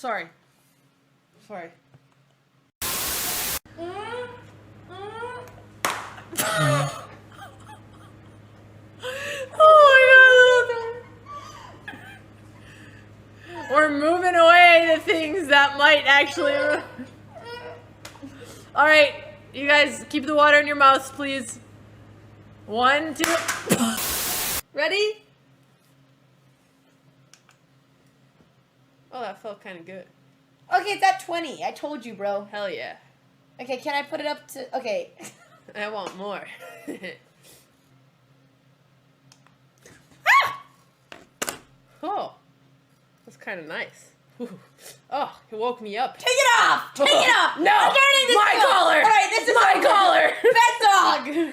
Sorry. Sorry. Oh my god. We're moving away the things that might actually... Alright, you guys keep the water in your mouths, please. 1, 2... Ready? Oh, that felt kind of good. Okay, it's at 20. I told you, bro. Hell yeah. Okay, can I put it up to... Okay. I want more. Ah! Oh, that's kind of nice. Ooh. Oh, it woke me up. Take it off! Take it off! No! I'm turning this My off. collar! Alright, this is my collar! Pet dog!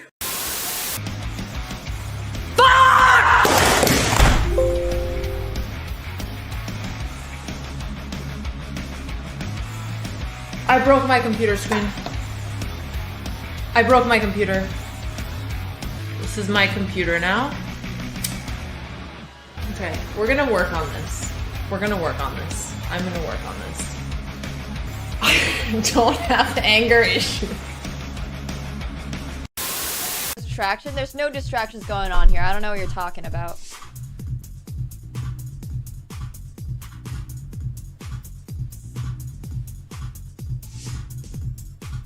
I broke my computer screen. I broke my computer. This is my computer now. Okay, we're gonna work on this. We're gonna work on this. I'm gonna work on this. I don't have anger issues. Distraction? There's no distractions going on here. I don't know what you're talking about.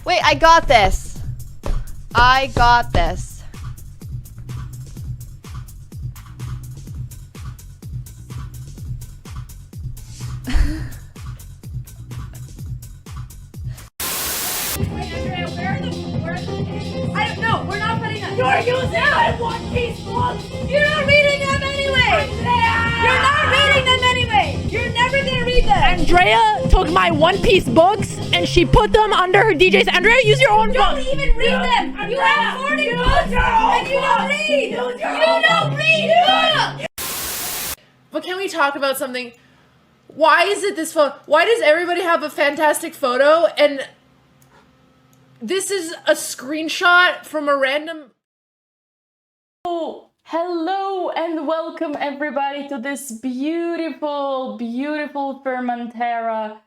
Wait, I got this. I got this. I don't know. We're not putting them. You're using my One Piece books. You're not reading them anyway. You're not reading them anyway. You're never gonna read them. Andrea took my One Piece books and she put them under her DJs. Andrea, use your own Don't books. even read them. You have 40 books and you don't read. You don't read. But can we talk about something? Why is it this photo? Why does everybody have a fantastic photo and this is a screenshot from a random... Oh, hello and welcome everybody to this beautiful, beautiful Formentera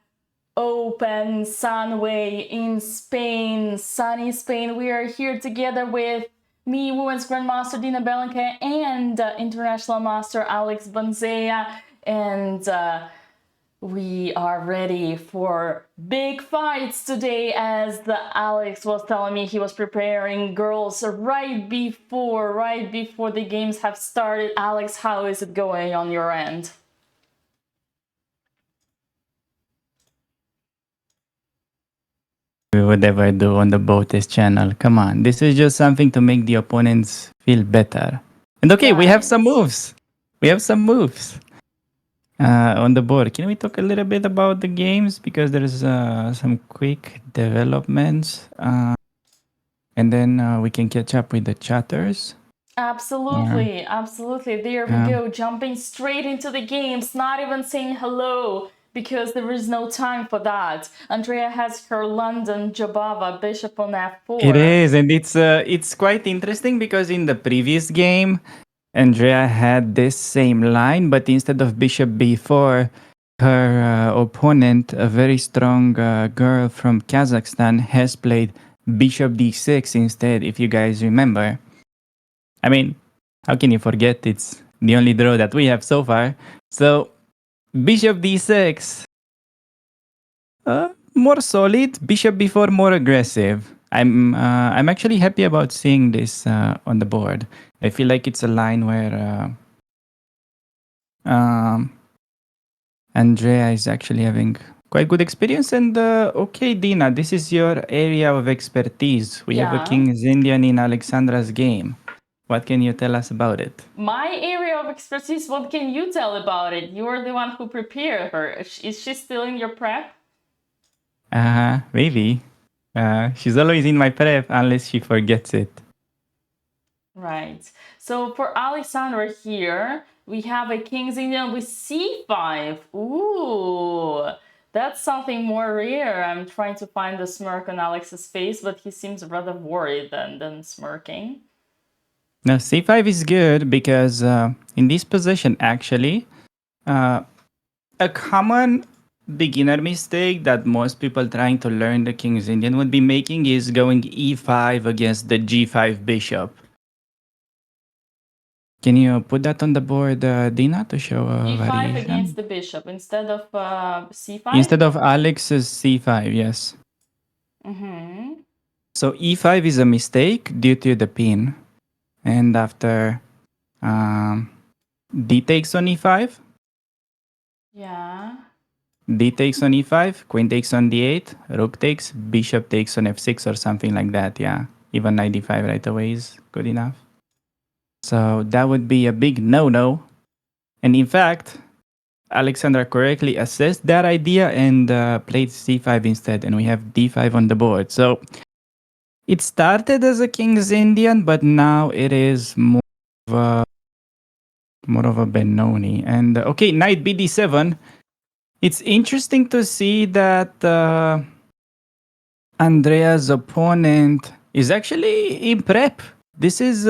Open Sunway in Spain, sunny Spain. We are here together with me, Women's Grandmaster Dina Belenke, and International Master Alex Bonzea, and we are ready for big fights today, as Alex was telling me he was preparing girls right before the games have started. Alex, how is it going on your end? We would ever do on the Botez channel. Come on, this is just something to make the opponents feel better. And okay, we have some moves. We have some moves on the board. Can we talk a little bit about the games? Because there's some quick developments. And then we can catch up with the chatters. Absolutely, absolutely. There we go, jumping straight into the games, not even saying hello, because there is no time for that. Andrea has her London Jabava Bishop on F4. It is, and it's quite interesting because in the previous game, Andrea had this same line, but instead of Bishop B4, her opponent, a very strong girl from Kazakhstan, has played Bishop D6 instead, if you guys remember. I mean, how can you forget? It's the only draw that we have so far. So, Bishop D6, more solid. Bishop B4, more aggressive. I'm actually happy about seeing this on the board. I feel like it's a line where Andrea is actually having quite good experience. And okay, Dina, this is your area of expertise. We have a King's Indian in Alexandra's game. What can you tell us about it? My area of expertise, what can you tell about it? You're the one who prepared her. Is she still in your prep? Maybe. She's always in my prep unless she forgets it. Right. So for Alexandra here, we have a King's Indian with C5. Ooh, that's something more rare. I'm trying to find the smirk on Alex's face, but he seems rather worried than smirking. Now, C5 is good because in this position, actually, a common beginner mistake that most people trying to learn the King's Indian would be making is going e5 against the g5 bishop. Can you put that on the board, Dina, to show a E5 variation? against the bishop instead of C5? Instead of Alex's c5, yes. Mm-hmm. So e5 is a mistake due to the pin. And after d takes on e5, Yeah. d takes on e5, queen takes on d8, rook takes, bishop takes on f6 or something like that, yeah. Even knight d5 right away is good enough. So that would be a big no-no. And in fact, Alexandra correctly assessed that idea and played c5 instead, and we have d5 on the board. So it started as a King's Indian, but now it is more of a Benoni. And okay, knight bd7. It's interesting to see that Andrea's opponent is actually in prep. This is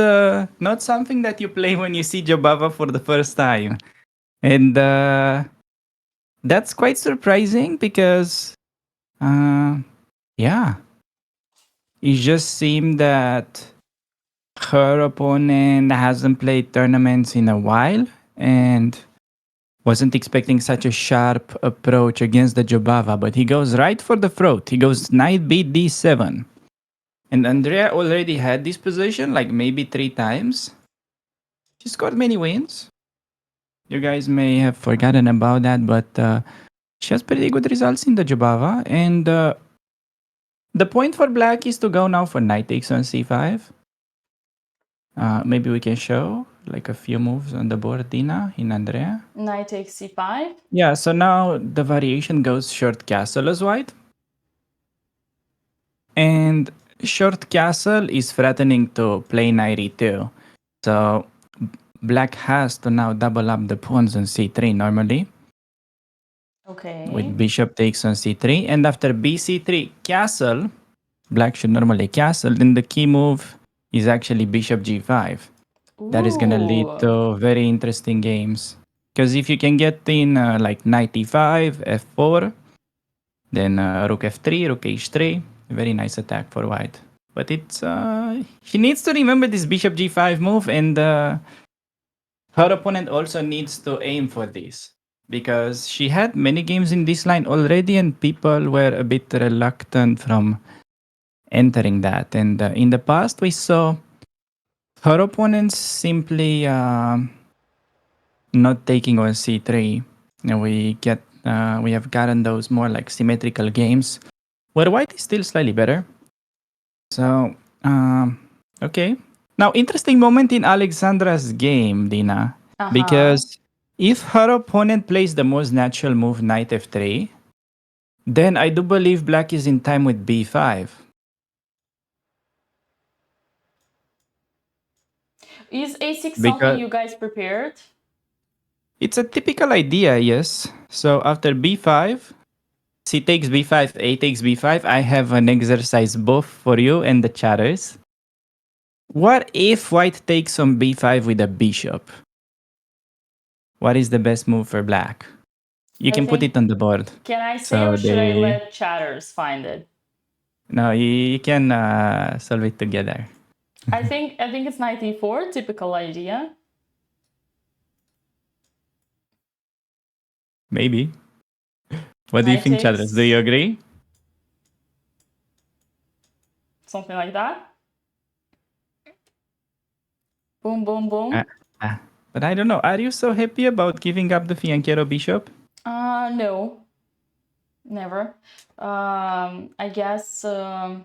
not something that you play when you see Jobava for the first time. And that's quite surprising because, yeah, it just seemed that her opponent hasn't played tournaments in a while and wasn't expecting such a sharp approach against the Jobava, but he goes right for the throat. He goes knight b d7. And Andrea already had this position like maybe 3 times. She scored many wins. You guys may have forgotten about that, but she has pretty good results in the Jobava. And the point for black is to go now for knight takes on c5. Maybe we can show like a few moves on the board, Dina, in Andrea. Knight takes C5. Yeah, so now the variation goes short castle as white. And short castle is threatening to play knight e2. So black has to now double up the pawns on c3 normally. Okay. With bishop takes on c3. And after bc3 castle, black should normally castle. Then the key move is actually bishop g5. That is going to lead Ooh. to very interesting games. Because if you can get in like knight e5, f4, then rook f3, rook h3, very nice attack for white. But it's she needs to remember this bishop g5 move, and her opponent also needs to aim for this. Because she had many games in this line already, and people were a bit reluctant from entering that. And in the past, we saw her opponents simply not taking on c3. And we have gotten those more like symmetrical games where white is still slightly better. So okay. Now, interesting moment in Alexandra's game, Dina, because if her opponent plays the most natural move, knight f3, then I do believe black is in time with b5. Is a6 something Because you guys prepared? it's a typical idea, yes. So after b5, c takes b5, a takes b5. I have an exercise both for you and the chatters. What if white takes on b5 with a bishop? What is the best move for black? You can put it on the board. Can I say, or should I let chatters find it? No, you can solve it together. I think it's knight e4, typical idea. Maybe. What do you think, chatters? Do you agree? Something like that. Boom, boom, boom. But I don't know. Are you so happy about giving up the Fianchetto bishop? No. Never. I guess, well,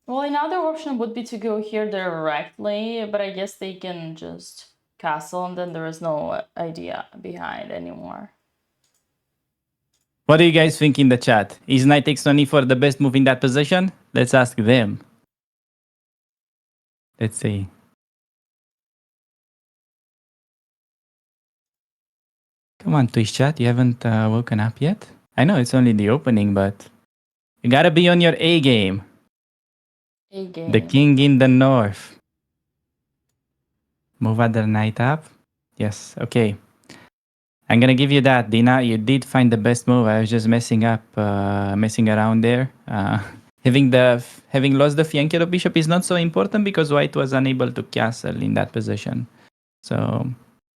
another option would be to go here directly, but I guess they can just castle and then there is no idea behind anymore. What do you guys think in the chat? Is knight takes on e4 the best move in that position? Let's ask them. Let's see. Come on, Twitch chat. You haven't woken up yet? I know it's only the opening, but you gotta be on your A game. A game. The king in the north. Move other knight up. Yes, okay. I'm gonna give you that, Dina. You did find the best move. I was just messing around there. Having lost the flanker bishop is not so important because white was unable to castle in that position. So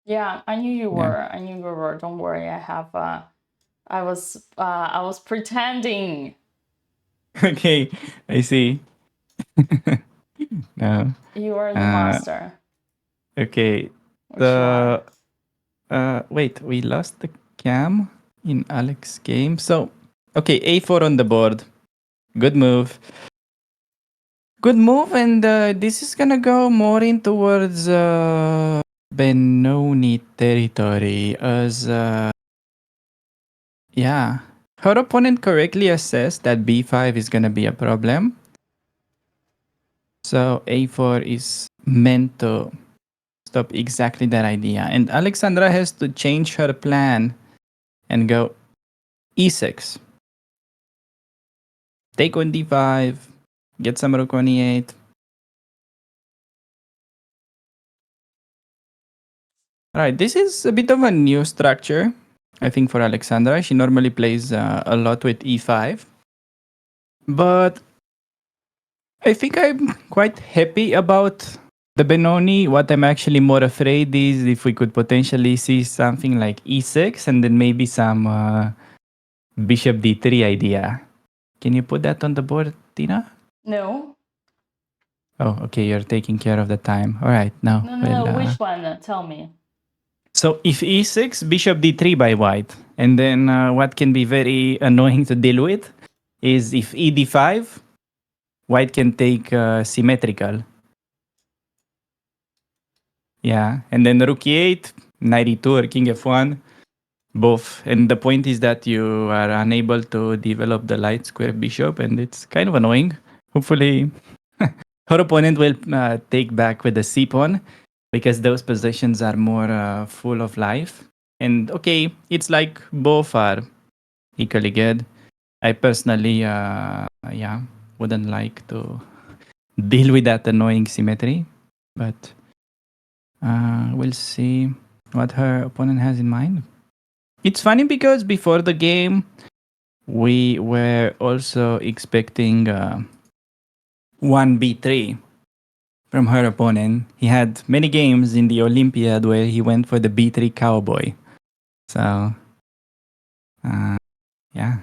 Yeah, I knew you Yeah. were. I knew you were. Don't worry. I was pretending. okay, I see. No. You are the Uh, master. Okay. Which you are. Wait, we lost the cam in Alex's game. So, okay, a4 on the board. Good move. Good move, and this is gonna go more in towards Benoni territory as yeah. Her opponent correctly assessed that b5 is gonna be a problem. So a4 is meant to stop exactly that idea. And Alexandra has to change her plan and go e6. Take on d5, get some rook on e8. Alright, this is a bit of a new structure, I think, for Alexandra. She normally plays a lot with e5. But I think I'm quite happy about the Benoni. What I'm actually more afraid is if we could potentially see something like e6 and then maybe some bishop d3 idea. Can you put that on the board, Tina? No. Oh, okay, you're taking care of the time. All right, now. No. Which one? Tell me. So if e6, bishop d3 by white. And then what can be very annoying to deal with is if e d5, white can take symmetrical. Yeah, and then rook e8, knight e2 or king f1, both. And the point is that you are unable to develop the light square bishop, and it's kind of annoying. Hopefully, her opponent will take back with the c pawn because those positions are more full of life. And okay, it's like both are equally good. I personally, wouldn't like to deal with that annoying symmetry, but we'll see what her opponent has in mind. It's funny because before the game, we were also expecting 1b3 from her opponent. He had many games in the Olympiad where he went for the b3 cowboy. So, yeah.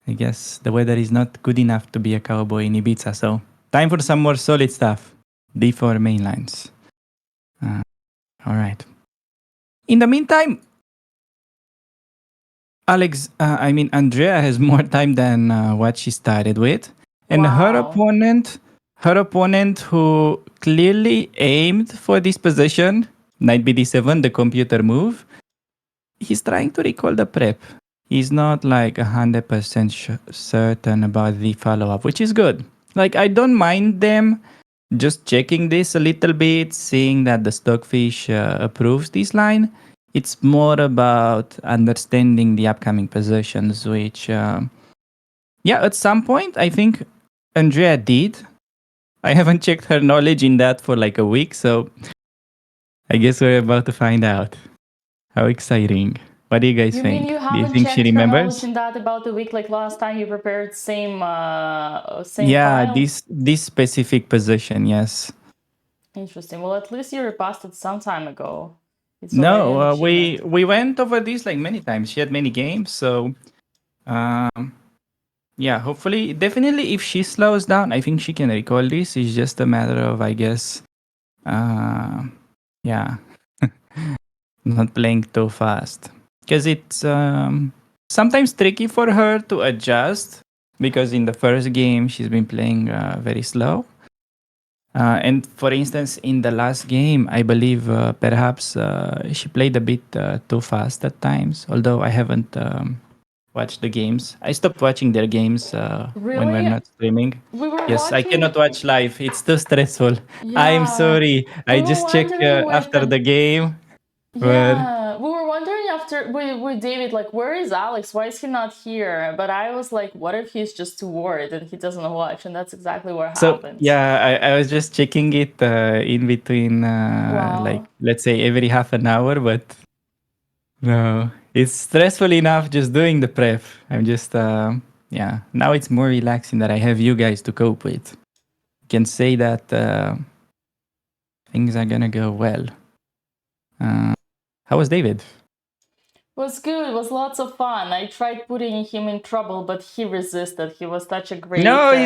I guess the weather is not good enough to be a cowboy in Ibiza. So, time for some more solid stuff. d4 main lines. All right. In the meantime, Andrea has more time than what she started with. And Wow. her opponent who clearly aimed for this position, knight bd7, the computer move, he's trying to recall the prep. He's not like 100% certain about the follow-up, which is good. Like, I don't mind them just checking this a little bit, seeing that the stockfish approves this line. It's more about understanding the upcoming positions, which, at some point, I think Andrea did. I haven't checked her knowledge in that for like a week, so I guess we're about to find out. How exciting. What do you guys You think? mean you Do you haven't think she checked her knowledge remembers? in that about the week? Like last time you prepared same Yeah, file? this specific position, yes. Interesting. Well, at least you repassed it some time ago. It's already No, an achievement. we went over this like many times. She had many games, so yeah. Hopefully, definitely, if she slows down, I think she can recall this. It's just a matter of, I guess, yeah, not playing too fast because it's sometimes tricky for her to adjust because in the first game she's been playing very slow. And for instance, in the last game, I believe perhaps she played a bit too fast at times. Although I haven't watched the games, I stopped watching their games when we're Really? not streaming. We were Yes, I watching. cannot watch live. It's too stressful. I'm Yeah. sorry. We I were just check wondering with after the game. But Yeah, we were wondering after with David, like, where is Alex? Why is he not here? But I was like, what if he's just too worried that he doesn't watch? And that's exactly what so happened. yeah, I was just checking it in between, like Wow. let's say every half an hour. But No, it's stressful enough just doing the prep. I'm just, yeah. Now it's more relaxing that I have you guys to cope with. Can say that things are gonna go well. How was David? Was good. Was lots of fun. I tried putting him in trouble, but he resisted. He was such a great No, he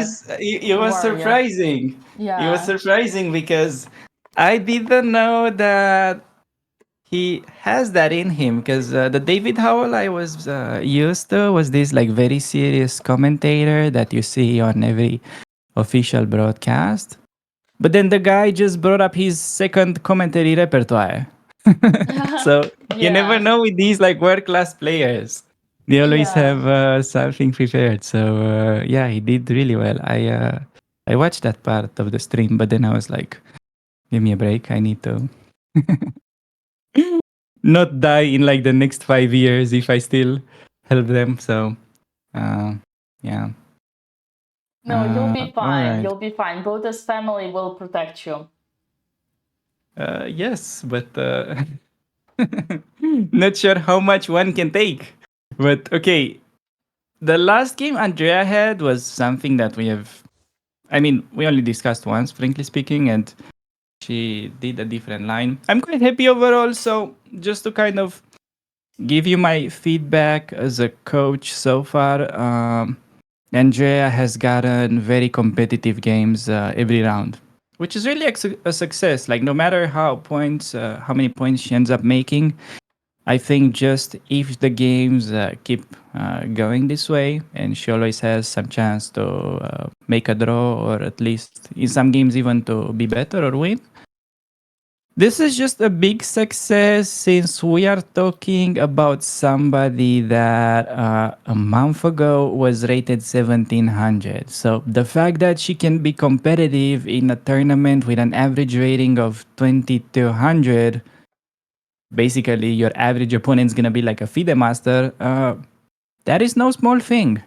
was warrior. surprising. He was Yeah. surprising because I didn't know that he has that in him. Because the David Howell I was used to was this like very serious commentator that you see on every official broadcast. But then the guy just brought up his second commentary repertoire. So you never Yeah. know with these like world class players. They always Yeah. have something prepared. So yeah, he did really well. I watched that part of the stream, but then I was like, give me a break. I need to not die in like the next 5 years if I still help them. So yeah. No, you'll be All fine. right. You'll be fine. Botez family will protect you. Yes, but not sure how much one can take. But okay, the last game Andrea had was something that we have. I mean, we only discussed once, frankly speaking, and she did a different line. I'm quite happy overall. So, just to kind of give you my feedback as a coach so far, Andrea has gotten very competitive games every round, which is really a success. Like, no matter how many points she ends up making, I think just if the games keep going this way, and she always has some chance to make a draw, or at least in some games even to be better or win. This is just a big success since we are talking about somebody that a month ago was rated 1700. So the fact that she can be competitive in a tournament with an average rating of 2200, basically your average opponent's gonna be like a FIDE master. That is no small thing.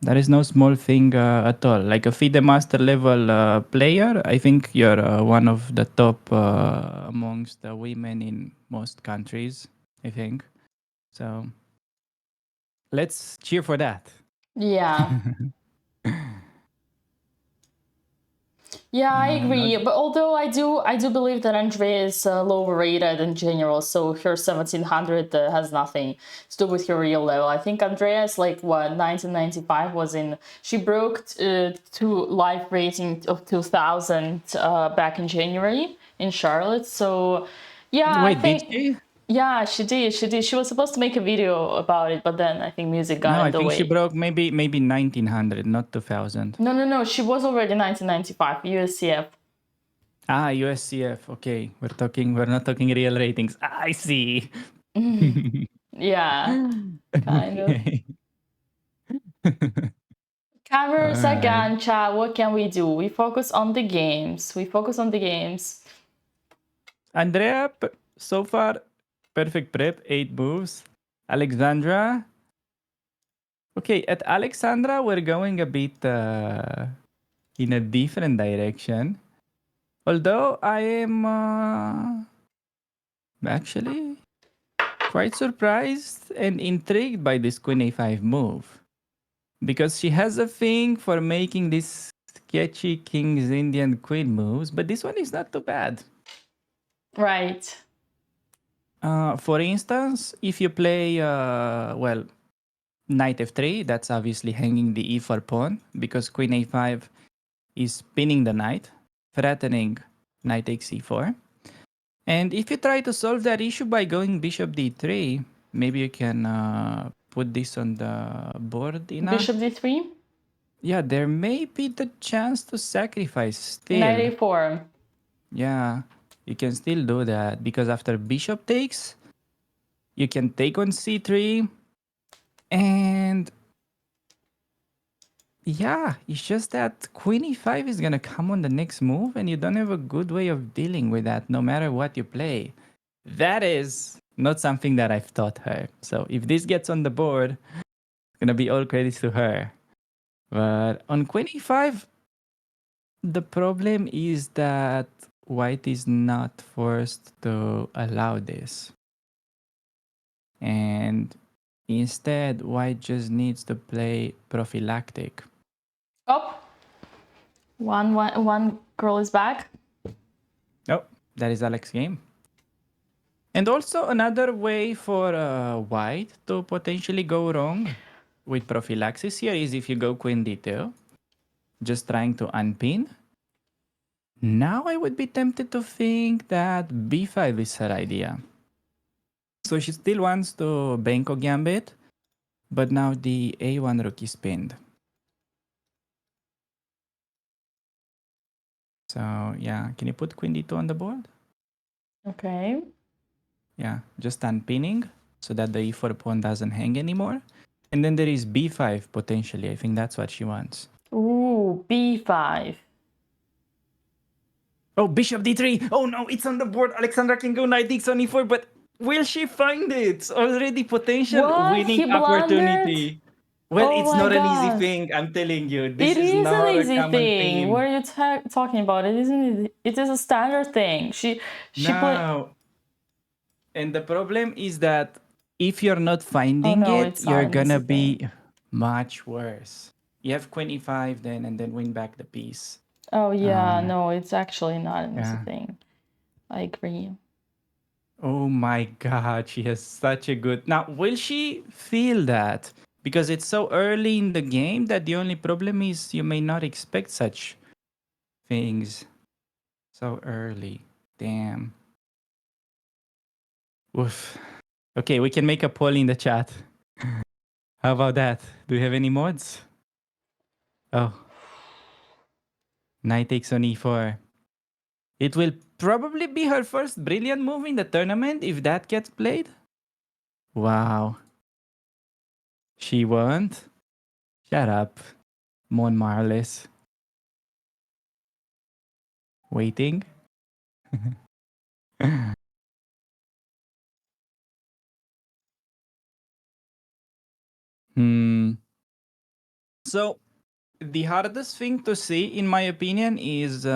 That is no small thing at all. Like a FIDE master level player, I think you're one of the top amongst the women in most countries. I think so. Let's cheer for that. Yeah. Yeah, I agree. But although I do believe that Andrea is lower rated in general, so her 1700 has nothing to do with her real level. I think Andrea is like what 1995 was in. She broke to live rating of 2000 back in January in Charlotte. So yeah, I Wait, did think she? yeah, she did. She did. She was supposed to make a video about it, but then I think music got No, in I the think she way. broke maybe 1900, not 2000. No. She was already 1995 USCF. Ah, USCF. Okay, we're not talking real ratings. I see. Yeah, kind of. Okay. All Cameras right. again, chat. What can we do? We focus on the games. We focus on the games. Andrea, so far, perfect prep, 8 moves. Alexandra. Okay, at Alexandra, we're going a bit in a different direction. Although I am actually quite surprised and intrigued by this Queen A5 move. Because she has a thing for making these sketchy King's Indian Queen moves, but this one is not too bad. Right. For instance, if you play, well, Knight f3, that's obviously hanging the e4 pawn because Queen a5 is pinning the knight, threatening Knight takes e4. And if you try to solve that issue by going Bishop d3, maybe you can put this on the board enough. Bishop d3. Yeah, there may be the chance to sacrifice still. Knight a4. Yeah, you can still do that because after bishop takes, you can take on c3 and yeah, it's just that queen e5 is gonna come on the next move and you don't have a good way of dealing with that no matter what you play. That is not something that I've taught her. So if this gets on the board, it's gonna be all credits to her. But on queen e5, the problem is that white is not forced to allow this. And instead, white just needs to play prophylactic. Oh, one girl is back. Oh, that is Alex's game. And also another way for white to potentially go wrong with prophylaxis here is if you go queen d2, just trying to unpin. Now I would be tempted to think that b5 is her idea. So she still wants to Benko gambit, but now the a1 rook is pinned. So yeah, can you put queen d2 on the board? Okay. Yeah, just unpinning so that the e4 pawn doesn't hang anymore. And then there is b5 potentially. I think that's what she wants. Ooh, b5. Oh, bishop d3. Oh no, it's on the board. Alexandra can go knight takes on e4, but will she find it? Already potential What? winning He blundered? opportunity. Well, Oh it's my not an easy gosh. thing. I'm telling you, this It is is an not a easy common thing. What thing. are you talking about? It isn't. It is a standard thing. She played. No. And the problem is that if you're not Oh finding no, it, it's not you're an easy gonna thing. be much worse. You have queen e5 then, and then win back the piece. Oh yeah, no, it's actually not an easy Yeah. thing. I agree. Oh my god, she has such a good. Now, will she feel that? Because it's so early in the game that the only problem is you may not expect such things so early. Damn. Oof. Okay, we can make a poll in the chat. How about that? Do you have any mods? Oh. Knight takes on e4. It will probably be her first brilliant move in the tournament if that gets played. Wow. She won't? Shut up. Mon Marles. Waiting. So, the hardest thing to see, in my opinion, is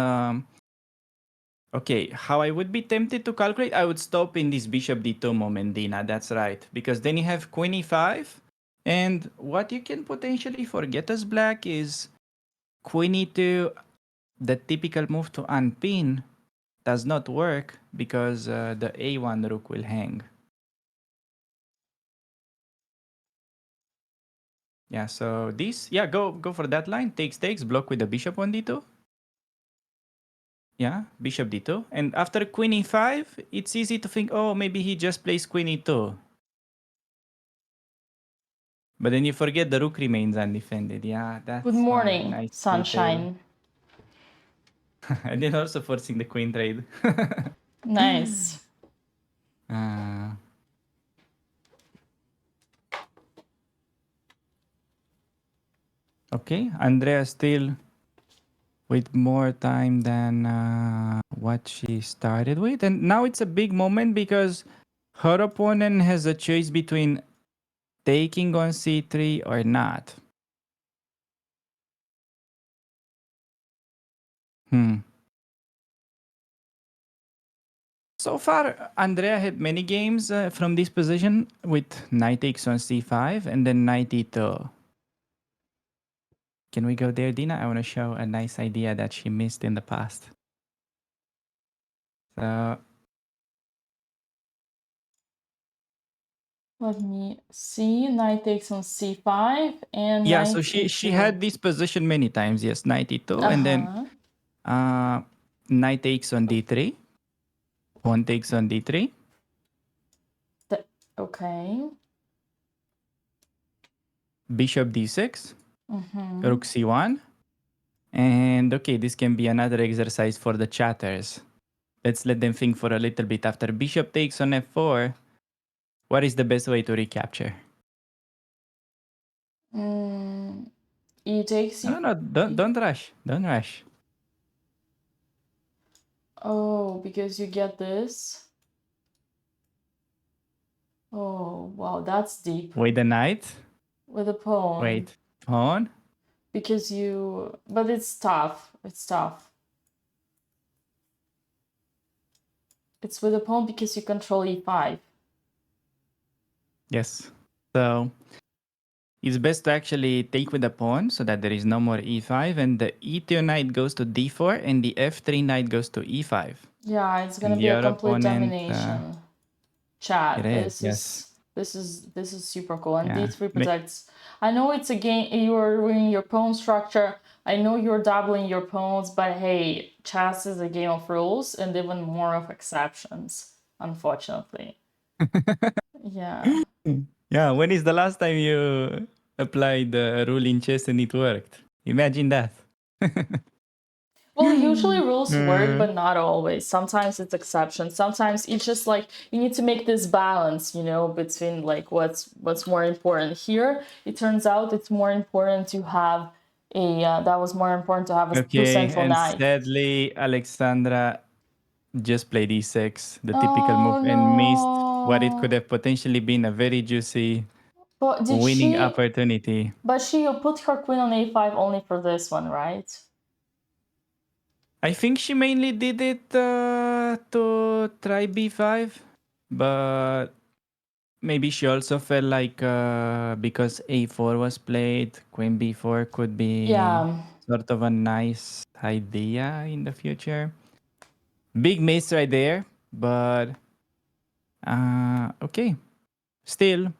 okay, how I would be tempted to calculate, I would stop in this bishop d2 moment, Dina. That's right. Because then you have queen e5. And what you can potentially forget as black is queen e2, the typical move to unpin, does not work because the a1 rook will hang. Yeah, so this, yeah, go for that line. Takes, block with the bishop on d2. Yeah, bishop d2. And after queen e5, it's easy to think, oh, maybe he just plays queen e2. But then you forget the rook remains undefended. Yeah, that's Good morning, nice detail. sunshine. And then also forcing the queen trade. Nice. Okay, Andrea still with more time than what she started with. And now it's a big moment because her opponent has a choice between taking on c3 or not. So far, Andrea had many games from this position with knight takes on c5 and then knight e2. Can we go there, Dina? I want to show a nice idea that she missed in the past. So Let me see. Knight takes on c5 and yeah, knight so e2. she had this position many times. Yes, knight e2 and then knight takes on d3, pawn takes on d3. Okay. Bishop d6, rook c1. And okay, this can be another exercise for the chatters. Let's let them think for a little bit. After bishop takes on f4, what is the best way to recapture? E takes you. No, don't rush. Don't rush. Oh, because you get this. Oh, wow, that's deep. Wait the knight. With a pawn. Wait, pawn. Because you... But it's tough. It's tough. It's with a pawn because you control e5. Yes. So it's best to actually take with the pawn so that there is no more e5, and the e2 knight goes to d4, and the f3 knight goes to e5. Yeah, it's gonna And be a your complete opponent, domination. it Chat. is, yes. This is super cool. And Yeah. d3 protects. I know it's a game. You're ruining your pawn structure. I know you're doubling your pawns, but hey, chess is a game of rules and even more of exceptions. Unfortunately. Yeah. Yeah, when is the last time you applied the rule in chess and it worked? Imagine that. Well, usually rules work, Uh, but not always. Sometimes it's exceptions. Sometimes it's just like you need to make this balance, you know, between like what's more important. Here, it turns out it's more important to have a that was more important to have a two okay, central and knight. sadly, Alexandra just played e6, the typical move, Oh and missed what it could no! have potentially been a very juicy But did winning she? opportunity. But she put her queen on a5 only for this one, right? I think she mainly did it to try b5, but maybe she also felt like because a4 was played, queen b4 could be Yeah. sort of a nice idea in the future. Big miss right there, but okay. Still,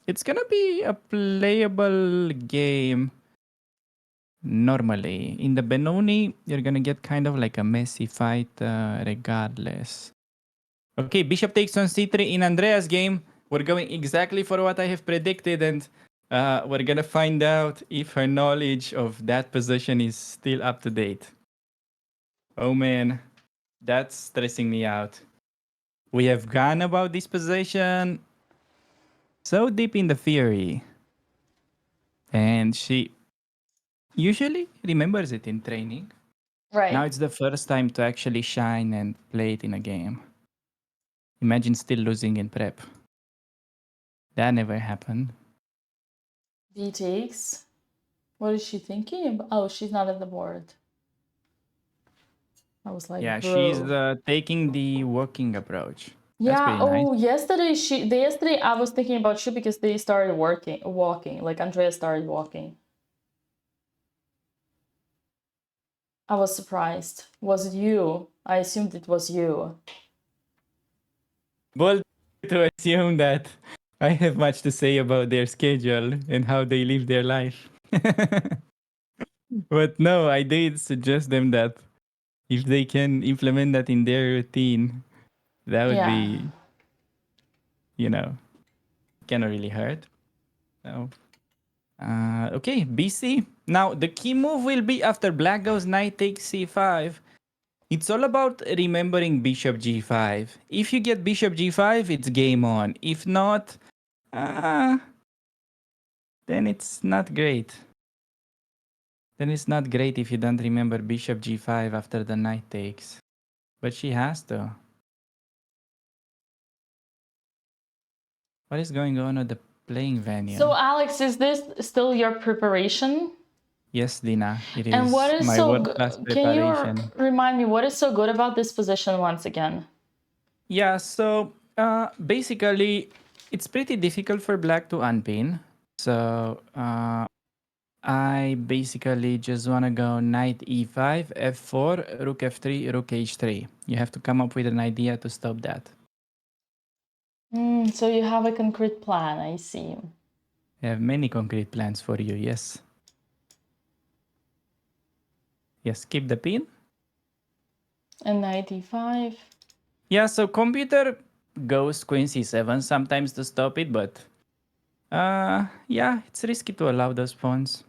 it's gonna be a playable game normally. In the Benoni, you're gonna get kind of like a messy fight regardless. Okay, bishop takes on c3 in Andrea's game. We're going exactly for what I have predicted, and we're gonna find out if her knowledge of that position is still up to date. Oh man, that's stressing me out. We have gone about this position so deep in the theory, and she usually remembers it in training. Now Right. it's the first time to actually shine and play it in a game. Imagine still losing in prep. That never happened. B takes. What is she thinking? Oh, she's not at the board. I was like, Yeah, she's bro. taking the walking approach. That's Yeah. pretty nice. Oh, yesterday I was thinking about you because they started walking. Like Andrea started walking. I was surprised. Was it you? I assumed it was you. Bold to assume that I have much to say about their schedule and how they live their life. But no, I did suggest them that if they can implement that in their routine, that would Yeah. be, you know, cannot really hurt. So, okay, BC. Now, the key move will be after black goes knight takes c5. It's all about remembering bishop g5. If you get bishop g5, it's game on. If not, then it's not great. Then it's not great if you don't remember bishop g5 after the knight takes. But she has to. What is going on at the playing venue? So Alex, is this still your preparation? Yes, Dina, it And what is is my so world-class can you preparation. remind me what is so good about this position once again? Yeah, so basically, it's pretty difficult for black to unpin. So I basically just want to go knight e5, f4, rook f3, rook h3. You have to come up with an idea to stop that. So you have a concrete plan, I see. I have many concrete plans for you, yes. Yes, keep the pin. And knight e5. Yeah, so computer goes queen c7 sometimes to stop it, but yeah, it's risky to allow those pawns.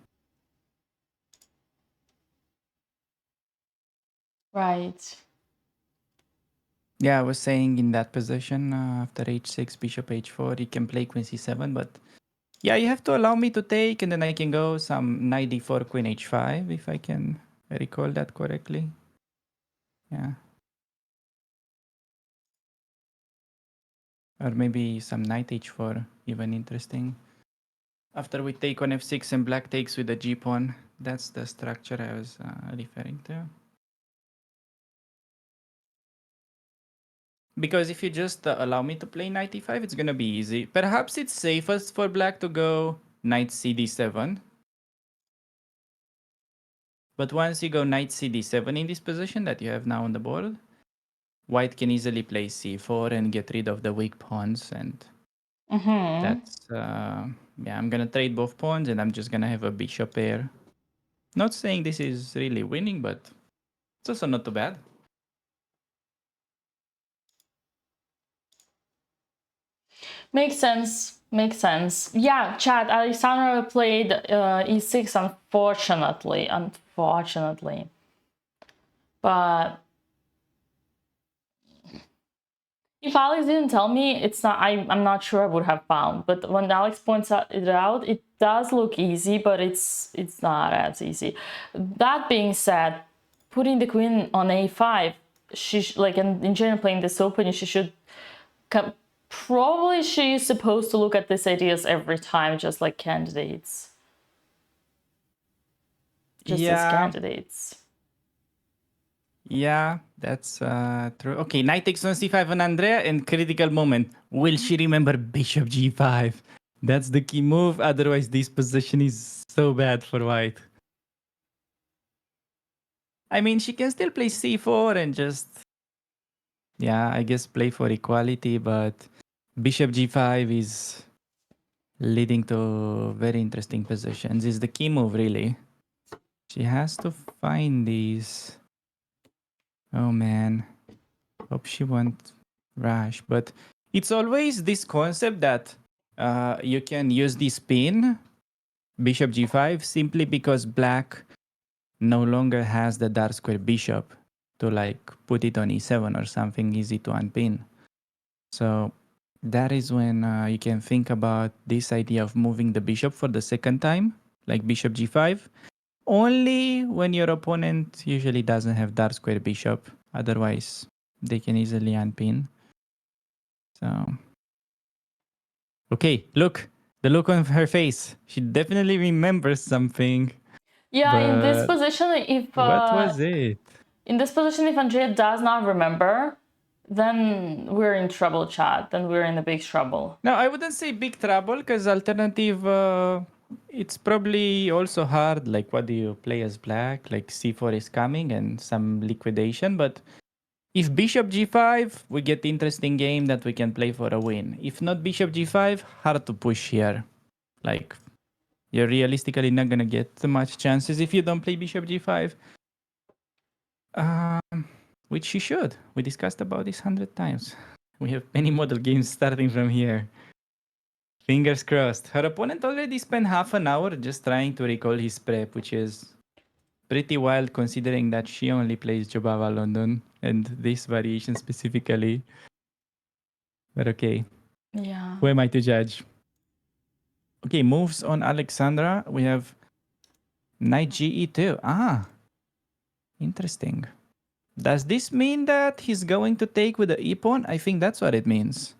Right. Yeah, I was saying in that position, after h6, bishop h4, you can play queen c7, but yeah, you have to allow me to take, and then I can go some knight d4, queen h5, if I can recall that correctly. Yeah. Or maybe some knight h4, even interesting. After we take on f6 and black takes with the g pawn, that's the structure I was referring to. because if you just allow me to play knight e5, it's gonna be easy. Perhaps it's safest for black to go knight cd7. But once you go knight cd7 in this position that you have now on the board, white can easily play c4 and get rid of the weak pawns, and that's yeah, I'm gonna trade both pawns and I'm just gonna have a bishop pair. Not saying this is really winning, but it's also not too bad. Makes sense. Makes sense. Yeah, chat. Alexandra played e6, unfortunately. But if Alex didn't tell me, it's not. I'm not sure I would have found. But when Alex points it out, it does look easy, but it's not as easy. That being said, putting the queen on a5, like in general playing this open, she should come. Probably she is supposed to look at these ideas every time, just like candidates. Just as candidates. Yeah, that's true. Okay, knight takes on c5 on Andrea, and critical moment. Will she remember bishop g5? That's the key move. Otherwise, this position is so bad for white. I mean, she can still play c4 and just, yeah, I guess play for equality, but bishop g5 is leading to very interesting positions. Is the key move, really. She has to find these. Oh, man. Hope she won't rush. But it's always this concept that you can use this pin, bishop g5, simply because black no longer has the dark square bishop to like put it on e7 or something easy to unpin. So that is when you can think about this idea of moving the bishop for the second time, like bishop g5, only when your opponent usually doesn't have dark square bishop. Otherwise, they can easily unpin. So, okay, look, the look on her face. She definitely remembers something. Yeah, in this But position, if what was it? in this position, if Andrea does not remember, then we're in trouble, chat. Then we're in a big trouble. No, I wouldn't say big trouble because alternative, it's probably also hard. Like, what do you play as black? Like, c4 is coming and some liquidation. But if bishop g5, we get interesting game that we can play for a win. If not bishop g5, hard to push here. Like, you're realistically not gonna get much chances if you don't play bishop g5. Which you should. We discussed about this 100 times. We have many model games starting from here. Fingers crossed. Her opponent already spent half an hour just trying to recall his prep, which is pretty wild considering that she only plays Jobava London and this variation specifically. But okay. Yeah. Who am I to judge? Okay, moves on Alexandra. We have knight ge2. Ah, interesting. Does this mean that he's going to take with the e-pawn? I think that's what it means.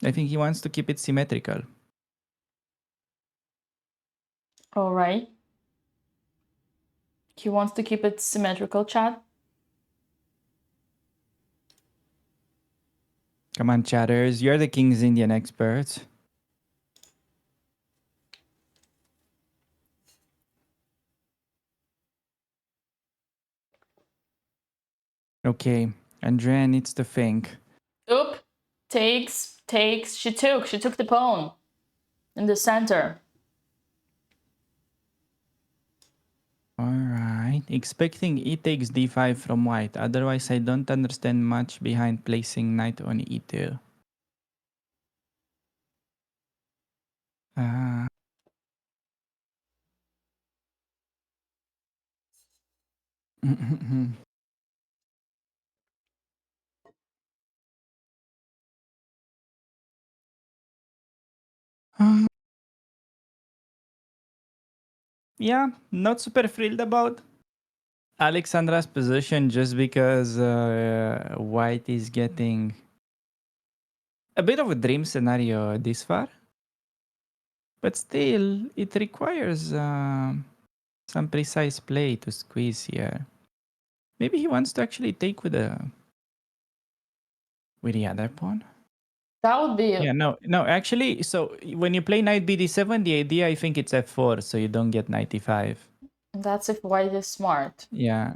I think he wants to keep it symmetrical. All right. He wants to keep it symmetrical, chat. Come on, chatters. You're the King's Indian experts. Okay, Andrea needs to think. Oop. Takes. She took the pawn in the center. Alright, expecting e takes d5 from white. Otherwise, I don't understand much behind placing knight on e2. Yeah, not super thrilled about Alexandra's position just because white is getting a bit of a dream scenario this far. But still, it requires some precise play to squeeze here. Maybe he wants to actually take with a with the other pawn. That would be Yeah, no. Actually, so when you play knight bd7, the idea I think it's f4, so you don't get knight e5. that's if white is smart. Yeah,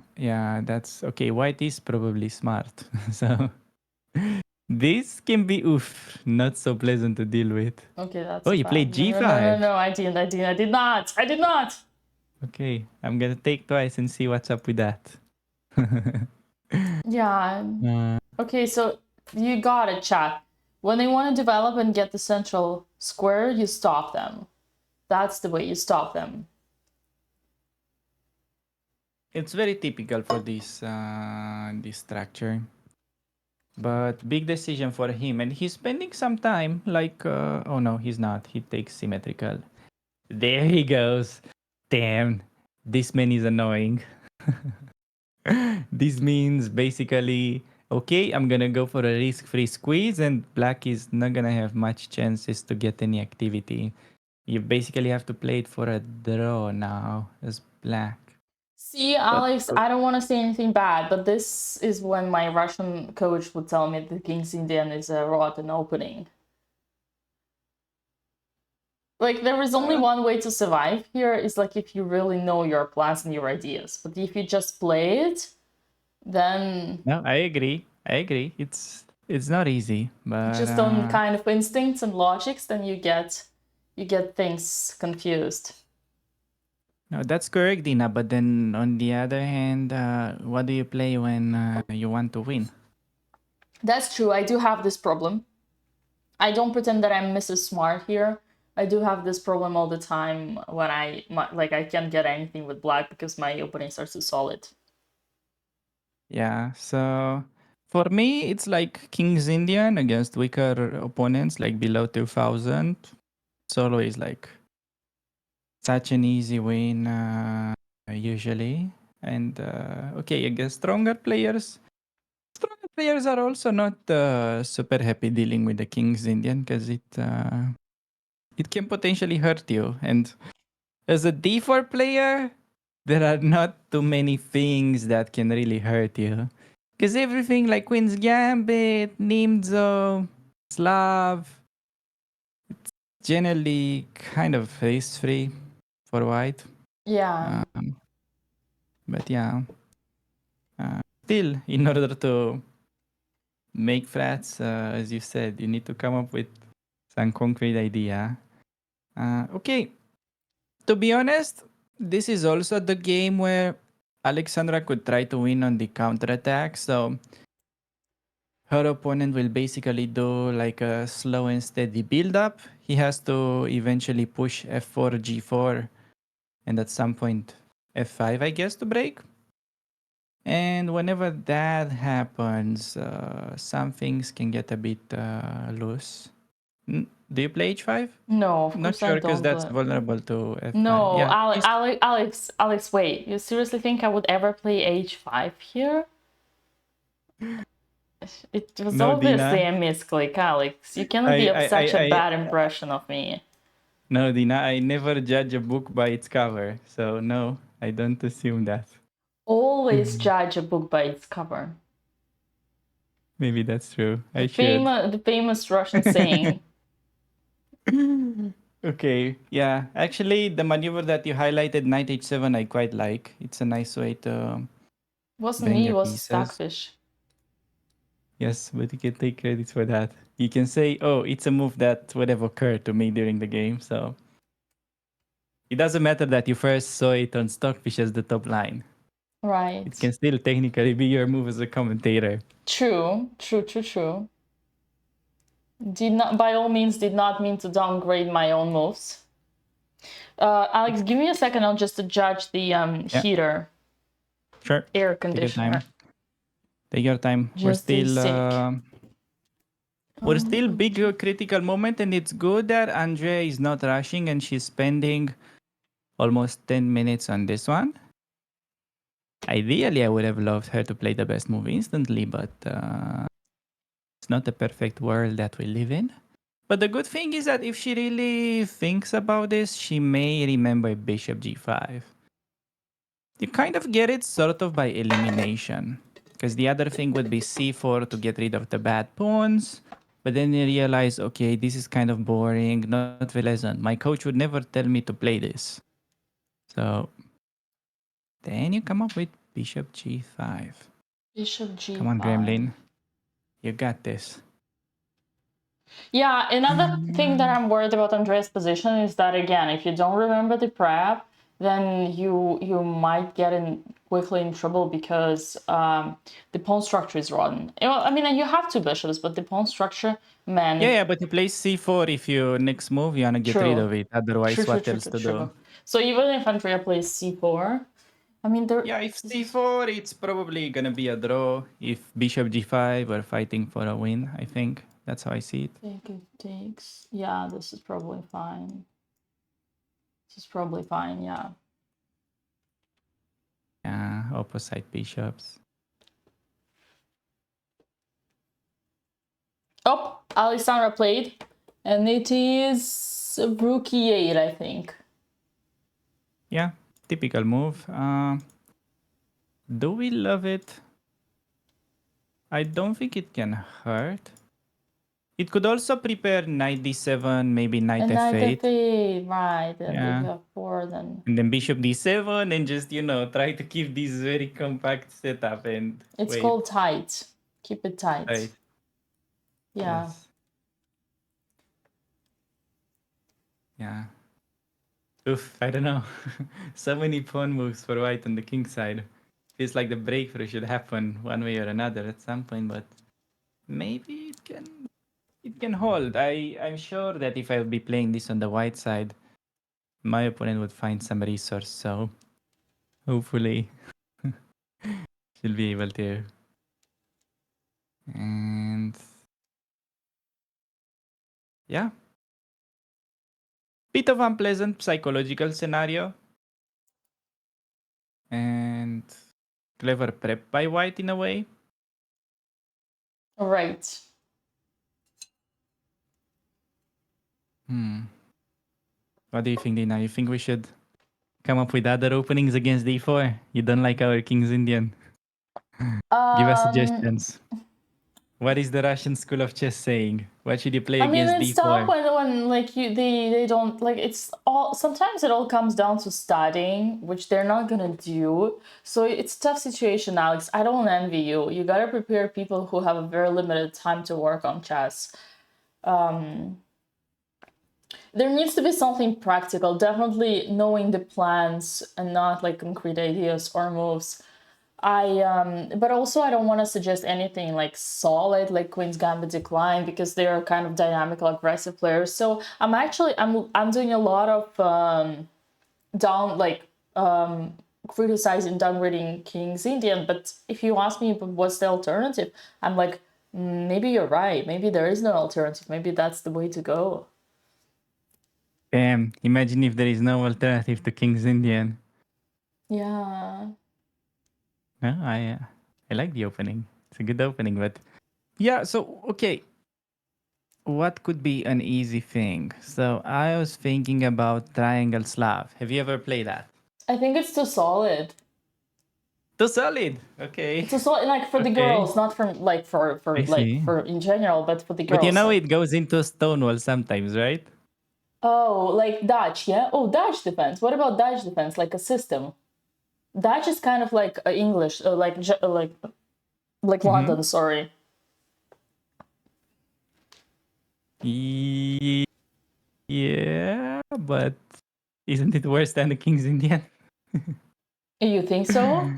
that's okay. White is probably smart, so this can be not so pleasant to deal with. Okay, that's Oh, a you fact. played No, g5. no, I did not. Okay, I'm gonna take twice and see what's up with that. Yeah. Uh, Okay, so you got it, chat. When they want to develop and get the central square, you stop them. That's the way you stop them. it's very typical for this structure, but big decision for him, and he's spending some time. Like, oh no, he's not. He takes symmetrical. There he goes. Damn, this man is annoying. This means basically, okay, I'm gonna go for a risk-free squeeze, and black is not gonna have much chances to get any activity. You basically have to play it for a draw now as black. See, Alex, I don't want to say anything bad, but this is when my Russian coach would tell me the King's Indian is a rotten opening. Like, there is only one way to survive here, is like if you really know your plans and your ideas. But if you just play it, then No, I agree. It's not easy, but just on kind of instincts and logics, then you get things confused. no, that's correct, Dina. But then on the other hand, what do you play when you want to win? That's true. I do have this problem. I don't pretend that I'm Mrs. Smart here. I do have this problem all the time when I can't get anything with black because my openings are too solid. Yeah, so for me, it's like King's Indian against weaker opponents, like below 2000. It's always like such an easy win, usually. And okay, against stronger players are also not super happy dealing with the King's Indian because it can potentially hurt you. And as a d4 player, there are not too many things that can really hurt you. Because everything like Queen's Gambit, Nimzo, Slav, it's generally kind of risk free for white. Yeah. But yeah, still, in order to make frats, as you said, you need to come up with some concrete idea. Okay, to be honest, this is also the game where Alexandra could try to win on the counterattack. So her opponent will basically do like a slow and steady build up. He has to eventually push f4, g4, and at some point f5, I guess, to break. And whenever that happens, some things can get a bit loose. Do you play h5? No, of Not course I sure because don't. that's vulnerable to f5. No, Yeah, Alex, wait. You seriously think I would ever play h5 here? It was No, obviously Dina. a misclick, Alex. You cannot be of such a bad impression of me. No, Dina, I never judge a book by its cover. So no, I don't assume that. Always judge a book by its cover. Maybe that's true. I should. The famous Russian saying. Okay, yeah. Actually, the maneuver that you highlighted, knight h7, I quite like. It's a nice way to Wasn't bend me, it your was pieces. Stockfish. Yes, but you can take credits for that. You can say, oh, it's a move that would have occurred to me during the game, so... It doesn't matter that you first saw it on Stockfish as the top line. Right. It can still technically be your move as a commentator. True. By all means, did not mean to downgrade my own moves. Alex, give me a second. I'll just judge the heater. Sure. Air conditioner. Take your time. Just We're still big critical moment, and it's good that Andrea is not rushing and she's spending almost 10 minutes on this one. Ideally, I would have loved her to play the best move instantly, but it's not the perfect world that we live in. But the good thing is that if she really thinks about this, she may remember bishop g5. You kind of get it sort of by elimination. Because the other thing would be c4 to get rid of the bad pawns. But then you realize, okay, this is kind of boring, not pleasant. My coach would never tell me to play this. So then you come up with bishop g5. Bishop g5. Come on, Gremlin. You got this. Yeah, another thing that I'm worried about Andrea's position is that, again, if you don't remember the prep, then you might get quickly in trouble because the pawn structure is rotten. Well, I mean, you have two bishops, but the pawn structure, man. Yeah, but you play c4 if you next move you wanna get rid of it. Otherwise, what else to do? So even if Andrea plays c4, I mean, Yeah, if c4, it's probably gonna be a draw. If bishop g5, we're fighting for a win, I think. That's how I see it. Takes. Yeah, this is probably fine. Yeah. Yeah, opposite bishops. Oh, Alessandra played, and it is rook e8, I think. Yeah, typical move. Do we love it? I don't think it can hurt. It could also prepare knight d7, maybe knight f8. Knight f8, right. And Yeah. if you have 4, then... And then bishop d7 and just, try to keep this very compact setup and It's wait. called tight. Keep it tight. Right. Yeah. Yes. Yeah. Oof, I don't know. So many pawn moves for white on the king side. Feels like the breakthrough should happen one way or another at some point, but maybe it can hold. I'm sure that if I'll be playing this on the white side, my opponent would find some resource, so hopefully she'll be able to. And yeah. Bit of unpleasant psychological scenario. And clever prep by white in a way. Right. What do you think, Dina? You think we should come up with other openings against d4? You don't like our King's Indian? Give us suggestions. What is the Russian school of chess saying? What should you play against it's d4? tough when like they don't like it's all. Sometimes it all comes down to studying, which they're not gonna do. So it's a tough situation, Alex. I don't envy you. You gotta prepare people who have a very limited time to work on chess. There needs to be something practical. Definitely knowing the plans and not like concrete ideas or moves. But also I don't want to suggest anything like solid, like Queen's Gambit Decline, because they are kind of dynamical, aggressive players. So I'm doing a lot of criticizing, downgrading King's Indian. But if you ask me what's the alternative, I'm like, maybe you're right. Maybe there is no alternative. Maybe that's the way to go. Damn! Imagine if there is no alternative to King's Indian. Yeah. No, I like the opening. It's a good opening, but yeah. So okay, what could be an easy thing? So I was thinking about Triangle Slav. Have you ever played that? I think it's too solid. Too solid. Okay. It's too solid, like for the girls, not for in general, but for the girls. But it goes into Stonewall sometimes, right? Oh, like Dutch, yeah? Oh, Dutch defense. What about Dutch defense, like a system? Dutch is kind of like English, like London, sorry. Yeah, but isn't it worse than the King's Indian? You think so?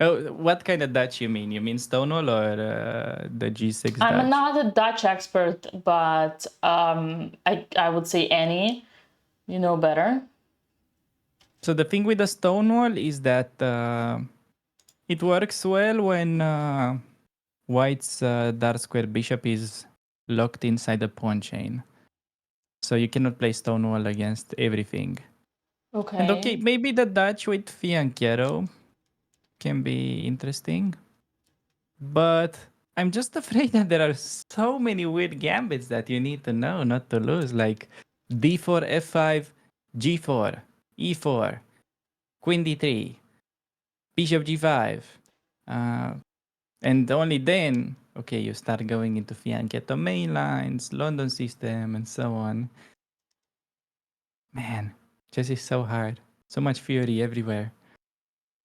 Oh, what kind of Dutch you mean? You mean Stonewall or the G6 Dutch? I'm not a Dutch expert, but I would say any. You know better. So the thing with the Stonewall is that it works well when White's dark square bishop is locked inside the pawn chain. So you cannot play Stonewall against everything. Okay. And okay, maybe the Dutch with Fianchetto can be interesting. But I'm just afraid that there are so many weird gambits that you need to know not to lose. Like d4, f5, g4, e4, queen d3, bishop g5. And only then, okay, you start going into fianchetto main lines, London system, and so on. Man, chess is so hard. So much fury everywhere.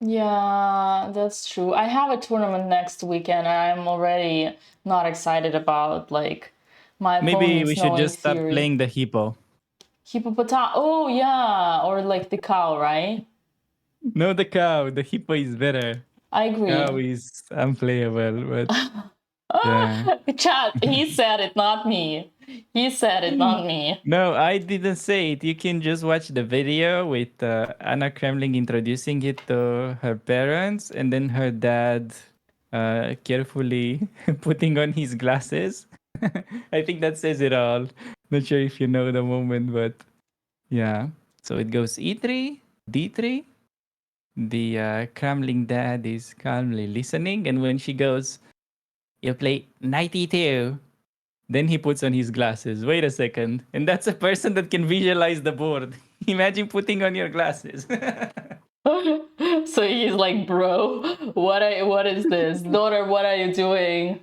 Yeah, that's true. I have a tournament next weekend, and I'm already not excited about like my Maybe we opponents should knowing just start theory. playing the hippo. Hippopotam. Oh yeah, or like the cow, right? No, the cow. The hippo is better. I agree. Cow is unplayable, but yeah. Chat, he said it, not me. He said it, not me. No, I didn't say it. You can just watch the video with Anna Kremling introducing it to her parents and then her dad carefully putting on his glasses. I think that says it all. Not sure if you know the moment, but yeah. So it goes E3, D3. The Kremling dad is calmly listening, and when she goes, you play knight E2. Then he puts on his glasses. Wait a second. And that's a person that can visualize the board. Imagine putting on your glasses. So he's like, bro, what is this? Daughter, what are you doing?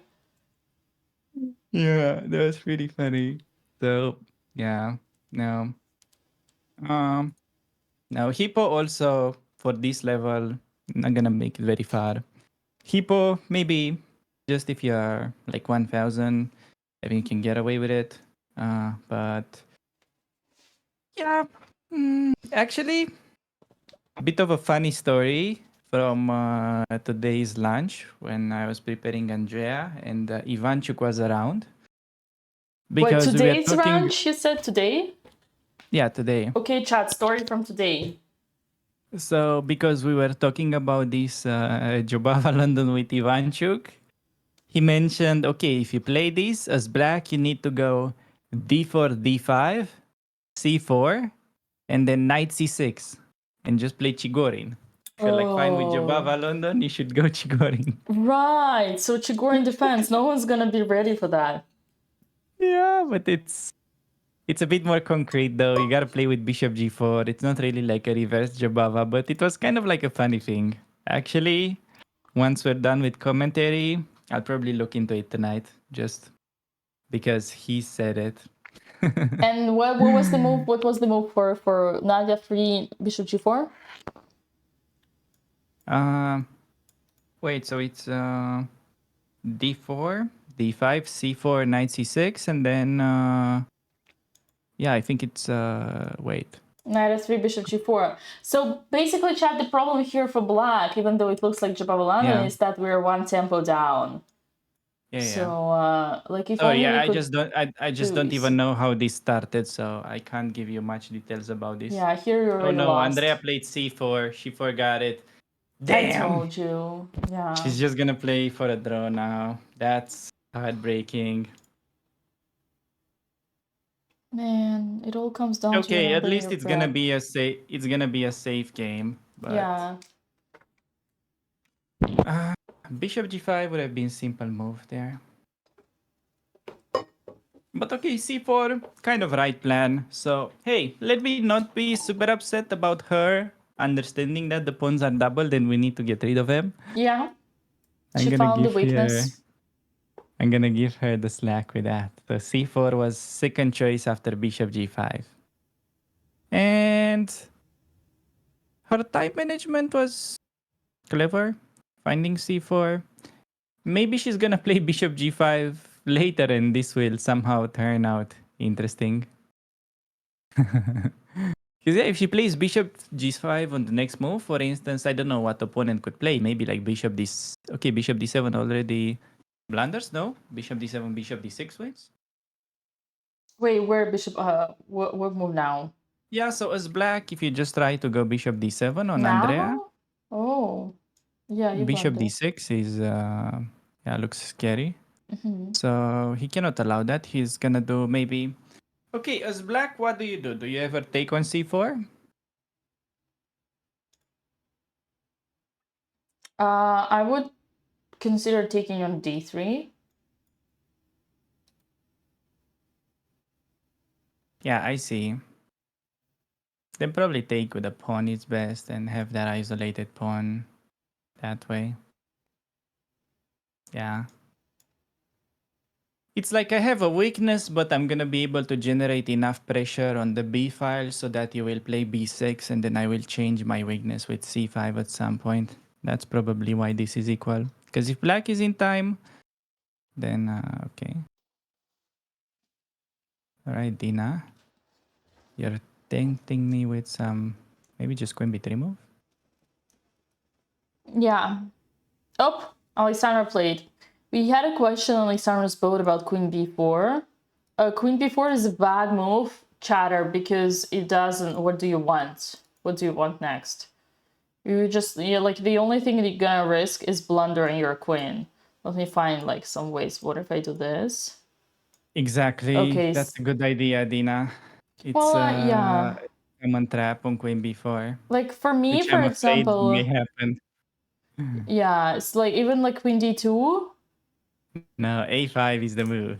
Yeah, that was pretty funny. So, yeah. No. Um now Hippo also for this level, not gonna make it very far. Hippo, maybe just if you are like 1000, I think you can get away with it. But yeah, actually, bit of a funny story from today's lunch when I was preparing Andrea and Ivanchuk was around Wait, because we were today's talking. ranch, you said today? Yeah, today. Okay, chat, story from today. So because we were talking about this Jobava London with Ivanchuk, he mentioned, okay, if you play this as black, you need to go d4, d5, c4, and then knight c6, and just play Chigorin. If you're like fine with Jobava London, you should go Chigorin. Right, so Chigorin defense, no one's gonna be ready for that. Yeah, but it's a bit more concrete though. You gotta play with Bishop G4. It's not really like a reverse Jabava, but it was kind of like a funny thing. Actually, once we're done with commentary, I'll probably look into it tonight just because he said it. And what was the move? What was the move for Nadia 3 Bishop G4? Wait, so it's D4, D5, C4, knight C6, and then yeah, I think it's wait. Knight f3 Bishop G4. So basically, chat, the problem here for black, even though it looks like Jabavalana, Yeah. is that we're one tempo down. Yeah, So like if oh only yeah, we I could just don't do don't this. even know how this started, so I can't give you much details about this. Yeah, here you're Oh already no, lost. Andrea played C4. She forgot it. I Damn. told you. Yeah. She's just gonna play for a draw now. That's heartbreaking. Man, it all comes down to Okay, at remembering least your it's gonna prep. be a safe. It's gonna be a safe game. But Yeah. Bishop G5 would have been simple move there. But okay, C4, kind of right plan. So hey, let me not be super upset about her understanding that the pawns are doubled and we need to get rid of them. Yeah. I'm She gonna found the give her. weakness. I'm gonna give her the slack with that. So C4 was second choice after Bishop G5. And her time management was clever. Finding C4. Maybe she's gonna play Bishop G5 later and this will somehow turn out interesting. Because yeah, if she plays Bishop G5 on the next move, for instance, I don't know what opponent could play. Maybe like Bishop D. Okay, Bishop D7 already blunders. No, Bishop D7, Bishop D6 wins. Wait, where Bishop? What move now? Yeah, so as black, if you just try to go Bishop D7 on Andrea, Now? Oh, yeah, you Bishop blunder. D6 is yeah, looks scary. Mm-hmm. So he cannot allow that. He's gonna do maybe. Okay, as black, what do you do? Do you ever take on C4? I would consider taking on D3. Yeah, I see. Then probably take with a pawn is best and have that isolated pawn that way. Yeah. It's like I have a weakness, but I'm gonna be able to generate enough pressure on the B file so that you will play B6 and then I will change my weakness with C5 at some point. That's probably why this is equal. Because if black is in time, then okay. Alright, Dina. You're tempting me with some maybe just queen b3 move? Yeah. Oh, Alexandra played. We had a question on Alexandra's boat about queen b4. Queen b4 is a bad move, chatter, because it doesn't. What do you want? What do you want next? Like the only thing that you're gonna risk is blundering your queen. Let me find like some ways. What if I do this? Exactly. Okay. That's a good idea, Dina. It's Well, yeah. a common trap on queen b4, Like for me, which for I'm afraid may example, happen. yeah, it's like even like queen d2. No, a5 is the move.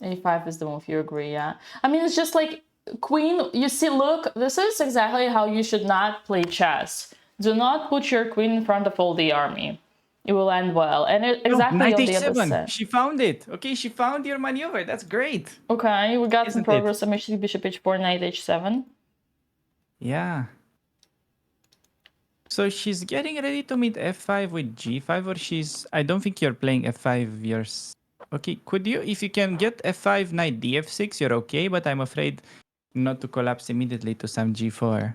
A5 is the move, you agree, yeah. I mean, it's just like queen, you see, look, this is exactly how you should not play chess. Do not put your queen in front of all the army. It will end well. And exactly Knight on the other h7. side. She found it. Okay, she found your maneuver. That's great. Okay, we got some Isn't it? progress on bishop h4, knight h7. Yeah. So she's getting ready to meet f5 with g5, or she's... I don't think you're playing f5 yours. Okay, could you... If you can get f5, knight df6, you're okay, but I'm afraid not to collapse immediately to some g4.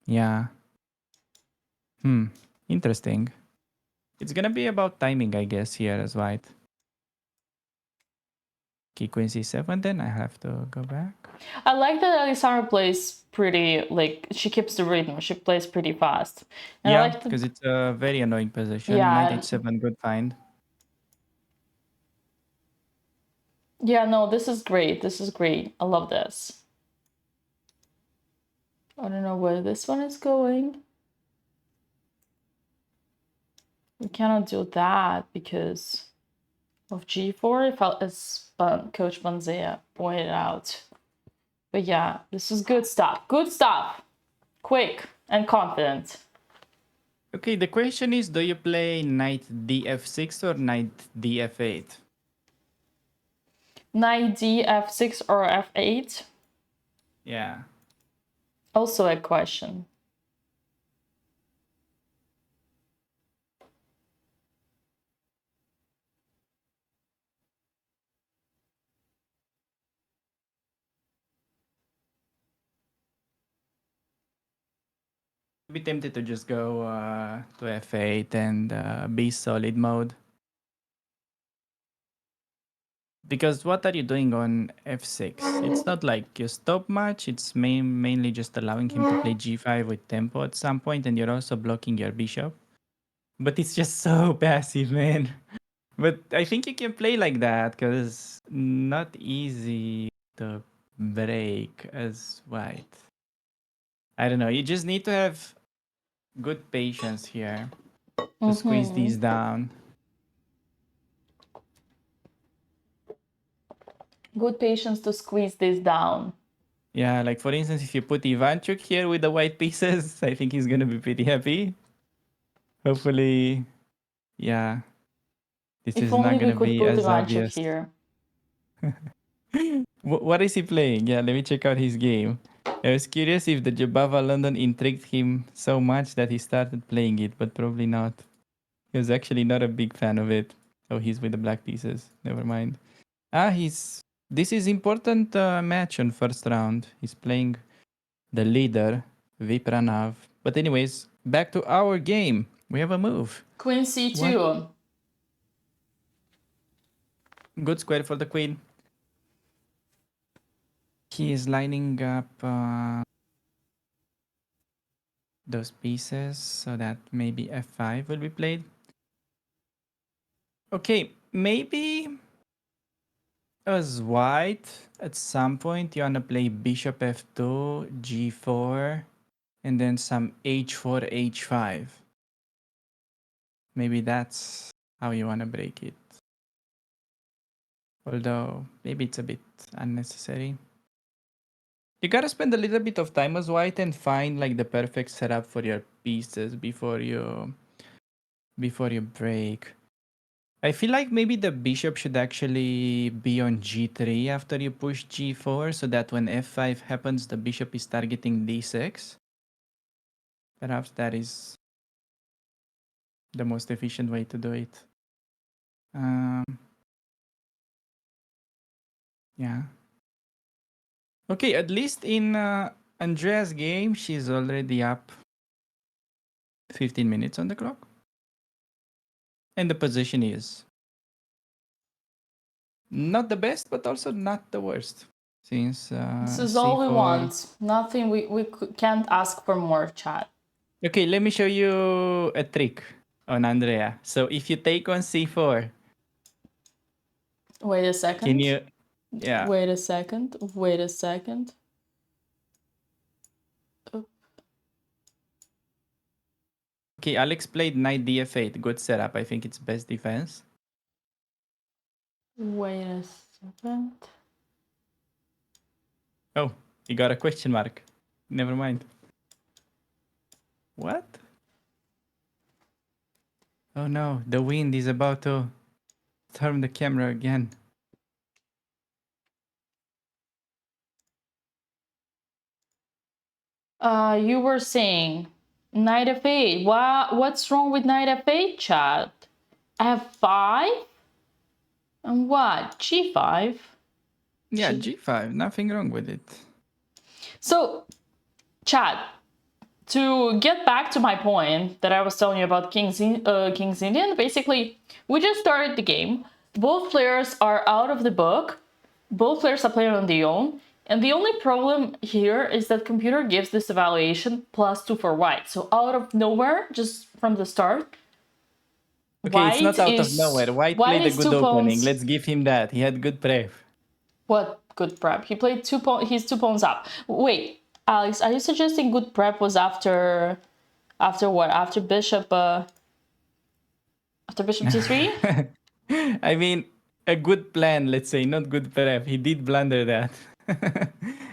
Yeah. Interesting. It's gonna be about timing, I guess, here as white. Okay, queen c7, then I have to go back. I like that Alexandra plays pretty, like, she keeps the rhythm. She plays pretty fast. And I Yeah, like because it's a very annoying position. Yeah. Knight h7, good find. Yeah, no, this is great. This is great. I love this. I don't know where this one is going. We cannot do that because of g4, as Coach Banzea pointed out. But yeah, this is good stuff. Good stuff. Quick and confident. Okay, the question is, do you play knight df6 or knight df8? Knight d f6 or f8? Yeah. Also a question. I'd be tempted to just go to f8 and be solid mode. Because what are you doing on f6? It's not like you stop much. It's mainly just allowing him to play g5 with tempo at some point, and you're also blocking your bishop. But it's just so passive, man. But I think you can play like that because not easy to break as white. I don't know. You just need to have good patience here to squeeze these down. Good patience to squeeze this down. Yeah, like for instance, if you put Ivanchuk here with the white pieces, I think he's gonna be pretty happy. Hopefully, yeah. This If is only not we gonna could be put as Ivanchuk obvious. here. What is he playing? Yeah, let me check out his game. I was curious if the Jabava London intrigued him so much that he started playing it, but probably not. He was actually not a big fan of it. Oh, he's with the black pieces. Never mind. This is important match on first round. He's playing the leader, Vipranav. But anyways, back to our game. We have a move. Queen c2. What? Good square for the queen. He is lining up those pieces so that maybe f5 will be played. Okay, maybe as white at some point you wanna play bishop f2, g4, and then some h4, h5. Maybe that's how you wanna break it. Although maybe it's a bit unnecessary. You gotta spend a little bit of time as white and find like the perfect setup for your pieces before you before you break. I feel like maybe the bishop should actually be on g3 after you push g4 so that when f5 happens, the bishop is targeting d6. Perhaps that is the most efficient way to do it. Yeah. Okay, at least in Andrea's game, she's already up 15 minutes on the clock. And the position is not the best, but also not the worst. Since This is all we C4. want. Nothing, we can't ask for more, chat. Okay, let me show you a trick on Andrea. So if you take on c4, Wait a second. can you... Yeah. Wait a second. Wait a second. Okay, Alex played knight df8. Good setup. I think it's best defense. Wait a second. Oh, he got a question mark. Never mind. What? Oh no, the wind is about to turn the camera again. You were saying knight f8. What's wrong with knight f8, chat? f5? And what? g5? Yeah, g5. Nothing wrong with it. So, chat, to get back to my point that I was telling you about King's Indian, basically, we just started the game. Both players are out of the book. Both players are playing on their own. And the only problem here is that computer gives this evaluation +2 for white. So out of nowhere, just from the start, Okay, it's not out of nowhere. White played a is good 2 opening. pawns. Let's give him that. He had good prep. What good prep? He played he's 2 pawns up. Wait, Alex, are you suggesting good prep was after what? After bishop d3? I mean, a good plan, let's say, not good prep. He did blunder that.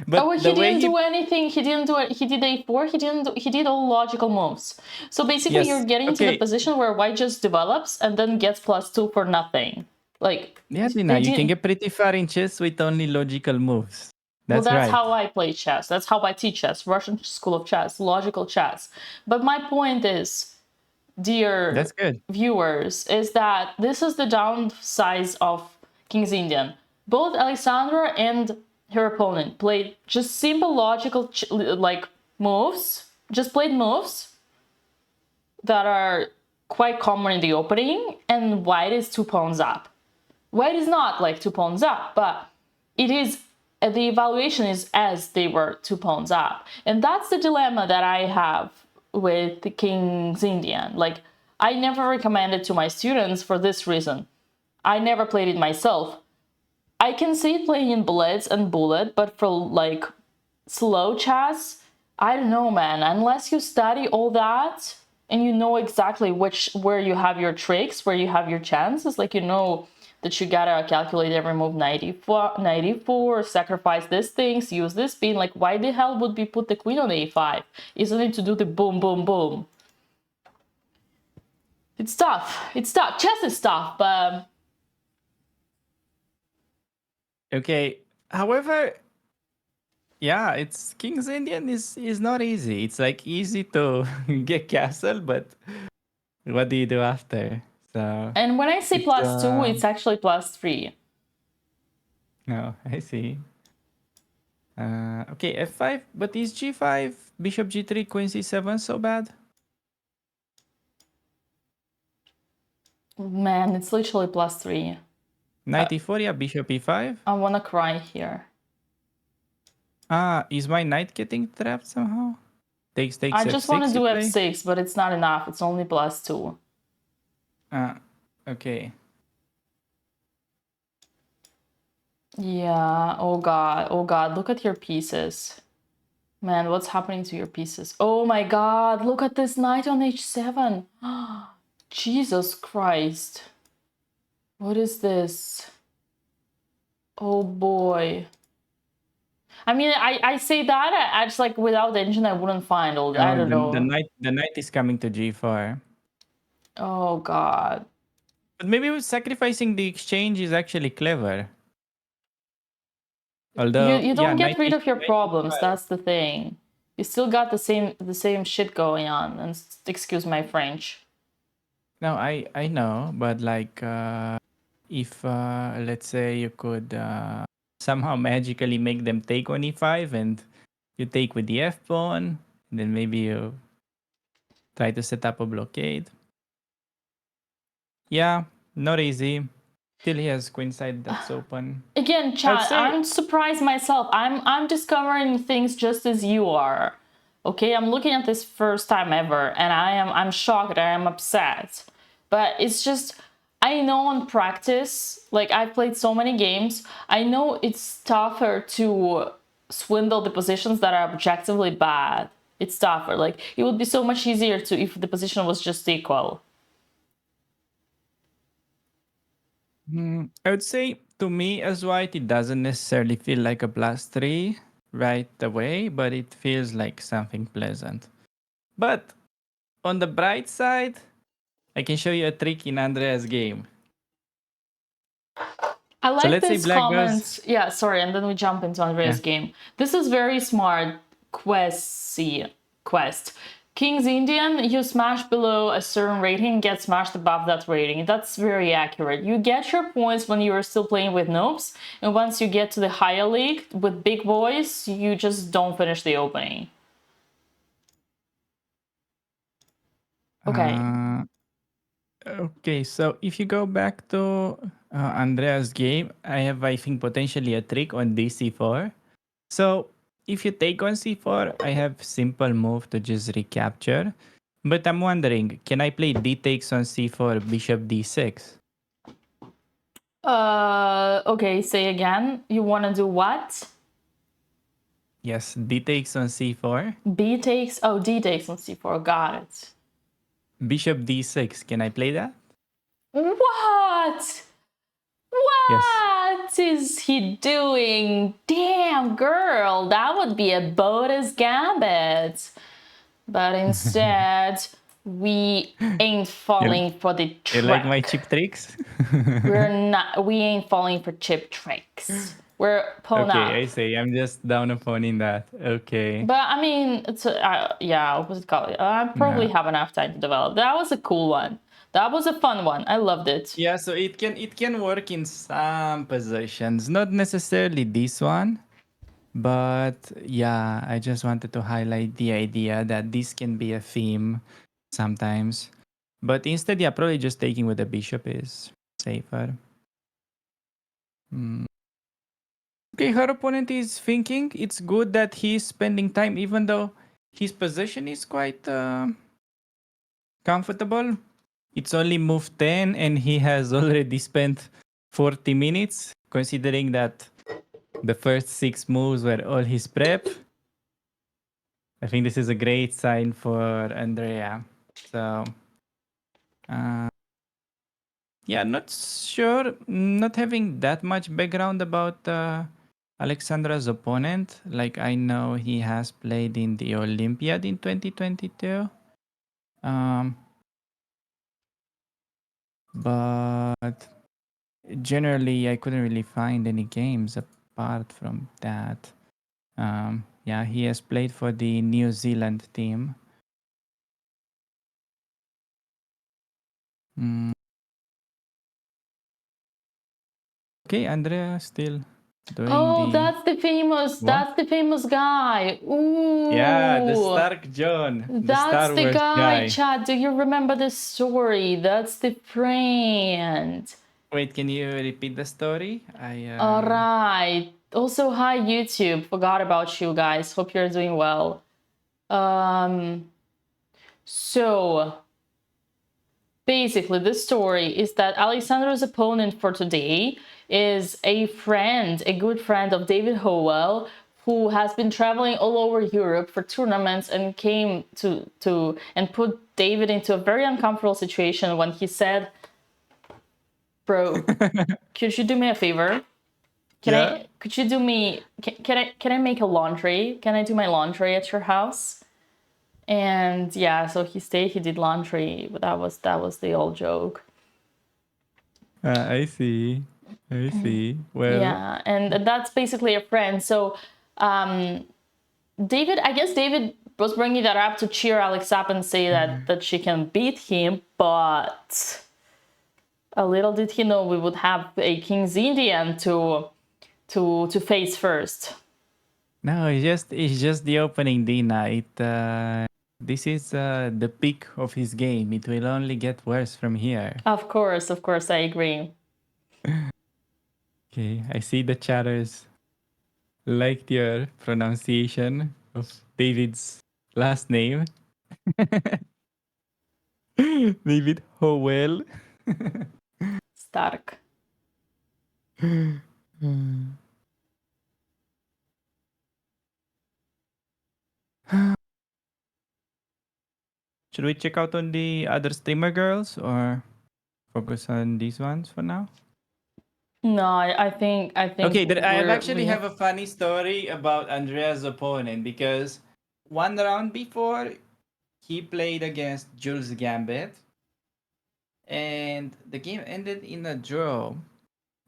But Oh, he the way didn't do anything. He didn't do it. He did a4. He did all logical moves. So basically, Yes, you're getting to the okay. position where white just develops and then gets +2 for nothing. Like, Yeah, they Dina, you can didn't- get pretty far in chess with only logical moves. well, That's that's right. how I play chess. That's how I teach chess. Russian School of Chess, logical chess. But my point is, dear That's good. viewers, is that this is the downside of King's Indian. Both Alexandra and her opponent played just simple logical moves, just played moves that are quite common in the opening, and white is 2 pawns up. White is not like 2 pawns up, but it is, the evaluation is as they were 2 pawns up. And that's the dilemma that I have with the King's Indian. Like, I never recommend it to my students for this reason. I never played it myself. I can see it playing in blitz and bullet, but for like slow chess, I don't know, man. Unless you study all that and you know exactly where you have your tricks, where you have your chances, like you know that you gotta calculate every move 94, sacrifice these things, use this pin. Like, why the hell would we put the queen on a5? Isn't it to do the boom, boom, boom? It's tough. It's tough. Chess is tough, but Okay. However, yeah, it's King's Indian is not easy. It's like easy to get castle, but what do you do after? So and when I say +2, it's actually +3. no, I see. Okay, f5, but is g5, bishop g3, queen c7 so bad? Man, it's literally +3. Knight e4, yeah, bishop e5. I wanna cry here. Is my knight getting trapped somehow? Takes I just f6, want to do you play? f6, but it's not enough. It's only +2. Okay. Yeah, oh god, look at your pieces. Man, what's happening to your pieces? Oh my god, look at this knight on h7. Jesus Christ. What is this? Oh boy. I mean, I say that, I just like without the engine I wouldn't find all that. I don't know. The knight is coming to g4. Oh god. But maybe sacrificing the exchange is actually clever. Although, You yeah, don't get rid of your 95. problems, that's the thing. You still got the same shit going on, and excuse my French. No, I know, but like, if let's say you could somehow magically make them take on e5 and you take with the f pawn, then maybe you try to set up a blockade. Yeah, not easy. Still he has queenside that's open. Again, I would chat, say I'm surprised myself. I'm discovering things just as you are. Okay, I'm looking at this first time ever and I'm shocked, I am upset. But it's just I know on practice, like I've played so many games, I know it's tougher to swindle the positions that are objectively bad. It's tougher. Like it would be so much easier to if the position was just equal. I would say to me as white, it doesn't necessarily feel like a +3 right away, but it feels like something pleasant. But on the bright side, I can show you a trick in Andrea's game. I So like let's say this black goes. comment. Yeah, sorry, and then we jump into Yeah. Andrea's game. This is very smart quest. King's Indian, you smash below a certain rating, get smashed above that rating. That's very accurate. You get your points when you are still playing with noobs, and once you get to the higher league with big boys, you just don't finish the opening. Okay. Okay, so if you go back to Andrea's game, I have, I think, potentially a trick on DC4. So if you take on C4, I have simple move to just recapture. But I'm wondering, can I play D takes on C4, bishop D6? Okay, say again. You want to do what? Yes, D takes on C4, B takes, oh, D takes on C4, got it. bishop D6. Can I play that? What? Yes. What is he doing? Damn, girl, that would be a Botez gambit. But instead, we ain't falling for the You like my trick. cheap tricks? We ain't falling for cheap tricks. We're pawn Okay, up. I say I'm just down upon in that. Okay. But I mean, it's yeah, what's it called? I probably Yeah. have enough time to develop. That was a cool one. That was a fun one. I loved it. Yeah, so it can work in some positions, not necessarily this one, but yeah, I just wanted to highlight the idea that this can be a theme sometimes. But instead, yeah, probably just taking with the bishop is safer. Okay, her opponent is thinking it's good that he's spending time, even though his position is quite comfortable. It's only move 10 and he has already spent 40 minutes, considering that the first 6 moves were all his prep. I think this is a great sign for Andrea. So, yeah, not sure, not having that much background about Alexandra's opponent. Like, I know he has played in the Olympiad in 2022. But generally, I couldn't really find any games apart from that. Yeah, he has played for the New Zealand team. Okay, Andrea still doing Oh, the what? that's the famous guy. Yeah, the Ooh. Stark John, the That's Star the Wars guy, guy. Chad. Do you remember the story? That's the friend. Wait, can you repeat the story? All right. Also, hi YouTube. Forgot about you guys. Hope you're doing well. So basically, the story is that Alexandra's opponent for today is a friend, a good friend of David Howell, who has been traveling all over Europe for tournaments and came to and put David into a very uncomfortable situation when he said, "Bro, could you do me a favor? Yeah. Could you do me? Can I make a laundry? Can I do my laundry at your house?" And yeah, so he stayed, he did laundry, but that was the old joke. I see. I see. Well, Yeah, and that's basically a friend. So David, I guess David was bringing that up to cheer Alex up and say that she can beat him, but a little did he know we would have a King's Indian to face first. no, it's just the opening, Dina. This is the peak of his game. It will only get worse from here. Of course, I agree. Okay, I see the chatters liked your pronunciation of David's last name. David Howell. Stark. Should we check out on the other streamer girls or focus on these ones for now? No, I think Okay, I we actually have a funny story about Andrea's opponent because one round before he played against Jules Gambit and the game ended in a draw.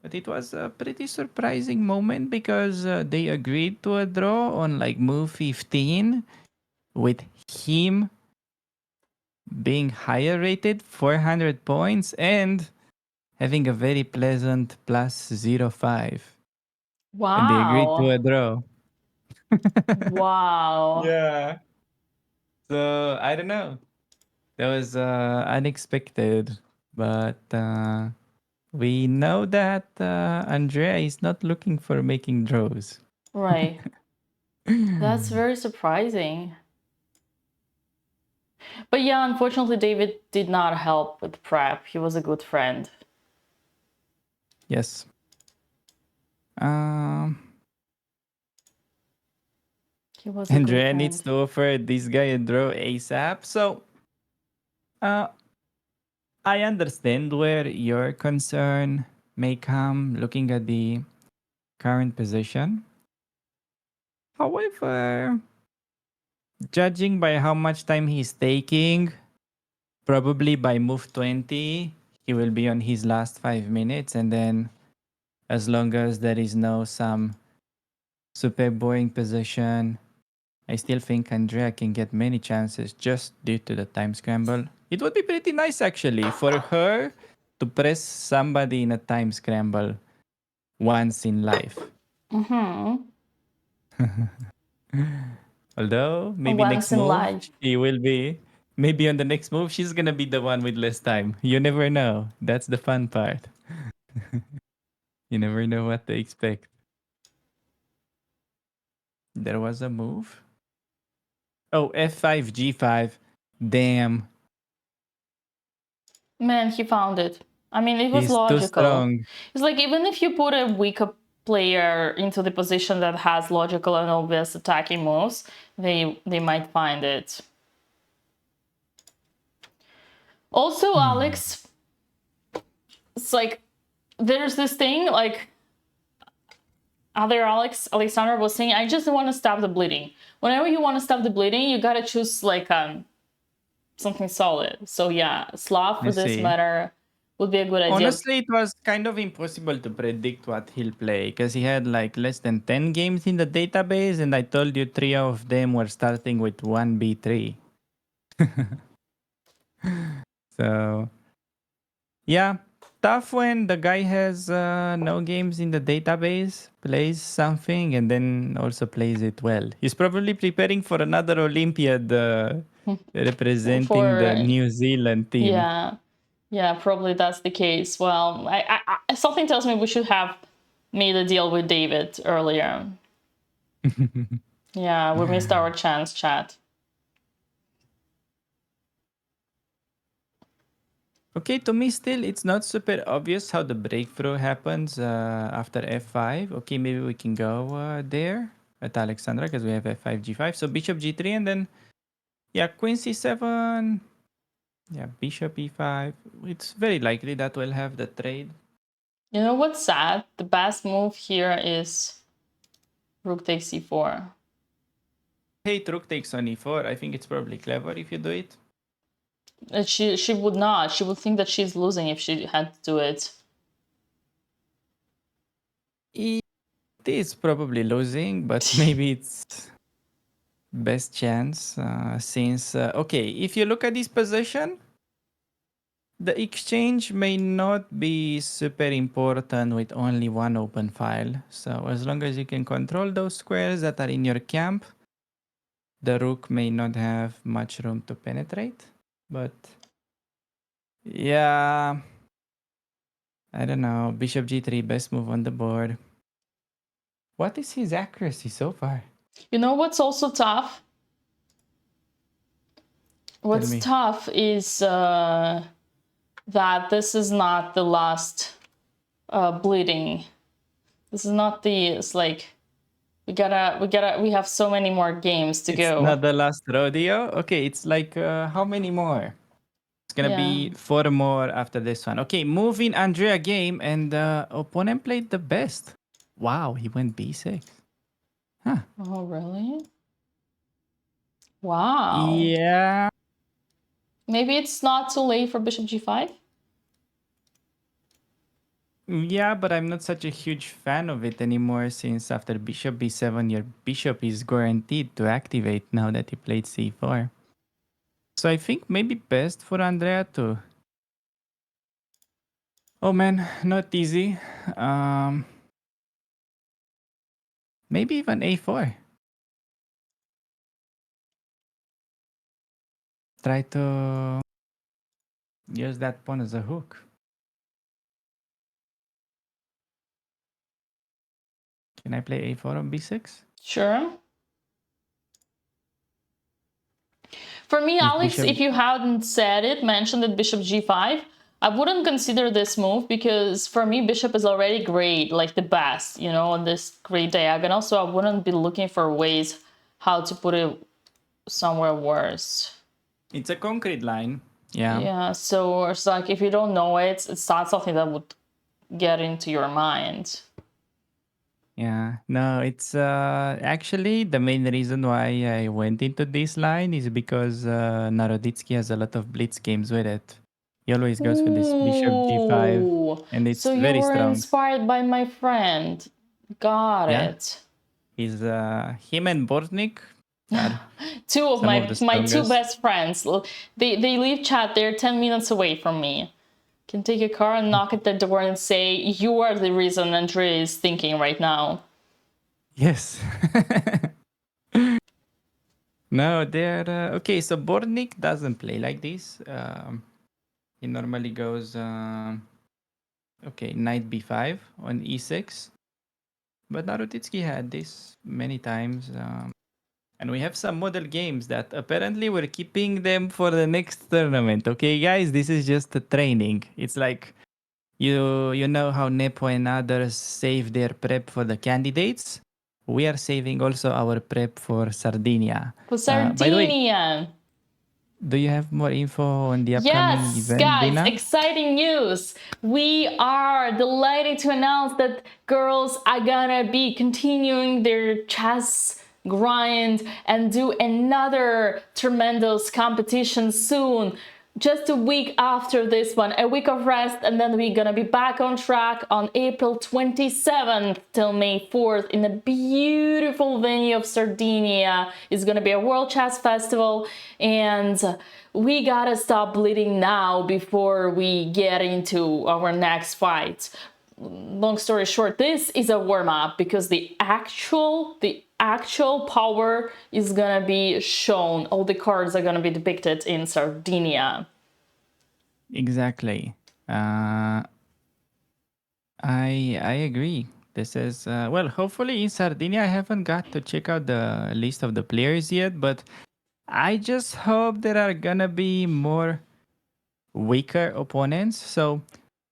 But it was a pretty surprising moment because they agreed to a draw on like move 15 with him being higher rated, 400 points, and having a very pleasant plus 0.5. And they agreed to a Wow. draw. Wow. Yeah. So I don't know. That was unexpected. But we know that Andrea is not looking for making draws. Right. That's very surprising. But yeah, unfortunately, David did not help with prep. He was a good friend. Yes. He was a good Andrea friend. needs to offer this guy a draw ASAP. So I understand where your concern may come looking at the current position. However, judging by how much time he's taking, probably by move 20, he will be on his last 5 minutes. And then, as long as there is no some super boring position, I still think Andrea can get many chances just due to the time scramble. It would be pretty nice actually for her to press somebody in a time scramble once in life. Although maybe Once next in move life. she will be, maybe on the next move she's gonna be the one with less time. You never know. That's the fun part. You never know what to expect. There was a move. Oh, F5, G5. Damn. Man, he found it. I mean, it was He's too logical. strong. It's like even if you put a weaker player into the position that has logical and obvious attacking moves, they might find it. Also, Alex, it's like there's this thing like Alexander was saying, I just want to stop the bleeding. Whenever you want to stop the bleeding, you gotta choose like something solid. So yeah, Slav for this matter would be a good idea. Honestly, it was kind of impossible to predict what he'll play because he had like less than 10 games in the database, and I told you 3 of them were starting with 1B3. So, yeah, tough when the guy has no games in the database, plays something, and then also plays it well. He's probably preparing for another Olympiad representing the New Zealand team. Yeah, probably that's the case. Well, I something tells me we should have made a deal with David earlier. Yeah, we missed our chance, chat. Okay, to me still, it's not super obvious how the breakthrough happens after f5. Okay, maybe we can go there at Alexandra because we have f5, g5. So bishop g3 and then, yeah, queen c7. Yeah, bishop e5. It's very likely that we'll have the trade. You know what's sad? The best move here is rook takes c4. hate rook takes on e4. I think it's probably clever if you do it. She would not. She would think that she's losing if she had to do it. It is probably losing, but maybe it's best chance since okay, if you look at this position, the exchange may not be super important with only one open file. So as long as you can control those squares that are in your camp, the rook may not have much room to penetrate. But yeah, I don't know. Bishop g3, best move on the board. What is his accuracy so far? You know what's also tough? What's tough is that this is not the last bleeding. This is not the. It's like we have so many more games to go. It's not the last rodeo. Okay, it's like how many more? It's gonna be 4 more after this one. Okay, moving Andrea game, and opponent played the best. Wow, he went b6. Huh. Oh really? Wow. Yeah. Maybe it's not too late for bishop g5. Yeah, but I'm not such a huge fan of it anymore since after bishop b7, your bishop is guaranteed to activate now that he played c4. So I think maybe best for Andrea to... Oh man, not easy. Maybe even a4. Try to use that pawn as a hook. Can I play a4 on b6? Sure. For me, Alex, if you hadn't said it, mentioned it, bishop g5, I wouldn't consider this move because for me, bishop is already great, like the best, you know, on this great diagonal. So I wouldn't be looking for ways how to put it somewhere worse. It's a concrete line. Yeah. Yeah, so it's like if you don't know it, it's not something that would get into your mind. Yeah, no, it's actually the main reason why I went into this line is because Naroditsky has a lot of blitz games with it. He always goes for this bishop g5, and it's so very you were strong. inspired by my friend. Got it. He's him and Bortnik are two of my two strongest. best friends. They leave chat. They're 10 minutes away from me. Can take a car and knock at the door and say, you are the reason Andrea is thinking right now. Yes. No, they're okay. So Bortnik doesn't play like this. He normally goes okay, knight b5 on e6. But Narutitsky had this many times. And we have some model games that apparently we're keeping them for the next tournament. Okay, guys, this is just a training. It's like you know how Nepo and others save their prep for the candidates. We are saving also our prep for Sardinia. For Sardinia. By the way, do you have more info on the upcoming event? Yes, guys, Dina? exciting news. We are delighted to announce that girls are gonna be continuing their chess grind and do another tremendous competition soon. Just a week after this one, a week of rest, and then we're gonna be back on track on April 27th till May 4th in a beautiful venue of Sardinia. It's gonna be a World Chess Festival, and we gotta stop bleeding now before we get into our next fight. Long story short, this is a warm-up because the actual power is gonna be shown. All the cards are gonna be depicted in Sardinia. Exactly. I agree. This is well, hopefully in Sardinia I haven't got to check out the list of the players yet, but I just hope there are gonna be more weaker opponents. So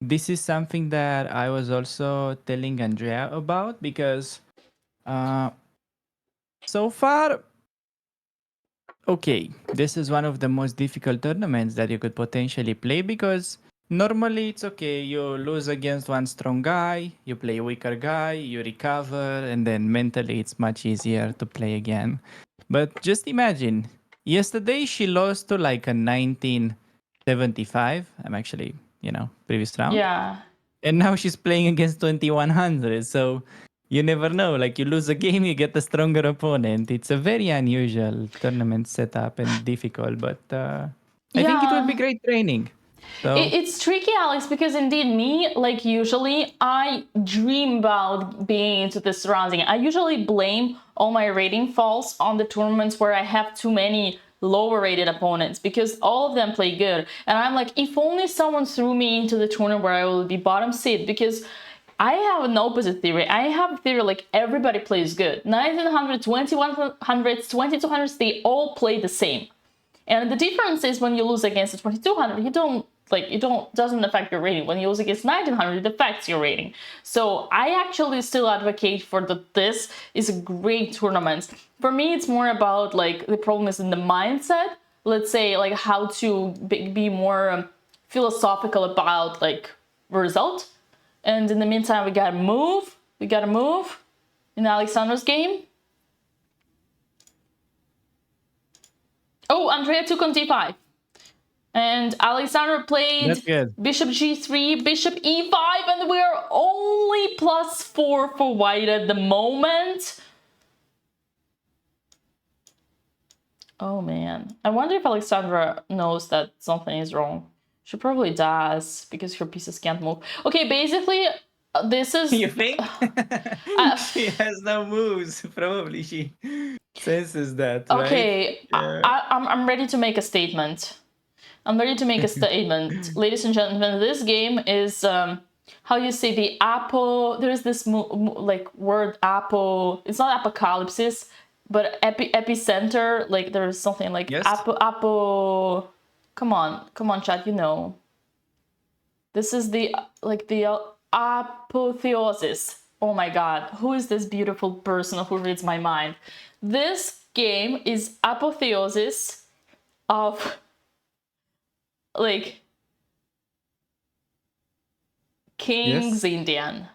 this is something that I was also telling Andrea about because so far, okay, this is one of the most difficult tournaments that you could potentially play because normally it's okay, you lose against one strong guy, you play a weaker guy, you recover, and then mentally it's much easier to play again. But just imagine, yesterday she lost to like a 1975. I'm actually, previous round. Yeah. And now she's playing against 2100. So you never know. Like you lose a game, you get a stronger opponent. It's a very unusual tournament setup and difficult, but I think it would be Yeah. great training. So It's tricky, Alex, because indeed me, like usually, I dream about being into this surrounding. I usually blame all my rating falls on the tournaments where I have too many lower rated opponents because all of them play good. And I'm like, if only someone threw me into the tournament where I will be bottom seed, because I have an opposite theory. I have a theory like everybody plays good. 1900, 2100s, 2200s, they all play the same. And the difference is when you lose against the 2200, doesn't affect your rating. When you lose against 1900, it affects your rating. So I actually still advocate for this is a great tournament. For me, it's more about like the problem is in the mindset. Let's say like how to be more philosophical about like result. And in the meantime, we gotta move. In Alexander's game. Oh, Andrea took on d5. And Alexander played that's good. bishop g3, bishop e5, and we're only +4 for white at the moment. Oh man. I wonder if Alexandra knows that something is wrong. She probably does, because her pieces can't move. Okay, basically, this is... You think? She has no moves. Probably she senses that, right? Okay, Yeah. I'm ready to make a statement. Ladies and gentlemen, this game is, how you say the apo, there's this like word apo, it's not apocalypse, but epicenter, like there's something like Yes. come on chat, you know. This is the, like the apotheosis. Oh my god, who is this beautiful person who reads my mind? This game is apotheosis of like King's Yes. Indian.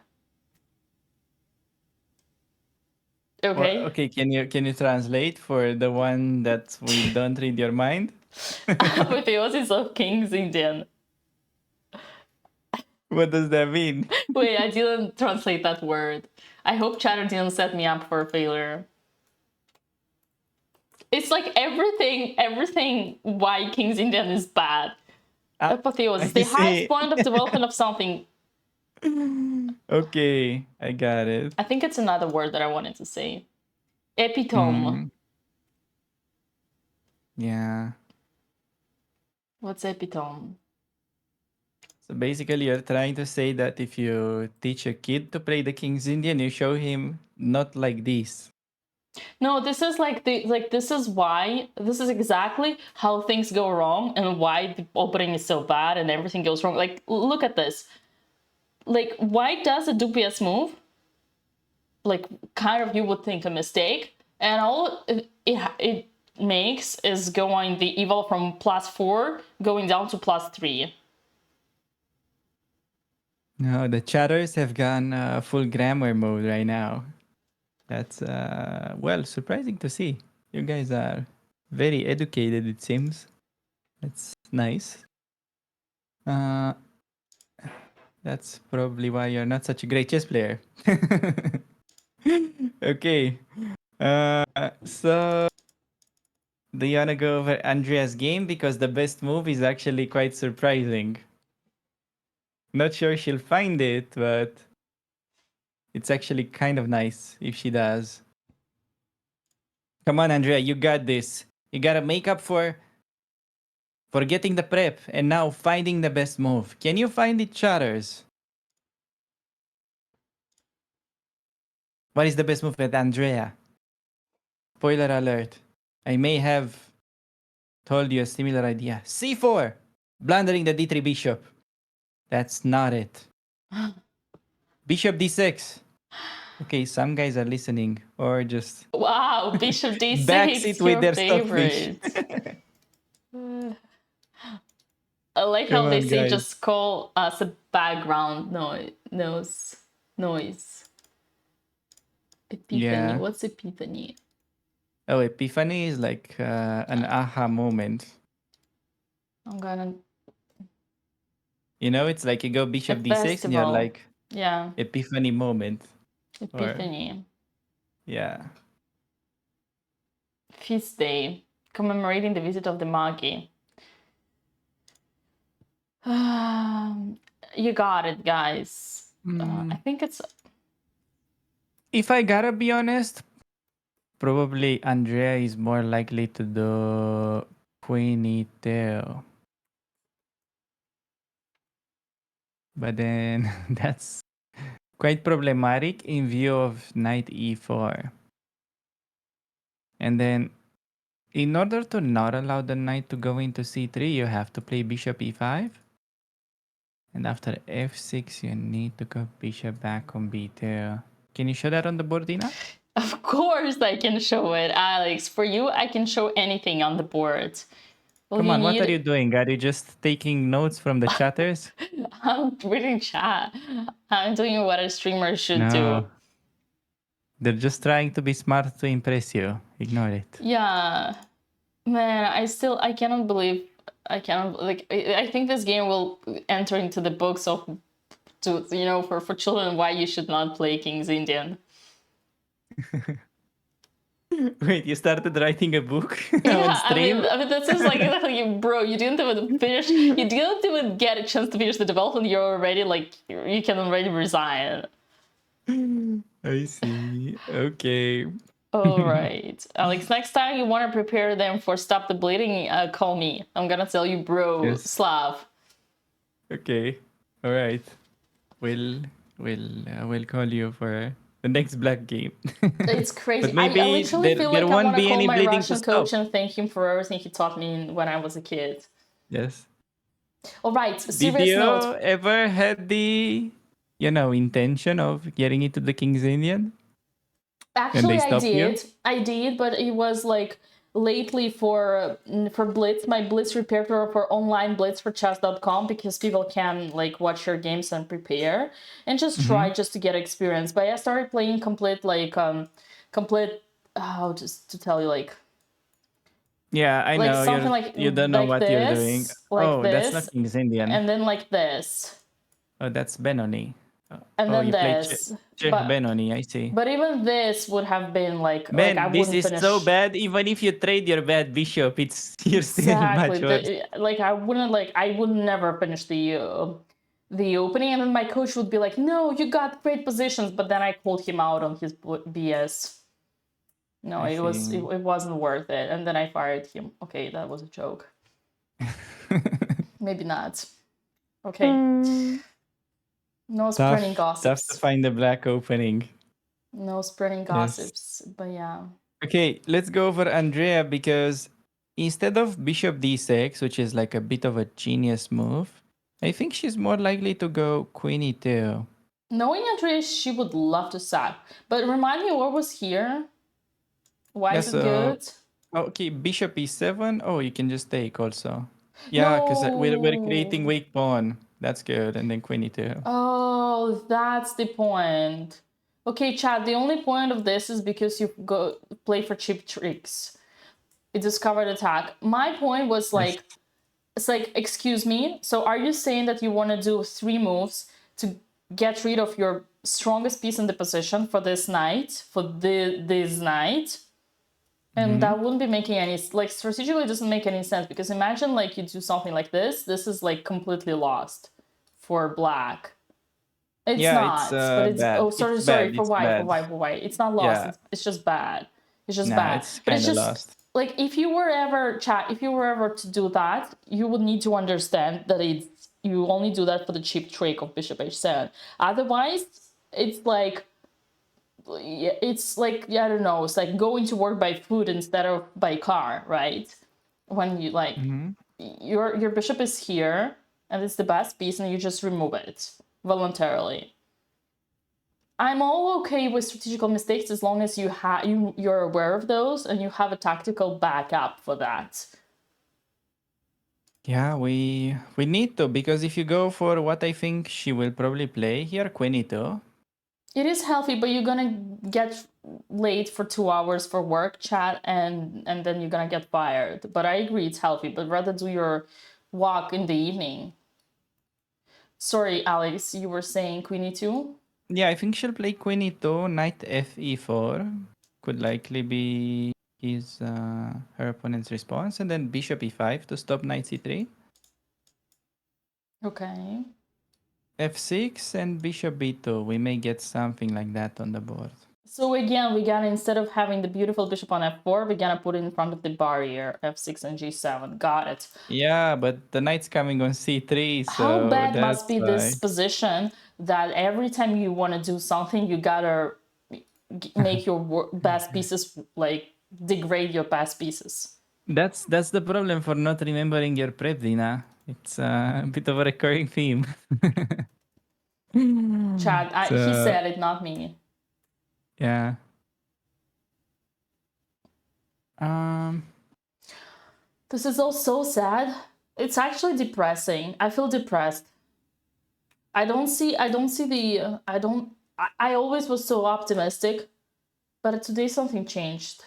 Okay. Well, okay, can you translate for the one that we don't read your mind? Apotheosis of King's Indian. What does that mean? Wait, I didn't translate that word. I hope Chatter didn't set me up for failure. It's like everything why King's Indian is bad. Apotheosis, the highest point of development of something. Okay, I got it. I think it's another word that I wanted to say. Epitome. Yeah. What's epitome? So basically, you're trying to say that if you teach a kid to play the King's Indian, you show him not like this. No, this is this is exactly how things go wrong and why the opening is so bad and everything goes wrong. Like, look at this. Like, white does a dubious move, like kind of you would think a mistake, and all it makes is going the evil from +4 going down to +3. No, the chatters have gone full grammar mode right now. That's well, surprising to see. You guys are very educated, it seems. That's nice. That's probably why you're not such a great chess player. Okay. So do you wanna go over Andrea's game? Because the best move is actually quite surprising. Not sure she'll find it, but it's actually kind of nice if she does. Come on, Andrea, you got this. You gotta make up for getting the prep and now finding the best move. Can you find it, chatters? What is the best move with Andrea? Spoiler alert. I may have told you a similar idea. C4! Blundering the d3 bishop. That's not it. Bishop d6. Okay, some guys are listening or just Wow, bishop d6, backseat with your their favorite. stockfish. I like Come how they on, say guys. just call us a background noise. Epiphany. Yeah. What's epiphany? Oh, epiphany is like an aha moment. I'm gonna You know, it's like you go bishop a d6 and you're festival. like Yeah, epiphany moment. Or Epiphany. yeah. Feast day, commemorating the visit of the Magi. You got it, guys. I think it's If I gotta be honest, probably Andrea is more likely to do Queenie Tail. But then that's quite problematic in view of knight e4. And then in order to not allow the knight to go into c3, you have to play bishop e5. And after f6, you need to go bishop back on b2. Can you show that on the board, Dina? of course I can show it, Alex. For you, I can show anything on the board. Well, Come you on, what are need. you doing? Are you just taking notes from the chatters? I'm reading chat. I'm doing what a streamer should do. No. They're just trying to be smart to impress you. Ignore it. Yeah, man, I cannot believe I cannot like I think this game will enter into the books of for children why you should not play King's Indian. Wait, you started writing a book Yeah, on stream? I mean this is like exactly, bro. You didn't even finish. You didn't even get a chance to finish the development. You're already like you can already resign. I see. Okay. All right, Alex. Next time you want to prepare them for stop the bleeding, call me. I'm gonna tell you, bro, Yes. Slav. Okay. All right. We'll call you for the next black game. It's crazy. But maybe I literally feel there like I won't want to be call any my bleeding Russian to coach stop. and thank him for everything he taught me when I was a kid. Yes. All right, Did serious you note. ever had the intention of getting into the King's Indian? And Actually, they stopped you? I did, but it was like lately for Blitz, my Blitz repertoire for online Blitz for chess.com because people can like watch your games and prepare and just try just to get experience. But I started playing complete just to tell you like Yeah, I know something like you don't know what you're doing. like Oh, that's this, not King's Indian. and then like this, Oh, that's Benoni. and Oh, then you played this. Chef Benoni, I see. But even this would have been like I Man, this wouldn't is finish. so bad. Even if you trade your bad bishop, you're still Exactly. much worse. I would never finish the opening, and then my coach would be like, "No, you got great positions," but then I called him out on his BS. No, I it wasn't worth it, and then I fired him. Okay, that was a joke. Maybe not. Okay. No spreading Tough gossips. to find the black opening. No spreading gossips. But yeah. Okay, let's go over Andrea because instead of bishop d6, which is like a bit of a genius move, I think she's more likely to go queen e2. Knowing Andrea, she would love to sack. But remind me what was here? Why is it good? Okay, bishop e7. Oh, you can just take also. Yeah, because we're creating weak pawn. That's good. And then queen e2. Oh, that's the point. Okay, Chad, the only point of this is because you go play for cheap tricks. It discovered attack. My point was like, it's like, excuse me. So are you saying that you want to do 3 moves to get rid of your strongest piece in the position for this knight, for this knight? And that wouldn't be making any, like, strategically it doesn't make any sense, because imagine like you do something like this is like completely lost for black. It's not, but it's bad. oh sorry It's sorry bad. for It's white bad. it's not lost. Yeah. It's just bad. It's just Nah, bad. it's But it's kinda just lost. like if you were ever to do that, you would need to understand that you only do that for the cheap trick of bishop h7. Otherwise, it's like I don't know, it's like going to work by foot instead of by car, right? When you like your bishop is here and it's the best piece and you just remove it voluntarily. I'm all okay with strategical mistakes as long as you're aware of those and you have a tactical backup for that. Yeah, we need to, because if you go for what I think she will probably play here, queen e2. It is healthy, but you're gonna get late for 2 hours for work, chat, and then you're gonna get fired. But I agree, it's healthy, but rather do your walk in the evening. Sorry, Alex, you were saying queen e2? Yeah, I think she'll play queen e2, knight fe4. Could likely be her opponent's response, and then bishop e5 to stop knight c3. Okay. f6 and bishop b2. We may get something like that on the board. So again, we gotta, instead of having the beautiful bishop on f4, we're gonna put it in front of the barrier, f6 and g7. Got it. Yeah, but the knight's coming on c3, so How bad that's must be why. this position that every time you want to do something, you gotta make your best pieces, like degrade your best pieces. That's the problem for not remembering your prep, Dina. It's a bit of a recurring theme. Chad, he So- said it, not me. Yeah. This is all so sad. It's actually depressing. I feel depressed. I always was so optimistic, but today something changed.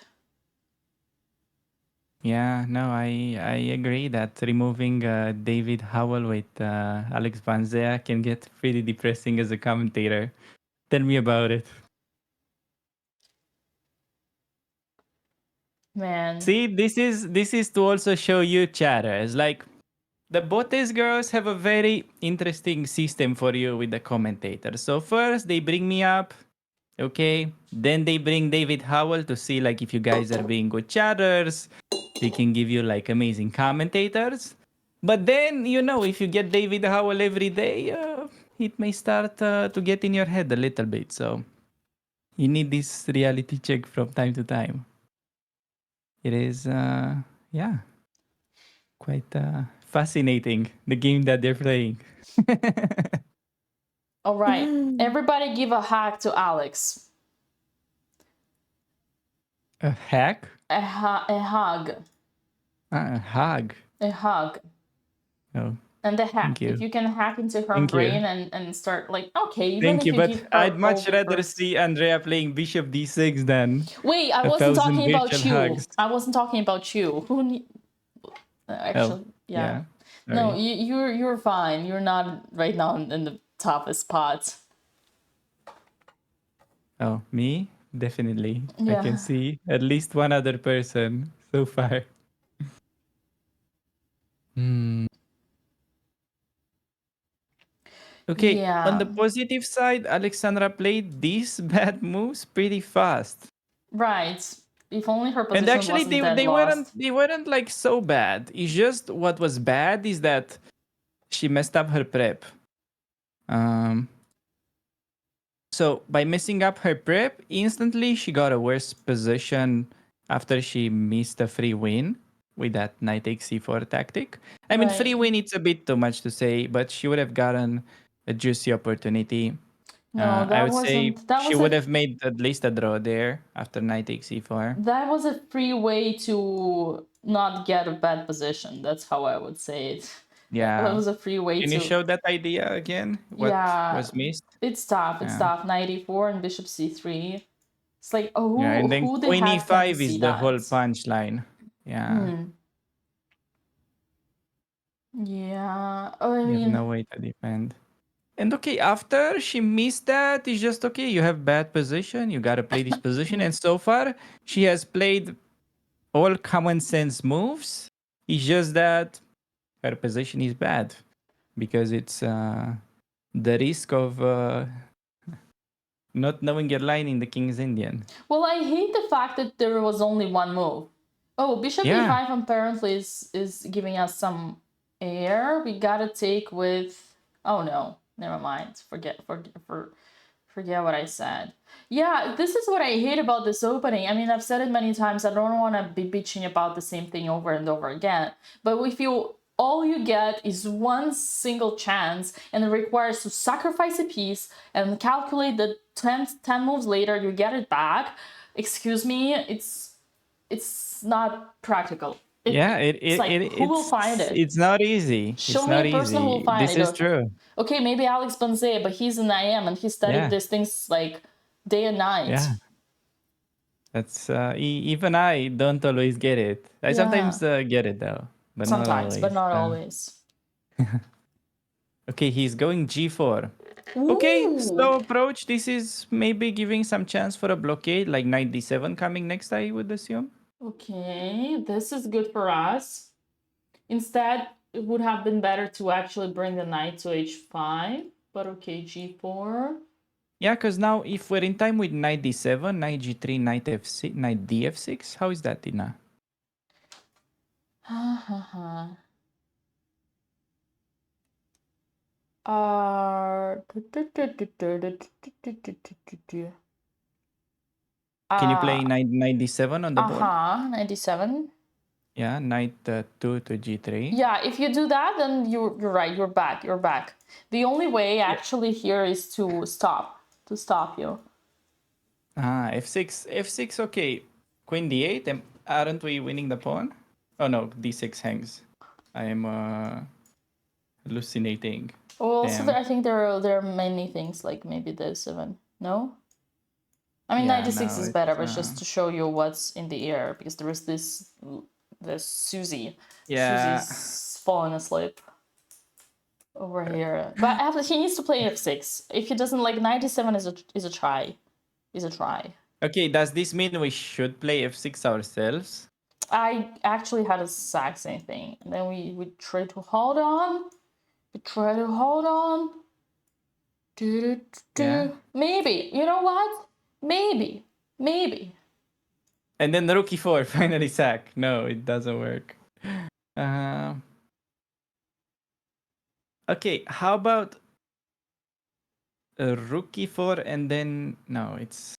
Yeah, no, I agree that removing David Howell with Alex Banzea can get pretty depressing as a commentator. Tell me about it. Man. See, this is to also show you chatters. Like the Botes girls have a very interesting system for you with the commentators. So first they bring me up, okay? Then they bring David Howell to see like if you guys are being good chatters. They can give you like amazing commentators. But then, you know, if you get David Howell every day, it may start to get in your head a little bit. So you need this reality check from time to time. It is, yeah, quite fascinating, the game that they're playing. All right, everybody give a hack to Alex. A hack? A hug. A hug. A hug. Oh, And the hack. Thank you. If you can hack into her Thank you. brain and start like, okay, even thank if you, you but give her I'd much all the rather first- see Andrea playing Bishop d6 than Wait, I a wasn't thousand talking about virtual you. hugs. I wasn't talking about you. Actually, yeah. No, Sorry. you're fine. You're not right now in the toughest spot. Oh, me? Definitely. Yeah. I can see at least one other person so far. Okay, on the Yeah. positive side, Alexandra played these bad moves pretty fast. Right. If only her position And actually wasn't that they lost. weren't like so bad. It's just what was bad is that she messed up her prep. So by messing up her prep, instantly she got a worse position after she missed a free win with that knight takes c4 tactic. I mean, free Right. win, it's a bit too much to say, but she would have gotten a juicy opportunity. No, I that would say wasn't. That she was would a, have made at least a draw there after knight takes c4. that was a free way to not get a bad position. That's how I would say it. Yeah. That was a free way Can to. you show that idea again? What Yeah. was missed? It's tough. It's Yeah. tough. Knight e4 and bishop c3. It's like, oh, Yeah, and then who the queen heck can e5 see is the that? whole punchline. Yeah. Yeah. I You have mean, no way to defend. And okay, after she missed that, it's just okay. You have bad position. You gotta play this position. And so far, she has played all common sense moves. It's just that her position is bad because it's the risk of not knowing your line in the King's Indian. well, I hate the fact that there was only one move. Oh, bishop Yeah. e5 apparently is giving us some air. We gotta take with. Oh no, never mind. Forget what I said. Yeah, this is what I hate about this opening. I mean, I've said it many times. I don't want to be bitching about the same thing over and over again. But if you all you get is one single chance and it requires to sacrifice a piece and calculate the 10 moves later you get it back. Excuse me, it's not practical. It's like, who will find it? It's not easy. Show it's me not a person easy. who will find this it. is true. Okay, maybe Alex Banzea, but he's an IM and he studied Yeah. these things like day and night. Yeah. That's even I don't always get it. I sometimes Yeah. get it though, but not Sometimes, but always. not always. Okay, he's going g4. Okay, Ooh. slow approach. This is maybe giving some chance for a blockade, like knight d7 coming next, I would assume. Okay, this is good for us. Instead, it would have been better to actually bring the knight to h5, but okay, g4. Yeah, because now if we're in time with knight d7, knight g3, knight f6, knight df6, how is that, Tina? Ha ha ha. Uh, Can you play knight d7 on the board? 97. Yeah, knight 2 to g3. Yeah, if you do that, then you're right. You're back. You're back. The only way Yeah. actually here is to stop you. Ah, f6, f6, okay. Queen d8, aren't we winning the pawn? Oh no, d6 hangs. I am hallucinating. Well, also Damn. I think there are many things like maybe this even no. I mean, Yeah, 96 no, is better, but just to show you what's in the air because there is this Susie. yeah. Susie's falling asleep over here. But after he needs to play f6. If he doesn't like 97 is a try. Is a try. Okay, does this mean we should play f6 ourselves? I actually had a exact same thing. And then we try to hold on. We try to hold on. Yeah. Maybe. You know what? Maybe. Maybe. And then the rook e4 finally sack. No, it doesn't work. Okay, how about a rook e4 and then no, it's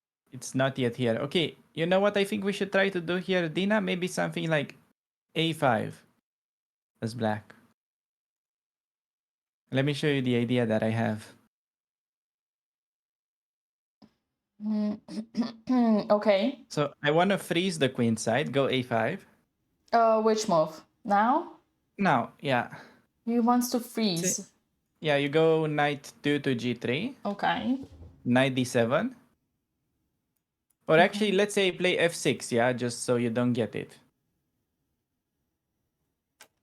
not yet here. Okay, you know what I think we should try to do here, Dina? Maybe something like a5 as black. Let me show you the idea that I have. Okay. So I want to freeze the queen side, go a5. Which move? Now? Now, yeah. He wants to freeze. Yeah, you go knight 2 to g3, Okay. knight d7. Or actually, let's say play f6, yeah, just so you don't get it.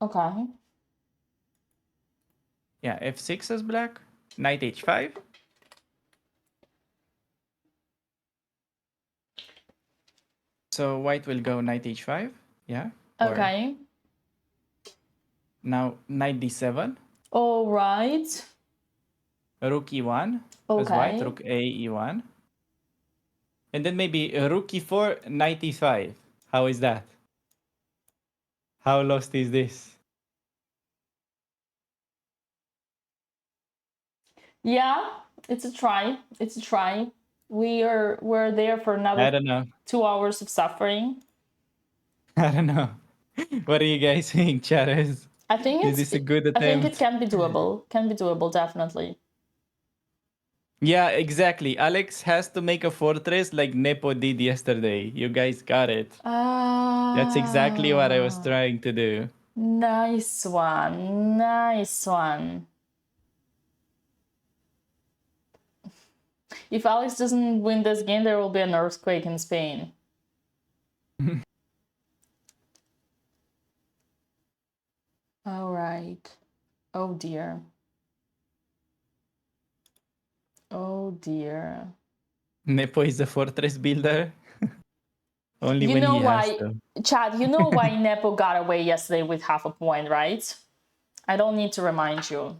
Okay. Yeah, f6 as black, knight h5. So white will go knight h5, yeah. Or Okay. now knight d7, All right. rook e1 as white, Okay. rook a e1. And then maybe rook e4, knight e5. How is that? How lost is this? Yeah, it's a try. It's a try. We're there for I another don't know. 2 hours of suffering. I don't know. What are you guys saying, chatters? I think Is it's this a good I think it attempt? can be doable. Can be doable, definitely. Yeah, exactly. Alex has to make a fortress like Nepo did yesterday. You guys got it. That's exactly what I was trying to do. Nice one. Nice one. If Alex doesn't win this game, there will be an earthquake in Spain. All right. Oh dear. Oh dear. Nepo is a fortress builder. Only You when know he has why, to. Chad, you know why Nepo got away yesterday with half a point, right? I don't need to remind you.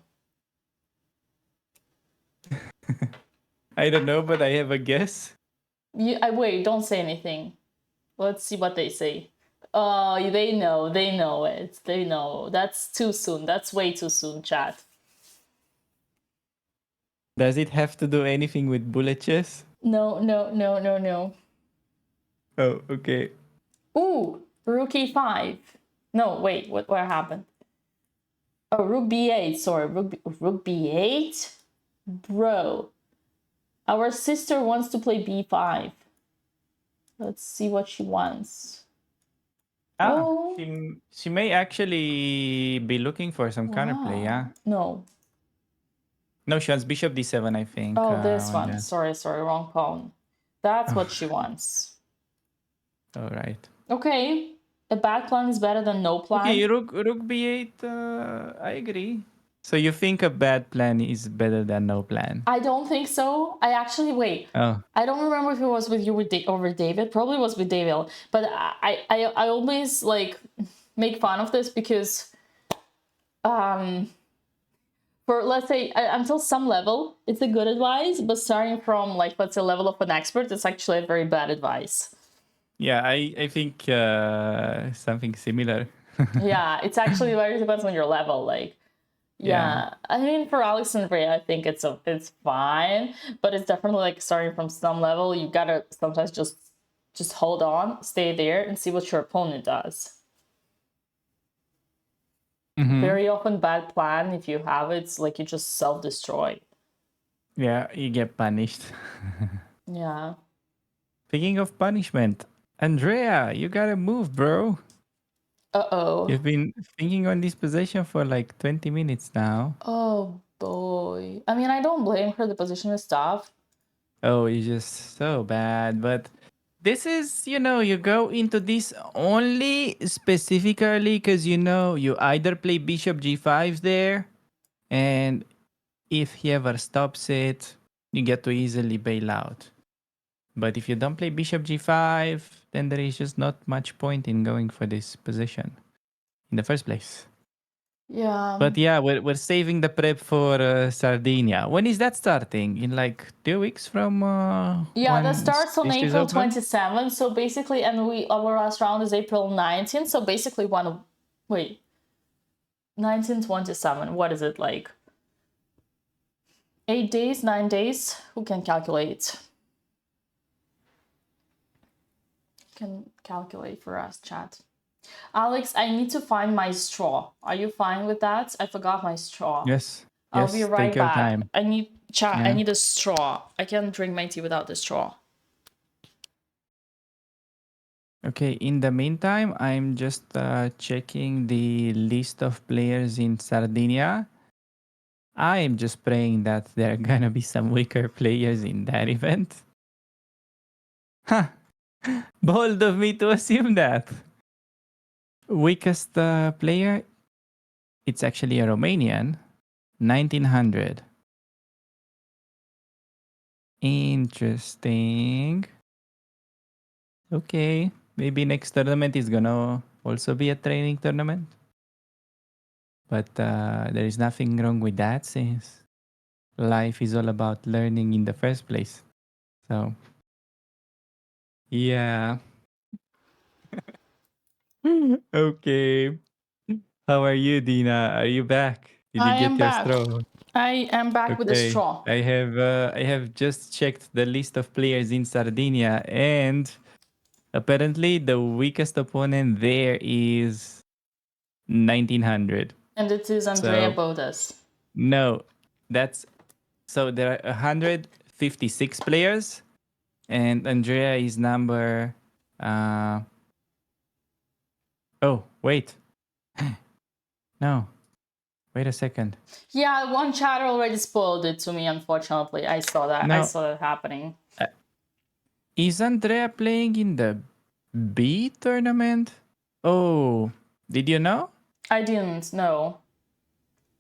I don't know, but I have a guess. Wait, don't say anything. Let's see what they say. Oh, they know it. They know. That's too soon. That's way too soon, Chad. Does it have to do anything with bullet chess? No, no, no, no, no. Oh, okay. Ooh, rook e5. No, wait, what happened? Oh, rook b8, sorry, rook b8? Bro, our sister wants to play b5. Let's see what she wants. Oh. She may actually be looking for some counterplay, yeah. No. No, she wants bishop d7, I think. Oh, this on one. that. Sorry, wrong pawn. That's what she wants. All right. Okay, a bad plan is better than no plan. Okay, rook b8. I agree. So you think a bad plan is better than no plan? I don't think so. I actually wait. Oh, I don't remember if it was with you or with David. Probably was with David. But I always like make fun of this because for let's say until some level it's a good advice, but starting from like let's say level of an expert, it's actually a very bad advice. yeah. I think something similar. Yeah, it's actually very depends on your level. Like yeah, I mean for Alexandria, I think it's fine, but it's definitely like starting from some level. You gotta sometimes just hold on, stay there, and see what your opponent does. Very often, bad plan if you have it, it's like you just self destroy. Yeah, you get punished. Yeah. Speaking of punishment, Andrea, you gotta move, bro. Uh-oh. You've been thinking on this position for like 20 minutes now. Oh boy. I mean, I don't blame her. The position is tough. Oh, it's just so bad. But this is, you go into this only specifically because, you either play bishop g5 there, and if he ever stops it, you get to easily bail out. But if you don't play bishop g5, then there is just not much point in going for this position in the first place. Yeah. But yeah, we're saving the prep for Sardinia. When is that starting? In like 2 weeks from Yeah, that when starts on this is April open? 27th. So basically, and our last round is April 19th. So basically, 1927. What is it like? 8 days, 9 days? Who can calculate? Can calculate for us, chat. Alex, I need to find my straw. Are you fine with that? I forgot my straw. Yes. I'll be Yes. right Take your back. time. I need chat. I Yeah. need a straw. I can't drink my tea without the straw. Okay. In the meantime, I'm just checking the list of players in Sardinia. I am just praying that there are gonna be some weaker players in that event. Huh. Bold of me to assume that. Weakest player, it's actually a Romanian, 1900. Interesting. Okay, maybe next tournament is gonna also be a training tournament. But there is nothing wrong with that since life is all about learning in the first place. So, yeah. Okay. How are you, Dina? Are you back? Did you I get am your back. straw? I am back with a Okay. straw. I have just checked the list of players in Sardinia, and apparently the weakest opponent there is 1900. And it is Andrea So Bodas. no, that's so there are 156 players, and Andrea is number. Oh wait, no, wait a second. Yeah, one chatter already spoiled it to me, unfortunately. I saw that. I No, saw that happening. is Andrea playing in the B tournament? Oh, did you know? I didn't know.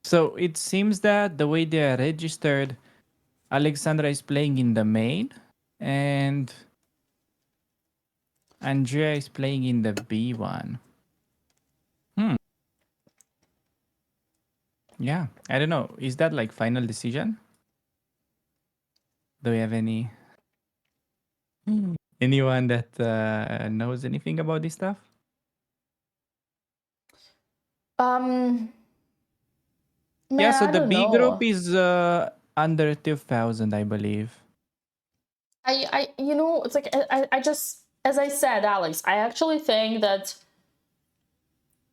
So it seems that the way they are registered, Alexandra is playing in the main, and Andrea is playing in the B one. Yeah, I don't know. Is that like final decision? Do we have anyone that knows anything about this stuff? Man, Yeah, so I the don't B group know. is under 2,000, I believe. It's like I just, as I said, Alex, I actually think that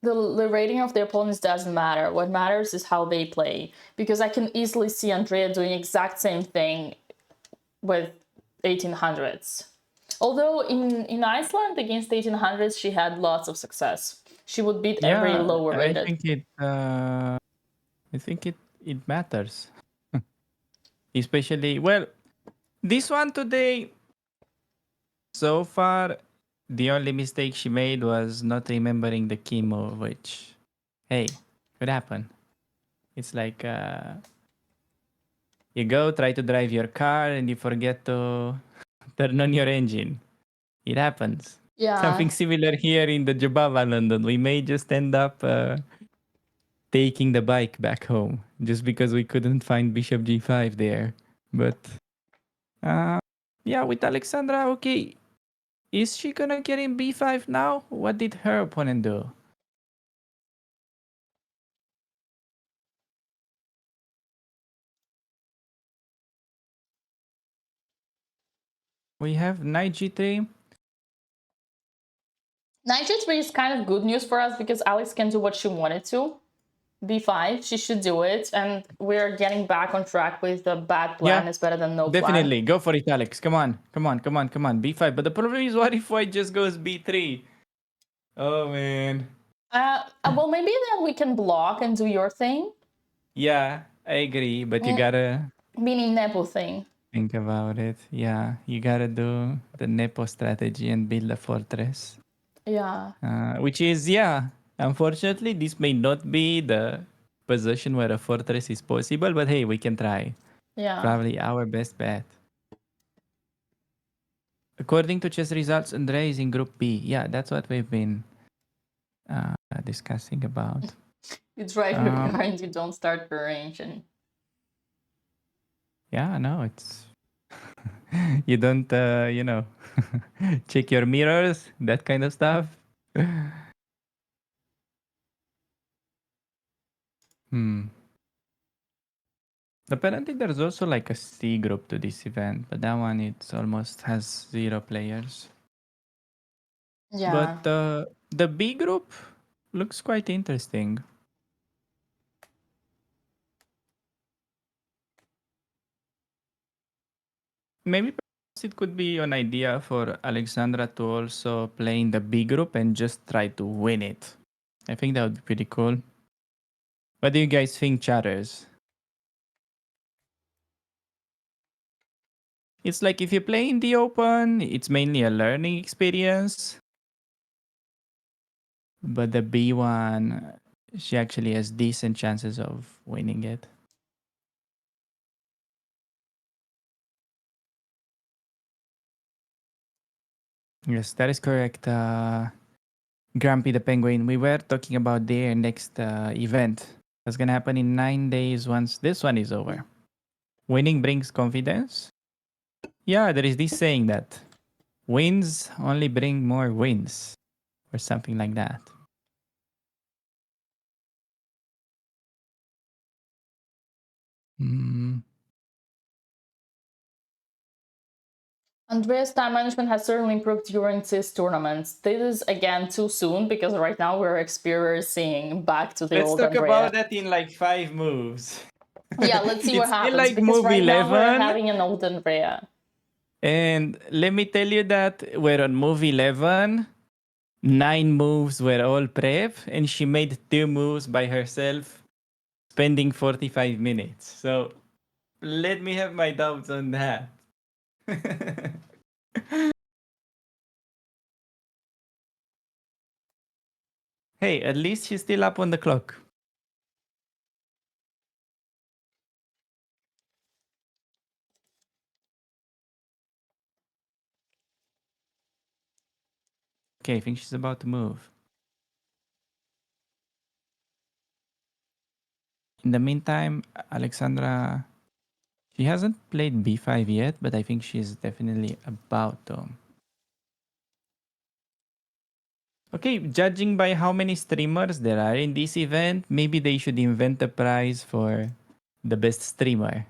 the rating of the opponents doesn't matter. What matters is how they play. Because I can easily see Andrea doing exact same thing with 1800s. Although in Iceland against 1800s, she had lots of success. She would beat every Yeah, lower I rated. think it matters. Especially, well, this one today, so far, the only mistake she made was not remembering the key move, which, hey, could happen. It's like you go try to drive your car and you forget to turn on your engine. It happens. Yeah. Something similar here in the Jabava, London. We may just end up taking the bike back home just because we couldn't find Bishop G5 there. But yeah, with Alexandra, okay. Is she gonna get in B5 now? What did her opponent do? We have knight G3. Knight G3 is kind of good news for us because Alex can do what she wanted to. B5, she should do it, and we're getting back on track with the bad plan is better than no Definitely. plan. Go for it, Alex. Come on. Come on. Come on. Come on. B5. But the problem is, what if white just goes B3? Oh, man. Well, maybe then we can block and do your thing. Yeah, I agree. But you gotta Meaning Nepo thing. think about it. Yeah, you gotta do the Nepo strategy and build a fortress. Yeah. Which is, yeah, unfortunately, this may not be the position where a fortress is possible, but hey, we can try. Yeah. Probably our best bet. According to chess results, Andre is in Group B. Yeah, that's what we've been discussing about. You drive your car and you don't start the range. And yeah, no, it's you don't, check your mirrors, that kind of stuff. Apparently, there's also like a C group to this event, but that one it's almost has 0 players. yeah. But the B group looks quite interesting. Maybe perhaps it could be an idea for Alexandra to also play in the B group and just try to win it. I think that would be pretty cool. What do you guys think, chatters? It's like if you play in the open, it's mainly a learning experience. But the B one, she actually has decent chances of winning it. Yes, that is correct. Grumpy the Penguin. We were talking about their next event. That's gonna happen in 9 days once this one is over. Winning brings confidence. Yeah, there is this saying that wins only bring more wins, or something like that. Andrea's time management has certainly improved during this tournament. This is again too soon because right now we're experiencing back to the Let's old talk Andrea. about that in like 5 moves. Yeah, let's see what It's still happens like because move right now we're 11. having an old Andrea. And let me tell you that we're on move 11. 9 moves were all prep, and she made 2 moves by herself, spending 45 minutes. So let me have my doubts on that. Hey, at least she's still up on the clock. Okay, I think she's about to move. In the meantime, Alexandra, she hasn't played b5 yet, but I think she's definitely about to. Okay, judging by how many streamers there are in this event, maybe they should invent a prize for the best streamer.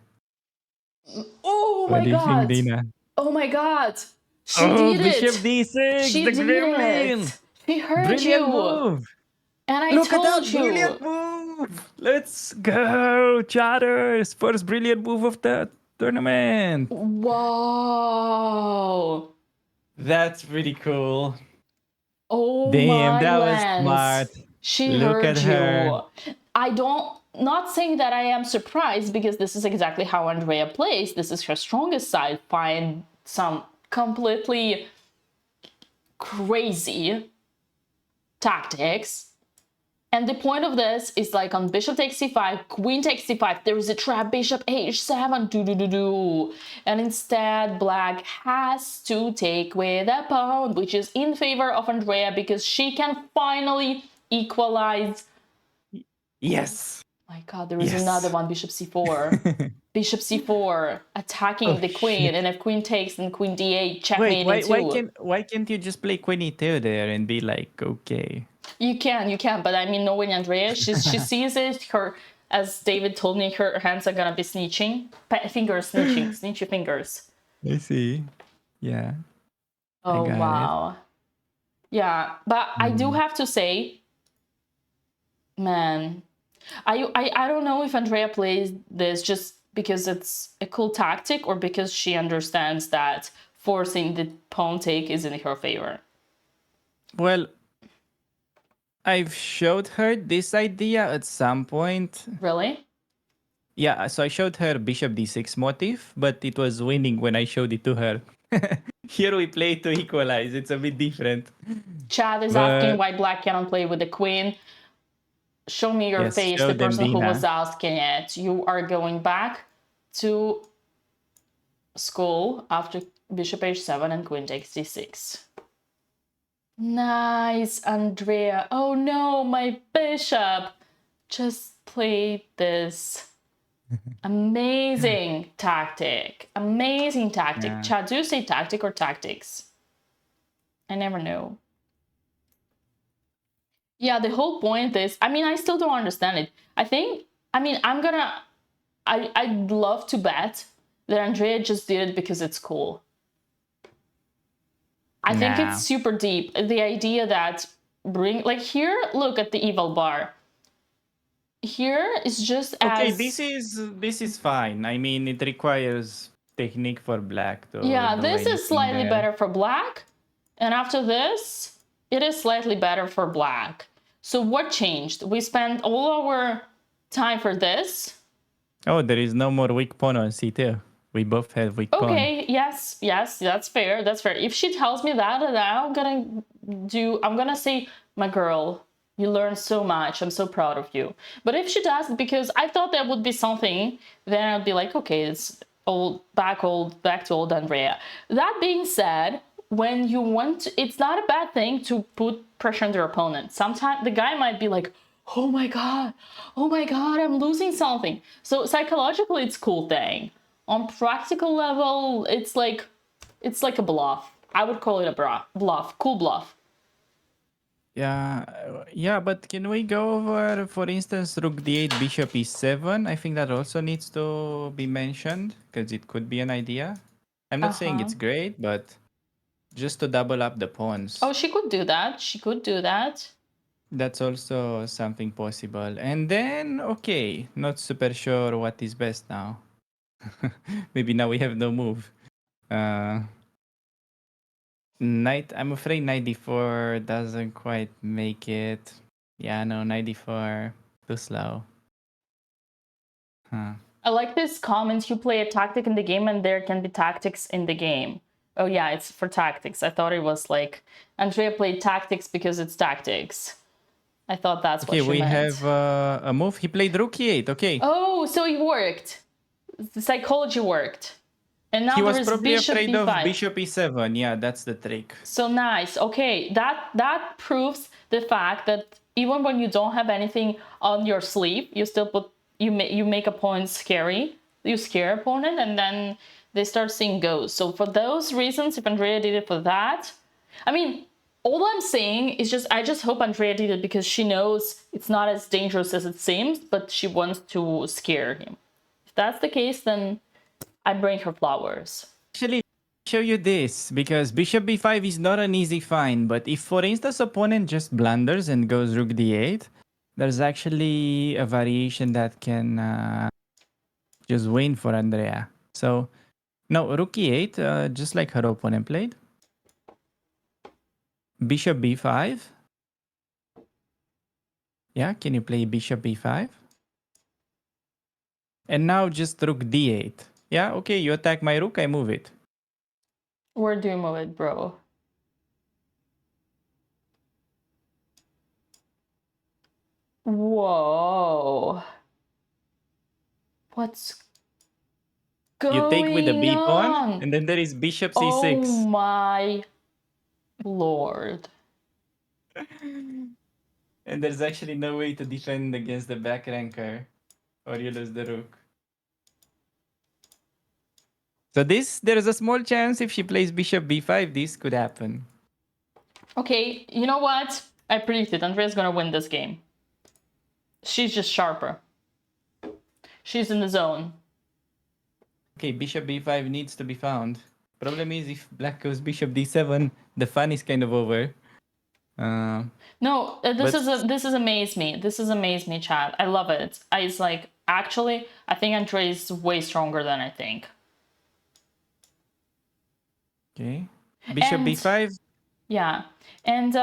Oh What my do you think, god! Dina? Oh my god! She did Bishop it! D6, She the did gremlin! it! She heard Brilliant you! move! And I Look at told that you! brilliant move! Let's go, chatters! First brilliant move of the tournament! Wow! That's pretty cool. Oh Damn, my that was lands! smart. She Look heard at you. her. Not saying that I am surprised because this is exactly how Andrea plays. This is her strongest side. Find some completely crazy tactics. And the point of this is like on bishop takes c5, queen takes c5, there is a trap, bishop h7, do. And instead, black has to take with a pawn, which is in favor of Andrea because she can finally equalize. Yes. My god, there is Yes. another one, bishop c4. Bishop c4, attacking the queen, shit. and if queen takes, then queen d8, Wait, checkmate why can't you just play queen e2 there and be like, okay? You can, but I mean, knowing Andrea, she sees it. Her, as David told me, her hands are gonna be snitching, fingers snitching, snitchy fingers. I see. Yeah. Oh got it. wow, yeah. But I do have to say, man, I don't know if Andrea plays this just because it's a cool tactic or because she understands that forcing the pawn take is in her favor. Well, I've showed her this idea at some point. Really? Yeah, so I showed her bishop d6 motif, but it was winning when I showed it to her. Here we play to equalize. It's a bit different. Chad is asking why black cannot play with the queen. Show me your Yes, face, show the them, person who Dina. was asking it. You are going back to school after bishop h7 and queen takes d6. Nice, Andrea. Oh no, my bishop just played this. Amazing tactic. Amazing tactic. Yeah. Chad, do you say tactic or tactics? I never know. Yeah, the whole point is, I mean, I still don't understand it. I'd love to bet that Andrea just did it because it's cool. I think Nah. it's super deep. The idea that like here, look at the evil bar. Here is just Okay, as... this is fine. I mean, it requires technique for black to Yeah, do this is anything slightly there. better for black. And after this, it is slightly better for black. So what changed? We spent all our time for this. Oh, there is no more weak pawn on c2. We both have weak pawn. Okay, yes, that's fair. That's fair. If she tells me that, then I'm gonna say, my girl, you learned so much. I'm so proud of you. But if she does, because I thought that would be something, then I'd be like, okay, it's back to old Andrea. That being said, when you want to, it's not a bad thing to put pressure on their opponent. Sometimes the guy might be like, oh my god, I'm losing something. So psychologically, it's a cool thing. On practical level, it's like a bluff. I would call it a bluff, cool bluff. Yeah, but can we go over, for instance, rook d8, bishop e7? I think that also needs to be mentioned because it could be an idea. I'm not saying it's great, but just to double up the pawns. Oh, she could do that. She could do that. That's also something possible. And then, okay, not super sure what is best now. Maybe now we have no move. Knight, I'm afraid knight d4 doesn't quite make it. Yeah, no, knight d4, too slow. Huh. I like this comment, you play a tactic in the game and there can be tactics in the game. Oh yeah, it's for tactics. I thought it was like, Andrea played tactics because it's tactics. I thought that's what she meant. Okay, we have a move. He played rook e8, okay. Oh, so it worked. The psychology worked. And now He was there is probably bishop afraid b5. of bishop e7. Yeah, that's the trick. So nice. Okay, that proves the fact that even when you don't have anything on your sleeve, you still put you make opponents scary. You scare opponent, and then they start seeing ghosts. So for those reasons, if Andrea did it for that, I mean, all I'm saying is I just hope Andrea did it because she knows it's not as dangerous as it seems, but she wants to scare him. If that's the case, then I bring her flowers. Actually, show you this because bishop b5 is not an easy find. But if, for instance, opponent just blunders and goes rook d8, there's actually a variation that can just win for Andrea. So, no, rook e8, just like her opponent played. Bishop b5. Yeah, can you play bishop b5? And now just rook d8. Yeah, okay, you attack my rook, I move it. Where do you move it, bro? Whoa. What's You take with the going b pawn, on? and then there is bishop Oh c6. my lord. And there's actually no way to defend against the back ranker, or you lose the rook. So there's a small chance if she plays bishop b5, this could happen. Okay, you know what? I predicted Andrea's gonna win this game. She's just sharper. She's in the zone. Okay, bishop b5 needs to be found. Problem is, if black goes bishop d7, the fun is kind of over. No, But- this is amaze me. This is amaze me, chat. I love it. It's like, actually, I think Andrea is way stronger than I think. Okay, bishop And- b5. Yeah, and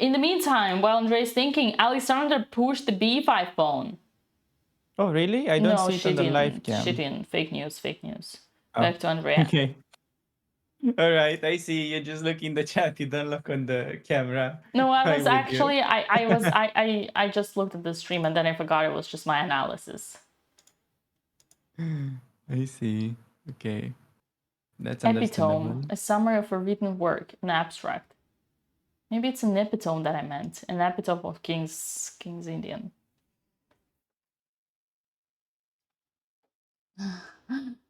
in the meantime, while Andrea is thinking, Alexandra pushed the b5 pawn. Oh, really? I don't No, see it she on the live didn't. cam. She didn't. Fake news. Fake news. Oh, Back to Andrea. Okay. All right, I see. You just look in the chat. You don't look on the camera. No, I I'm was with you. actually I just looked at the stream and then I forgot it was just my analysis. I see. Okay. That's Epitome, understandable. a summary of a written work, an abstract. Maybe it's an epitome that I meant, an epitome of King's Indian.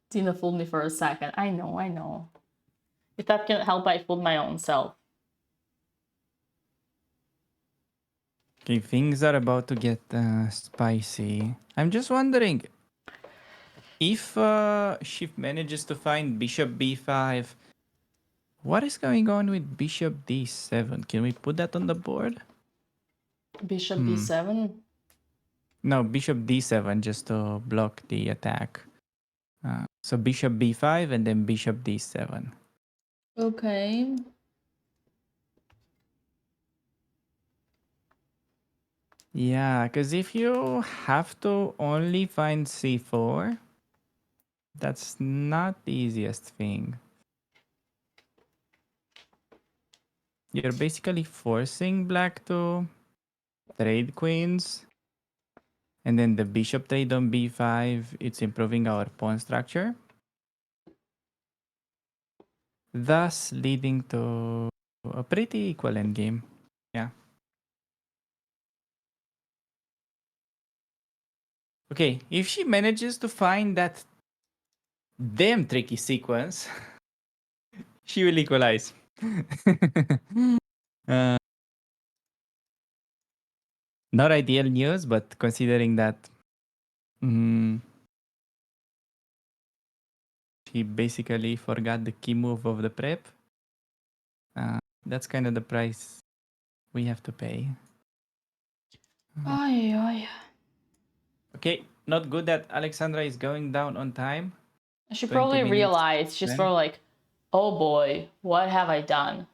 Tina fooled me for a second. I know. If that can help, I fooled my own self. Okay, things are about to get spicy. I'm just wondering if she manages to find bishop b5. What is going on with bishop d7? Can we put that on the board? Bishop b7. No, bishop d7 just to block the attack. So bishop b5 and then bishop d7. Okay. Yeah, because if you have to only find c4, that's not the easiest thing. You're basically forcing black to trade queens. And then the bishop trade on b5, it's improving our pawn structure. Thus leading to a pretty equal endgame. Yeah. Okay, if she manages to find that damn tricky sequence, she will equalize. Not ideal news, but considering that she basically forgot the key move of the prep, that's kind of the price we have to pay. Ay. Okay, not good that Alexandra is going down on time. She 20 probably minutes realized, she's then. probably like, oh boy, what have I done?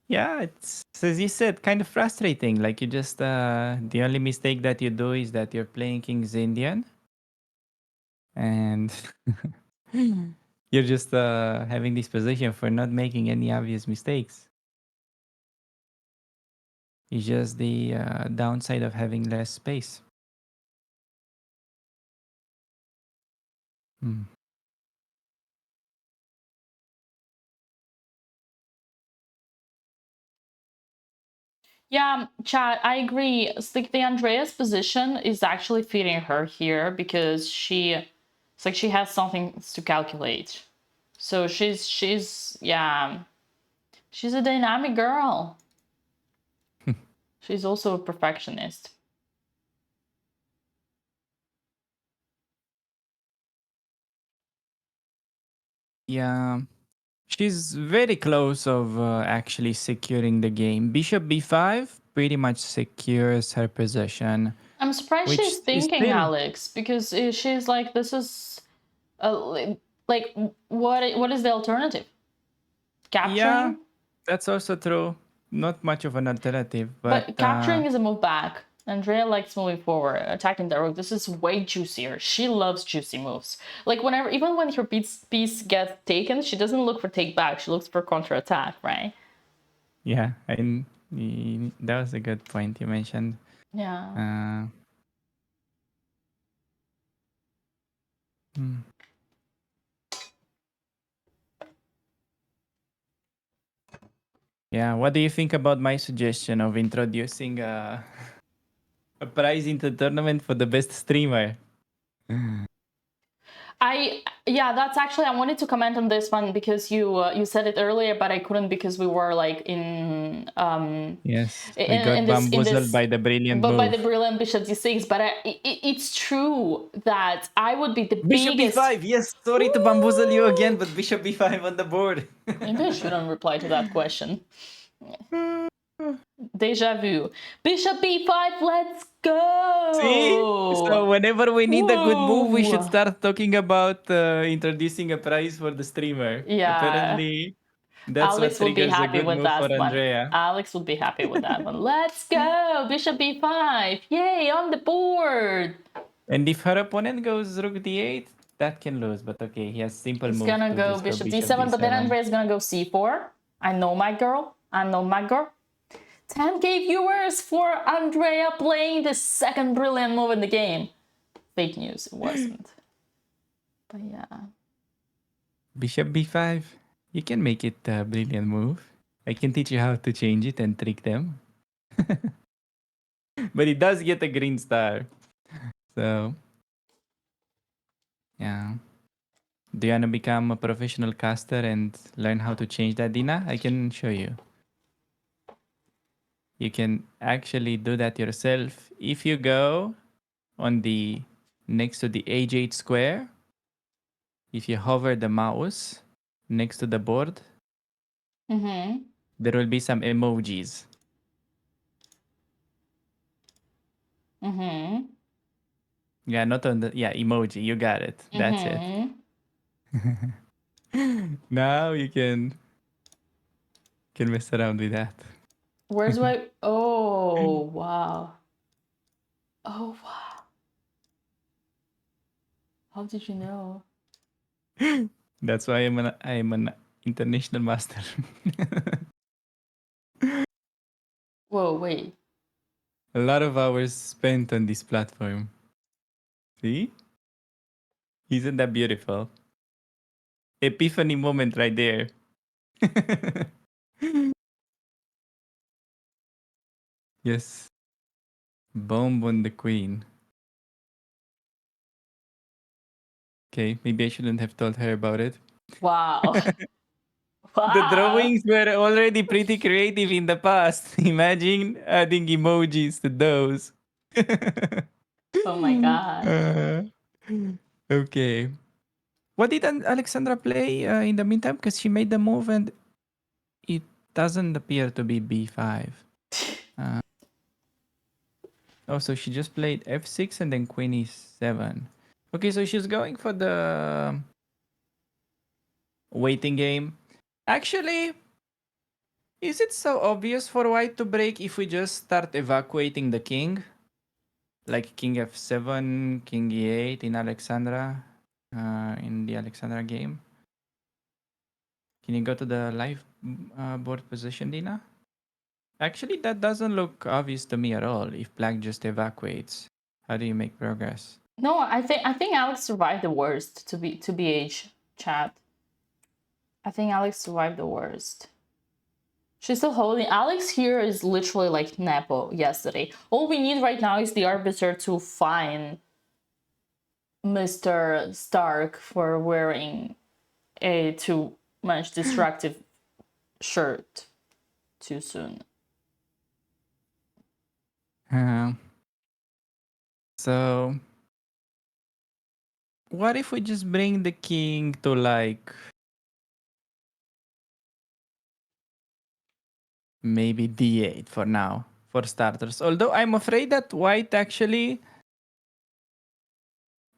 Yeah, it's, as you said, kind of frustrating. Like you just, the only mistake that you do is that you're playing King's Indian. And you're just having this position for not making any obvious mistakes. It's just the downside of having less space. Yeah, chat, I agree. It's like the Andrea's position is actually fitting her here because it's like she has something to calculate. So she's a dynamic girl. She's also a perfectionist. Yeah, she's very close of actually securing the game. Bishop b5 pretty much secures her possession. I'm surprised Which she's is thinking, still- Alex, because she's like, this is like what is the alternative? Capturing? Yeah, that's also true. Not much of an alternative, But capturing is a move back. Andrea likes moving forward, attacking the rook. This is way juicier. She loves juicy moves. Like whenever, even when her piece gets taken, she doesn't look for take back. She looks for counter attack, right? yeah, and That was a good point you mentioned. Yeah. Hmm. Yeah, what do you think about my suggestion of introducing a prize into the tournament for the best streamer? That's actually, I wanted to comment on this one because you said it earlier, but I couldn't because we were like in Yes, we got in bamboozled this by the brilliant but by the move. brilliant bishop d6. But it's true that I would be the Bishop biggest. b5. Yes, sorry to bamboozle you again, but bishop b5 on the board. Maybe I shouldn't reply to that question. Deja vu. Bishop b5. Let's go. See? So whenever we need a good move, we should Whoa. start talking about introducing a prize for the streamer. Yeah. Apparently, that's Alex what would be triggers a happy good with move for that one. Andrea. Alex would be happy with that one. Let's go! Bishop b5! Yay, on the board! And if her opponent goes rook d8, that can lose. But okay, he has simple He's move gonna to go just go bishop bishop d7, but then d7. Andrea's gonna go c4. I know my girl. 10K viewers for Andrea playing the second brilliant move in the game. Fake news, it wasn't. But yeah. Bishop b5. You can make it a brilliant move. I can teach you how to change it and trick them. But it does get a green star. So, yeah. Do you want to become a professional caster and learn how to change that, Dina? I can show you. You can actually do that yourself if you go on the next to the H8 square. If you hover the mouse next to the board, there will be some emojis. Yeah, not on the emoji. You got it. That's it. Now you can mess around with that. Where's my... Oh, wow. Oh, wow. How did you know? That's why I'm an international master. Whoa, wait. A lot of hours spent on this platform. See? Isn't that beautiful? Epiphany moment right there. Yes. Bomb on the queen. Okay, maybe I shouldn't have told her about it. Wow. Wow. The drawings were already pretty creative in the past. Imagine adding emojis to those. Oh my god. Okay. What did Alexandra play in the meantime? Because she made the move and it doesn't appear to be b5. Oh, so she just played f6 and then queen e7. Okay, so she's going for the waiting game. Actually, is it so obvious for white to break if we just start evacuating the king? Like king f7, king e8 in Alexandra, in the Alexandra game. Can you go to the live board position, Dina? Actually, that doesn't look obvious to me at all. If black just evacuates, how do you make progress? No, I think Alex survived the worst to BH chat. I think Alex survived the worst. She's still holding. Alex here is literally like Nepo yesterday. All we need right now is the arbiter to find Mr. Stark for wearing a too much destructive shirt too soon. So, what if we just bring the king to like maybe d8 for now, for starters? Although I'm afraid that white actually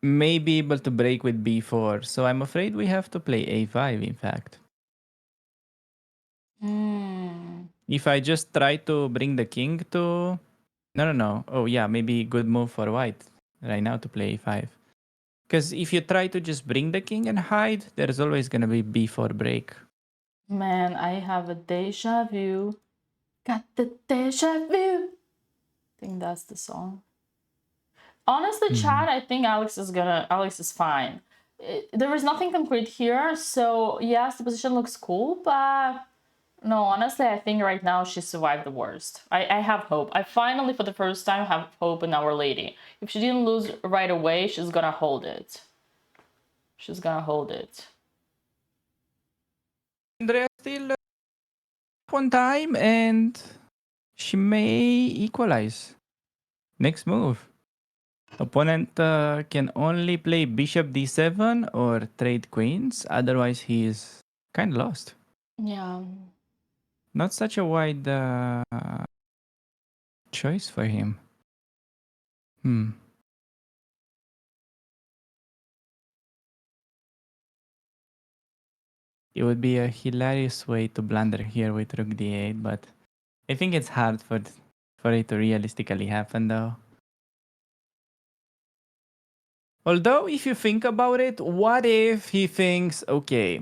may be able to break with b4. So I'm afraid we have to play a5, in fact. If I just try to bring the king to... No. Oh, yeah, maybe good move for white right now to play a5. Because if you try to just bring the king and hide, there's always going to be b4 break. Man, I have a deja vu. Got the deja vu. I think that's the song. Honestly, chat, I think Alex is fine. There is nothing concrete here, so yes, the position looks cool, but no, honestly, I think right now she survived the worst. I have hope. I finally, for the first time, have hope in Our Lady. If she didn't lose right away, she's gonna hold it. She's gonna hold it. Andrea still on time, and she may equalize. Next move. Opponent can only play bishop d7 or trade queens, otherwise he's kind of lost. Yeah. Not such a wide choice for him. It would be a hilarious way to blunder here with rook d8, but I think it's hard for it to realistically happen though. Although, if you think about it, what if he thinks, okay,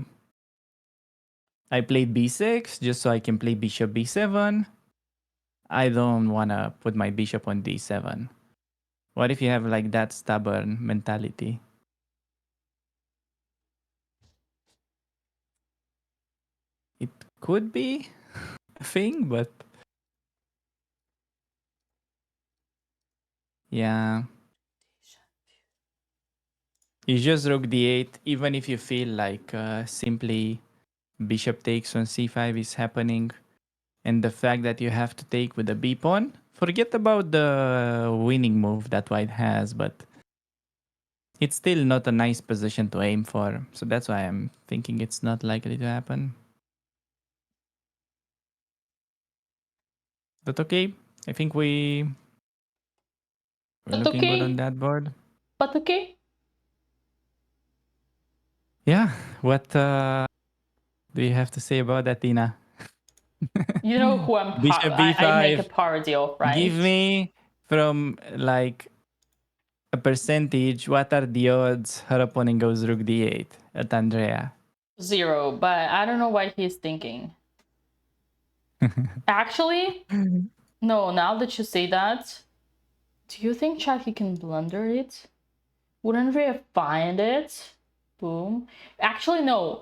I played b6 just so I can play bishop b7. I don't want to put my bishop on d7. What if you have like that stubborn mentality? It could be a thing, but yeah. You just rook d8, even if you feel like simply bishop takes on c5 is happening, and the fact that you have to take with the b pawn. Forget about the winning move that white has, but it's still not a nice position to aim for. So that's why I'm thinking it's not likely to happen. But okay, I think we're looking good on that board. But okay. Yeah, what do you have to say about that, Tina? You know who Bishop I make a b5. parody of, right? Give me from like a percentage, what are the odds her opponent goes rook d8 at Andrea? 0, but I don't know what he's thinking. Actually, no, now that you say that, do you think chat he can blunder it? Would Andrea find it? Boom. Actually, no,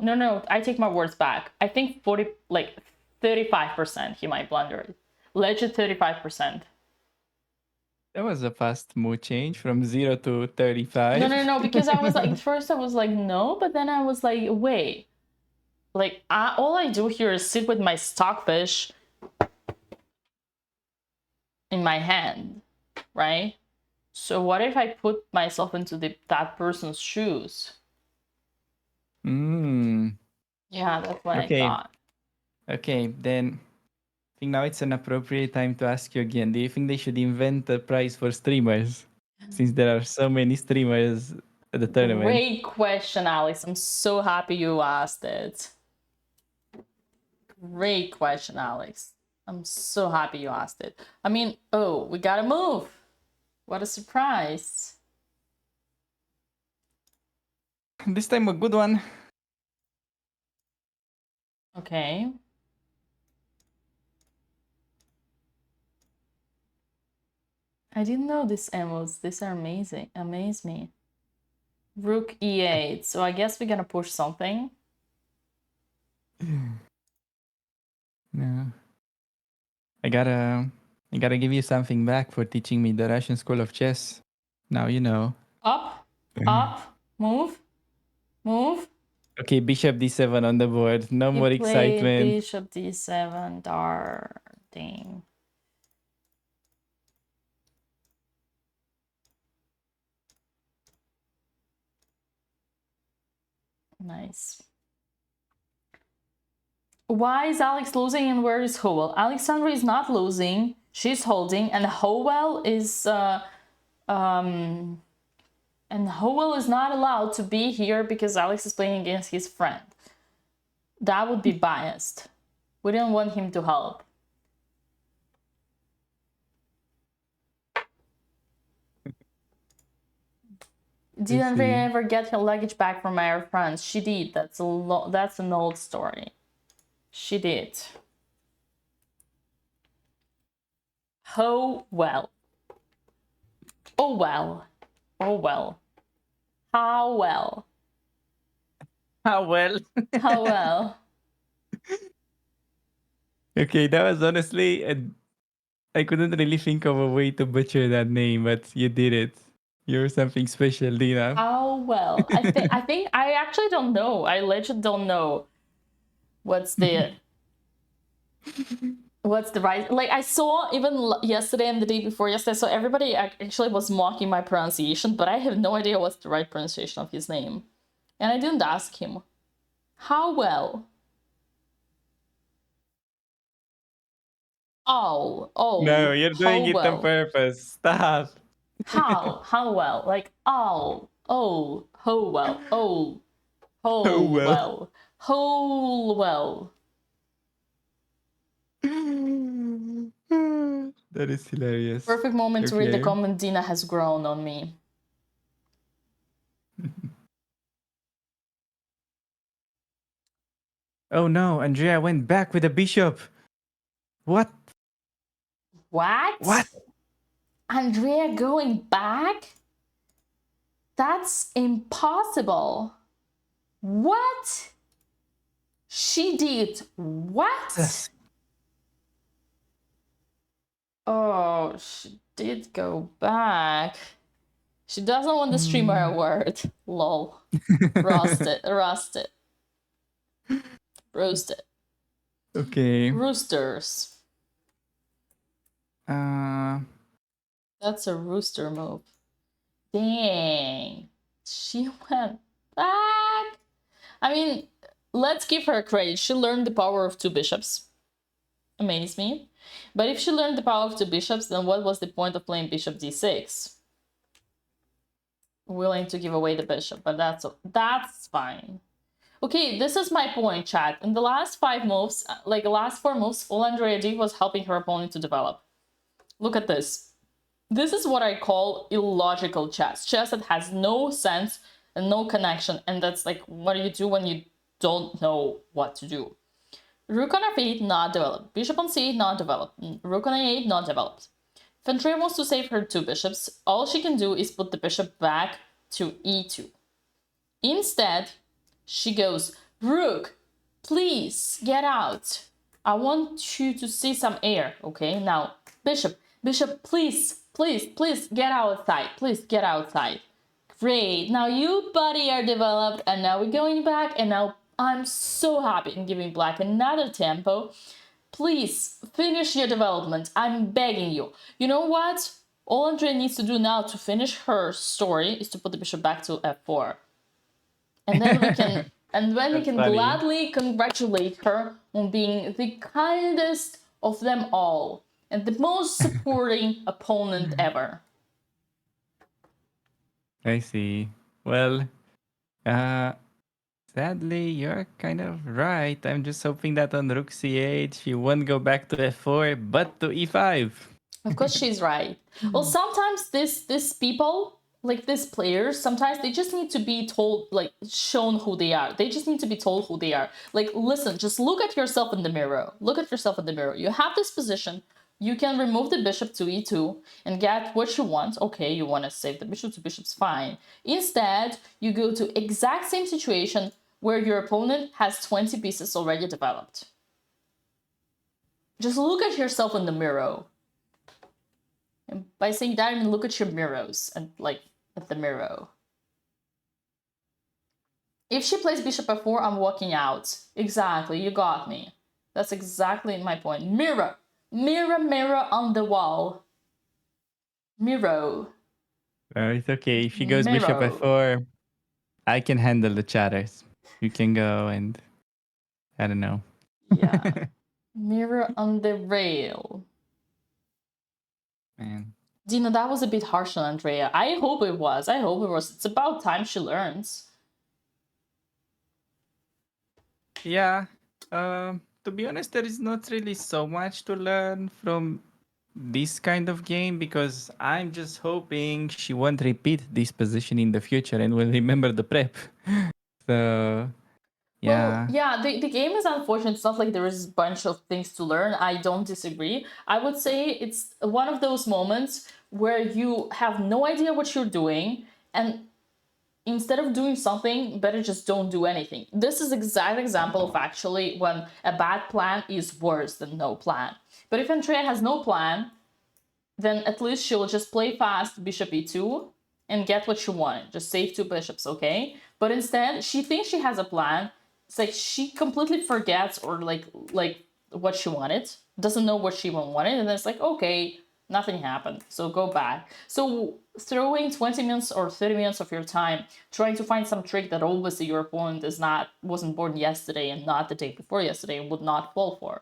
I take my words back. I think 35% he might blunder it. Legit 35%. That was a fast mood change from 0 to 35. No, because I was like, at first I was like, no, but then I was like, wait. Like, all I do here is sit with my stockfish in my hand, right? So what if I put myself into that person's shoes? Yeah, that's what I thought. Okay, then I think now it's an appropriate time to ask you again. Do you think they should invent a prize for streamers? Since there are so many streamers at the tournament. Great question, Alex. I'm so happy you asked it. Great question, Alex. I'm so happy you asked it. I mean, oh, we gotta move. What a surprise. This time a good one. Okay. I didn't know these emos. These are amazing. Amaze me. Rook e8. So I guess we're gonna push something. Yeah. I gotta give you something back for teaching me the Russian school of chess. Now you know. Up, move. Okay, bishop d7 on the board. No more excitement. Bishop d7, darting. Nice. Why is Alex losing and where is Howell? Alexandra is not losing. She's holding, and Howell is not allowed to be here because Alex is playing against his friend. That would be biased. We didn't want him to help. Did Andrea ever get her luggage back from Air France? She did. That's an old story. She did. Oh well. Oh well. Oh well. How well. How well. How well. Okay, that was honestly, I couldn't really think of a way to butcher that name, but you did it. You're something special, Dina. How well. I think I actually don't know. I legit don't know what's the right, like I saw even yesterday and the day before yesterday, so everybody actually was mocking my pronunciation, but I have no idea what's the right pronunciation of his name, and I didn't ask him. How well. No, you're doing how it on well. purpose. Stop. How well, like how well, Oh whole well. well, whole well. That is hilarious. Perfect moment to read the Okay. comment. Dina has grown on me. Oh no, Andrea went back with the bishop. What? What? Andrea going back? That's impossible. What? She did what? Yes. Oh, she did go back. She doesn't want the streamer award. Lol. Roasted. Roasted. Okay. Roosters. Uh, That's a rooster move. Dang. She went back. I mean, let's give her credit. She learned the power of two bishops. Amazes me. But if she learned the power of two bishops, then what was the point of playing bishop d6? Willing to give away the bishop, but that's fine. Okay, this is my point, chat. In the last 5 moves, like the last 4 moves, all Andrea did was helping her opponent to develop. Look at this. This is what I call illogical chess. Chess that has no sense and no connection, and that's like, what do you do when you don't know what to do? Rook on f8, not developed. Bishop on c8, not developed. Rook on a8, not developed. If Andrea wants to save her 2 bishops, all she can do is put the bishop back to e2. Instead, she goes, Rook, please get out. I want you to see some air. Okay, now, bishop, please get outside. Please get outside. Great, now you, buddy, are developed, and now we're going back, and now I'm so happy in giving black another tempo. Please finish your development. I'm begging you. You know what? All Andrea needs to do now to finish her story is to put the bishop back to f4. And then we can gladly congratulate her on being the kindest of them all and the most supporting opponent ever. I see. Well, sadly, you're kind of right. I'm just hoping that on rook c8, she won't go back to f4, but to e5. Of course, she's right. Well, sometimes this people, like these players, sometimes they just need to be told, like, shown who they are. They just need to be told who they are. Like, listen, just look at yourself in the mirror. Look at yourself in the mirror. You have this position. You can remove the bishop to e2 and get what you want. Okay, you want to save the bishop to bishop's fine. Instead, you go to exact same situation where your opponent has 20 pieces already developed. Just look at yourself in the mirror. And by saying that, I mean look at your mirrors and like at the mirror. If she plays bishop f4, I'm walking out. Exactly, you got me. That's exactly my point. Mirror. Mirror, mirror on the wall. Mirror. It's okay. If she goes bishop f4, I can handle the chatters. You can go and I don't know. Yeah. Mirror on the rail. Man. Dina, that was a bit harsh on Andrea. I hope it was. It's about time she learns. Yeah. To be honest, there is not really so much to learn from this kind of game because I'm just hoping she won't repeat this position in the future and will remember the prep. So Yeah. Well, yeah, the game is unfortunate. It's not like there is a bunch of things to learn. I don't disagree. I would say it's one of those moments where you have no idea what you're doing, and instead of doing something, better just don't do anything. This is exact example of actually when a bad plan is worse than no plan. But if Andrea has no plan, then at least she'll just play fast bishop e2 and get what she wanted. Just save 2 bishops, okay? But instead, she thinks she has a plan. It's like she completely forgets or like what she wanted, doesn't know what she even wanted, and then it's like, okay, nothing happened, so go back. So throwing 20 minutes or 30 minutes of your time trying to find some trick that obviously your opponent wasn't born yesterday and not the day before yesterday would not fall for.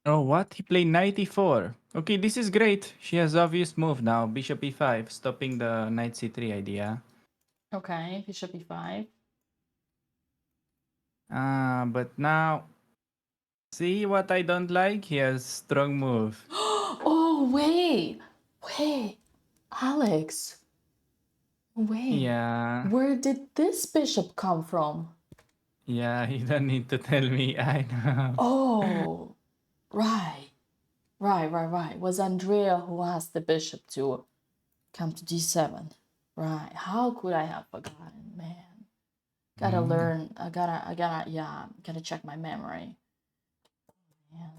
Oh, what? He played knight e4. Okay, this is great. She has obvious move now. Bishop e5, stopping the knight c3 idea. Okay, bishop e5. But now... See what I don't like? He has strong move. Oh, wait, Alex, wait, Yeah. where did this bishop come from? Yeah, you don't need to tell me. I know. Oh, right. Was Andrea who asked the bishop to come to d7? Right. How could I have forgotten, man? Gotta learn. Gotta check my memory. Man.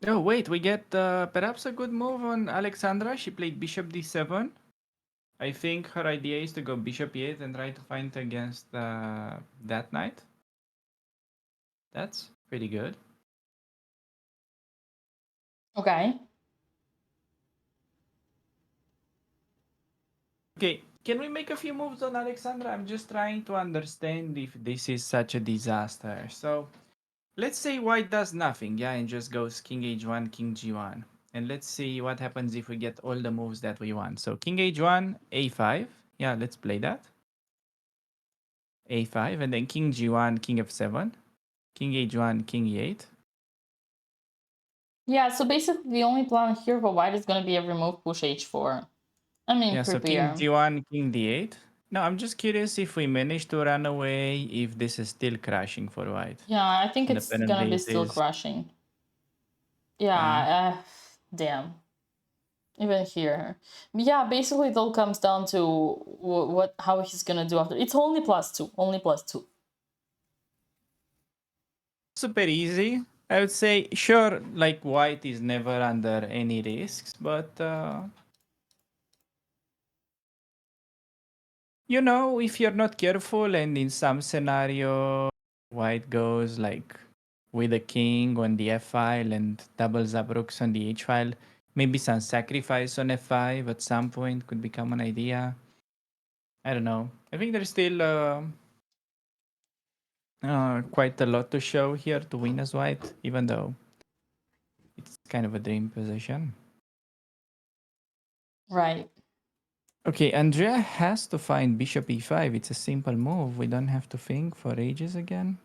Oh, wait, we get perhaps a good move on Alexandra. She played bishop d7. I think her idea is to go bishop e8 and try to fight against that knight. That's pretty good. Okay. Okay, can we make a few moves on Alexandra? I'm just trying to understand if this is such a disaster. So, let's say white does nothing, yeah, and just goes king h1, king g1. And let's see what happens if we get all the moves that we want. So king h1, a5. Yeah, let's play that. a5, and then king g1, king f7. King h1, king e8. Yeah, so basically the only plan here for white is gonna be a remove push h4. I mean, Yeah, so king prepare. g1, king d8. No, I'm just curious if we manage to run away, if this is still crashing for white. Yeah, I think it's Independent gonna be still basis. crushing. Yeah. Yeah, damn. Even here. Yeah, basically it all comes down to how he's gonna do after. It's only +2. Only +2. Super easy. I would say, sure, like white is never under any risks, but you know, if you're not careful and in some scenario white goes like with a king on the f file and doubles up rooks on the h file, maybe some sacrifice on f5 at some point could become an idea. I don't know. I think there's still quite a lot to show here to win as white, even though it's kind of a dream position. Right. Okay, Andrea has to find bishop e5. It's a simple move. We don't have to think for ages again.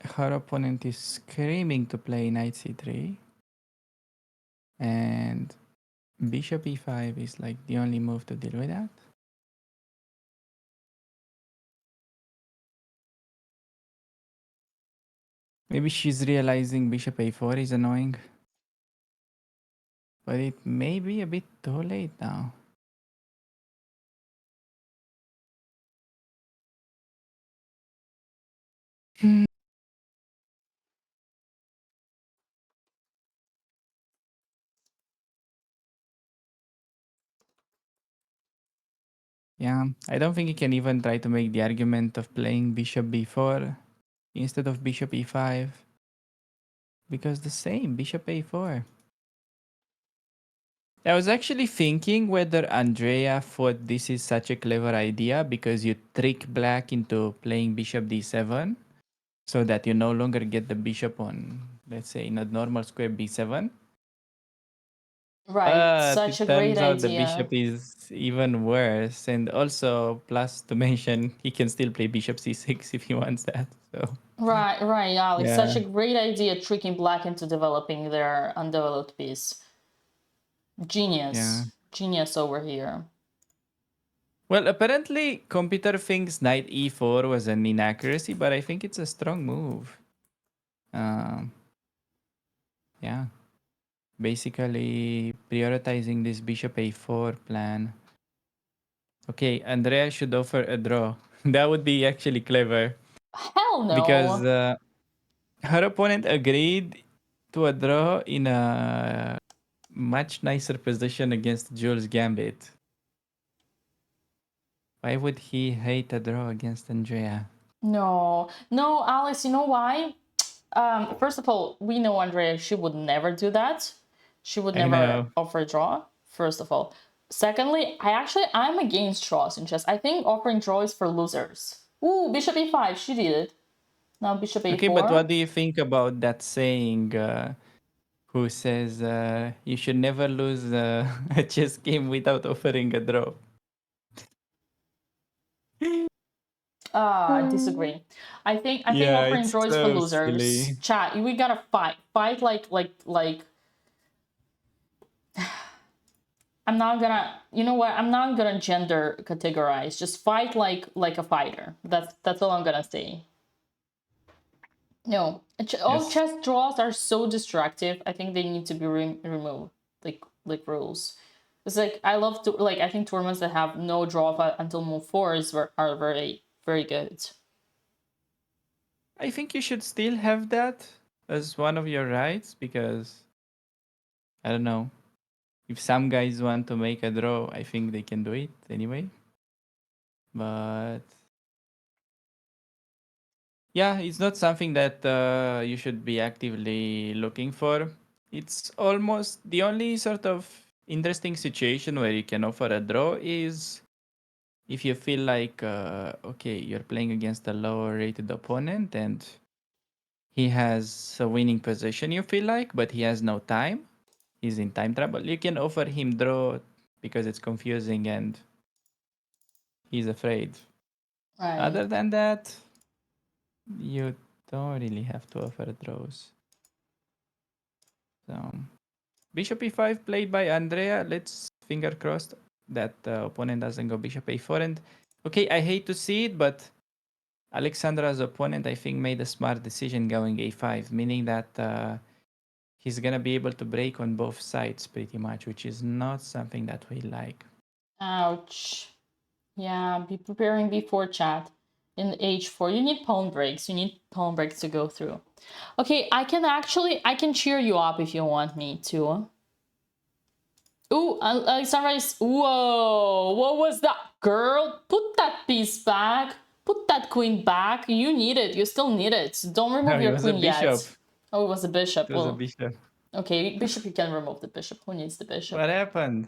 Her opponent is screaming to play knight c3. And bishop e5 is like the only move to deal with that. Maybe she's realizing bishop a4 is annoying. But it may be a bit too late now. Yeah, I don't think you can even try to make the argument of playing bishop b4 instead of bishop e5. Because the same, bishop a4. I was actually thinking whether Andrea thought this is such a clever idea because you trick black into playing bishop d7 so that you no longer get the bishop on, let's say, in a normal square b7. Right. But Such it a great turns out the idea. bishop is even worse. And also, plus to mention, he can still play bishop c6 if he wants that. So Right, Alex. yeah. Such a great idea tricking black into developing their undeveloped piece. Yeah. Genius. Genius over here. Well, apparently, computer thinks knight e4 was an inaccuracy, but I think it's a strong move. Um, yeah. Basically, prioritizing this bishop a4 plan. Okay, Andrea should offer a draw. That would be actually clever. Hell Because no. her opponent agreed to a draw in a much nicer position against Jules Gambit. Why would he hate a draw against Andrea? No, no, Alex, you know why? First of all, we know Andrea, she would never do that. She would I never know. offer a draw, first of all. Secondly, I'm against draws in chess. I think offering draw is for losers. Ooh, bishop e5, she did it. Now bishop Okay, but a4. what do you think about that saying who says you should never lose a chess game without offering a draw? I disagree. I think Yeah, offering it's draw is for so losers. silly. Chat, we gotta fight. Fight like I'm not gonna, you know what? I'm not gonna gender categorize. Just fight like a fighter. That's all I'm gonna say. No, all Yes. chess draws are so destructive. I think they need to be removed, like rules. It's like I love to like I think tournaments that have no draw until move fours are very good. I think you should still have that as one of your rights because I don't know. If some guys want to make a draw, I think they can do it anyway. But yeah, it's not something that you should be actively looking for. It's almost the only sort of interesting situation where you can offer a draw is if you feel like, okay, you're playing against a lower rated opponent and he has a winning position, you feel like, but he has no time. He's in time trouble. You can offer him draw because it's confusing and he's afraid. Right. Other than that, you don't really have to offer draws. So, bishop e5 played by Andrea. Let's finger crossed that the opponent doesn't go bishop a4. And okay, I hate to see it, but Alexandra's opponent, I think, made a smart decision going a5, meaning that he's gonna be able to break on both sides pretty much, which is not something that we like. Ouch. Yeah, be preparing before chat. In h4, you need pawn breaks. You need pawn breaks to go through. Okay, I can cheer you up if you want me to. Ooh, Alexandra is, whoa, what was that? Girl, put that piece back. Put that queen back. You need it. You still need it. Don't remove No, it your was a queen bishop. yet. Oh, it was a bishop. It was a Well, bishop. okay, bishop, you can remove the bishop. Who needs the bishop? What happened?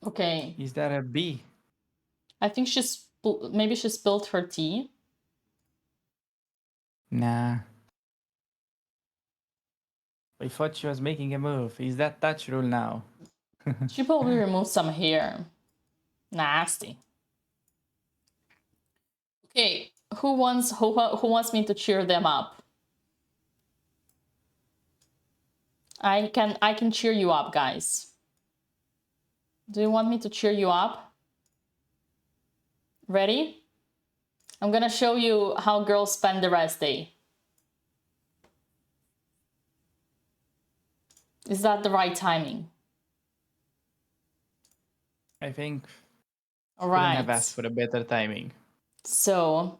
Okay, Is that a B? I think maybe she spilled her tea. Nah. I thought she was making a move. Is that touch rule now? She probably removed some hair. Nasty. Okay, who wants me to cheer them up? I can cheer you up, guys. Do you want me to cheer you up? Ready? I'm gonna show you how girls spend the rest day. Is that the right timing? I think All couldn't have right. asked for a better timing. So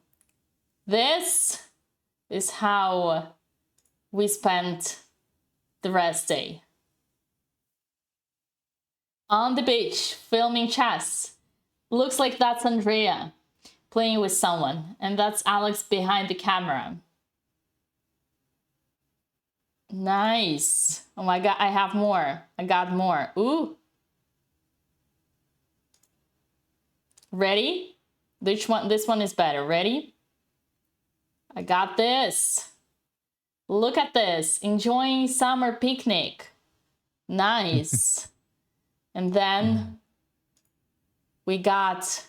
this is how we spent the rest day. On the beach, filming chess. Looks like that's Andrea playing with someone, and that's Alex behind the camera. Nice. Oh my god, I have more. I got more. Ooh. Ready? Which one? This one is better. Ready? I got this. Look at this. Enjoying summer picnic. Nice. And then we got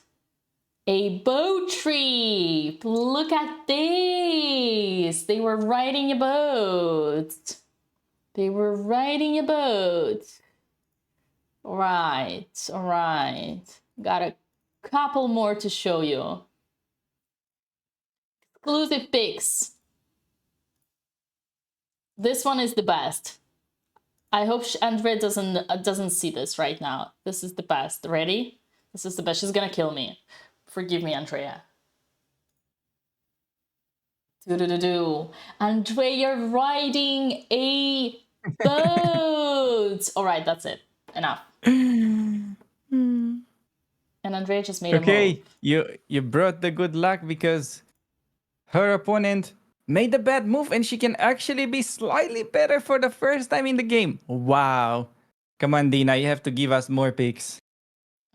a boat trip. Look at this. They were riding a boat. They were riding a boat. Right, right. Got a couple more to show you. Exclusive picks. This one is the best. I hope Andrea doesn't see this right now. This is the best. Ready? This is the best. She's gonna kill me. Forgive me, Andrea. Do-do-do-do. Andrea, you're riding a boat. All right, that's it. Enough. And Andrea just made a move. you brought the good luck because her opponent made a bad move and she can actually be slightly better for the first time in the game. Wow. Come on, Dina, you have to give us more picks.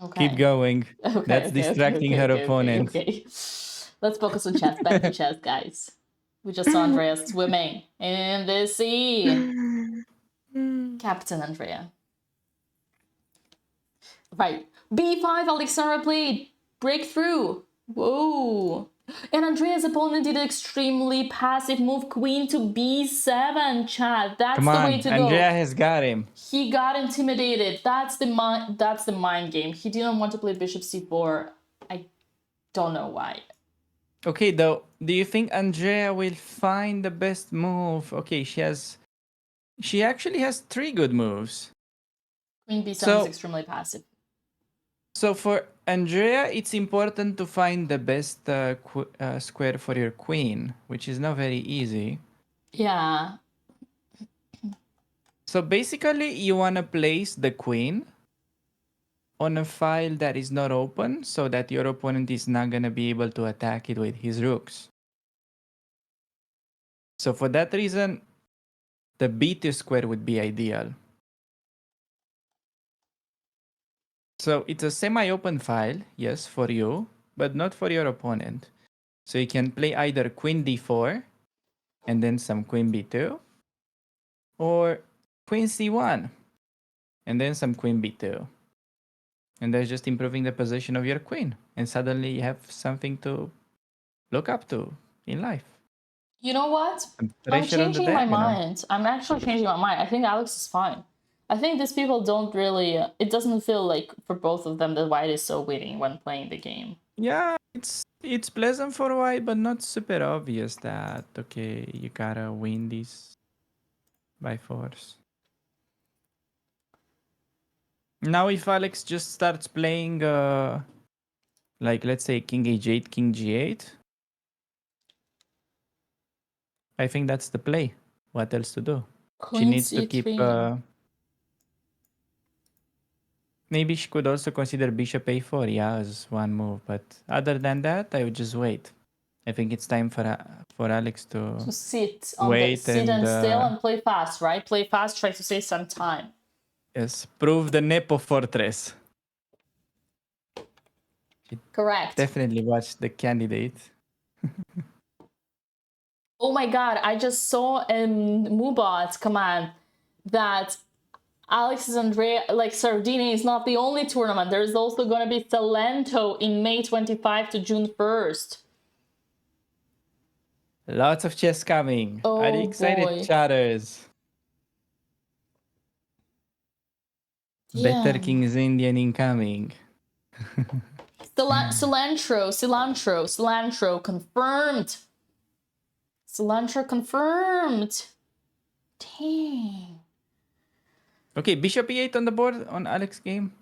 Okay. Keep going. Okay, That's distracting her opponent. Okay. Let's focus on chess. Back to chess, guys. We just saw Andrea swimming in the sea. Captain Andrea. Right. B5, Alexandra played. Breakthrough. Whoa. And Andrea's opponent did an extremely passive move, queen to b7, chat. That's Come the on, way to go. Andrea has got him. He got intimidated. That's the mind game. He didn't want to play bishop c4. I don't know why. Okay, though, do you think Andrea will find the best move? Okay, she actually has 3 good moves. Queen b7 is extremely passive. So for Andrea, it's important to find the best square for your queen, which is not very easy. Yeah. So basically, you want to place the queen on a file that is not open so that your opponent is not going to be able to attack it with his rooks. So for that reason, the b2 square would be ideal. So it's a semi-open file, yes, for you, but not for your opponent. So you can play either queen d4 and then some queen b2, or queen c1 and then some queen b2. And that's just improving the position of your queen. And suddenly you have something to look up to in life. You know what? I'm changing my mind. I'm actually changing my mind. I think Alex is fine. I think these people don't really... it doesn't feel like for both of them that white is so winning when playing the game. Yeah, it's pleasant for white, but not super obvious that, okay, you gotta win this by force. Now if Alex just starts playing, like let's say king h8, king g8, I think that's the play. What else to do? Queen she needs to keep... C3. maybe she could also consider bishop a4, yeah, as one move. But other than that, I would just wait. I think it's time for Alex to sit on the sit and still and play fast, right? Play fast, try to save some time. Yes, prove the Nepo fortress. Correct. Definitely watch the candidate. Oh my god, I just saw in Mubot command that Alex's Andrea, like Sardinia is not the only tournament. There's also going to be Salento in May 25 to June 1st. Lots of chess coming. Oh, are you excited, boy. chatters? Yeah. Better King's Indian incoming. Cilantro confirmed. Cilantro confirmed. Dang. Okay, bishop e8 on the board on Alex's game.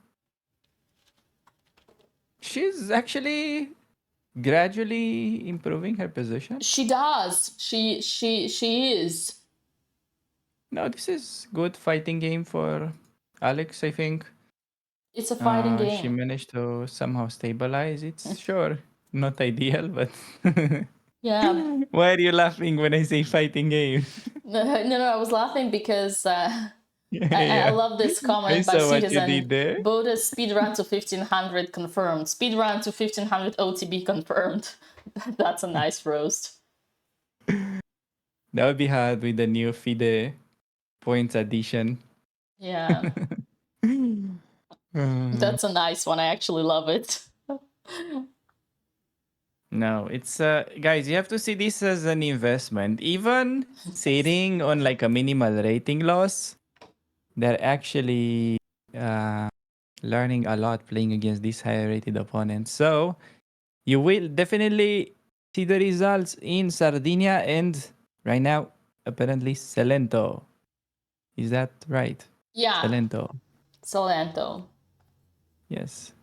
She's actually gradually improving her position. She does. She is. No, this is good fighting game for Alex, I think. It's a fighting game. She managed to somehow stabilize. It's sure not ideal, but yeah. Why are you laughing when I say fighting game? No, I was laughing because I love this comment by Citizen. Botez speedrun to 1500 confirmed. Speedrun to 1500 OTB confirmed. That's a nice roast. That would be hard with the new FIDE points addition. Yeah. That's a nice one. I actually love it. No, it's guys, you have to see this as an investment. Even sitting on like a minimal rating loss, they're actually learning a lot playing against these higher rated opponents. So you will definitely see the results in Sardinia and right now, apparently Salento. Is that right? Yeah, Salento. Salento. Yes.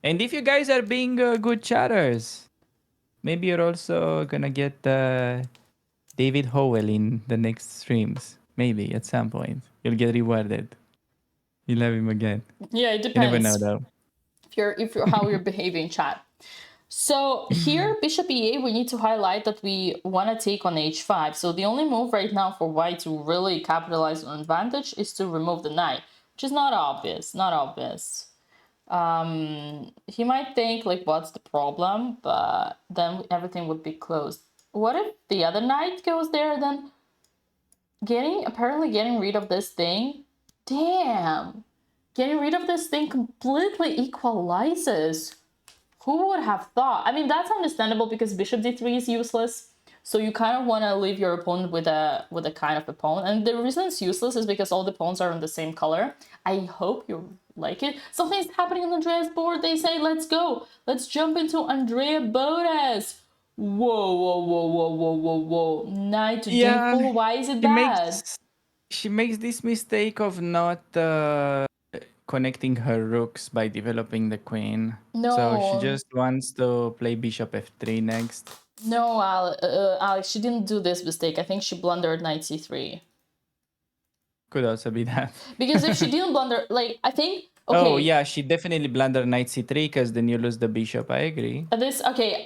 And if you guys are being good chatters, maybe you're also gonna get David Howell in the next streams. Maybe at some point. You'll get rewarded. You'll have him again. Yeah, it You never know depends though. if you're how you're behaving, chat. So here, bishop e8, we need to highlight that we want to take on h5. So the only move right now for white to really capitalize on advantage is to remove the knight, which is not obvious, not obvious. He might think like, what's the problem? But then everything would be closed. What if the other knight goes there then? Apparently getting rid of this thing. Damn. Getting rid of this thing completely equalizes. Who would have thought? I mean, that's understandable because bishop d3 is useless. So you kind of want to leave your opponent with a kind of a pawn. And the reason it's useless is because all the pawns are in the same color. I hope you like it. Something's happening on Andrea's board. They say, let's go. Let's jump into Andrea Botez. Whoa, whoa, whoa, whoa, whoa, whoa, whoa. Knight to d4. Why is it she bad? makes this mistake of not connecting her rooks by developing the queen. So she No, just wants to play bishop f3 next. no, Alex, she didn't do this mistake. I think she blundered knight c3. Could also be that. Because if she didn't blunder, like, I think, Oh okay, yeah, she definitely blundered knight c3 because then you lose the bishop. I agree. okay,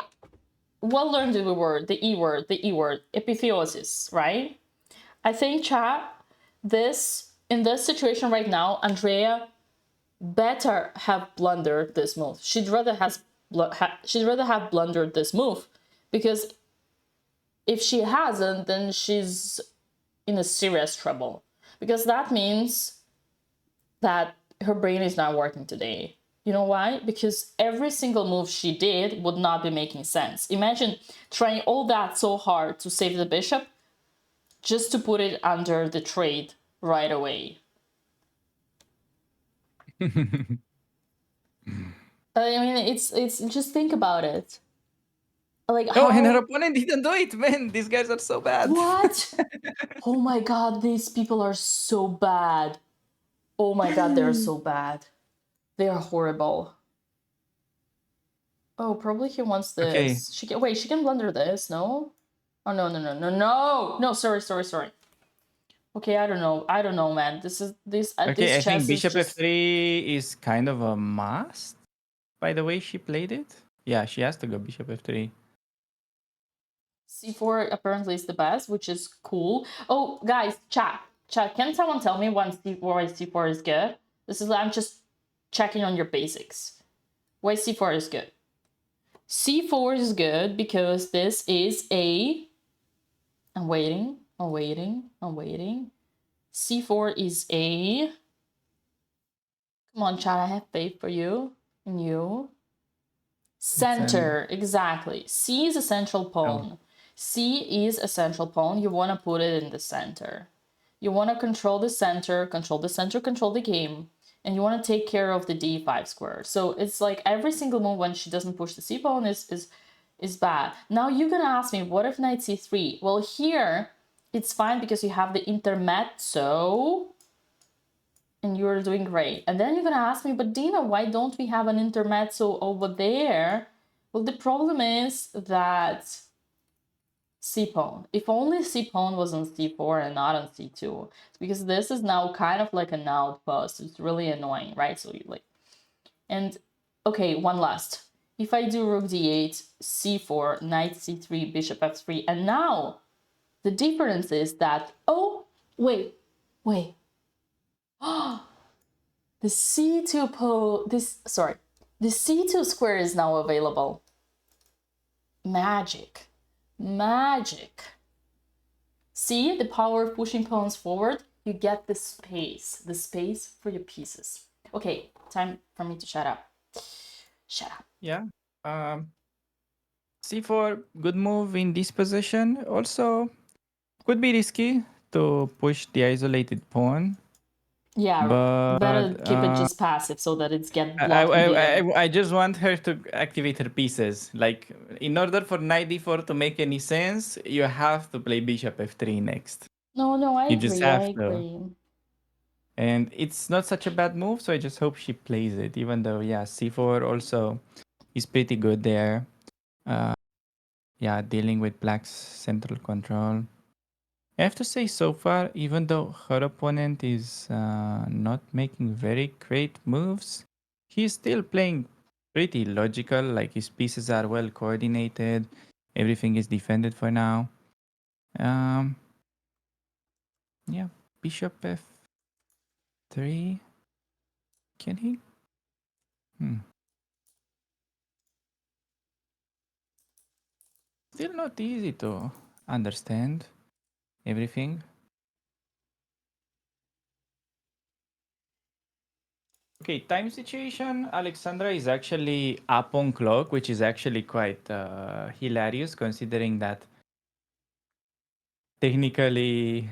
what learned the word, the E word, epitheosis, right? I think, chat, in this situation right now, Andrea better have blundered this move. She'd rather have blundered this move, because if she hasn't, then she's in a serious trouble, because that means that her brain is not working today. You know why? Because every single move she did would not be making sense. Imagine trying all that so hard to save the bishop just to put it under the trade right away. I mean, it's just think about it. Like, Oh, and her how? opponent didn't do it, man. These guys are so bad. What? Oh my god, these people are so bad. Oh my god, they're so bad. They are horrible. Oh, probably he wants Okay. this. She can blunder this, no? Oh, no, sorry. Okay, I don't know, man. Okay, This I think chess is bishop just... f3 is kind of a must by the way she played it. Yeah, she has to go bishop f3. C4 apparently is the best, which is cool. Oh, guys, chat, can someone tell me why C4 is good? I'm just checking on your basics. Why C4 is good? C4 is good because this is a... I'm waiting. C4 is a... Come on, chat, I have faith for you. And you. Center, exactly. C is a central pawn. Oh. C is a central pawn. You want to put it in the center. You want to control the center, control the game. And you want to take care of the d5 square. So it's like every single move when she doesn't push the c pawn is bad. Now you're going to ask me, what if knight c3? Well, here it's fine because you have the intermezzo. And you're doing great. And then you're gonna ask me, but Dina, why don't we have an intermezzo over there? Well, the problem is that c-pawn. If only c-pawn was on c4 and not on c2, it's because this is now kind of like an outpost. It's really annoying, right? So you like, and okay, one last. If I do rook d8, c4, knight c3, bishop f3, and now the difference is that, oh, wait. The c2 the c2 square is now available. Magic. See the power of pushing pawns forward? You get the space for your pieces. Okay, time for me to shut up. Yeah. C4, good move in this position. Also, could be risky to push the isolated pawn. Yeah, But better keep it just passive so that it's get I, blocked I, completely. I just want her to activate her pieces. Like, in order for knight d4 to make any sense, you have to play bishop f3 next. No, I You just agree, I have to. agree. And it's not such a bad move, so I just hope she plays it. Even though, yeah, c4 also is pretty good there. Yeah, dealing with black's central control. I have to say, so far, even though her opponent is not making very great moves, he's still playing pretty logical. Like, his pieces are well coordinated. Everything is defended for now. Um, yeah, bishop f3. Can he? Still not easy to understand everything. Okay, time situation. Alexandra is actually up on clock, which is actually quite hilarious considering that technically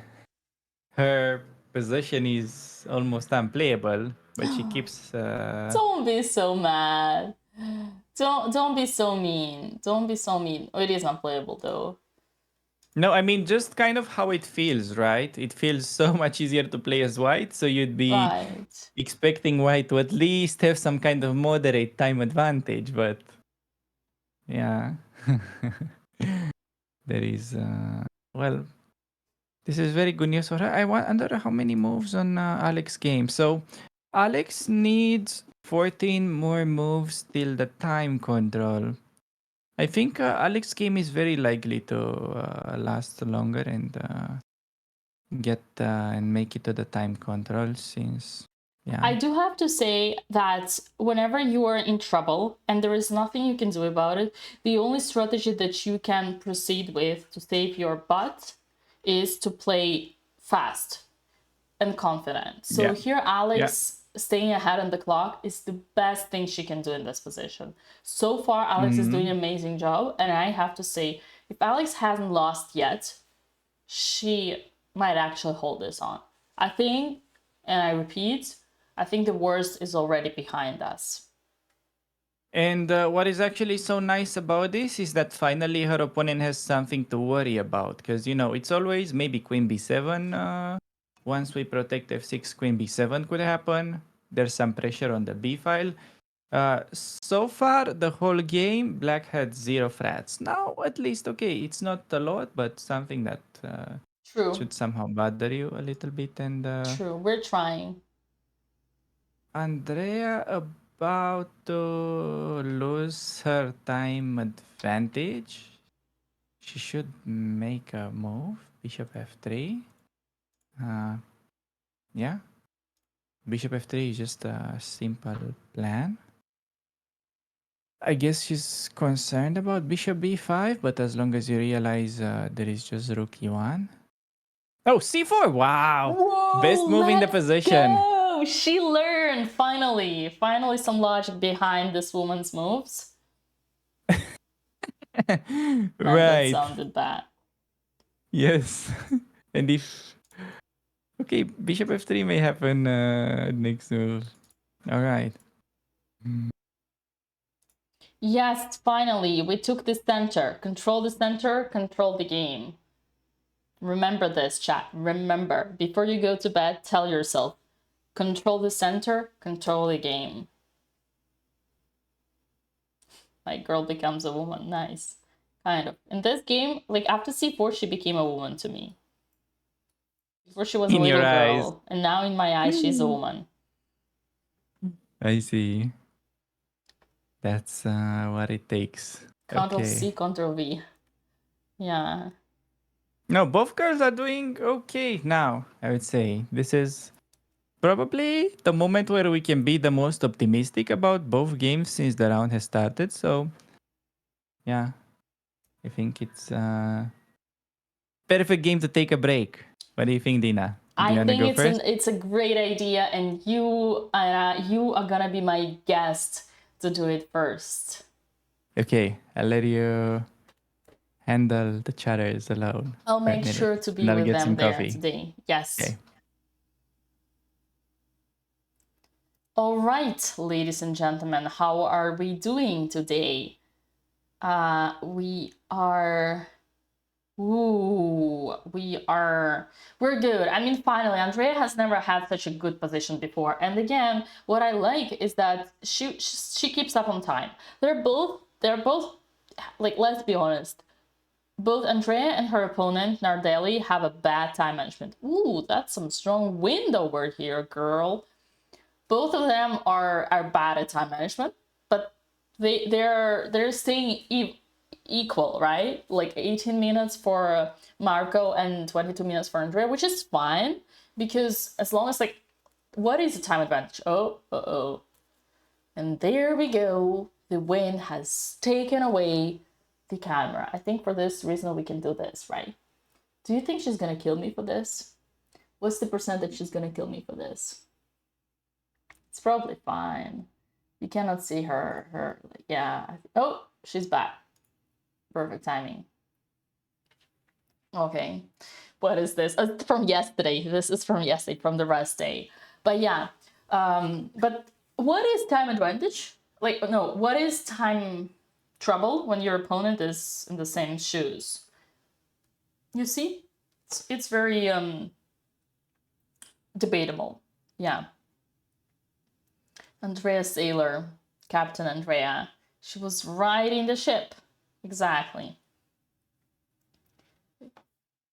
her position is almost unplayable, but she keeps. Don't be so mad. Don't be so mean. Don't be so mean. Oh, it is unplayable though. No, I mean just kind of how it feels, right? It feels so much easier to play as white, so you'd be Right. expecting white to at least have some kind of moderate time advantage, but yeah. There is well, this is very good news for her. I wonder how many moves on Alex game. So Alex needs 14 more moves till the time control. I think Alex game is very likely to last longer and get and make it to the time control since I do have to say that whenever you are in trouble and there is nothing you can do about it, the only strategy that you can proceed with to save your butt is to play fast and confident. So yeah. here, Alex staying ahead on the clock is the best thing she can do in this position. So far, Alex is doing an amazing job. And I have to say, if Alex hasn't lost yet, she might actually hold this on. I think, and I repeat, I think the worst is already behind us. And what is actually so nice about this is that finally her opponent has something to worry about. Because, you know, it's always maybe queen b7. Once we protect f6, queen b7 could happen. There's some pressure on the b file. So far, the whole game, black had 0 frats. Now, at least, okay, it's not a lot, but something that True, should somehow bother you a little bit. And true. We're trying. Andrea about to lose her time advantage. She should make a move. Bishop f3. Yeah. Bishop f3 is just a simple plan. I guess she's concerned about bishop b5, but as long as you realize there is just rook e1. Oh, c4! Wow! Whoa, Best move in the let's position. go! She learned, finally. Finally some logic behind this woman's moves. Man, that Right. sounded bad. Yes. And if... Okay, bishop f3 may happen next move. Alright. Yes, finally, we took the center. Control the center, control the game. Remember this, chat. Remember, before you go to bed, tell yourself, control the center, control the game. Like, girl becomes a woman. Nice. Kind of. In this game, like, after c4, she became a woman to me. Before she was a In your little eyes. girl, and now in my eyes, she's a woman. I see. That's what it takes. Control Okay. C, Control V. Yeah. No, both girls are doing okay now, I would say. This is probably the moment where we can be the most optimistic about both games since the round has started. So, yeah, I think it's perfect game to take a break. What do you think, Dina? Do you I want to think go first? it's a great idea, and you are gonna be my guest to do it first. Okay, I'll let you handle the chatters alone I'll for a make minute. sure to be And I'll with get them some there coffee. today. Yes. Okay. All right, ladies and gentlemen, how are we doing today? We're good. I mean, finally, Andrea has never had such a good position before. And again, what I like is that she keeps up on time. They're both like, let's be honest, both Andrea and her opponent Nardelli have a bad time management. Ooh, that's some strong wind over here, girl. Both of them are bad at time management, but they're staying equal, right? Like 18 minutes for Marco and 22 minutes for Andrea, which is fine because as long as, like, what is the time advantage? Oh. And there we go. The wind has taken away the camera. I think for this reason we can do this, right? Do you think she's gonna kill me for this? What's the percentage she's gonna kill me for this? It's probably fine. You cannot see her, yeah. Oh, she's back. Perfect timing. Okay, what is this? From yesterday. This is from yesterday, from the rest day. But yeah, but what is time advantage? Like, no, what is time trouble when your opponent is in the same shoes? You see, it's very debatable. Yeah. Andrea Sailor, Captain Andrea, she was riding the ship. Exactly.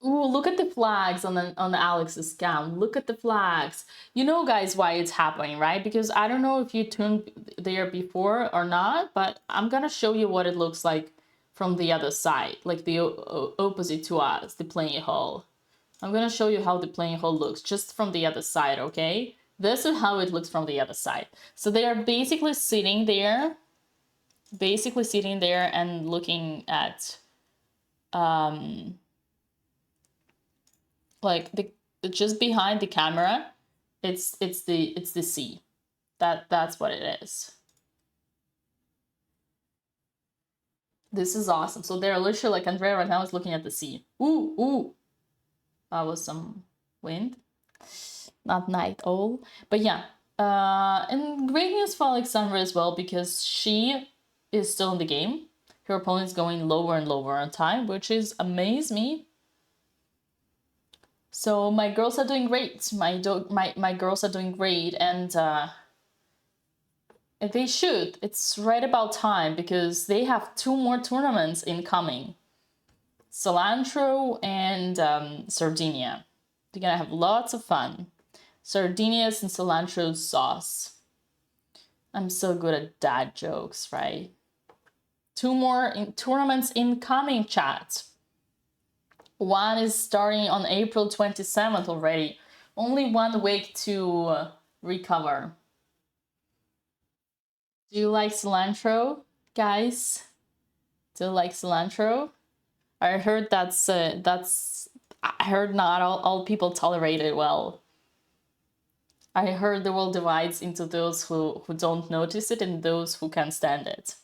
Ooh, look at the flags on Alex's account. Look at the flags. You know, guys, why it's happening, right? Because I don't know if you tuned there before or not, but I'm gonna show you what it looks like from the other side, like the opposite to us, the playing hall. I'm gonna show you how the playing hall looks just from the other side, okay? This is how it looks from the other side. So they are basically sitting there and looking at like the just behind the camera, it's the sea. That's what it is. This is awesome. So they're literally, like, Andrea right now is looking at the sea. Ooh. That was some wind. Not night owl. But yeah. And great news for Alexandra as well, because she is still in the game. Her opponent's going lower and lower on time, which is amaze me. So my girls are doing great. My girls are doing great, and they should. It's right about time because they have 2 more tournaments incoming. Cilantro and Sardinia. They're gonna have lots of fun. Sardinia's and cilantro sauce. I'm so good at dad jokes, right? 2 more tournaments incoming, chat. One is starting on April 27th already. Only 1 week to recover. Do you like cilantro, guys? Do you like cilantro? I heard I heard not all people tolerate it well. I heard the world divides into those who don't notice it and those who can't stand it.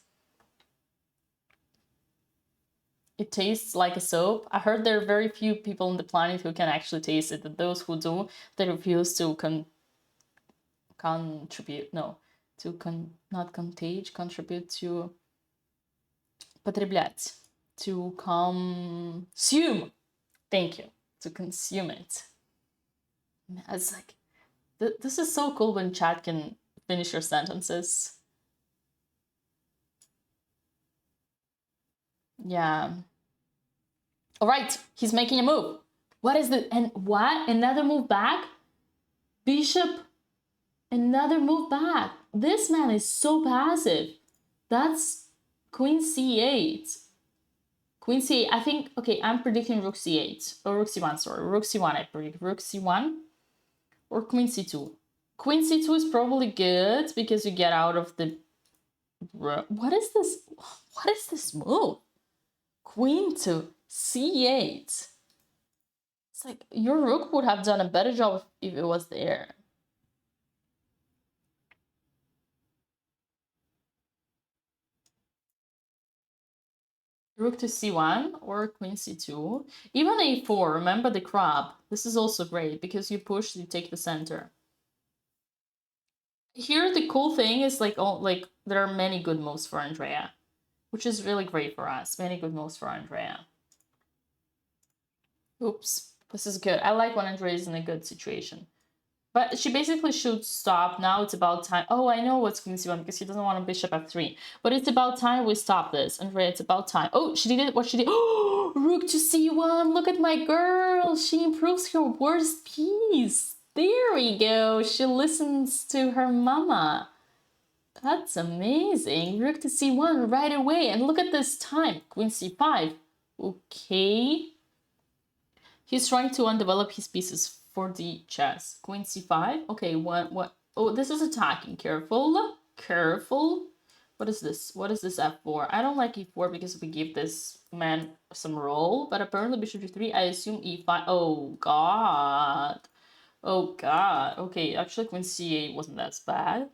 It tastes like a soap. I heard there are very few people on the planet who can actually taste it. And those who do, they refuse to contribute. No, not contage, contribute to потреблять, to consume. Thank you. To consume it. It's like, this is so cool when chat can finish your sentences. Yeah. All right, he's making a move. What is the, and what? Another move back? Bishop, another move back. This man is so passive. That's Queen C8. Queen C8, I think, okay, I'm predicting Rook C8. Or Rook C1, sorry. Rook C1, I predict. Rook C1 or Queen C2. Queen C2 is probably good because you get out of the... What is this? What is this move? Queen to C8. It's like, your rook would have done a better job if it was there. Rook to C1 or Queen C2. Even A4, remember the crab. This is also great because you push, you take the center. here the cool thing is like, oh, like there are many good moves for Andrea, which is really great for us. Many good moves for Andrea. Oops, this is good. I like when Andrea is in a good situation. But she basically should stop. Now it's about time. Oh, I know what's Queen C1 because he doesn't want a bishop f3. But it's about time we stop this. Andrea, it's about time. Oh, she did it. What she did. Oh, rook to C1. Look at my girl. She improves her worst piece. There we go. She listens to her mama. That's amazing. Rook to C1 right away. And look at this time. Queen C5. Okay. He's trying to undevelop his pieces for the chess. Queen c5. Okay, what? Oh, this is attacking. Careful. Careful. What is this? What is this f4? I don't like e4 because we give this man some role, but apparently bishop g3, I assume e5. Oh, God. Oh, God. Okay, actually queen c8 wasn't that bad.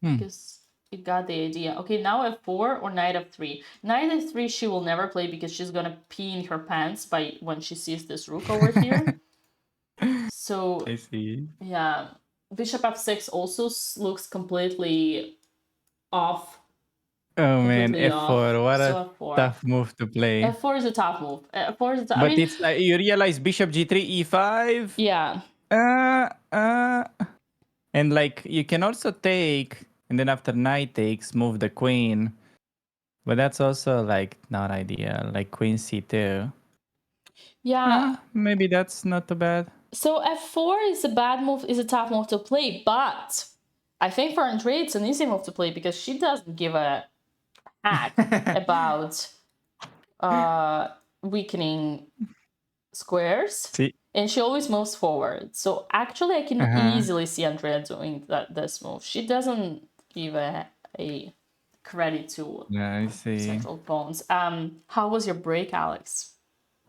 Because it got the idea. Okay, now f4 or knight f3. Knight f3 she will never play because she's gonna pee in her pants by when she sees this rook over here. So I see. yeah, bishop f6 also looks completely off. Oh man, Completely off. f4. What a So f4. tough move to play. F4 is a tough move. F4 is a I But mean, it's like you realize bishop g3 e5. yeah. Uh, uh, and like you can also take, and then after knight takes, move the queen. But that's also like not ideal. Like queen c2. Yeah. Maybe that's not too bad. So f4 is a bad move, is a tough move to play, but I think for Andrea it's an easy move to play because she doesn't give a hack about weakening squares. See? And she always moves forward. So actually I can easily see Andrea doing this move. She doesn't give a credit to Yeah, I see. central pawns. How was your break, Alex?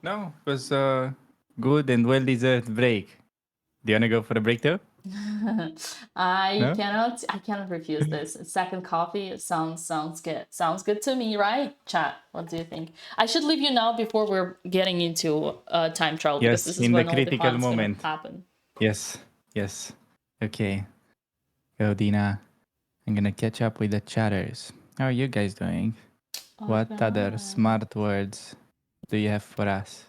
No, it was a good and well-deserved break. Do you want to go for a break too? I No? cannot refuse this. Second coffee sounds good. Sounds good to me, right? Chat, what do you think? I should leave you now before we're getting into time trial because Yes, this is in the when all the critical fun's moment. gonna happen. Yes, yes. Okay. Go, Dina. I'm gonna catch up with the chatters. How are you guys doing? What other smart words do you have for us?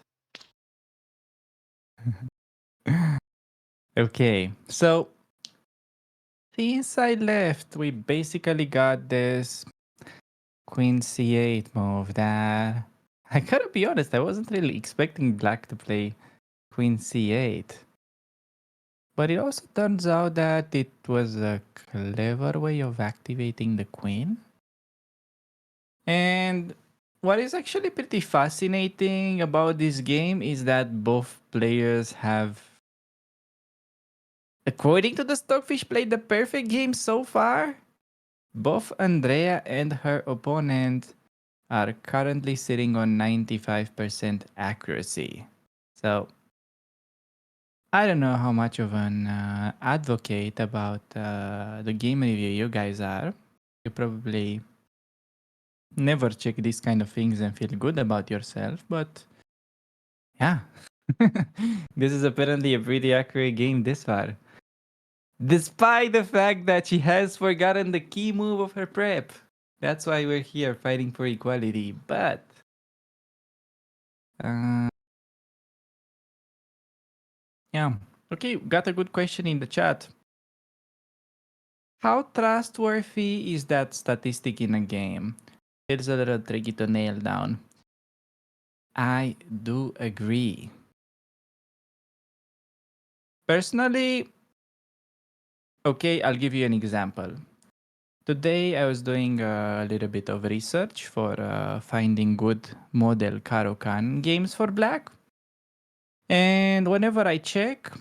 Okay, so since I left, we basically got this Queen c8 move that I gotta be honest, I wasn't really expecting black to play Queen c8. But it also turns out that it was a clever way of activating the queen. And what is actually pretty fascinating about this game is that both players have, according to the Stockfish, played the perfect game so far. Both Andrea and her opponent are currently sitting on 95% accuracy. So I don't know how much of an advocate about the game review you guys are. You probably never check these kind of things and feel good about yourself, but yeah. This is apparently a pretty accurate game this far. Despite the fact that she has forgotten the key move of her prep. That's why we're here fighting for equality. But yeah. Okay, got a good question in the chat. How trustworthy is that statistic in a game? It's a little tricky to nail down. I do agree. Personally, okay, I'll give you an example. Today I was doing a little bit of research for finding good model Caro-Kann games for black. And whenever I check,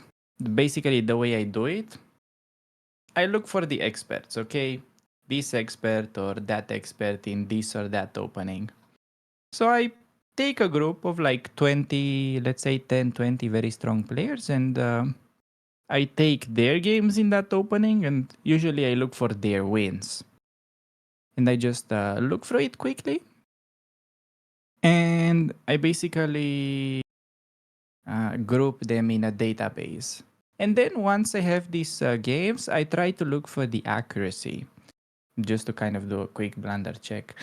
basically the way I do it, I look for the experts, okay? This expert or that expert in this or that opening. So I take a group of like 20, let's say 10, 20 very strong players, and I take their games in that opening, and usually I look for their wins. And I just look through it quickly. And I basically group them in a database. And then once I have these games, I try to look for the accuracy, just to kind of do a quick blunder check.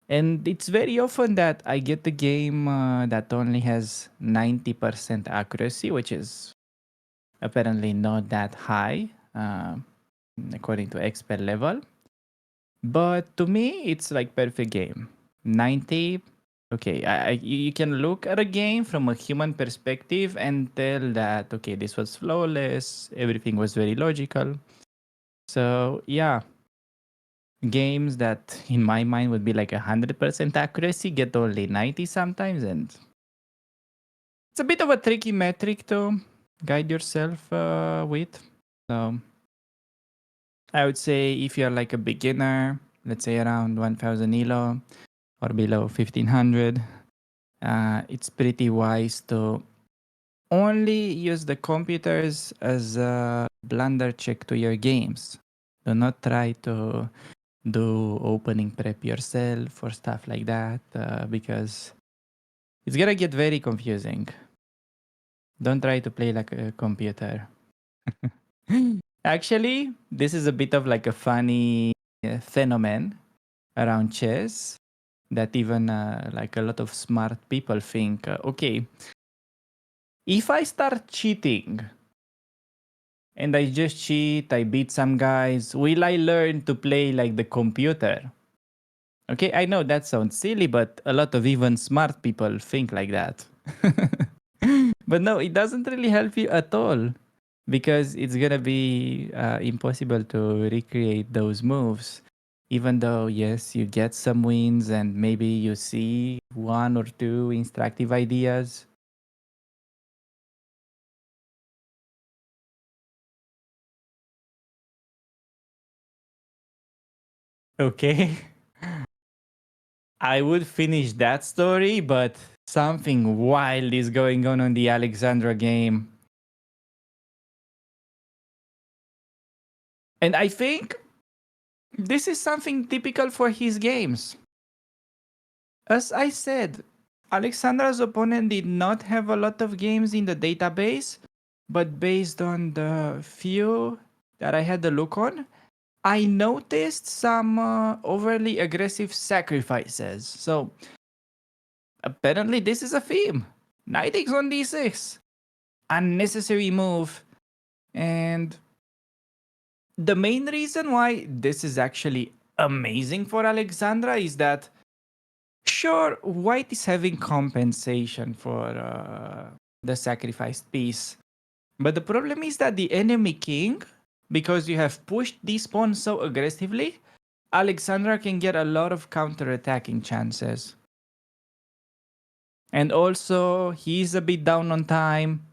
And it's very often that I get the game that only has 90% accuracy, which is apparently not that high according to expert level. But to me, it's like perfect game. 90. Okay, you can look at a game from a human perspective and tell that, okay, this was flawless, everything was very logical. So, yeah, games that in my mind would be like 100% accuracy get only 90 sometimes, and it's a bit of a tricky metric to guide yourself with. So, I would say if you're like a beginner, let's say around 1000 elo or below 1500, it's pretty wise to only use the computers as a blunder check to your games. Do not try to do opening prep yourself or stuff like that because it's gonna get very confusing. Don't try to play like a computer. Actually, this is a bit of like a funny phenomenon around chess that even like a lot of smart people think, okay, if I start cheating and I just cheat, I beat some guys, will I learn to play like the computer? Okay, I know that sounds silly, but a lot of even smart people think like that. But no, it doesn't really help you at all because it's gonna be impossible to recreate those moves. Even though, yes, you get some wins and maybe you see one or two instructive ideas. Okay. I would finish that story, but something wild is going on the Alexandra game. And I think this is something typical for his games. As I said, Alexandra's opponent did not have a lot of games in the database, but based on the few that I had a look on, I noticed some overly aggressive sacrifices. So apparently this is a theme. Knight takes on d6. Unnecessary move. And the main reason why this is actually amazing for Alexandra is that sure, white is having compensation for the sacrificed piece. But the problem is that the enemy king, because you have pushed this pawn so aggressively, Alexandra can get a lot of counter-attacking chances. And also, he's a bit down on time.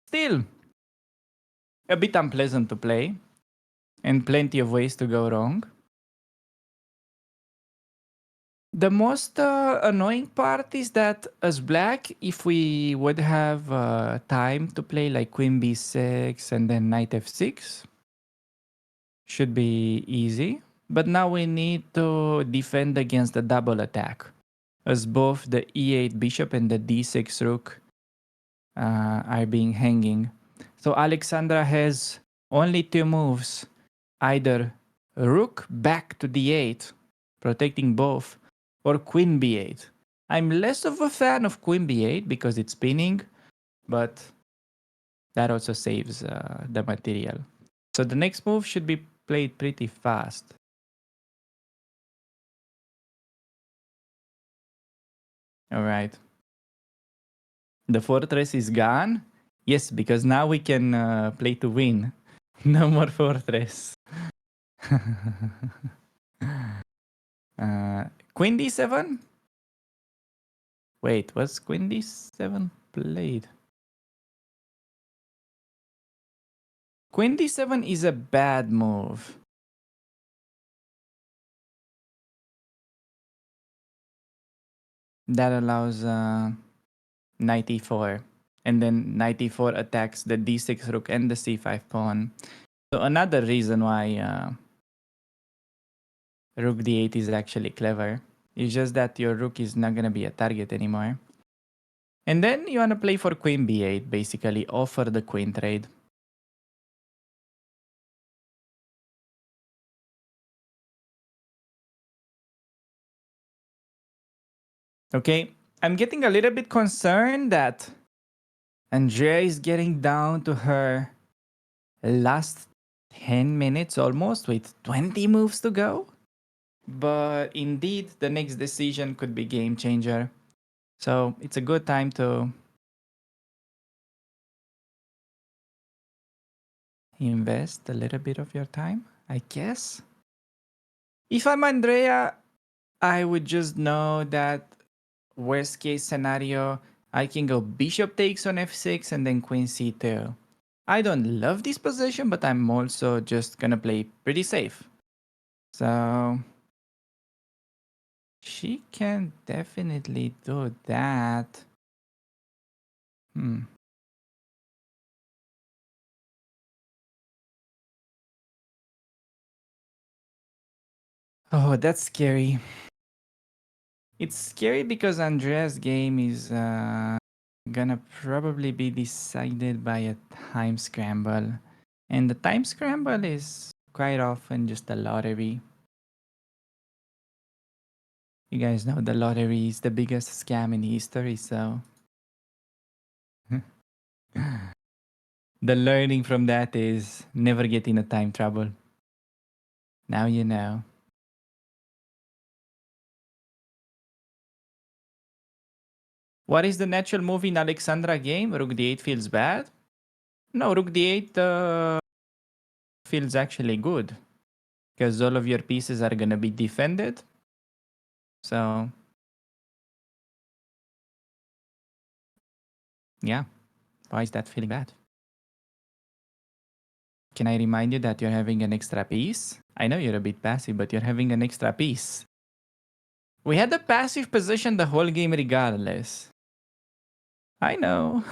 Still, a bit unpleasant to play, and plenty of ways to go wrong. The most annoying part is that as black, if we would have time to play like queen b6 and then knight f6, should be easy. But now we need to defend against the double attack, as both the e8 bishop and the d6 rook are being hanging. So Alexandra has only two moves, either rook back to d8, protecting both, or queen b8. I'm less of a fan of queen b8 because it's spinning, but that also saves the material. So the next move should be played pretty fast. All right. The fortress is gone. Yes, because now we can play to win. No more fortress. Queen d7? Wait, was queen d7 played? Queen d7 is a bad move. That allows knight e4. And then knight e4 attacks the d6 rook and the c5 pawn. So another reason why rook d8 is actually clever. It's just that your rook is not gonna be a target anymore. And then you wanna play for queen b8, basically offer the queen trade. Okay, I'm getting a little bit concerned that Andrea is getting down to her last 10 minutes almost with 20 moves to go. But indeed, the next decision could be game changer. So it's a good time to invest a little bit of your time, I guess. If I'm Andrea, I would just know that worst case scenario, I can go bishop takes on f6 and then queen c2. I don't love this position, but I'm also just gonna play pretty safe. So she can definitely do that. Oh, that's scary. It's scary because Andrea's game is gonna probably be decided by a time scramble. And the time scramble is quite often just a lottery. You guys know the lottery is the biggest scam in history, so the learning from that is never get in a time trouble. Now you know. What is the natural move in Alexandra game? Rook d8 feels bad? No, Rook d8 feels actually good. Because all of your pieces are gonna be defended. So yeah, why is that feeling bad? Can I remind you that you're having an extra piece? I know you're a bit passive, but you're having an extra piece. We had the passive position the whole game regardless. I know.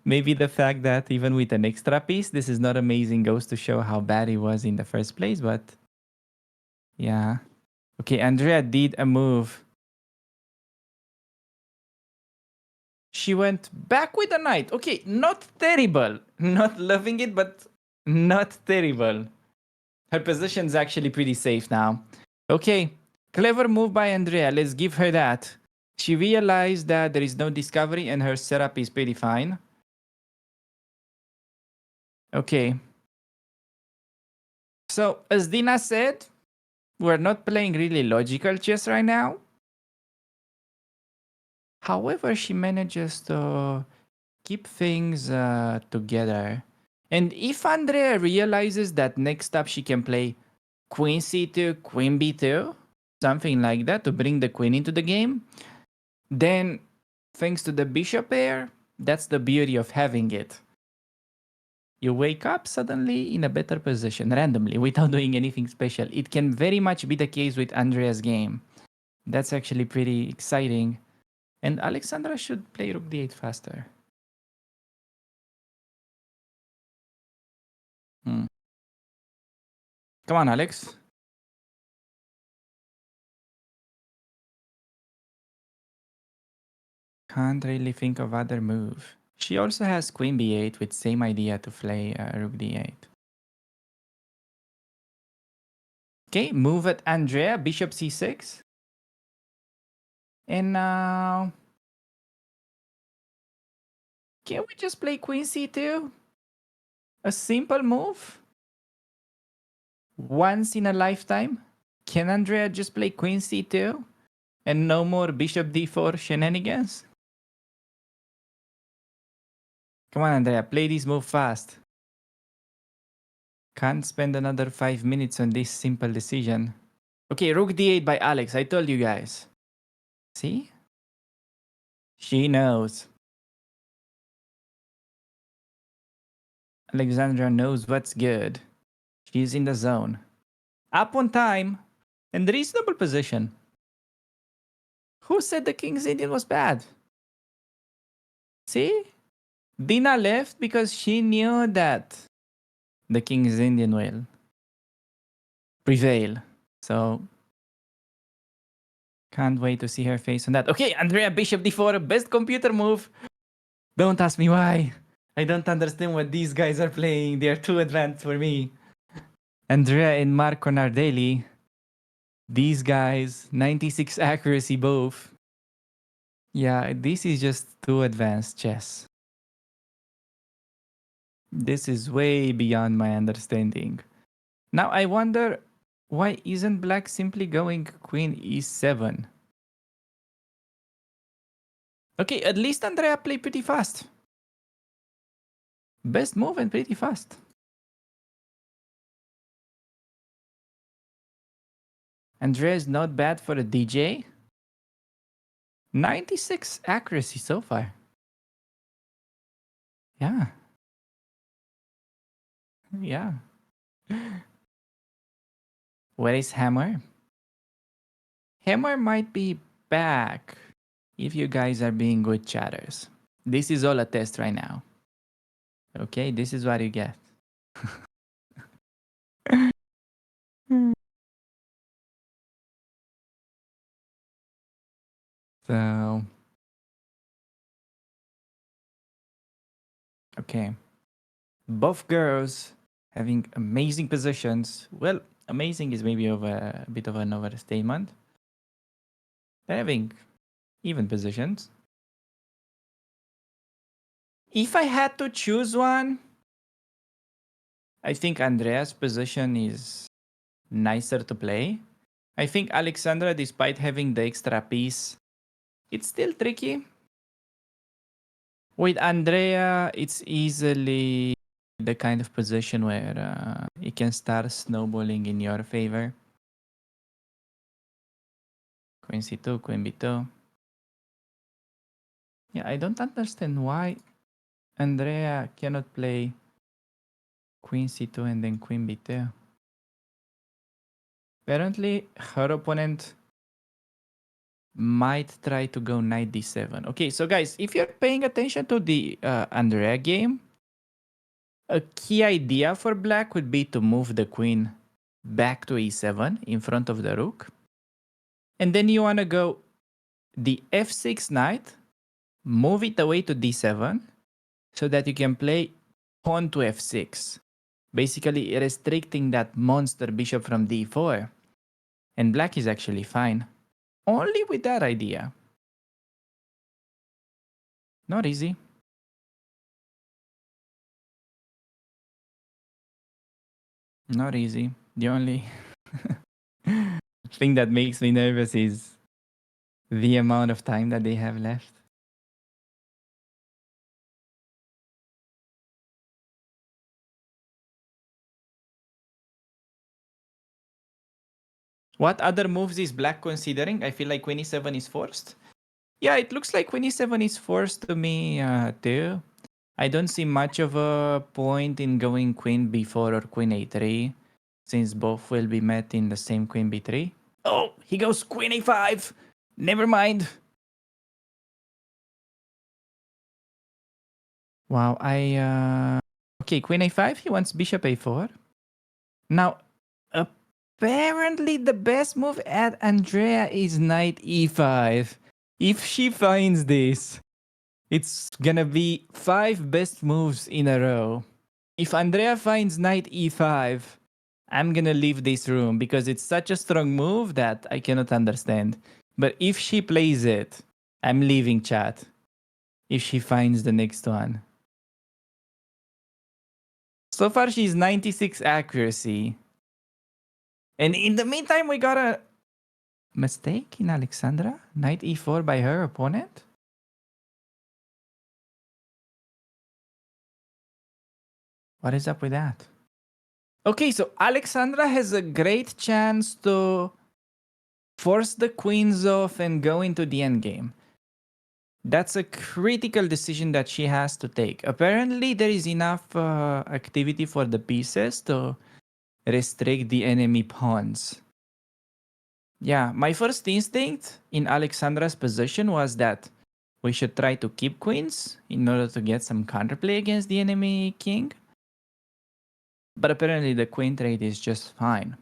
Maybe the fact that even with an extra piece, this is not amazing goes to show how bad it was in the first place, but yeah. Okay, Andrea did a move. She went back with the knight. Okay, not terrible. Not loving it, but not terrible. Her position's actually pretty safe now. Okay, clever move by Andrea. Let's give her that. She realized that there is no discovery and her setup is pretty fine. Okay. So, as Dina said, we're not playing really logical chess right now. However, she manages to keep things together. And if Andrea realizes that next up she can play queen c2, queen b2, something like that to bring the queen into the game, then thanks to the bishop pair, that's the beauty of having it. You wake up suddenly in a better position randomly without doing anything special. It can very much be the case with Andrea's game. That's actually pretty exciting. And Alexandra should play rook d8 faster. Come on, Alex. Can't really think of other move. She also has queen b8 with same idea to play rook d8. Okay, move at Andrea, bishop c6. And now... can we just play queen c2? A simple move? Once in a lifetime? Can Andrea just play queen c2? And no more bishop d4 shenanigans? Come on, Andrea, play this move fast. Can't spend another 5 minutes on this simple decision. Okay, rook d8 by Alex. I told you guys. See? She knows. Alexandra knows what's good. She's in the zone. Up on time and reasonable position. Who said the King's Indian was bad? See? Dina left because she knew that the King's Indian will prevail. So can't wait to see her face on that. Okay, Andrea, bishop d4, best computer move. Don't ask me why. I don't understand what these guys are playing. They are too advanced for me. Andrea and Marco Nardelli. These guys, 96 accuracy both. Yeah, this is just too advanced chess. This is way beyond my understanding. Now I wonder, why isn't black simply going queen e7? Okay, at least Andrea played pretty fast. Best move and pretty fast. Andrea is not bad for a DJ. 96 accuracy so far. Yeah. Yeah. Where is Hammer? Hammer might be back if you guys are being good chatters. This is all a test right now. Okay, this is what you get. So, okay. Both girls having amazing positions. Well, amazing is maybe a bit of an overstatement. They're having even positions. If I had to choose one, I think Andrea's position is nicer to play. I think Alexandra, despite having the extra piece, it's still tricky. With Andrea, it's easily the kind of position where it can start snowballing in your favor. Queen c2, queen b2. Yeah, I don't understand why Andrea cannot play queen c2 and then queen b2. Apparently, her opponent might try to go knight d7. Okay, so guys, if you're paying attention to the Andrea game, a key idea for black would be to move the queen back to e7 in front of the rook. And then you want to go the f6 knight, move it away to d7, so that you can play pawn to f6. Basically restricting that monster bishop from d4. And black is actually fine. Only with that idea. Not easy. Not easy. The only thing that makes me nervous is the amount of time that they have left. What other moves is black considering? I feel like queen e7 is forced. Yeah, it looks like queen e7 is forced to me too. I don't see much of a point in going queen b4 or queen a3, since both will be met in the same queen b3. Oh, he goes queen a5. Never mind. Wow, okay, queen a5, he wants bishop a4. Now, apparently the best move at Andrea is knight e5. If she finds this, it's gonna be 5 best moves in a row. If Andrea finds knight e5, I'm gonna leave this room because it's such a strong move that I cannot understand. But if she plays it, I'm leaving chat. If she finds the next one. So far, she's 96 accuracy. And in the meantime, we got a mistake in Alexandra. Knight e4 by her opponent. What is up with that? Okay, so Alexandra has a great chance to force the queens off and go into the endgame. That's a critical decision that she has to take. Apparently, there is enough activity for the pieces to restrict the enemy pawns. Yeah, my first instinct in Alexandra's position was that we should try to keep queens in order to get some counterplay against the enemy king. But apparently the queen trade is just fine.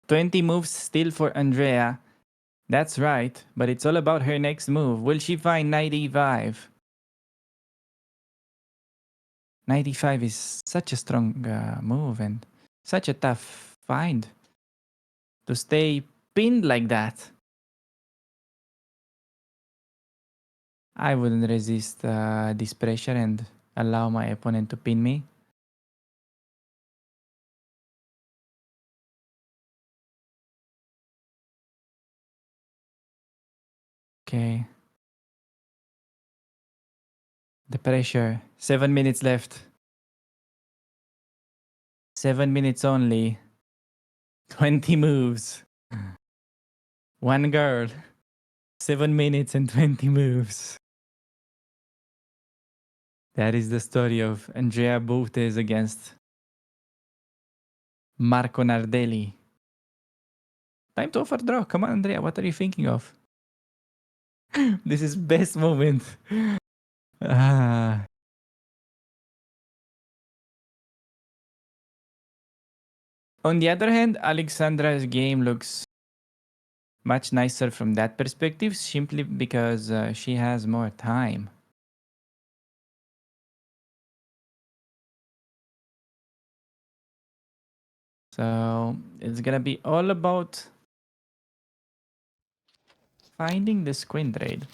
20 moves still for Andrea. That's right, but it's all about her next move. Will she find 95? 95 is such a strong move and such a tough find to stay pinned like that. I wouldn't resist this pressure and allow my opponent to pin me. Okay. The pressure. 7 minutes left. 7 minutes only. 20 moves. One girl. 7 minutes and 20 moves. That is the story of Andrea Botez against Marco Nardelli. Time to offer draw. Come on, Andrea. What are you thinking of? This is best moment. Ah. On the other hand, Alexandra's game looks much nicer from that perspective, simply because she has more time. So it's gonna be all about finding this queen trade.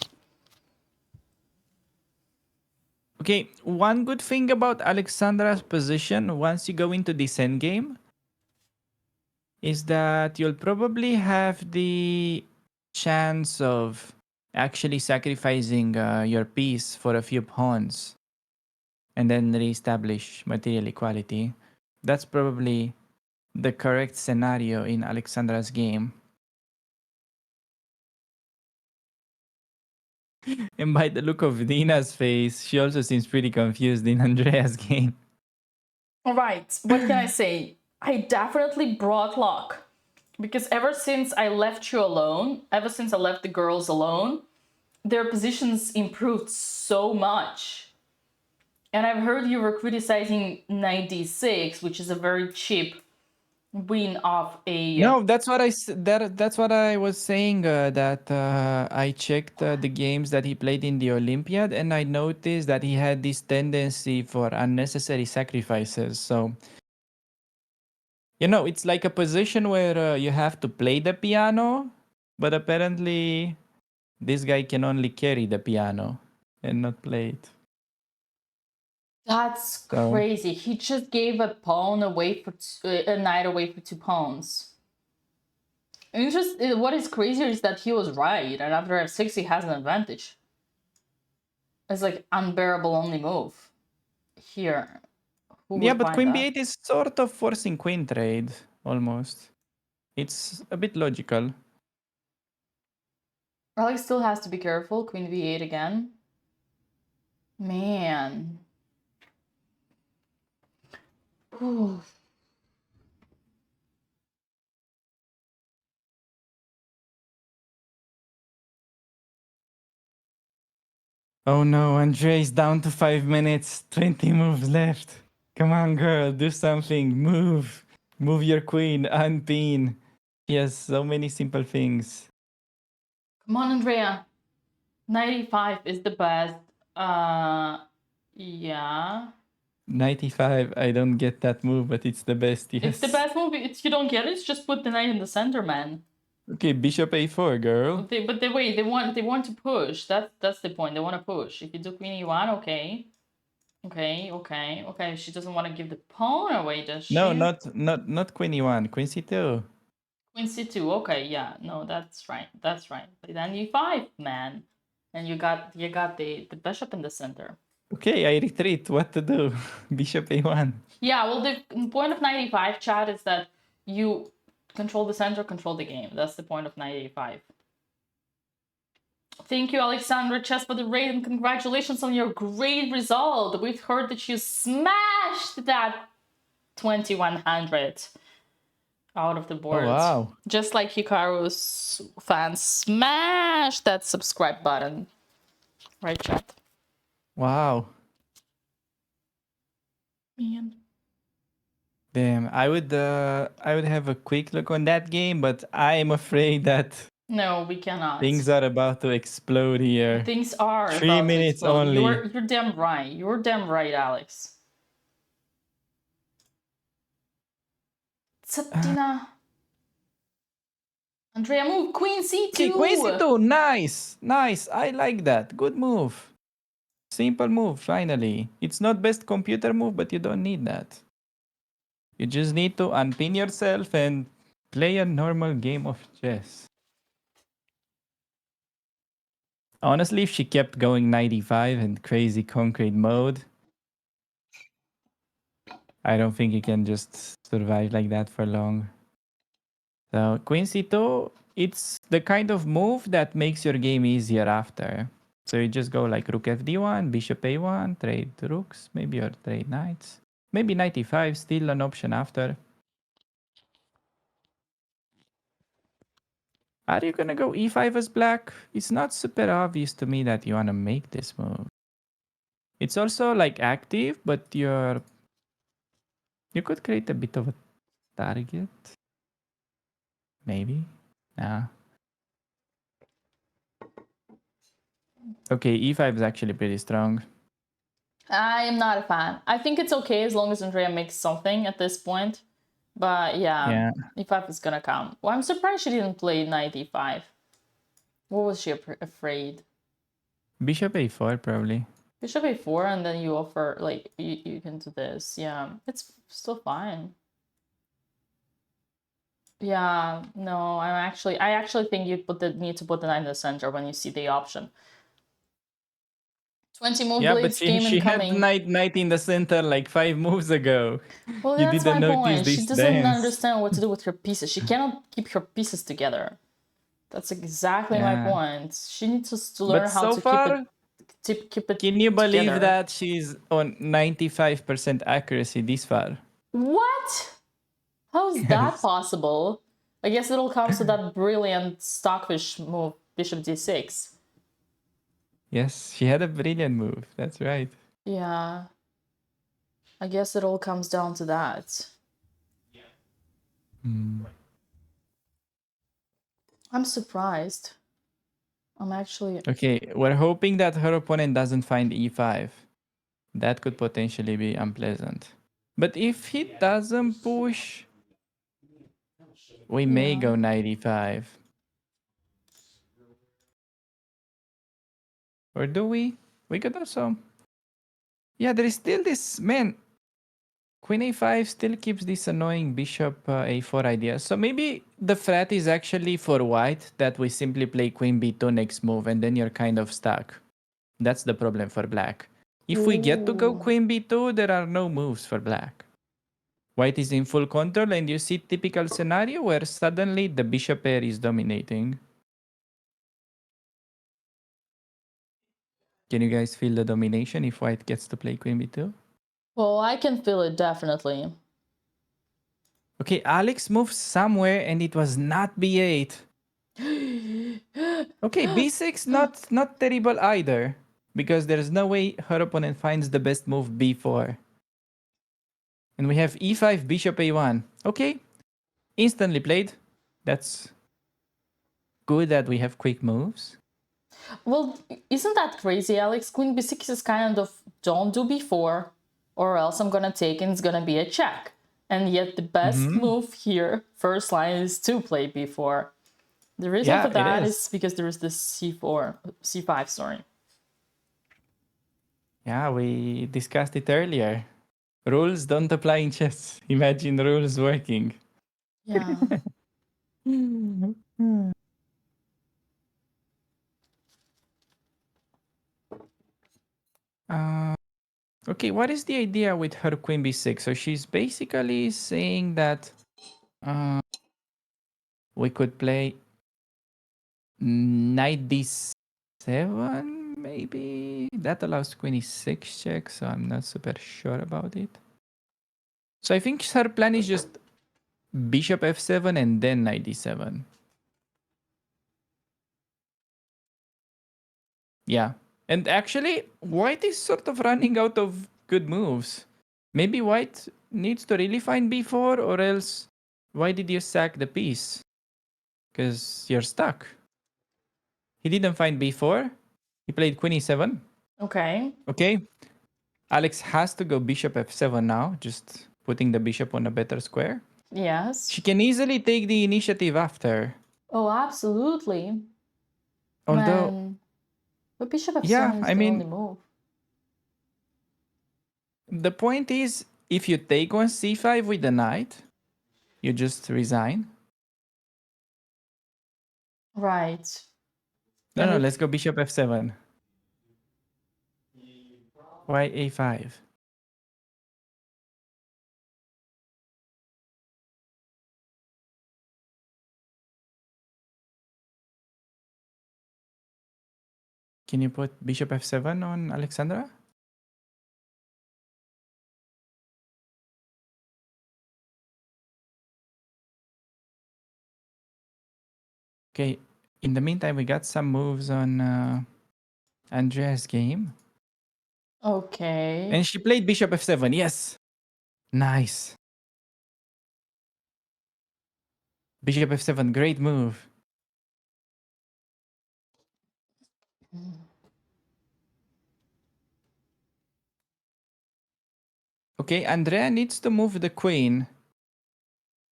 Okay, one good thing about Alexandra's position once you go into this endgame is that you'll probably have the chance of actually sacrificing your piece for a few pawns and then reestablish material equality. That's probably the correct scenario in Alexandra's game. And by the look of Dina's face, she also seems pretty confused in Andrea's game. All right, what can I say? I definitely brought luck. Because ever since I left you alone, ever since I left the girls alone, their positions improved so much. And I've heard you were criticizing 96, which is a very cheap win of a... No, that's what that's what I was saying. That I checked the games that he played in the Olympiad, and I noticed that he had this tendency for unnecessary sacrifices. So, you know, it's like a position where you have to play the piano, but apparently this guy can only carry the piano and not play it. That's So- crazy. He just gave a pawn away for a knight away for 2 pawns. What is crazier is that he was right, and after f6 he has an advantage. It's like unbearable only move. Here. Who Yeah, would but find queen that? b8 is sort of forcing queen trade almost. It's a bit logical. Alex still has to be careful. Queen v8 again. Man. Ooh. Oh no, Andre is down to 5 minutes, 20 moves left. Come on, girl, do something. Move. Move your queen, unpin. She has so many simple things. Come on, Andrea. 95 is the best. Yeah. 95, I don't get that move, but it's the best, yes. It's the best move. You don't get it. It's just put the knight in the center, man. Okay, bishop a4, girl. But they want to push. That's the point. They want to push. If you do queen e1, okay. Okay. She doesn't want to give the pawn away, does she? No, not queen e1, queen c2. Queen c2. Okay, yeah. No, that's right. That's right. But then e5, man. And you got the bishop in the center. Okay, I retreat. What to do? Bishop a1. Yeah, well, the point of 95, chat, is that you control the center, control the game. That's the point of 95. Thank you, Alexandra Chess, for the raid, and congratulations on your great result. We've heard that you smashed that 2100 out of the board. Oh, wow. Just like Hikaru's fans smash that subscribe button. Right, chat? Wow. Man. Damn, I would have a quick look on that game, but I'm afraid that No, we cannot. things are about to explode here. Things are 3 about to minutes explode. only. You're damn right. You're damn right, Alex. Septina. Andrea, move. Queen C2. Okay, Queen C2, nice, nice. I like that. Good move. Simple move, finally. It's not best computer move, but you don't need that. You just need to unpin yourself and play a normal game of chess. Honestly, if she kept going 95 and crazy concrete mode, I don't think you can just survive like that for long. So Queen C2, it's the kind of move that makes your game easier after. So you just go like Rook FD1, Bishop A1, trade rooks, maybe, or trade knights. Maybe knight E5, still an option after. Are you gonna go E5 as black? It's not super obvious to me that you wanna make this move. It's also like active, but you could create a bit of a target. Maybe. Nah. Okay, E5 is actually pretty strong. I am not a fan. I think it's okay as long as Andrea makes something at this point. But yeah, E5 is gonna come. Well, I'm surprised she didn't play knight E5. What was she afraid? Bishop A4 probably. Bishop A4 and then you offer, like, you can do this. Yeah, it's still fine. Yeah, no, I actually think you need to put the knight in the center when you see the option. 20 move blades game she incoming. had knight in the center like 5 moves ago. Well, You that's didn't my notice point. this She doesn't dance. understand what to do with her pieces. She cannot keep her pieces together. That's exactly my point. She needs to learn how to keep it can you believe together. that she's on 95% accuracy this far? What? How is that possible? I guess it all comes to that brilliant stockfish move, Bishop D6. Yes, she had a brilliant move. That's right. Yeah. I guess it all comes down to that. I'm surprised. I'm actually... Okay, we're hoping that her opponent doesn't find E5. That could potentially be unpleasant. But if he doesn't push, we may go knight E5. Or do we? We could also... Yeah, there is still this... Man, Queen A5 still keeps this annoying Bishop A4 idea. So maybe the threat is actually for white that we simply play Queen B2 next move and then you're kind of stuck. That's the problem for black. If we get to go Queen B2, there are no moves for black. White is in full control and you see typical scenario where suddenly the bishop pair is dominating. Can you guys feel the domination if white gets to play Queen B2? Well, I can feel it, definitely. Okay, Alex moves somewhere and it was not B8. Okay, B6 not terrible either. Because there's no way her opponent finds the best move B4. And we have E5, Bishop A1. Okay, instantly played. That's good that we have quick moves. Well, isn't that crazy, Alex? Queen B6 is kind of, don't do B4, or else I'm gonna take and it's gonna be a check. And yet the best move here, first line, is to play B4. The reason for that is because there is this C5, sorry. Yeah, we discussed it earlier. Rules don't apply in chess. Imagine rules working. Yeah. Okay, what is the idea with her queen b6? So she's basically saying that we could play knight d7, maybe? That allows queen e6 check, so I'm not super sure about it. So I think her plan is just bishop f7 and then knight d7. Yeah. And actually, white is sort of running out of good moves. Maybe white needs to really find b4, or else why did you sack the piece? Because you're stuck. He didn't find b4. He played queen e7. Okay. Okay. Alex has to go bishop f7 now, just putting the bishop on a better square. Yes. She can easily take the initiative after. Oh, absolutely. Although, Man. But bishop yeah, f7 is I the only mean, move. the point is, if you take on c5 with the knight, you just resign. Right. No, And no, if let's go bishop f7. Why a5? Can you put bishop f7 on Alexandra? Okay, in the meantime, we got some moves on Andrea's game. okay. And she played bishop f7, yes! Nice. Bishop f7, great move. Okay, Andrea needs to move the queen.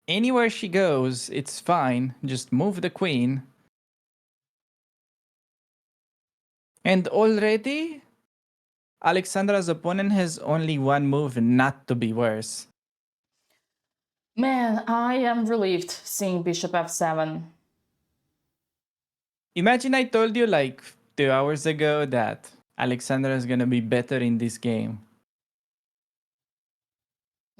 Anywhere she goes, it's fine. Just move the queen. And already, Alexandra's opponent has only one move not to be worse. Man, I am relieved seeing bishop f7. Imagine I told you like 2 hours ago that Alexandra is gonna be better in this game.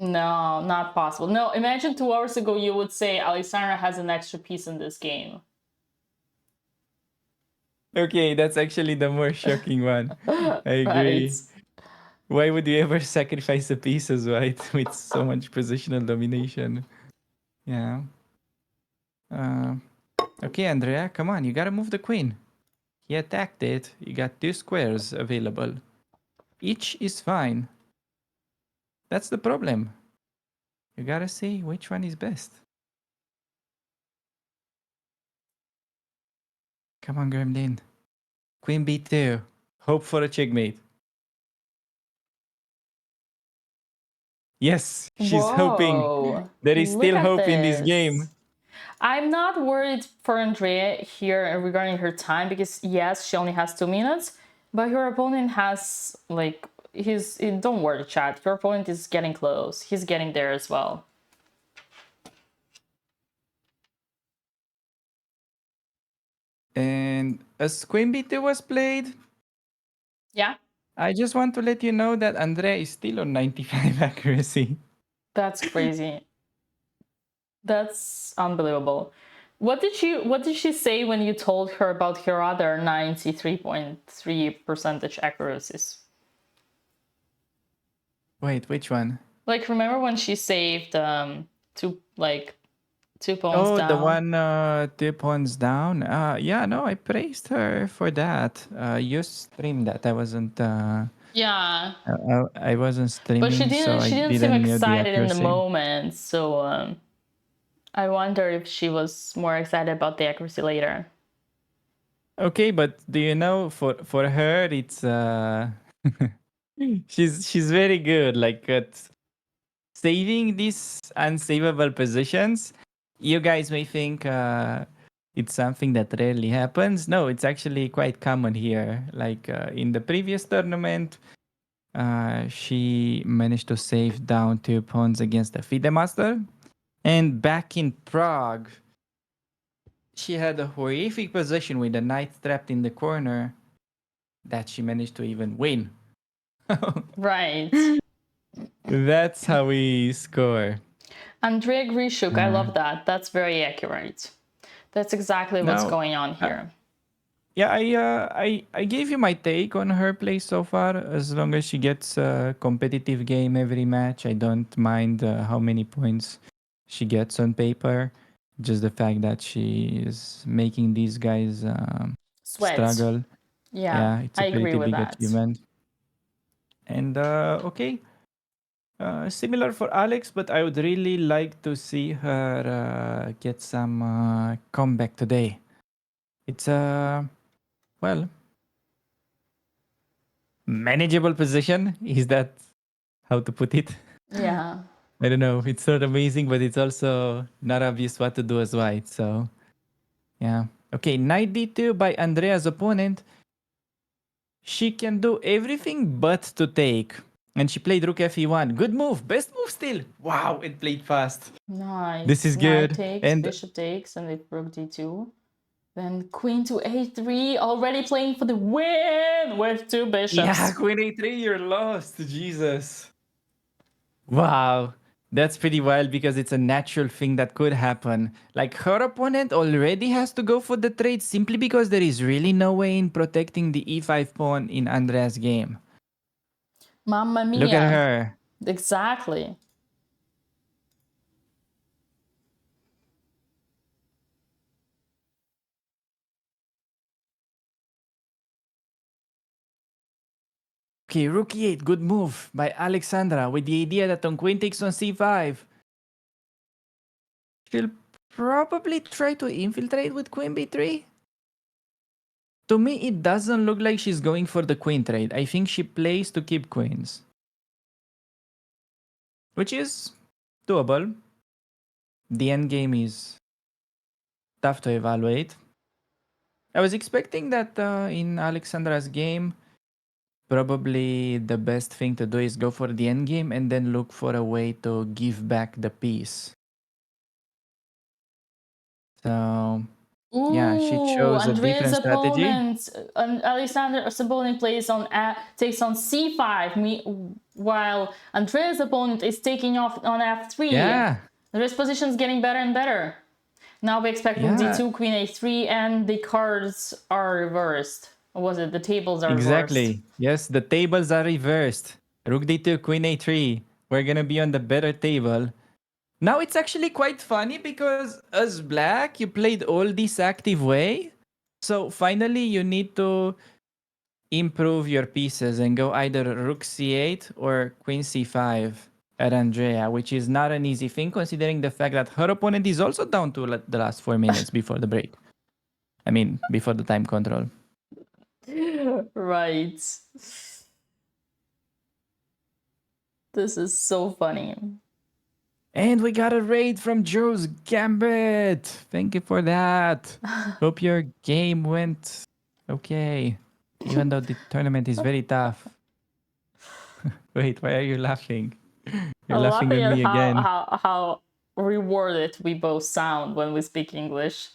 No, not possible. No, imagine 2 hours ago you would say Alexandra has an extra piece in this game. Okay, that's actually the more shocking one. I agree. Right. Why would you ever sacrifice the pieces, right? With so much positional domination. Yeah. Okay, Andrea, come on. You gotta move the queen. He attacked it. You got 2 squares available. Each is fine. That's the problem. You gotta see which one is best. Come on, Gremlin. Queen b2. Hope for a checkmate. Yes, she's hoping. Whoa. There is Look still at hope in this this. game. I'm not worried for Andrea here regarding her time because yes, she only has 2 minutes, but her opponent has like don't worry, chat. Your opponent is getting close. He's getting there as well. And as Queen b2 was played, Yeah, I just want to let you know that Andrea is still on 95 accuracy. that's crazy. That's unbelievable. What did she say when you told her about her other 93.3% accuracies? Wait, which one? Like, remember when she saved two pawns Oh, down? the one 2 pawns down. Yeah, no, I praised her for that. You streamed that. I wasn't. Yeah, I wasn't streaming, but she so I didn't seem didn't know the excited in the accuracy. moment. So I wonder if she was more excited about the accuracy later. Okay, but do you know for her it's she's very good like at saving these unsavable positions. You guys may think it's something that rarely happens. No, it's actually quite common here. Like in the previous tournament, she managed to save down 2 pawns against the FIDE master. And back in Prague, she had a horrific position with the knight trapped in the corner that she managed to even win. Right. That's how we score. Andrea Grishuk, I love that. That's very accurate. That's exactly what's Now, going on here. yeah, I gave you my take on her play so far. As long as she gets a competitive game every match, I don't mind how many points she gets on paper. Just the fact that she is making these guys Sweat. struggle. Yeah, Yeah, it's I a agree pretty with big that. achievement. And okay, Similar for Alex, but I would really like to see her get some comeback today. It's well, manageable position. Is that how to put it? Yeah. I don't know. It's not amazing, but it's also not obvious what to do as white. So, yeah. Okay, knight d2 by Andrea's opponent. She can do everything but to take. And she played rook fe1. Good move. Best move still. Wow, it played fast. Nice. This is Knight good. takes, And bishop takes, and with rook d2. Then queen to a3, already playing for the win with 2 bishops. yeah, queen a3, you're lost. Jesus. Wow. That's pretty wild because it's a natural thing that could happen. Like her opponent already has to go for the trade simply because there is really no way in protecting the e5 pawn in Andrea's game. Mamma mia. Look at her. Exactly. Okay, rook e8, good move by Alexandra with the idea that on queen takes on c5. She'll probably try to infiltrate with queen b3. To me, it doesn't look like she's going for the queen trade. I think she plays to keep queens. Which is doable. The endgame is tough to evaluate. I was expecting that in Alexandra's game, probably the best thing to do is go for the endgame and then look for a way to give back the piece. So, yeah, she Ooh, chose a Andrea's different strategy. opponent, Alexander's opponent plays on takes on c5, while Andrea's opponent is taking off on f3. Yeah. Andrea's position is getting better and better. Now we expect rook Yeah. d2, queen a3, and the cards are reversed. Or was it the tables are Exactly. reversed? Yes, the tables are reversed. Rook d2, queen a3. We're gonna be on the better table. Now it's actually quite funny because as black, you played all this active way. So finally you need to improve your pieces and go either rook c8 or queen c5 at Andrea, which is not an easy thing considering the fact that her opponent is also down to the last 4 minutes before the break. I mean, before the time control. Right. This is so funny. And we got a raid from Joe's Gambit. Thank you for that. Hope your game went okay, even though the tournament is very tough. Wait, why are you laughing? You're I'm laughing laughing at me at again. how rewarded we both sound when we speak English.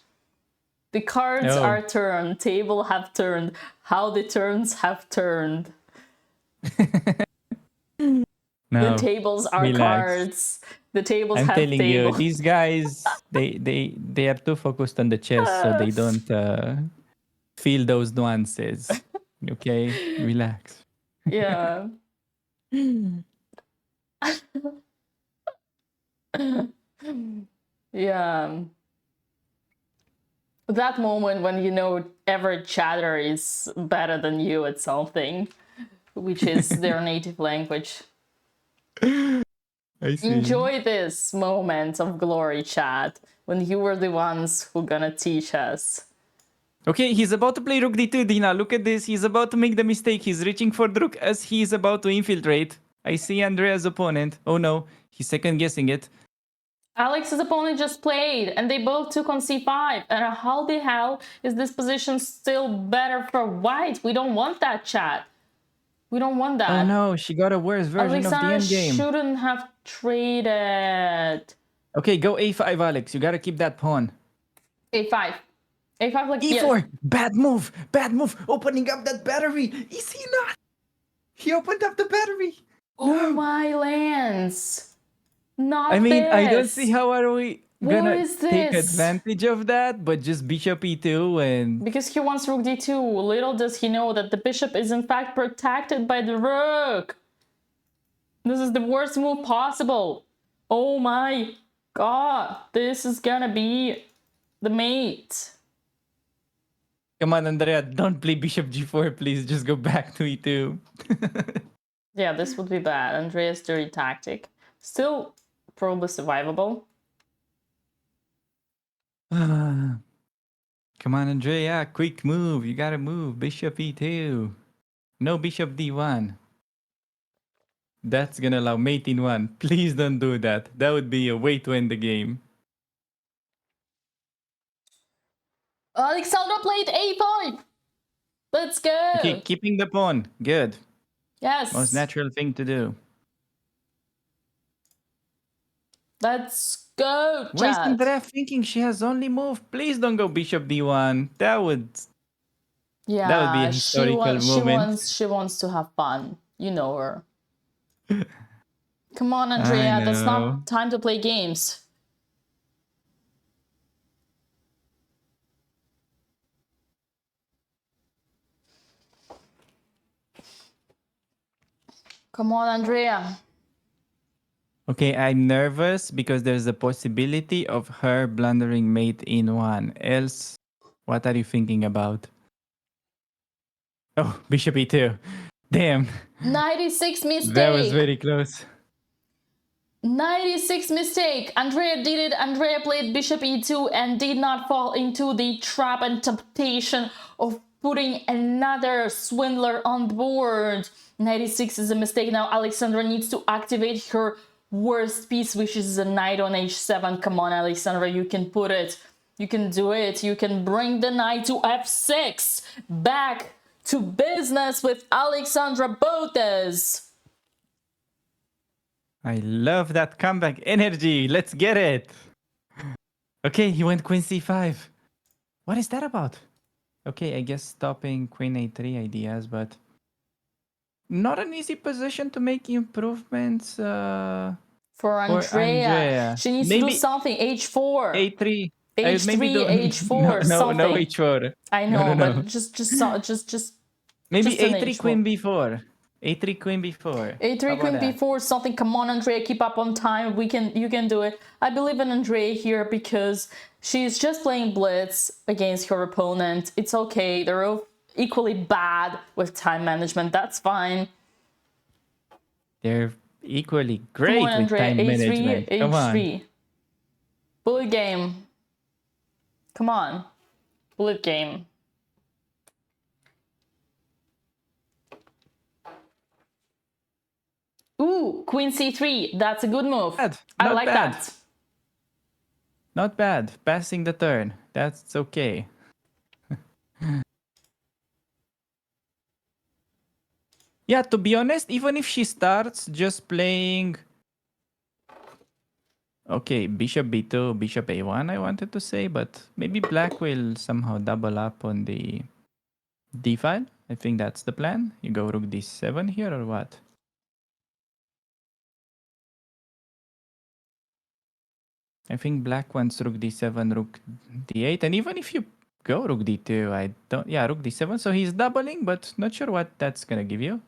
The cards Oh. are turned, table have turned, how the turns have turned. No, The tables are relax. cards. The tables I'm have telling you, tables. these guys, they are too focused on the chess, so they don't feel those nuances. Okay, relax. Yeah. Yeah. That moment when you know every chatter is better than you at something, which is their native language. I see. Enjoy this moment of glory, chat, when you were the ones who gonna teach us. Okay, he's about to play rook d2, Dina. Look at this. He's about to make the mistake. He's reaching for the rook as he's about to infiltrate. I see Andrea's opponent. Oh no, he's second guessing it. Alex's opponent just played, and they both took on c5. And how the hell is this position still better for white? We don't want that, chat. We don't want that. Oh no, she got a worse version Alexander of the endgame. shouldn't have traded. Okay, go a5, Alex. You gotta keep that pawn. a5. a5 like e4. yes. Bad move. Bad move. Opening up that battery. Is he not? He opened up the battery. Oh my lands. Not I mean, this. I don't see how are we gonna What is take this? advantage of that, but just bishop e2 and... Because he wants rook d2. Little does he know that the bishop is in fact protected by the rook. This is the worst move possible. Oh my god. This is gonna be the mate. Come on, Andrea, don't play bishop g4, please. Just go back to e2. Yeah, this would be bad. Andrea's dirty tactic. Still probably survivable. Come on, Andrea, quick move. You gotta move. Bishop E2. No bishop D1. That's gonna allow mate in 1. Please don't do that. That would be a way to end the game. Alexandra played A5. Let's go. Okay, keeping the pawn. Good. Yes. Most natural thing to do. Let's go, Why is chat. Andrea thinking she has only moved? Please don't go bishop D1. That would be a historical moment. She wants to have fun. You know her. Come on, I Andrea. That's know. not time to play games. Come on, Andrea. Okay, I'm nervous because there's a possibility of her blundering mate in 1. Else, what are you thinking about? Oh, bishop E2. Damn. 96 mistake. That was very close. 96 mistake. Andrea did it. Andrea played bishop e2 and did not fall into the trap and temptation of putting another swindler on the board. 96 is a mistake. Now Alexandra needs to activate her worst piece, which is a knight on h7. Come on, Alexandra, you can put it. You can do it. You can bring the knight to f6. Back to business with Alexandra Botez. I love that comeback energy. Let's get it. Okay, he went queen c5. What is that about? Okay, I guess stopping queen a3 ideas, but not an easy position to make improvements For Andrea. She needs to do something. H4. A3. H3, H4, no, something. No H4. I know, no. but just maybe just an A3 H4. queen b4. A3 queen b4. A3 queen b4, something. Come on, Andrea, keep up on time. You can do it. I believe in Andrea here because she's just playing blitz against her opponent. It's okay. They're all equally bad with time management. That's fine. They're equally great Come on, with Andrea. time A3, management. Come H3. on. Bullet game. Come on. Bullet game. Ooh, queen c3. That's a good move. I like that. Not bad. Passing the turn. That's okay. Yeah, to be honest, even if she starts just playing... Okay, bishop b2, bishop a1, I wanted to say, but maybe black will somehow double up on the d file. I think that's the plan. You go rook d7 here or what? I think black wants rook d7, rook d8, and even if you go rook d2, I don't... Yeah, rook d7, so he's doubling, but not sure what that's gonna give you.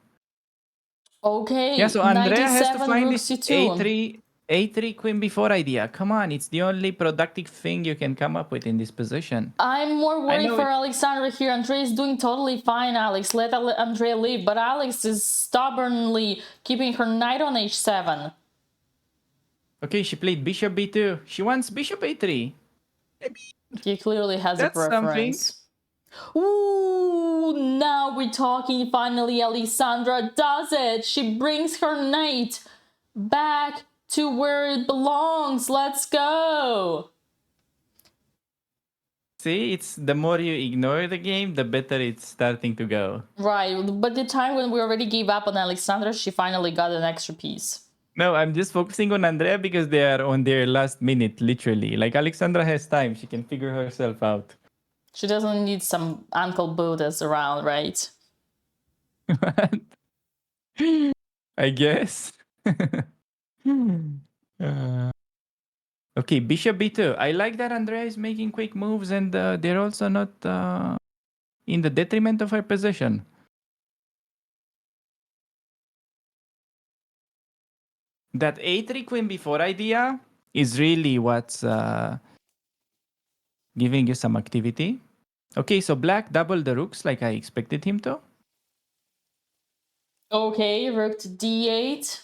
Okay, Yeah, so Andrea has to find rook this c2. A3 queen b4 idea. Come on, it's the only productive thing you can come up with in this position. I'm more worried for Alexandra here. Andrea is doing totally fine, Alex. Let Andrea leave, but Alex is stubbornly keeping her knight on h7. Okay, she played bishop b2. She wants bishop a3. He clearly has a preference. Something. Ooh, now we're talking. Finally, Alexandra does it. She brings her knight back to where it belongs. Let's go. See, it's the more you ignore the game, the better it's starting to go. Right, but the time when we already gave up on Alexandra, she finally got an extra piece. No, I'm just focusing on Andrea because they are on their last minute, literally. Like, Alexandra has time. She can figure herself out. She doesn't need some Uncle Botez around, right? I guess. Okay, bishop b2. I like that Andrea is making quick moves and they're also not in the detriment of her position. That a3 queen b4 idea is really what's giving you some activity. Okay, so black doubled the rooks like I expected him to. Okay, rook to d8.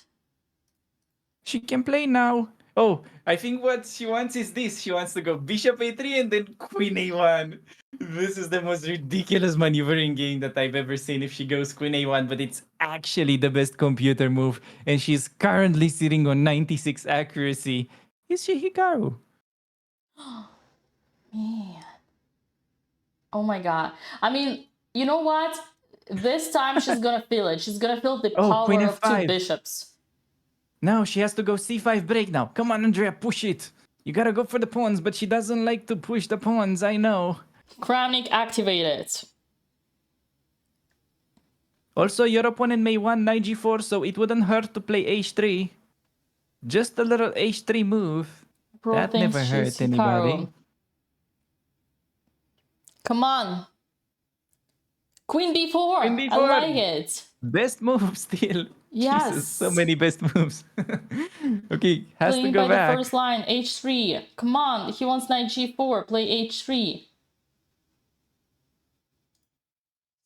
She can play now. Oh, I think what she wants is this. She wants to go bishop a3 and then queen a1. This is the most ridiculous maneuvering game that I've ever seen if she goes queen a1, but it's actually the best computer move, and she's currently sitting on 96 accuracy. Is she Hikaru? Man. Oh my god. I mean, you know what? This time she's gonna feel it. She's gonna feel the Oh, queen power of two f5. bishops. No, she has to go c5 break now. Come on, Andrea, push it. You gotta go for the pawns, but she doesn't like to push the pawns, I know. Kramnik activated. Also, your opponent may want knight g4, so it wouldn't hurt to play h3. Just a little h3 move. Bro That thinks never she's hurt anybody. Hikaru. Come on. Queen b4. Queen I b4. like it. Best move still. Yes. Jesus, so many best moves. Okay, has Playing to go by back. the first line, h3. Come on, he wants knight g4. Play h3.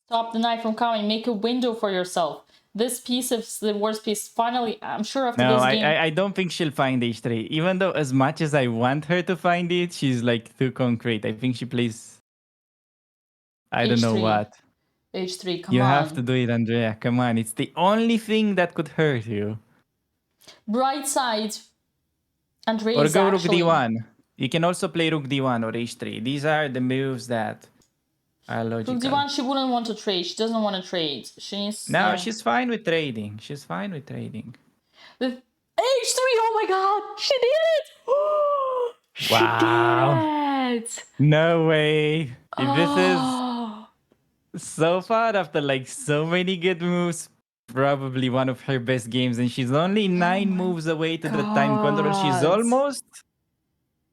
Stop the knight from coming. Make a window for yourself. This piece is the worst piece. Finally, I'm sure after No, this game... I don't think she'll find h3. Even though as much as I want her to find it, she's like too concrete. I think she plays... I don't know H3. what. h3, come You on. have to do it, Andrea. Come on. It's the only thing that could hurt you. Bright side. Andrea Or is go actually... rook d1. You can also play rook d1 or h3. These are the moves that are logical. Rook d1, she wouldn't want to trade. She doesn't want to trade. She needs... No, yeah. she's fine with trading. She's fine with trading. The h3, oh my god! She did it! She Wow. did it! No way. If this Oh. is so far after like so many good moves, probably one of her best games, and she's only 9 moves away to the time control.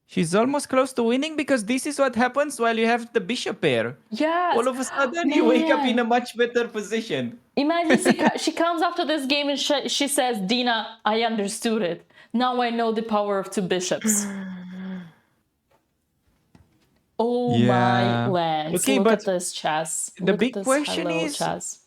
She's almost close to winning, because this is what happens while you have the bishop pair. Yes! All of a sudden, you wake up in Man. a much better position. Imagine she comes after this game and she says, Dina, I understood it. Now I know the power of two bishops. Oh Yeah. my lands. Okay, Look but at this chess. the Look big at this question hello is, chess.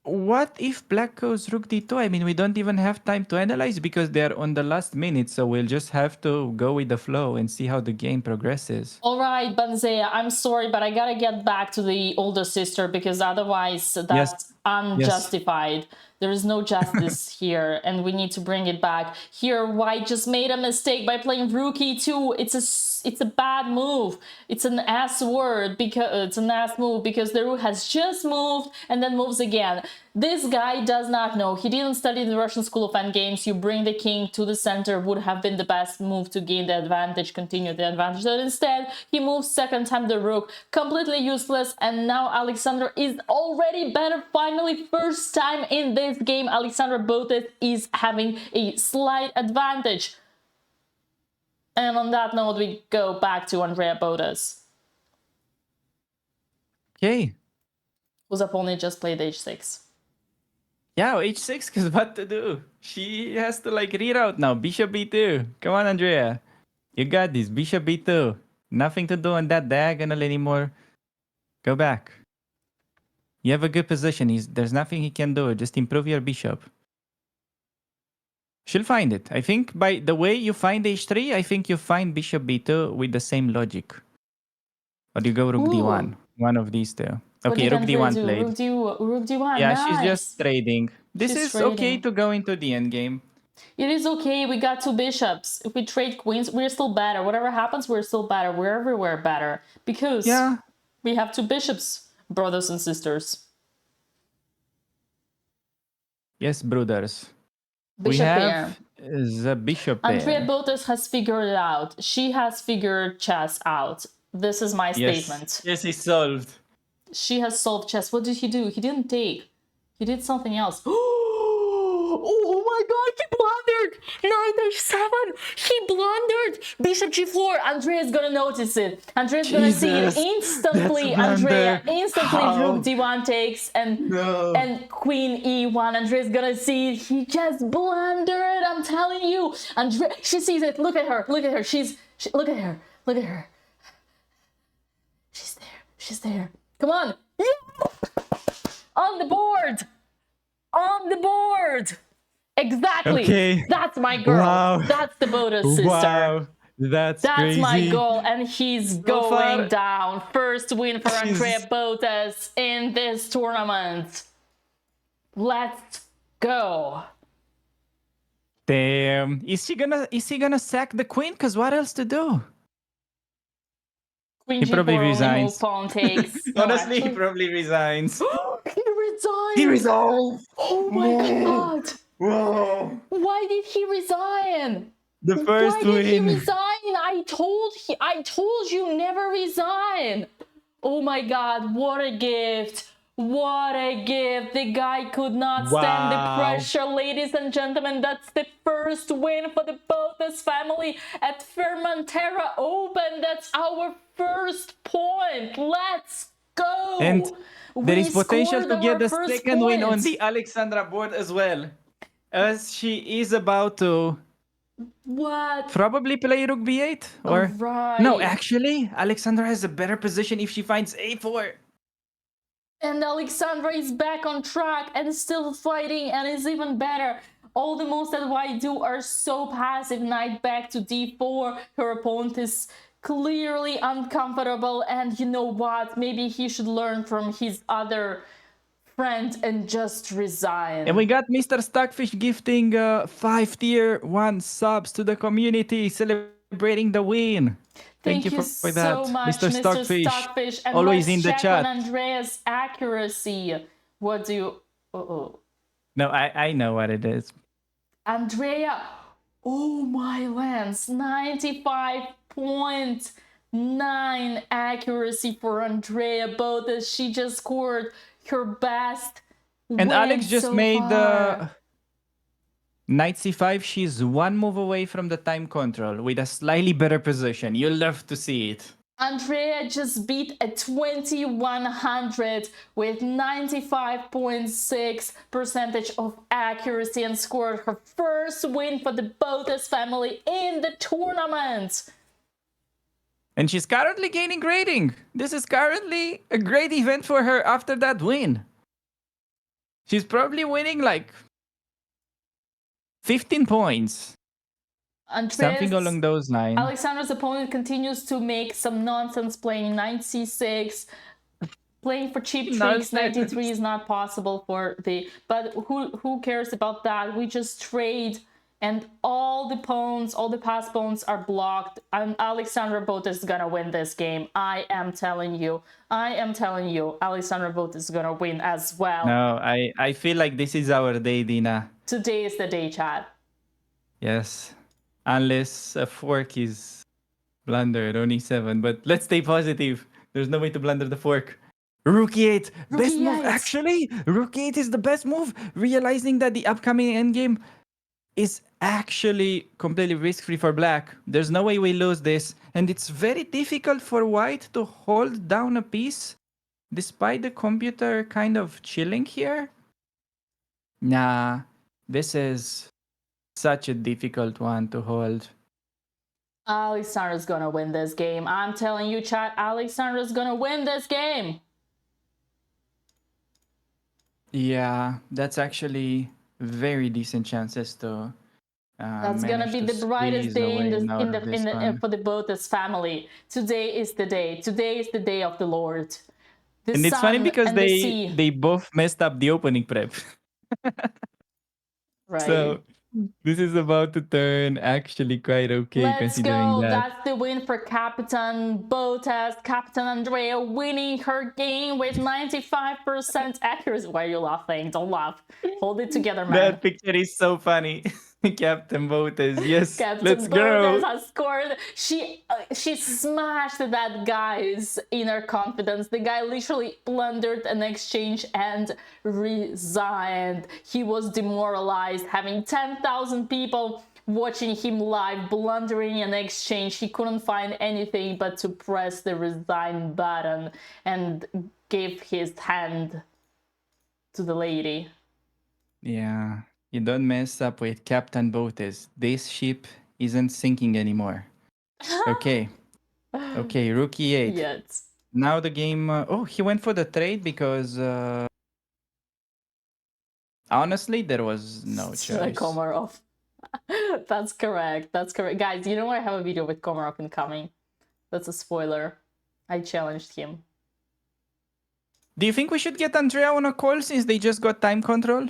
what if black goes rook d2? I mean, we don't even have time to analyze because they're on the last minute, so we'll just have to go with the flow and see how the game progresses. All right, Banzea, I'm sorry, but I gotta get back to the older sister because otherwise that's unjustified. There is no justice here, and we need to bring it back. Here, White just made a mistake by playing rook e2. It's a bad move. It's an ass word because it's an ass move because the rook has just moved and then moves again. This guy does not know. He didn't study the Russian School of Endgames. You bring the king to the center would have been the best move to gain the advantage, continue the advantage. But instead, he moves second time the rook, completely useless. And now Alexander is already better. Finally, first time in this game, Alexander Botez is having a slight advantage. And on that note, we go back to Andrea Botez, Okay. whose opponent just played h6. Yeah, h6, because what to do? She has to like reroute now. Bishop b2. Come on, Andrea. You got this. Bishop b2. Nothing to do on that diagonal anymore. Go back. You have a good position. There's nothing he can do. Just improve your bishop. She'll find it. I think by the way you find h3, I think you find bishop b2 with the same logic. Or you go rook d1. One of these two. Okay, rook d1 played. Rook d1, Yeah, nice. she's just trading. This She's is okay trading. to go into the endgame. It is okay, we got two bishops. If we trade queens, we're still better. Whatever happens, we're still better. We're everywhere better. Because we have two bishops, brothers and sisters. Yes, brothers. Bishop we pair. have the bishop pair. Andrea Botez has figured it out. She has figured chess out. This is my statement. Yes, it's solved. She has solved chess. What did he do? He didn't take. He did something else. Oh my god, he blundered! Knight h7! He blundered! Bishop g4! Andrea's gonna notice it. Andrea's gonna see it instantly. Andrea instantly rook d1 takes and queen e1. Andrea's gonna see it. He just blundered. I'm telling you. Andrea, she sees it. Look at her. Look at her. Look at her. Look at her. She's there. She's there. Come on. Yeah! On the board. On the board. Exactly. Okay. That's my girl. Wow. That's the Botez sister. Wow. That's crazy. My goal, and he's So going far, down. First win for she's- Andrea Botez in this tournament. Let's go. Damn. Is he gonna sack the queen? Cause what else to do? Queen He G4 probably only resigns. move, pawn takes. No, Honestly, he actually- probably resigns. he resigned. He resigned. Oh my god. Whoa. Why did he resign? The first Why did he win. resign? I told you never resign. Oh my god, what a gift. What a gift. The guy could not stand the Wow. pressure. Ladies and gentlemen, that's the first win for the Botez family at Formentera Open. That's our first point. Let's go. And there is potential scored to get our the first second win on point. the Alexandra board as well. As she is about to What? probably play rook b8 or Right. no, actually Alexandra has a better position if she finds a4. And Alexandra is back on track and still fighting and is even better. All the moves that White do are so passive. Knight back to d4. Her opponent is clearly uncomfortable, and you know what? Maybe he should learn from his other friend and just resign. And we got Mr. Stockfish gifting 5 tier 1 subs to the community, celebrating the win. Thank you for so that, much, Mr. Stockfish. And Always let's in the check chat. on Andrea's accuracy. What do you... Uh-oh. No, I know what it is. Andrea, oh my lands, 95.9 accuracy for Andrea Botez. She just scored her best And win Alex just so made far. Knight c5. She's one move away from the time control with a slightly better position. You'll love to see it. Andrea just beat a 2100 with 95.6% of accuracy and scored her first win for the Botez family in the tournament. And she's currently gaining grading. This is currently a great event for her after that win. She's probably winning like 15 points. Something along those lines. Alexandra's opponent continues to make some nonsense, playing knight c6, playing for cheap tricks. 93 is not possible for the... But who cares about that? We just trade, and all the pawns, all the pass pawns are blocked. And Alexandra Botez is gonna win this game. I am telling you. Alexandra Botez is gonna win as well. No, I feel like this is our day, Dina. Today is the day, chat. Yes. Unless a fork is blundered on e7. But let's stay positive. There's no way to blunder the fork. Rook e8. Best move, actually. Rook e8 is the best move. Realizing that the upcoming endgame is actually completely risk-free for black. There's no way we lose this. And it's very difficult for white to hold down a piece despite the computer kind of chilling here. Nah, this is such a difficult one to hold. Alexandra's gonna win this game. I'm telling you, chat, Alexandra's gonna win this game. Yeah, that's actually very decent chances to. That's gonna be the brightest day for the Botez family. Today is the day. Today is the day of the Lord. The and it's funny sun because and the sea. they both messed up the opening prep. Right. So this is about to turn actually quite okay. Let's considering go. that. That's the win for Captain Botez. Captain Andrea winning her game with 95% accuracy. Why are you laughing? Don't laugh. Hold it together, man. That picture is so funny. Captain Botes, yes. Captain Let's Botez go. has scored. She smashed that guy's inner confidence. The guy literally blundered an exchange and resigned. He was demoralized, having 10,000 people watching him live, blundering an exchange. He couldn't find anything but to press the resign button and give his hand to the lady. Yeah, you don't mess up with Captain Botes. This ship isn't sinking anymore. Okay. Okay, rook e8. Yet. Now the game... oh, he went for the trade because... Honestly, there was no choice. Komarov. That's correct. That's correct. Guys, you know I have a video with Komarov incoming. That's a spoiler. I challenged him. Do you think we should get Andrea on a call since they just got time control?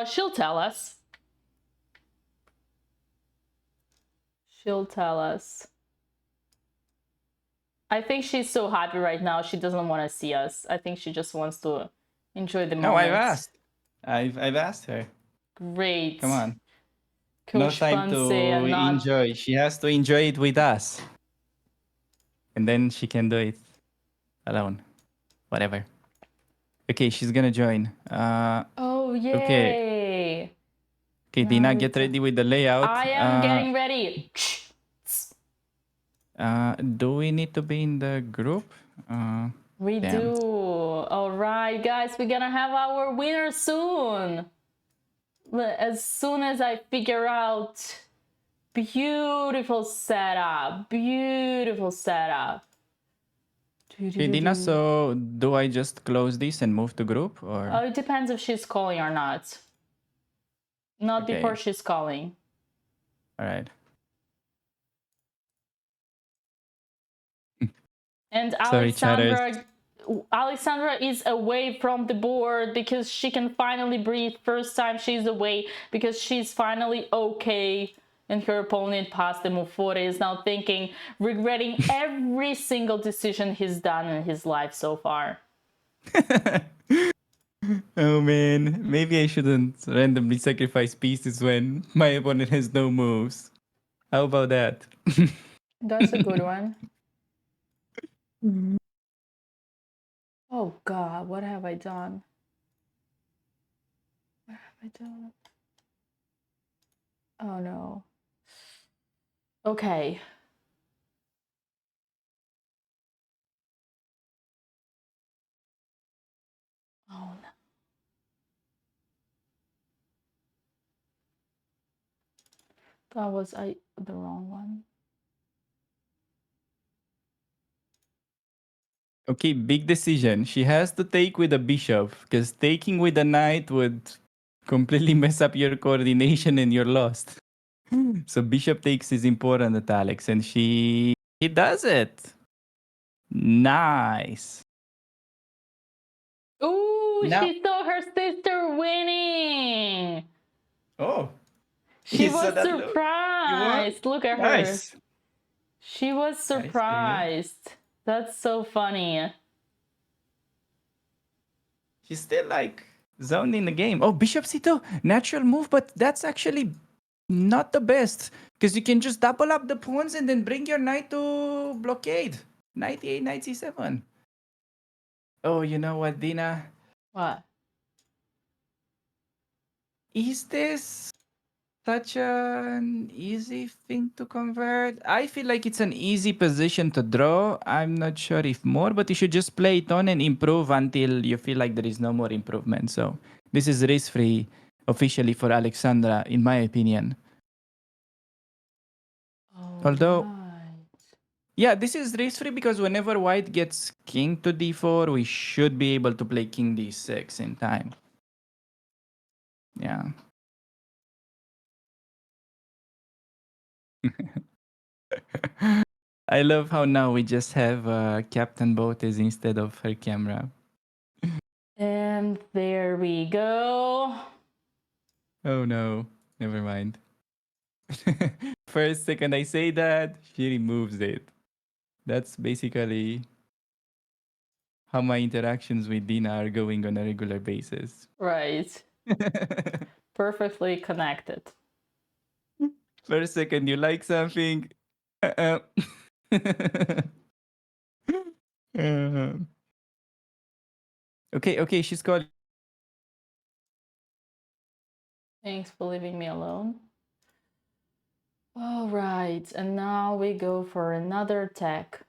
She'll tell us. She'll tell us. I think she's so happy right now. She doesn't want to see us. I think she just wants to enjoy the moment. No, I've asked. I've asked her. Great. Come on. Coach No time to Fonse, not... enjoy. She has to enjoy it with us. And then she can do it alone. Whatever. Okay, she's gonna join. Oh, yay. Okay. Okay, Dina, get ready with the layout. I am getting ready. Do we need to be in the group? We damn. do. All right, guys, we're gonna have our winner soon. As soon as I figure out. Beautiful setup. Beautiful setup. Okay, Dina, so do I just close this and move to group? Or It depends if she's calling or not. Not Okay. before she's calling. All right. And Sorry, chatters. Alexandra is away from the board because she can finally breathe. First time she's away because she's finally okay. And her opponent passed the move forward, is now thinking, regretting every single decision he's done in his life so far. Oh man, maybe I shouldn't randomly sacrifice pieces when my opponent has no moves. How about that? That's a good one. Oh God, what have I done? What have I done? Oh no. Okay. Oh no. That was the wrong one. Okay, big decision. She has to take with a bishop because taking with a knight would completely mess up your coordination and you're lost. So bishop takes is important at Alex, and she does it. Nice. Ooh, Now- she saw her sister winning. Oh, She you saw was that look? surprised. Look at her. Nice. She was Nice to hear. surprised. That's so funny. She's still like zoned in the game. Oh, bishop c2, natural move, but that's actually not the best because you can just double up the pawns and then bring your knight to blockade. Knight e8, knight c7. Oh, you know what, Dina? What? Is this such an easy thing to convert? I feel like it's an easy position to draw. I'm not sure if more, but you should just play it on and improve until you feel like there is no more improvement. So this is risk-free officially for Alexandra, in my opinion. Although, yeah, this is risk-free because whenever white gets king to d4, we should be able to play king d6 in time. Yeah. I love how now we just have Captain Botez instead of her camera. And there we go. Oh no, never mind. First second I say that, she removes it. That's basically how my interactions with Dina are going on a regular basis. Right. Perfectly connected. First second you like something. Uh-uh. Okay, she's calling. Thanks for leaving me alone. All right, and now we go for another tech.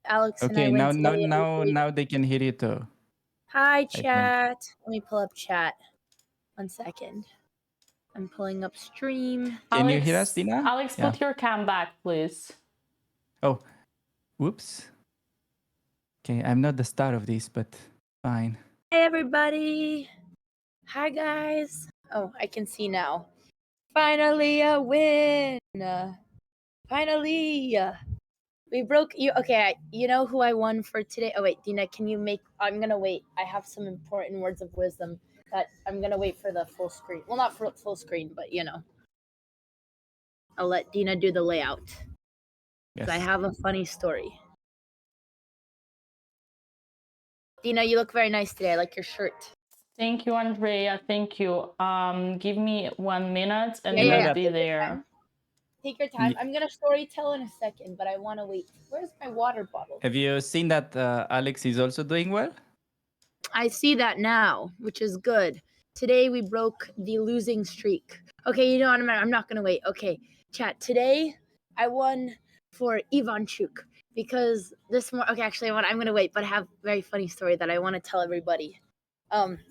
Alex and I Okay, went today now they can hear you too. Hi, think. chat. Let me pull up chat. 1 second. I'm pulling up stream. Can you hear us, Dina? Alex, Yeah. put your cam back, please. Oh, whoops. Okay, I'm not the star of this, but fine. Hey, everybody. Hi guys. Oh, I can see now. Finally a win. Finally. We broke you. Okay, you know who I won for today? Oh wait, Dina, can you make? I'm gonna wait. I have some important words of wisdom that I'm gonna wait for the full screen. Well, not for full screen, but you know, I'll let Dina do the layout. 'Cause I Yes. have a funny story. Dina, you look very nice today. I like your shirt. Thank you, Andrea. Thank you. Give me 1 minute and Yeah, yeah, we'll yeah. be Take your there. time. Take your time. Ye- I'm gonna story tell in a second, but I want to wait. Where's my water bottle? Have you seen that Alex is also doing well? I see that now, which is good. Today we broke the losing streak. Okay, you know what? I'm not gonna wait. Okay, chat. Today I won for Ivanchuk because this more. Okay, actually, I'm gonna wait, but I have a very funny story that I want to tell everybody.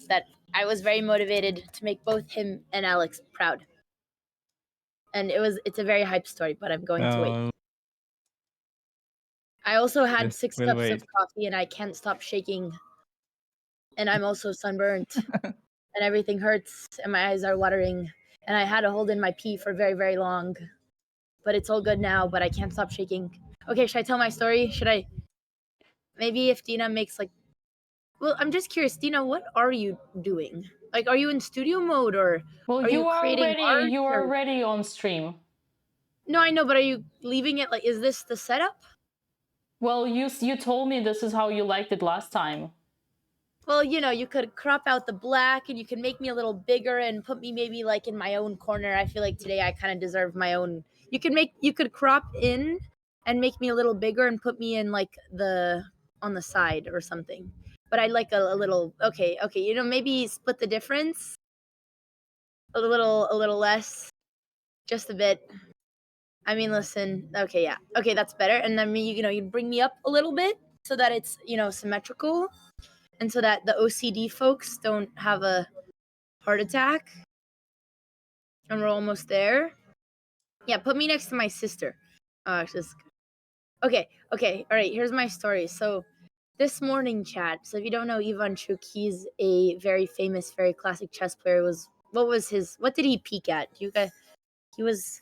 That I was very motivated to make both him and Alex proud, and it's a very hype story, but I'm going to wait. I also had Yes, 6 we'll cups of wait. coffee, and I can't stop shaking, and I'm also sunburnt. And everything hurts and my eyes are watering and I had to hold in my pee for very, very long. But it's all good now, but I can't stop shaking. Okay, should I tell my story? Should I? Maybe if Dina makes like. Well, I'm just curious, Dina, what are you doing? Like, are you in studio mode or Well, are you creating art? you are Or... already on stream. No, I know, but are you leaving it like, is this the setup? Well, you told me this is how you liked it last time. Well, you know, you could crop out the black and you can make me a little bigger and put me maybe like in my own corner. I feel like today I kind of deserve my own. You could crop in and make me a little bigger and put me in like on the side or something. But I like a little, okay, you know, maybe split the difference a little less, just a bit. I mean, listen, okay, yeah. Okay, that's better. And then you know, you bring me up a little bit so that it's, you know, symmetrical. And so that the OCD folks don't have a heart attack. And we're almost there. Yeah, put me next to my sister. Just okay. All right, here's my story. So this morning, chat. So if you don't know Ivan Chuk, he's a very famous, very classic chess player. What did he peak at? You guys, he was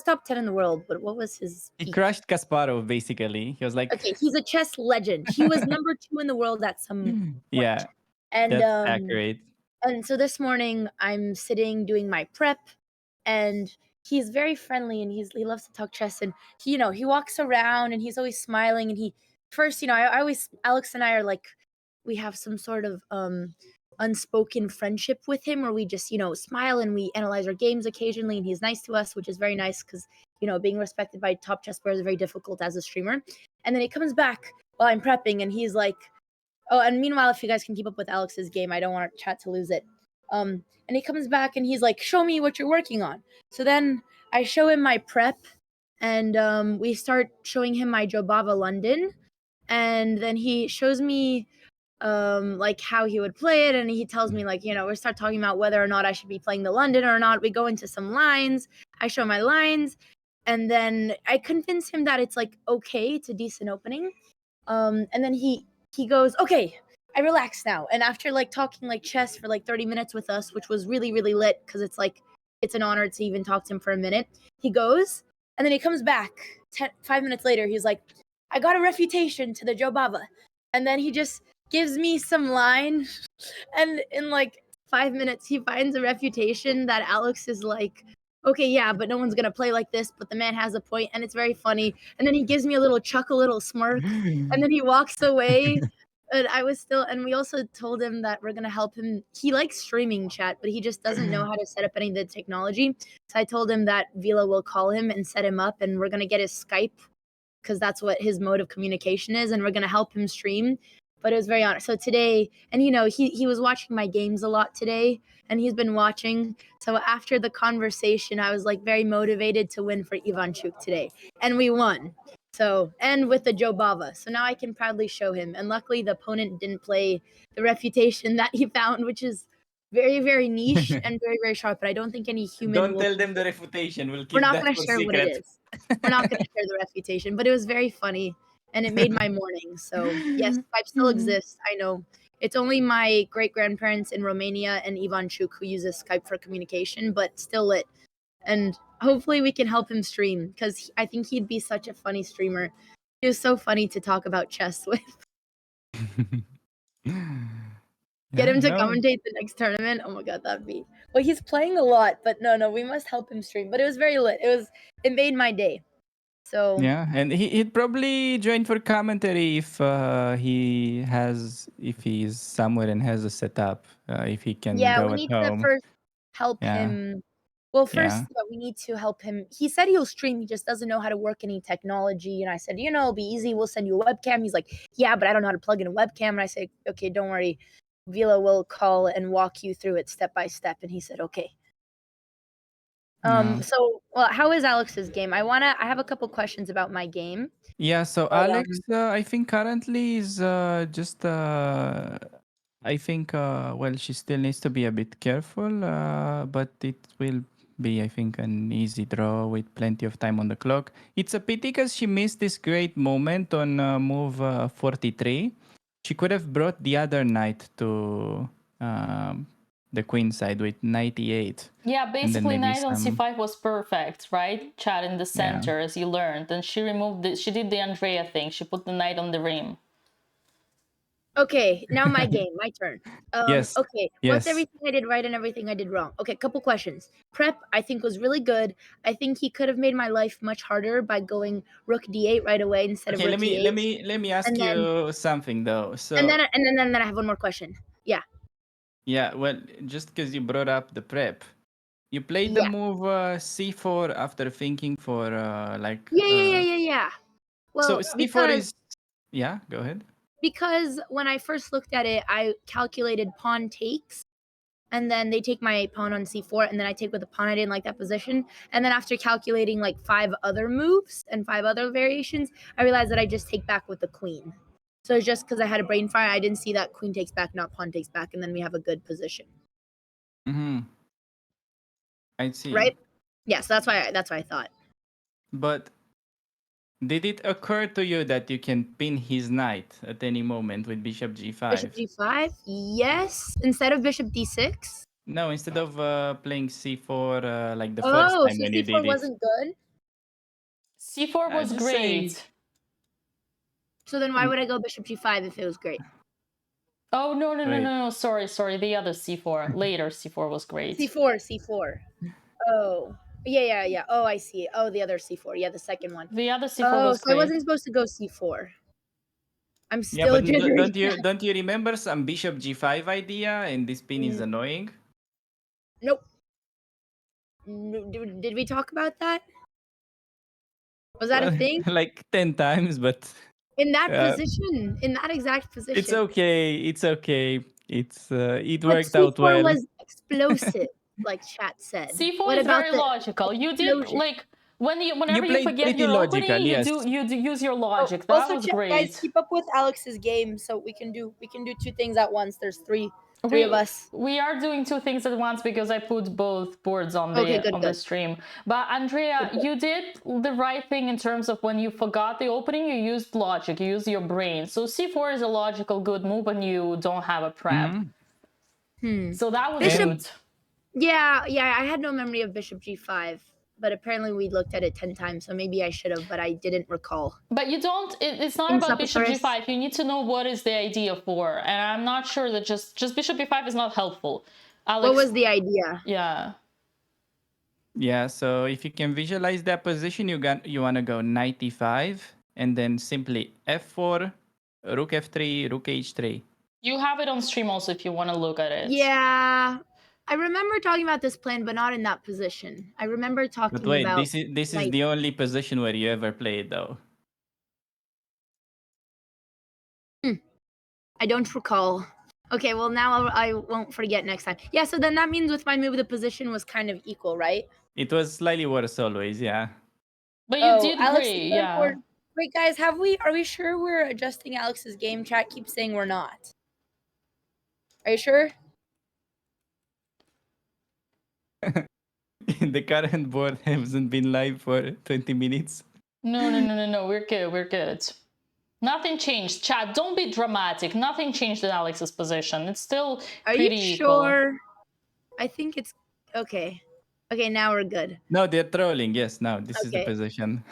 top 10 in the world, but what was his He peak? crushed Kasparov, basically. He was like... Okay, he's a chess legend. He was number 2 in the world at some point. Yeah, And that's accurate. And so this morning I'm sitting doing my prep and he's very friendly and he loves to talk chess and he, you know, he walks around and he's always smiling and he first, you know, I always Alex and I are like we have some sort of unspoken friendship with him where we just, you know, smile and we analyze our games occasionally and he's nice to us, which is very nice because, you know, being respected by top chess players is very difficult as a streamer. And then he comes back while I'm prepping and he's like, oh, and meanwhile, if you guys can keep up with Alex's game, I don't want chat to lose it. And he comes back and he's like, show me what you're working on. So then I show him my prep and we start showing him my Jobava London. And then he shows me like how he would play it and he tells me like, you know, we start talking about whether or not I should be playing the London or not. We go into some lines. I show my lines and then I convince him that it's like okay, it's a decent opening. And then he goes, okay, I relax now. And after like talking like chess for like 30 minutes with us, which was really, really lit because it's like, it's an honor to even talk to him for a minute. He goes and then he comes back 5 minutes later. He's like, I got a refutation to the Jobava. And then he just gives me some line. And in like 5 minutes, he finds a refutation that Alex is like, okay, yeah, but no one's going to play like this. But the man has a point and it's very funny. And then he gives me a little chuckle, a little smirk. And then he walks away. And we also told him that we're going to help him. He likes streaming chat, but he just doesn't know how to set up any of the technology. So I told him that Vila will call him and set him up and we're going to get his Skype because that's what his mode of communication is. And we're going to help him stream. But it was very honest. So today, and you know, he was watching my games a lot today and he's been watching. So after the conversation, I was like very motivated to win for Ivanchuk today. And we won. So, and with the Jobava. So now I can proudly show him. And luckily the opponent didn't play the refutation that he found, which is very, very niche and very, very sharp. But I don't think any human Don't tell them the refutation. We'll keep We're not that going to for share what it secret. is. We're not going to share the refutation, but it was very funny and it made my morning. So yes, Skype still exists. I know It's only my great grandparents in Romania and Ivan Chuk who uses Skype for communication, but still lit. And hopefully we can help him stream because I think he'd be such a funny streamer. He was so funny to talk about chess with. Get him to commentate the next tournament. Oh my god, that'd be. Well, he's playing a lot, but no, we must help him stream. But it was very lit. It made my day. So Yeah, and he'd probably join for commentary if if he's somewhere and has a setup. If he can yeah, go we at need to home. first help Yeah. him. Well, first Yeah. we need to help him. He said he'll stream. He just doesn't know how to work any technology. And I said, it'll be easy. We'll send you a webcam. He's like, yeah, but I don't know how to plug in a webcam. And I said, okay, don't worry. Vila will call and walk you through it step by step. And he said, okay. Yeah. So, well, how is Alex's game? I have a couple questions about my game. Yeah, so But, Alex, I think currently is just I think well, she still needs to be a bit careful, but it will be, I think, an easy draw with plenty of time on the clock. It's a pity because she missed this great moment on move 43. She could have brought the other knight to the queen side with 98. Yeah, and then basically maybe knight on some- c5 was perfect, right? Chat in the center, as you learned. And she she did the Andrea thing. She put the knight on the rim. Okay, now my game, my turn. Yes. Okay, Yes. what's everything I did right and everything I did wrong? Okay, couple questions. Prep, I think, was really good. I think he could have made my life much harder by going rook d8 right away instead Okay, of rook e8. let me ask And then- you something though. So And then I have one more question. Yeah. yeah, well, just because you brought up the prep, you played the Yeah. move c4 after thinking for like. Yeah. Well, So c4 is. Yeah, go ahead. because when I first looked at it, I calculated pawn takes, and then they take my pawn on c4, and then I take with the pawn. I didn't like that position. And then after calculating like 5 other moves and 5 other variations, I realized that I just take back with the queen. So it's just because I had a brain fire, I didn't see that queen takes back, not pawn takes back, and then we have a good position. Mm-hmm. I see. Right? Yeah, so that's why I thought. But did it occur to you that you can pin his knight at any moment with bishop g5? Bishop g5? Yes. Instead of bishop d6? No, instead of playing c4 like the first Oh, time so when you c4 did it. wasn't good? c4 was just great. saying. So then why would I go bishop g5 if it was great? Oh, no, Wait. sorry. The other c4. Later c4 was great. C4. Oh. Yeah. Oh, I see. Oh, the other c4. Yeah, the second one. The other c4 was so great. I wasn't supposed to go c4. I'm Yeah, still but generating. don't you remember some bishop g5 idea and this pin is Mm. annoying? Nope. Did we talk about that? Was that a thing? Like 10 times, but In that uh, position? In that exact position? it's okay. It's okay. It But worked out c4 well. was explosive, like chat said. c4 What is about very the logical. You did explosion? like whenever you played forget pretty your logical, opening, yes. you use your logic. Oh, That also, was chat, great. guys, keep up with Alex's game so we can do 2 things at once. There's three of us. We are doing 2 things at once because I put both boards on the stream. But Andrea, you did the right thing in terms of when you forgot the opening, you used logic, you used your brain. So c4 is a logical good move when you don't have a prep. So that was good. Yeah, I had no memory of bishop g5, but apparently we looked at it 10 times, so maybe I should have, but I didn't recall. But you don't, it's not about bishop g5. You need to know what is the idea for, and I'm not sure that just bishop b5 is not helpful. Alex, what was the idea? Yeah, so if you can visualize that position, you want to go 95 and then simply f4, rook f3, rook h3. You have it on stream also if you want to look at it. Yeah, I remember talking about this plan, but not in that position. I remember talking But wait, about this is the only position where you ever played, though. I don't recall. Okay, well now I won't forget next time. Yeah, so then that means with my move, the position was kind of equal, right? It was slightly worse always, yeah. But you did Alex, great, yeah. Wait, guys, are we sure we're adjusting Alex's game? Chat keeps saying we're not. Are you sure? The current board hasn't been live for 20 minutes. No, we're good. Nothing changed. Chat, don't be dramatic. Nothing changed in Alex's position. It's still Are pretty you equal. sure? I think it's okay. Okay, now we're good. No, they're trolling. Yes, now this is the Okay. position.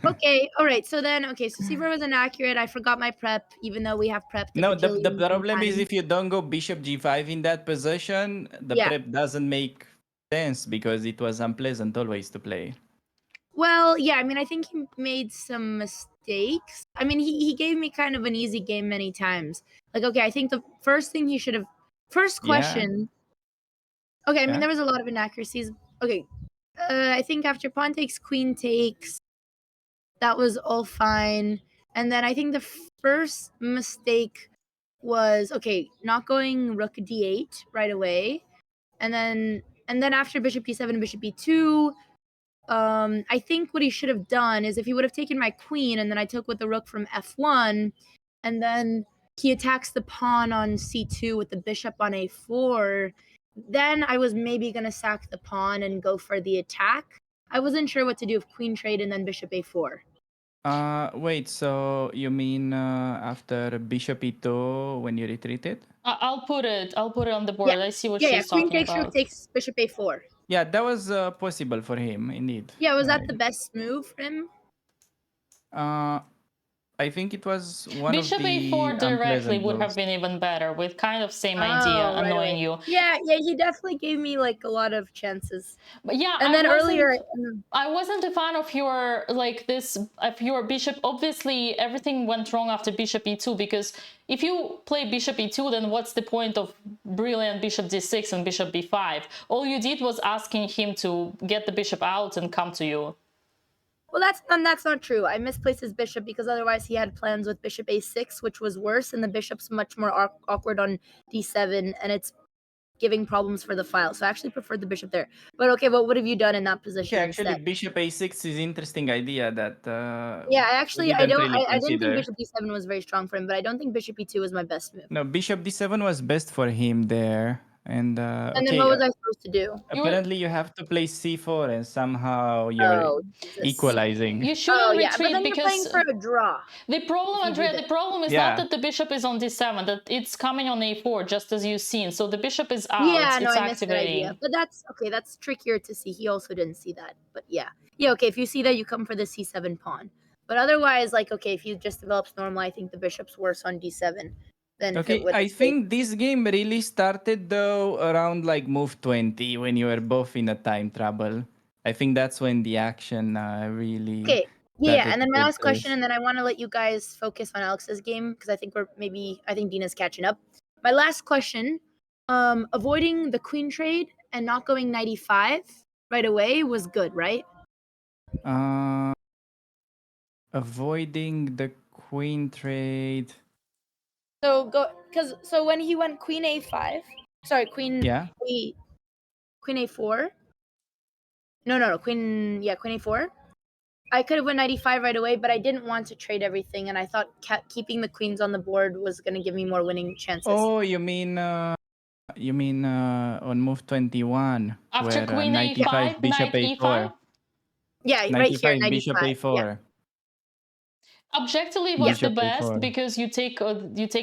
Okay, all right. So then, okay, so C4 was inaccurate. I forgot my prep, even though we have prepped a No, the bajillion problem is times. if you don't go bishop g5 in that position, the Yeah. prep doesn't make sense because it was unpleasant always to play. Well, yeah, I mean, I think he made some mistakes. I mean, he gave me kind of an easy game many times. Like, okay, I think the first thing he should have. First Yeah. question. Okay, I mean, Yeah. there was a lot of inaccuracies. Okay, I think after pawn takes, queen takes, that was all fine. And then I think the first mistake was okay, not going rook d8 right away, and then after bishop d7, bishop b2. I think what he should have done is if he would have taken my queen and then I took with the rook from f1, and then he attacks the pawn on c2 with the bishop on a4, then I was maybe going to sack the pawn and go for the attack. I wasn't sure what to do with queen trade and then bishop a4. Wait, so you mean after bishop e2 when you retreated? I'll put it on the board. Yeah. I see what Yeah, she's queen talking takes, rook about. takes, bishop a4. Yeah, that was possible for him, indeed. Yeah, was that the best move for him? I think it was one Bishop of the a4 directly unpleasant would have moves. been even better with kind of same idea, right annoying away. you. Yeah, he definitely gave me like a lot of chances. But yeah, And then earlier, I wasn't a fan of your bishop. Obviously, everything went wrong after bishop e2 because if you play bishop e2, then what's the point of brilliant bishop d6 and bishop b5? All you did was asking him to get the bishop out and come to you. well, that's not true. I misplaced his bishop because otherwise he had plans with bishop a6, which was worse, and the bishop's much more awkward on d7, and it's giving problems for the file. So I actually preferred the bishop there. But okay, what have you done in that position Yeah, actually, instead? bishop a6 is interesting idea that Yeah, we actually, didn't really I didn't think consider. bishop d7 was very strong for him, but I don't think bishop e2 was my best move. No, bishop d7 was best for him there. And And then what was I supposed to do? apparently you have to play c4 and somehow you're Oh, Jesus. equalizing. You shouldn't yeah, but retreat then you're playing because for a draw. the problem, if you do Andrea, that. the problem is Yeah. not that the bishop is on d7, that it's coming on a4 just as you've seen. So the bishop is out. Yeah, no, it's I missed that activating. idea. But that's okay. That's trickier to see. He also didn't see that. But yeah. Yeah, okay. If you see that, you come for the c7 pawn. But otherwise, like, okay, if he just develops normal, I think the bishop's worse on d7 than if it Okay, would. I think this game really started though around like move 20 when you were both in a time trouble. I think that's when the action really. Okay. Yeah, started and then to my take last question, place. and then I want to let you guys focus on Alex's game because I think I think Dina's catching up. My last question, avoiding the queen trade and not going 95 right away was good, right? Avoiding the queen trade. So so when he went queen a5, sorry, queen Yeah. queen a4. No, queen a4. I could have went 95 right away, but I didn't want to trade everything, and I thought keeping the queens on the board was going to give me more winning chances. Oh, you mean on move 21 After where queen 95 a5, bishop knight a4. e5? Yeah, right 95 here, 95. bishop a4. Yeah. Objectively, was the Bishop best a4. because you take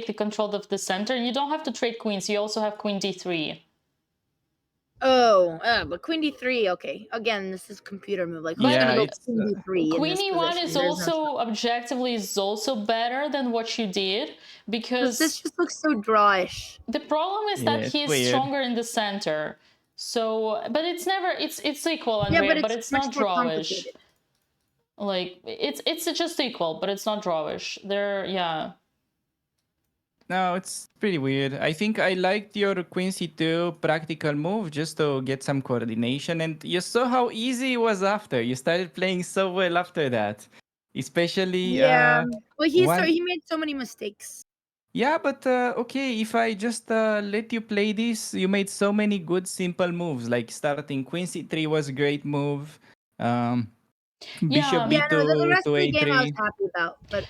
the control of the center, and you don't have to trade queens. You also have queen d3. Oh, but queen d3. Okay, again, this is computer move. Like, who's Yeah, gonna go it's queen d3? Queen in this e1 position? is There's no also objectively is also better than what you did because this just looks so drawish. the problem is Yeah, that it's he's weird. stronger in the center. So, but it's never it's equal, Andrea, Yeah, but but it's it's much not more drawish. complicated. Like it's just equal, but it's not drawish. Yeah. No, it's pretty weird. I think I liked your queen c2 practical move just to get some coordination, and you saw how easy it was after. You started playing so well after that. Especially Yeah. Well, one. he made so many mistakes. Yeah, but okay, if I just let you play this, you made so many good simple moves, like starting queen c3 was a great move. Bishop Yeah, no, the b2 rest to of the game I was a3. happy about, but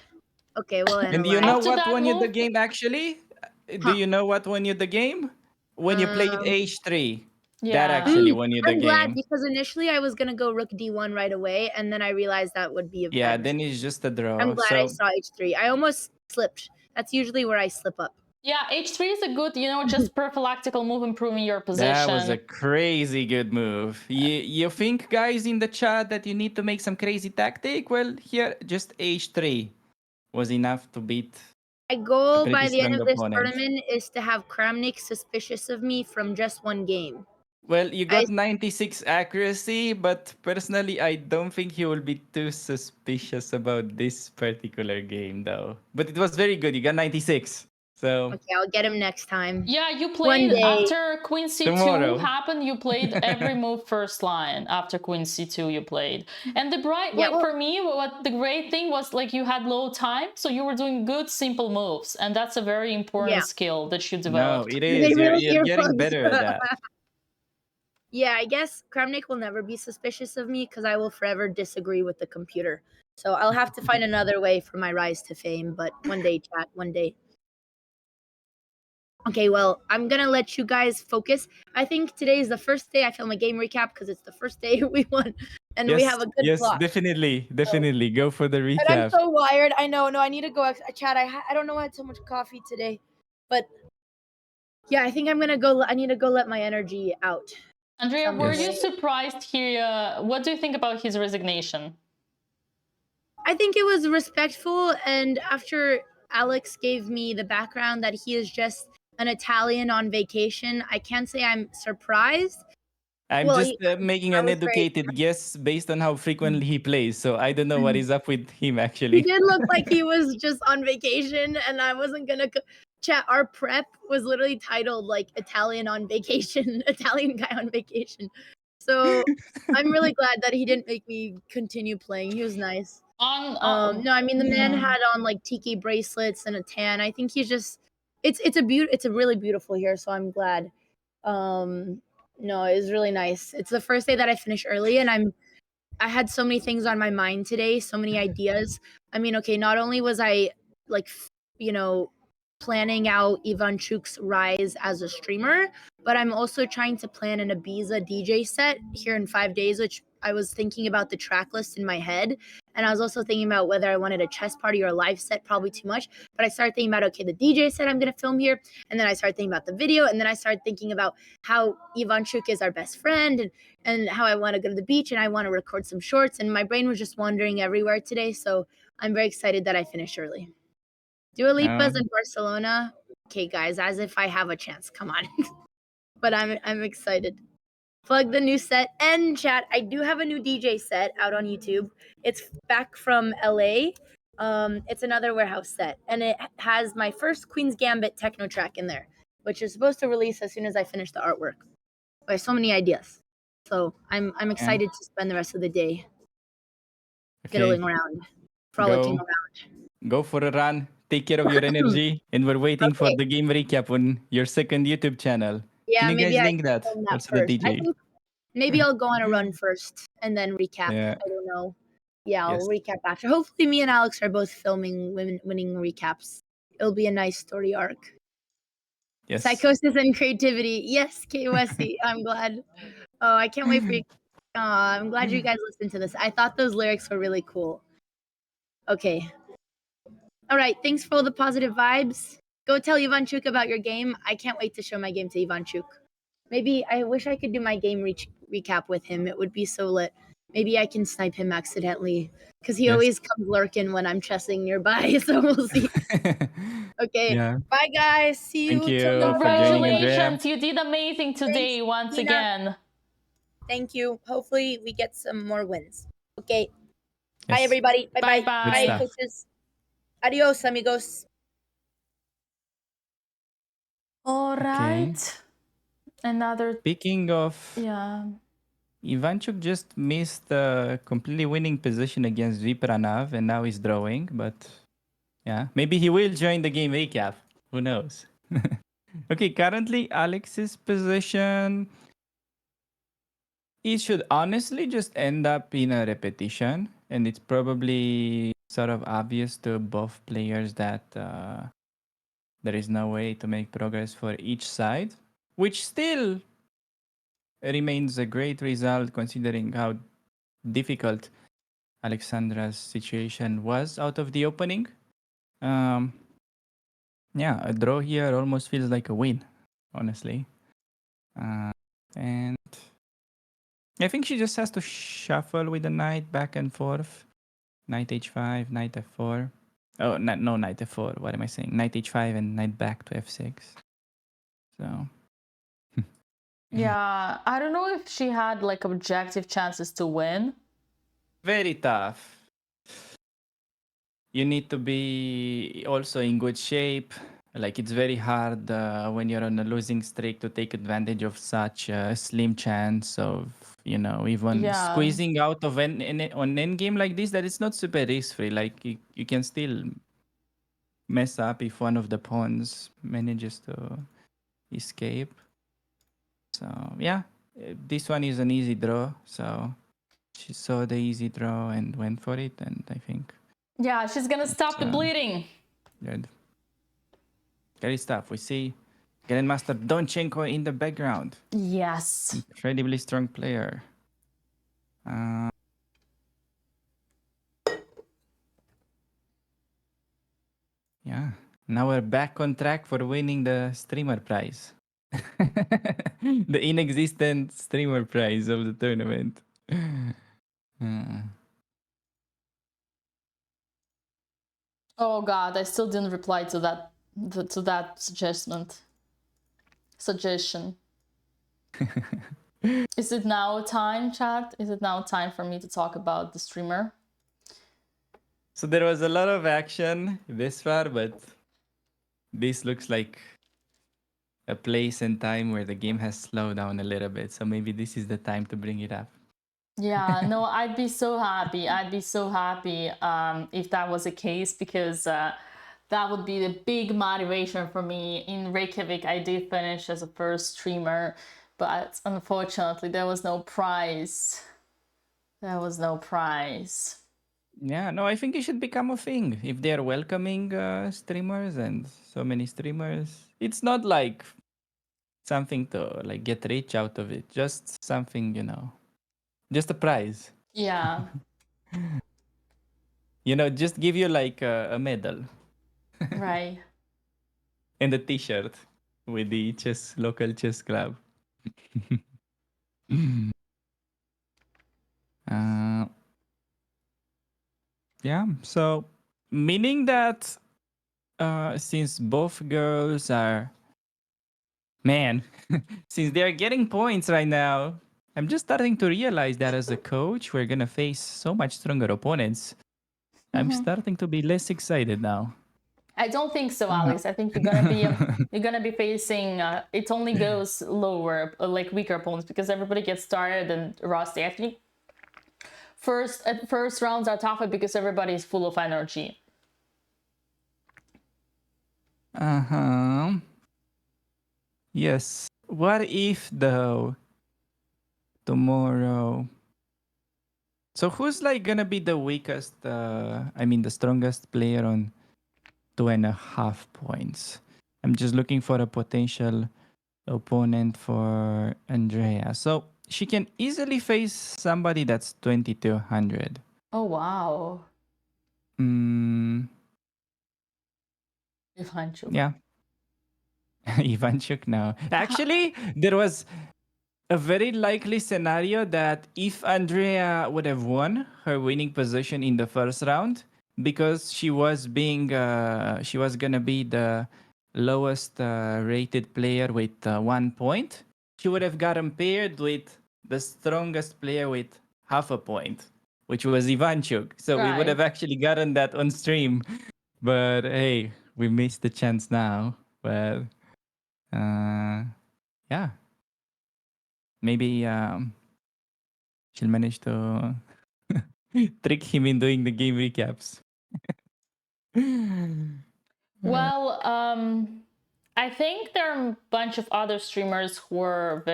okay, we'll And analyze. you know After what that won you the move- game actually? Do Huh. you know what won you the game? When you played h3. That actually Mm, won you the I'm glad game. because initially I was gonna go rook d1 right away, and then I realized that would be a Yeah, bad then mistake. it's just a draw. I'm glad I So saw h3. I almost slipped. That's usually where I slip up. Yeah, h3 is a good, just prophylactical move improving your position. that was a crazy good move. You think, guys, in the chat that you need to make some crazy tactic? Well, here, just h3 was enough to beat My a goal pretty by the end strong of this opponent. tournament is to have Kramnik suspicious of me from just one game. Well, you got 96 accuracy, but personally, I don't think he will be too suspicious about this particular game, though. But it was very good. You got 96. So Okay, I'll get him next time. Yeah, you One played day. after Queen C2 Tomorrow. happened. You played every move first line after Queen C2. You played, and the bright Yeah, well- for me, what the great thing was like you had low time, so you were doing good simple moves, and that's a very important Yeah. skill that you No, developed. it is. They really You're getting earplugs. better at that. Yeah, I guess Kramnik will never be suspicious of me because I will forever disagree with the computer. So I'll have to find another way for my rise to fame, but one day, chat, one day. Okay, well, I'm gonna let you guys focus. I think today is the first day I film a game recap because it's the first day we won, and we have a good yes, clock. definitely. Go for the And I'm recap. so wired. I know. No, I need to go. Chat. I don't know. I had so much coffee today, but yeah, I think I'm gonna go. I need to go let my energy out. Andrea, were you Yes. surprised here? What do you think about his resignation? I think it was respectful, and after Alex gave me the background that he is just an Italian on vacation, I can't say I'm surprised. I'm Well, just making I an was very- educated guess based on how frequently he plays. So I don't know what is up with him He actually. did look like he was just on vacation, and I wasn't gonna chat. Our prep was literally titled like Italian on vacation, Italian guy on vacation. So I'm really glad that he didn't make me continue playing. He was nice. No, I mean the man had on like tiki bracelets and a tan. I think he's just it's a really beautiful here, so I'm glad. No, it was really nice. It's the first day that I finished early, and I had so many things on my mind today, so many ideas. I mean, okay, not only was I like, planning out Ivanchuk's rise as a streamer, but I'm also trying to plan an Ibiza DJ set here in 5 days, which I was thinking about the track list in my head. And I was also thinking about whether I wanted a chess party or a live set, probably too much. But I started thinking about, okay, the DJ set I'm going to film here. And then I started thinking about the video. And then I started thinking about how Ivanchuk is our best friend and how I want to go to the beach and I want to record some shorts. And my brain was just wandering everywhere today. So I'm very excited that I finished early. Dua Lipa's in Barcelona. Okay, guys, as if I have a chance. Come on. But I'm excited. Plug the new set and chat. I do have a new DJ set out on YouTube. It's back from LA. It's another warehouse set, and it has my first Queen's Gambit techno track in there, which is supposed to release as soon as I finish the artwork. I have so many ideas, so I'm excited to spend the rest of the day fiddling around, frolicking around. Go for a run. Take care of your energy, and we're waiting for the game recap on your second YouTube channel. Yeah, Can you maybe guys I link can that? film that Also first. the I DJ. think maybe I'll go on a run first and then recap. Yeah. I don't know. Yeah, I'll Yes. recap after. Hopefully, me and Alex are both filming winning recaps. It'll be a nice story arc. Yes. Psychosis and creativity. Yes, KOSC. I'm glad. Oh, I can't wait for you. I'm glad you guys listened to this. I thought those lyrics were really cool. Okay. All right. Thanks for all the positive vibes. Go tell Ivanchuk about your game. I can't wait to show my game to Ivanchuk. Maybe I wish I could do my game recap with him. It would be so lit. Maybe I can snipe him accidentally because he always comes lurking when I'm chessing nearby. So we'll see. Okay. Yeah. Bye, guys. See you Thank you tomorrow. for joining, Andrea. Congratulations, you did amazing today once Nina. again. Thank you. Hopefully, we get some more wins. Okay. Yes. Bye, everybody. Bye-bye. Bye-bye. Good stuff. Coaches. Adios, amigos. All right. Another. Speaking of, Yeah. Ivanchuk just missed a completely winning position against Vipranav, and now he's drawing. But yeah, maybe he will join the game recap. Who knows? Okay, currently Alex's position. It should honestly just end up in a repetition, and it's probably sort of obvious to both players that there is no way to make progress for each side, which still remains a great result considering how difficult Alexandra's situation was out of the opening. Yeah, a draw here almost feels like a win, honestly. And I think she just has to shuffle with the knight back and forth. Knight h5, knight f4. Oh, no, knight f4. What am I saying? Knight h5 and knight back to f6. So. Yeah, I don't know if she had like objective chances to win. Very tough. You need to be also in good shape. Like it's very hard when you're on a losing streak to take advantage of such a slim chance of, even Yeah. squeezing out of on an end game like this, that it's not super risk free. Like you can still mess up if one of the pawns manages to escape. So yeah, this one is an easy draw. So she saw the easy draw and went for it, and I think. Yeah, she's gonna stop the bleeding. Good. Great stuff. We see Grandmaster Donchenko in the background. Yes. Incredibly strong player. Yeah. Now we're back on track for winning the streamer prize. The inexistent streamer prize of the tournament. Oh god, I still didn't reply to that suggestion. Is it now time, chat? Is it now time for me to talk about the streamer? So there was a lot of action this far, but this looks like a place and time where the game has slowed down a little bit. So maybe this is the time to bring it up. Yeah, no, I'd be so happy. I'd be so happy if that was the case, because that would be the big motivation for me. In Reykjavik, I did finish as a first streamer, but unfortunately, there was no prize. There was no prize. Yeah, no, I think it should become a thing. If they're welcoming streamers and so many streamers, it's not like something to like get rich out of it. Just something, just a prize. Yeah. Just give you like a medal Right. and a T-shirt with the local chess club. Yeah, so meaning that since both girls are, man, since they're getting points right now, I'm just starting to realize that as a coach, we're gonna face so much stronger opponents. I'm starting to be less excited now. I don't think so, Alex. I think you're gonna be facing. It only goes lower, like weaker opponents, because everybody gets started and rusty. I think first rounds are tougher because everybody is full of energy. Yes. What if though tomorrow? So who's like gonna be the weakest? The strongest player on 2.5 points. I'm just looking for a potential opponent for Andrea. So she can easily face somebody that's 2200. Oh wow. Ivanchuk. Yeah. Ivanchuk now. Actually, there was a very likely scenario that if Andrea would have won her winning position in the first round, because she was gonna be the lowest rated player with 1 point, she would have gotten paired with the strongest player with half a point, which was Ivanchuk. So we would have actually gotten that on stream. But hey, we missed the chance now. But yeah. Maybe she'll manage to trick him in doing the game recaps. Well, I think there are a bunch of other streamers who are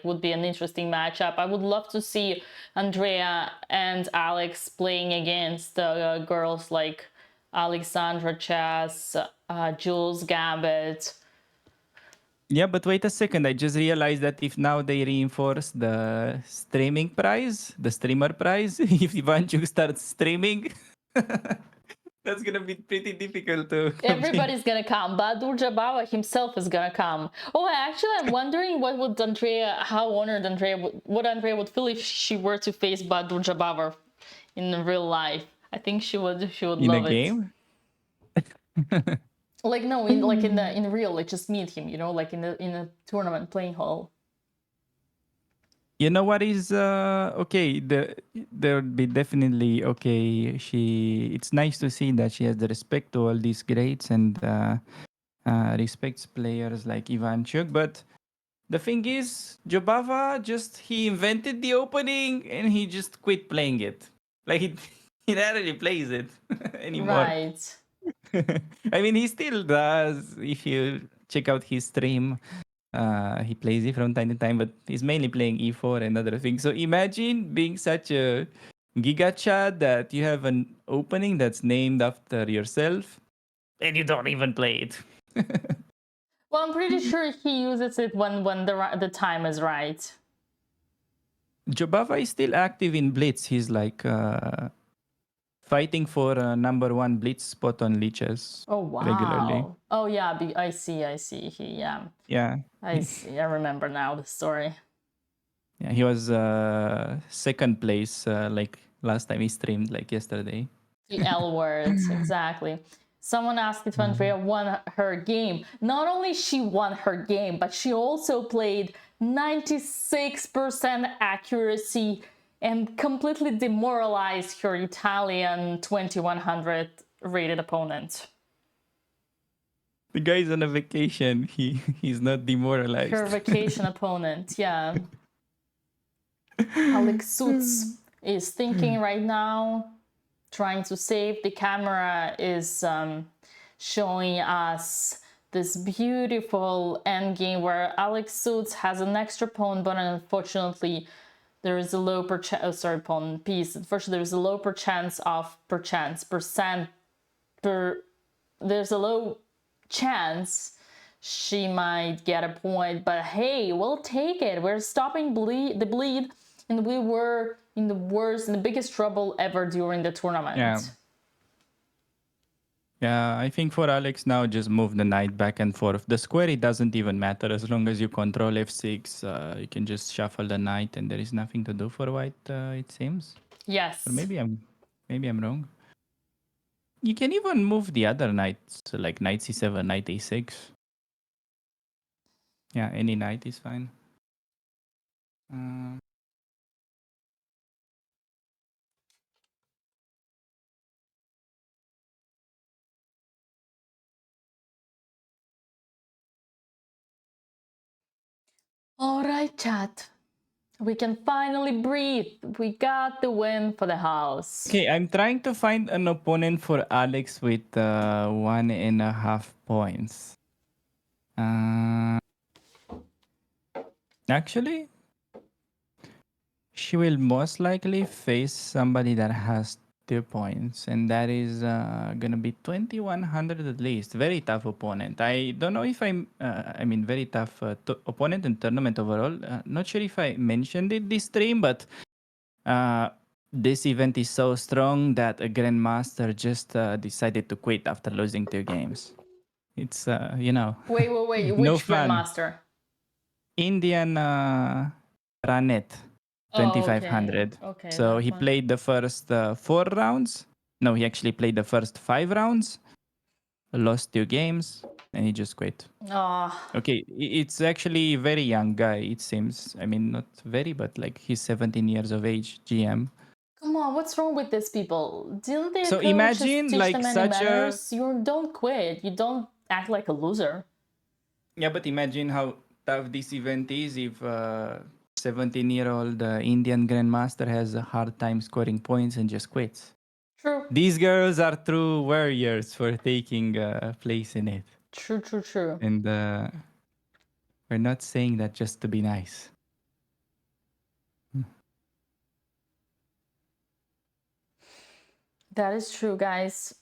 would be an interesting matchup. I would love to see Andrea and Alex playing against girls like Alexandra Chess, Jules Gambit. Yeah, but wait a second. I just realized that if now they reinforce the streaming prize, the streamer prize, if Ivanchuk starts streaming, that's gonna be pretty difficult to complete. Everybody's gonna come. Badur Jabara himself is gonna come. Oh, actually, I'm wondering what would Andrea, how honored Andrea, what Andrea would feel if she were to face Badur Jabara in real life. I think she would In a love it. game. Like no, in real, like just meet him, you know, like in a tournament playing hall. You know what is okay? There would be definitely okay. It's nice to see that she has the respect to all these greats and respects players like Ivanchuk. But the thing is, Jobava he invented the opening and he just quit playing it. Like he rarely plays it anymore. Right. I mean, he still does. If you check out his stream, he plays it from time to time, but he's mainly playing E4 and other things. So imagine being such a giga chad that you have an opening that's named after yourself and you don't even play it. Well, I'm pretty sure he uses it when the time is right. Jobava is still active in Blitz. He's like fighting for number one Blitz spot on leeches Oh wow. regularly. Oh yeah, I see. Yeah. I see. I remember now the story. Yeah, he was second place like last time he streamed, like yesterday. The L words, exactly. Someone asked if Andrea won her game. Not only she won her game, but she also played 96% accuracy and completely demoralized her Italian 2100 rated opponent. The guy's on a vacation. He's not demoralized. Her vacation opponent, yeah. Alex Suits is thinking right now, trying to save. The camera is showing us this beautiful endgame where Alex Suits has an extra pawn, but unfortunately there is a low pawn piece. Unfortunately, there's a low there's a low chance she might get a point, but hey, we'll take it. We're stopping the bleed, and we were in the biggest trouble ever during the tournament. Yeah. Yeah, I think for Alex now, just move the knight back and forth. The square, it doesn't even matter. As long as you control f6, you can just shuffle the knight and there is nothing to do for white, it seems. Yes. Or maybe I'm wrong. You can even move the other knights, so like knight c7, knight a6. Yeah, any knight is fine. All right, chat. We can finally breathe. We got the win for the house. Okay, I'm trying to find an opponent for Alex with 1.5 points. Actually, she will most likely face somebody that has 2 points, and that is gonna be 2100 at least. Very tough opponent. I don't know if I mean, very tough opponent in tournament overall. Not sure if I mentioned it this stream, but this event is so strong that a grandmaster just decided to quit after losing 2 games. It's you know. Wait. No Which fun. grandmaster? Indian Ranet 2500. Okay, So that he one. played the first 4 rounds. No, he actually played the first 5 rounds, lost 2 games, and he just quit. Okay, it's actually a very young guy, it seems. I mean, not very, but like he's 17 years of age, GM. Come on, what's wrong with these people? Didn't they So imagine teach like them any such manners? You don't quit. You don't act like a loser. Yeah, but imagine how tough this event is if 17-year-old Indian grandmaster has a hard time scoring points and just quits. True. These girls are true warriors for taking place in it. True. And we're not saying that just to be nice. That is true, guys.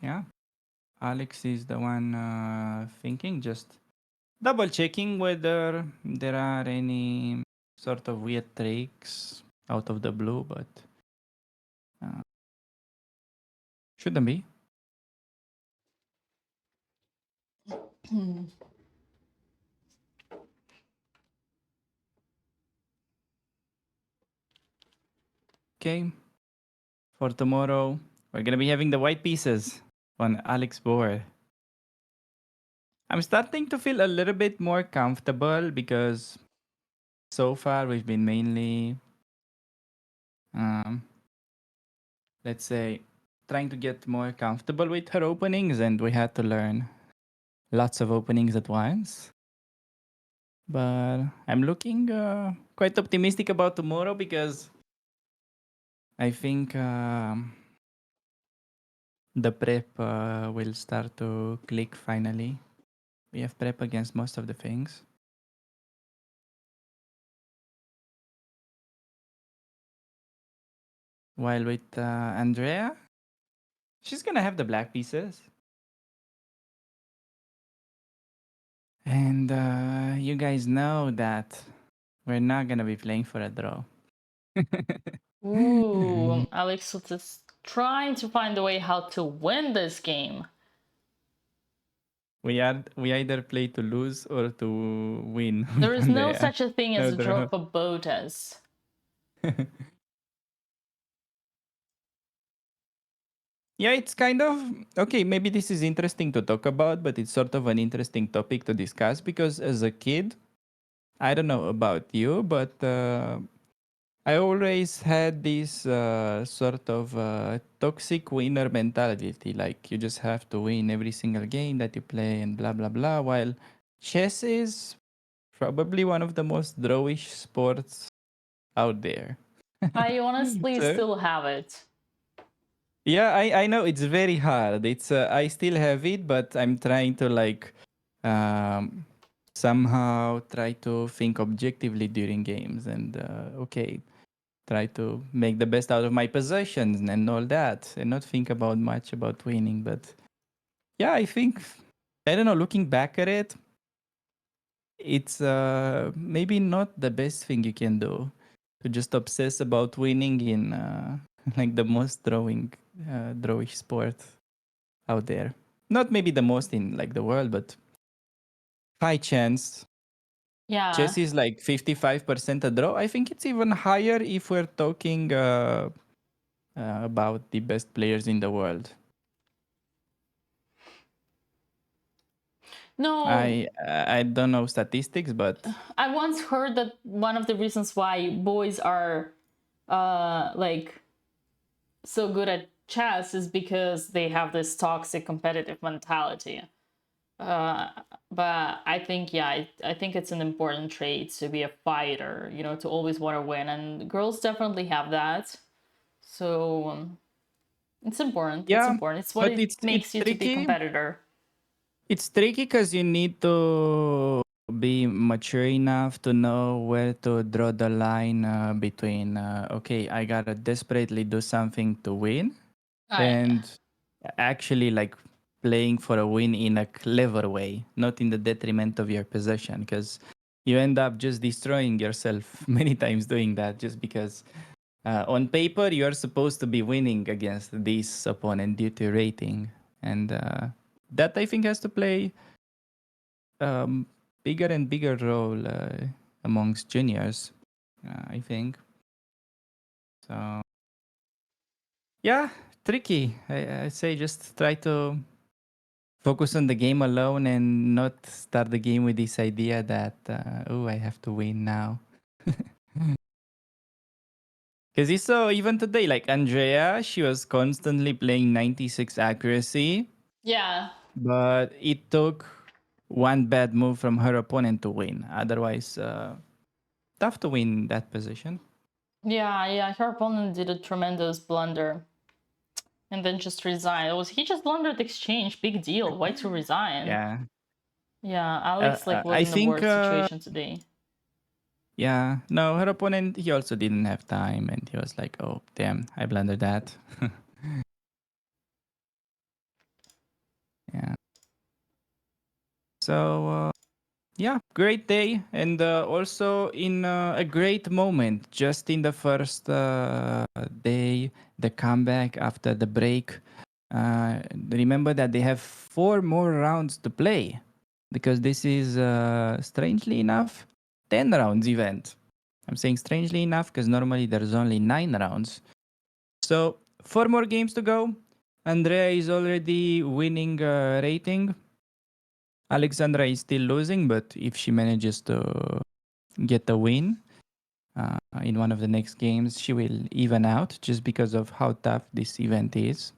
Yeah, Alex is the one thinking, just double checking whether there are any sort of weird tricks out of the blue, but uh, shouldn't be. Okay, for tomorrow, we're gonna be having the white pieces on Alex board. I'm starting to feel a little bit more comfortable because so far we've been mainly, um, let's say, trying to get more comfortable with her openings, and we had to learn lots of openings at once. But I'm looking quite optimistic about tomorrow because I think the prep will start to click finally. We have prep against most of the things. While with Andrea, she's gonna have the black pieces. And you guys know that we're not gonna be playing for a draw. Ooh, Alex is trying to find a way how to win this game. We either play to lose or to win. There is no Andrea. such a thing as No a draw draw. for Botez. Yeah, it's kind of okay. Maybe this is interesting to talk about, but it's sort of an interesting topic to discuss because as a kid, I don't know about you, but I always had this sort of toxic winner mentality. Like you just have to win every single game that you play and blah, blah, blah. While chess is probably one of the most drawish sports out there. I honestly So, still have it. yeah, I know it's very hard. It's I still have it, but I'm trying to like um, somehow try to think objectively during games and okay, try to make the best out of my possessions and all that, and not think about much about winning. But yeah, I think I don't know. Looking back at it, it's maybe not the best thing you can do to just obsess about winning in like the most drawish sport out there. Not maybe the most in like the world, but high chance. Yeah. Chess is like 55% a draw. I think it's even higher if we're talking about the best players in the world. No, I don't know statistics, but I once heard that one of the reasons why boys are like so good at chess is because they have this toxic competitive mentality. Uh, but I think, yeah, I think it's an important trait to be a fighter, you know, to always want to win. And girls definitely have that. So it's important. It's yeah, important. It's what but it it's makes you to be a tricky. competitor. It's tricky because you need to be mature enough to know where to draw the line between okay, I gotta desperately do something to win, and actually like playing for a win in a clever way, not in the detriment of your possession, because you end up just destroying yourself many times doing that just because on paper you are supposed to be winning against this opponent due to rating, and that I think has to play bigger and bigger role amongst juniors, I think. So yeah, tricky. I say just try to focus on the game alone and not start the game with this idea that oh, I have to win now. Because you saw even today, like Andrea, she was constantly playing 96 accuracy, Yeah. but it took one bad move from her opponent to win. Otherwise, tough to win that position. Yeah. Her opponent did a tremendous blunder and then just resigned. He just blundered the exchange. Big deal. Why to resign? Yeah. Yeah, Alex like was I in the think, worst situation today. yeah, no, her opponent, he also didn't have time and he was like, oh, damn, I blundered that. So yeah, great day, and also in a great moment. Just in the first day, the comeback after the break. Remember that they have 4 more rounds to play, because this is strangely enough 10 rounds event. I'm saying strangely enough because normally there's only 9 rounds. So 4 more games to go. Andrea is already winning rating. Alexandra is still losing, but if she manages to get a win in one of the next games, she will even out just because of how tough this event is.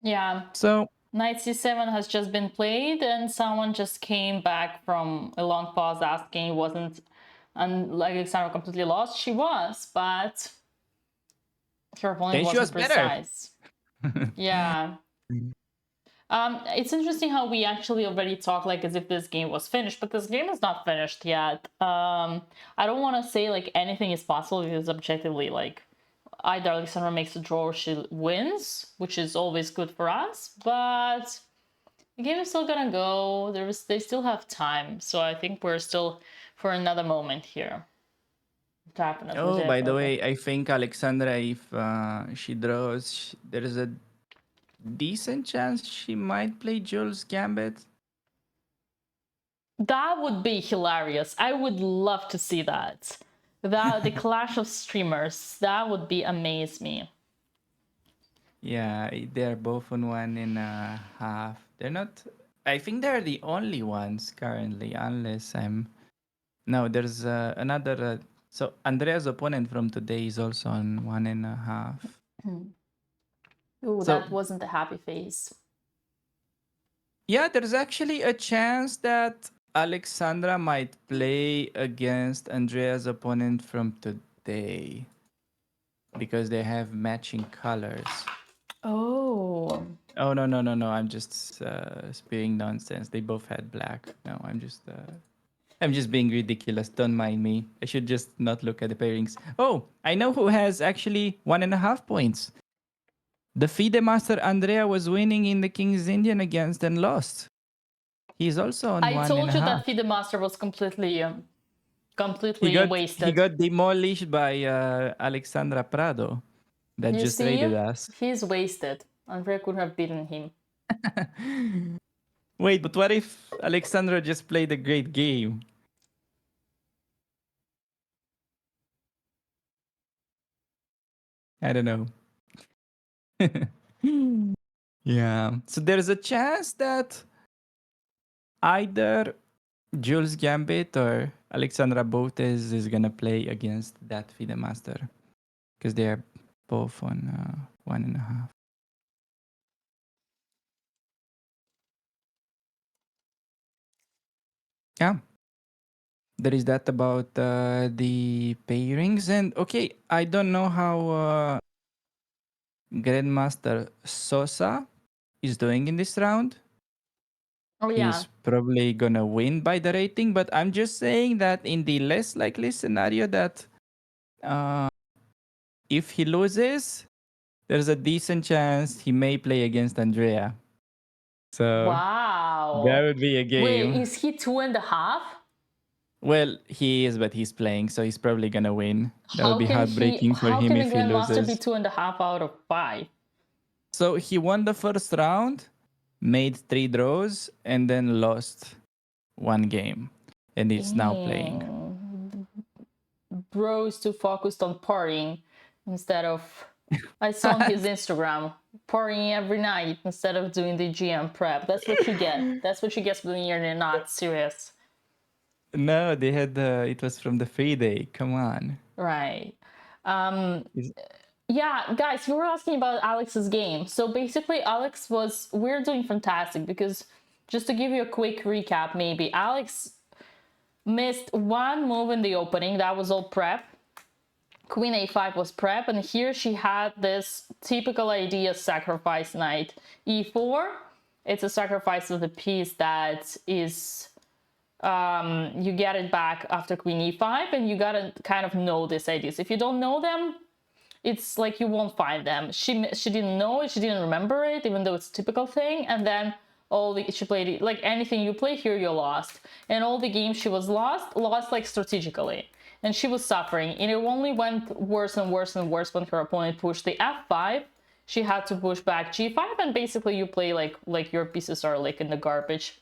Yeah. So Knight c7 has just been played, and someone just came back from a long pause asking, wasn't Alexandra completely lost? She was, but her opponent then she wasn't was better. precise. Yeah. It's interesting how we actually already talk like as if this game was finished, but this game is not finished yet. I don't want to say like anything is possible because objectively, like either Alexandra makes a draw or she wins, which is always good for us. But the game is still gonna go. They still have time, so I think we're still for another moment here. Definitely. Oh, by the definitely. way, I think Alexandra, if she draws, there is a decent chance she might play Jules Gambit. That would be hilarious. I would love to see that. The clash of streamers. That would be amaze me. Yeah, they're both on 1.5. They're not. I think they're the only ones currently, unless I'm. No, there's another. So Andrea's opponent from today is also on 1.5. Ooh, So- that wasn't a happy face. Yeah, there's actually a chance that Alexandra might play against Andrea's opponent from today, because they have matching colors. Oh. Oh no! I'm just spewing nonsense. They both had black. No, I'm just being ridiculous. Don't mind me. I should just not look at the pairings. Oh, I know who has actually 1.5 points. The FIDE master Andrea was winning in the King's Indian against and lost. He's also on I 1.5. told you that FIDE Master was completely wasted. He got demolished by Alexandra Prado that You just see? raided us. He's wasted. Andrea could have beaten him. Wait, but what if Alexandra just played a great game? I don't know. Yeah. So there's a chance that either Jules Gambit or Alexandra Botez is gonna play against that FIDE master, because they are both on 1.5. Yeah. There is that about the pairings. And okay, I don't know how Grandmaster Sosa is doing in this round. Oh yeah. He's probably gonna win by the rating, but I'm just saying that in the less likely scenario that if he loses, there's a decent chance he may play against Andrea. So Wow. that would be a game. Wait, is he 2.5? Well, he is, but he's playing, so he's probably gonna win. That would be heartbreaking for How him can if a he Grandmaster be loses. 2.5 out of 5? So he won the first round, made 3 draws, and then lost 1 game. And it's now playing. Bro's too focused on partying instead of... I saw on his Instagram, partying every night instead of doing the GM prep. That's what you get. That's what you get when you're not serious. No, they had it was from the free day. Come on. Right. Yeah, guys, you were asking about Alex's game. So basically, we're doing fantastic because, just to give you a quick recap, maybe, Alex missed 1 move in the opening. That was all prep. Queen a5 was prep, and here she had this typical idea sacrifice knight e4. It's a sacrifice of the piece that is... you get it back after queen e5, and you gotta kind of know these ideas. If you don't know them, it's like you won't find them. She didn't know it, she didn't remember it, even though it's a typical thing. And then she played like anything you play here, you lost, and all the games she was lost like strategically, and she was suffering, and it only went worse and worse and worse when her opponent pushed the f5. She had to push back g5, and basically you play like your pieces are like in the garbage.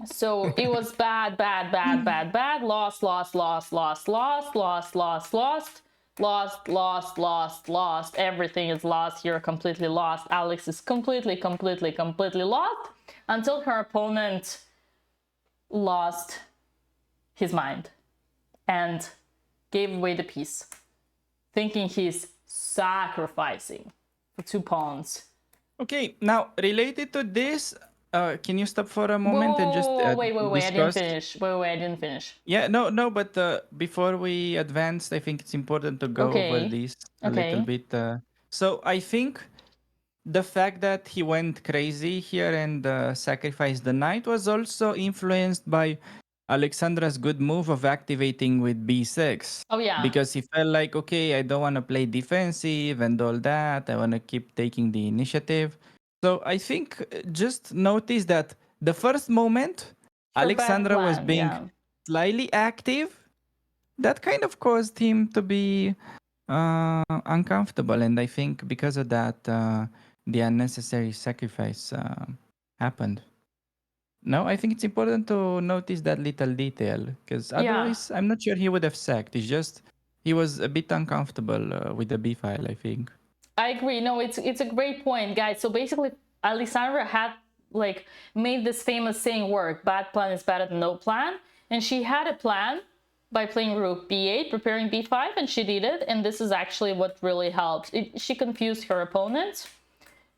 So it was bad, bad, bad, bad, bad. Lost, lost, lost, lost, lost, lost, lost, lost, lost, lost, lost, lost. Everything is lost. You're completely lost. Alex is completely, completely, completely lost until her opponent lost his mind and gave away the piece, thinking he's sacrificing for 2 pawns. Okay, now related to this, can you stop for a moment and just wait, I didn't discuss? finish. Wait, I didn't finish. Yeah, no, but before we advance, I think it's important to go over Okay. this a little bit. So I think the fact that he went crazy here and sacrificed the knight was also influenced by Alexandra's good move of activating with b6. Oh yeah. Because he felt like, okay, I don't want to play defensive and all that. I want to keep taking the initiative. So I think just notice that the first moment Alexandra was being slightly active, that kind of caused him to be uncomfortable. And I think because of that, the unnecessary sacrifice happened. No, I think it's important to notice that little detail because otherwise, I'm not sure he would have sacked. It's just he was a bit uncomfortable with the B file, I think. I agree. No, it's a great point, guys. So basically, Alessandra had like made this famous saying work: "Bad plan is better than no plan," and she had a plan by playing rook b8, preparing b5, and she did it. And this is actually what really helped. She confused her opponent.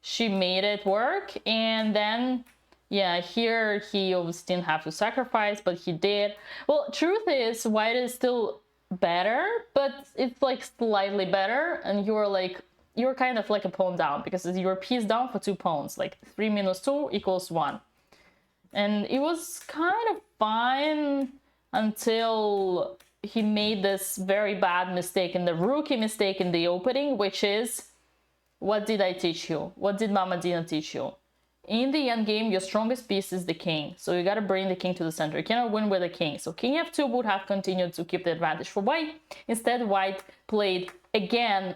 She made it work, and then yeah, here he obviously didn't have to sacrifice, but he did. Well, truth is, white is still better, but it's like slightly better, and you're kind of like a pawn down because you're piece down for 2 pawns. Like 3 minus 2 equals 1. And it was kind of fine until he made this very bad mistake in the rookie mistake in the opening, which is, what did I teach you? What did Mama Dina teach you? In the end game, your strongest piece is the king. So you gotta bring the king to the center. You cannot win with the king. So king f2 would have continued to keep the advantage for white. Instead, white played again,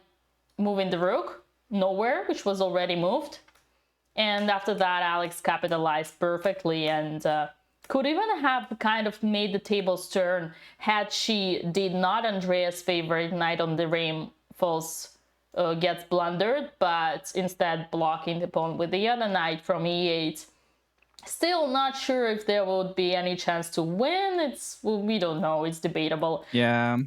moving the rook nowhere, which was already moved. And after that, Alex capitalized perfectly and could even have kind of made the tables turn had she did not Andrea's favorite knight on the rim falls gets blundered, but instead blocking the pawn with the other knight from e8. Still not sure if there would be any chance to win. We don't know. It's debatable. Yeah.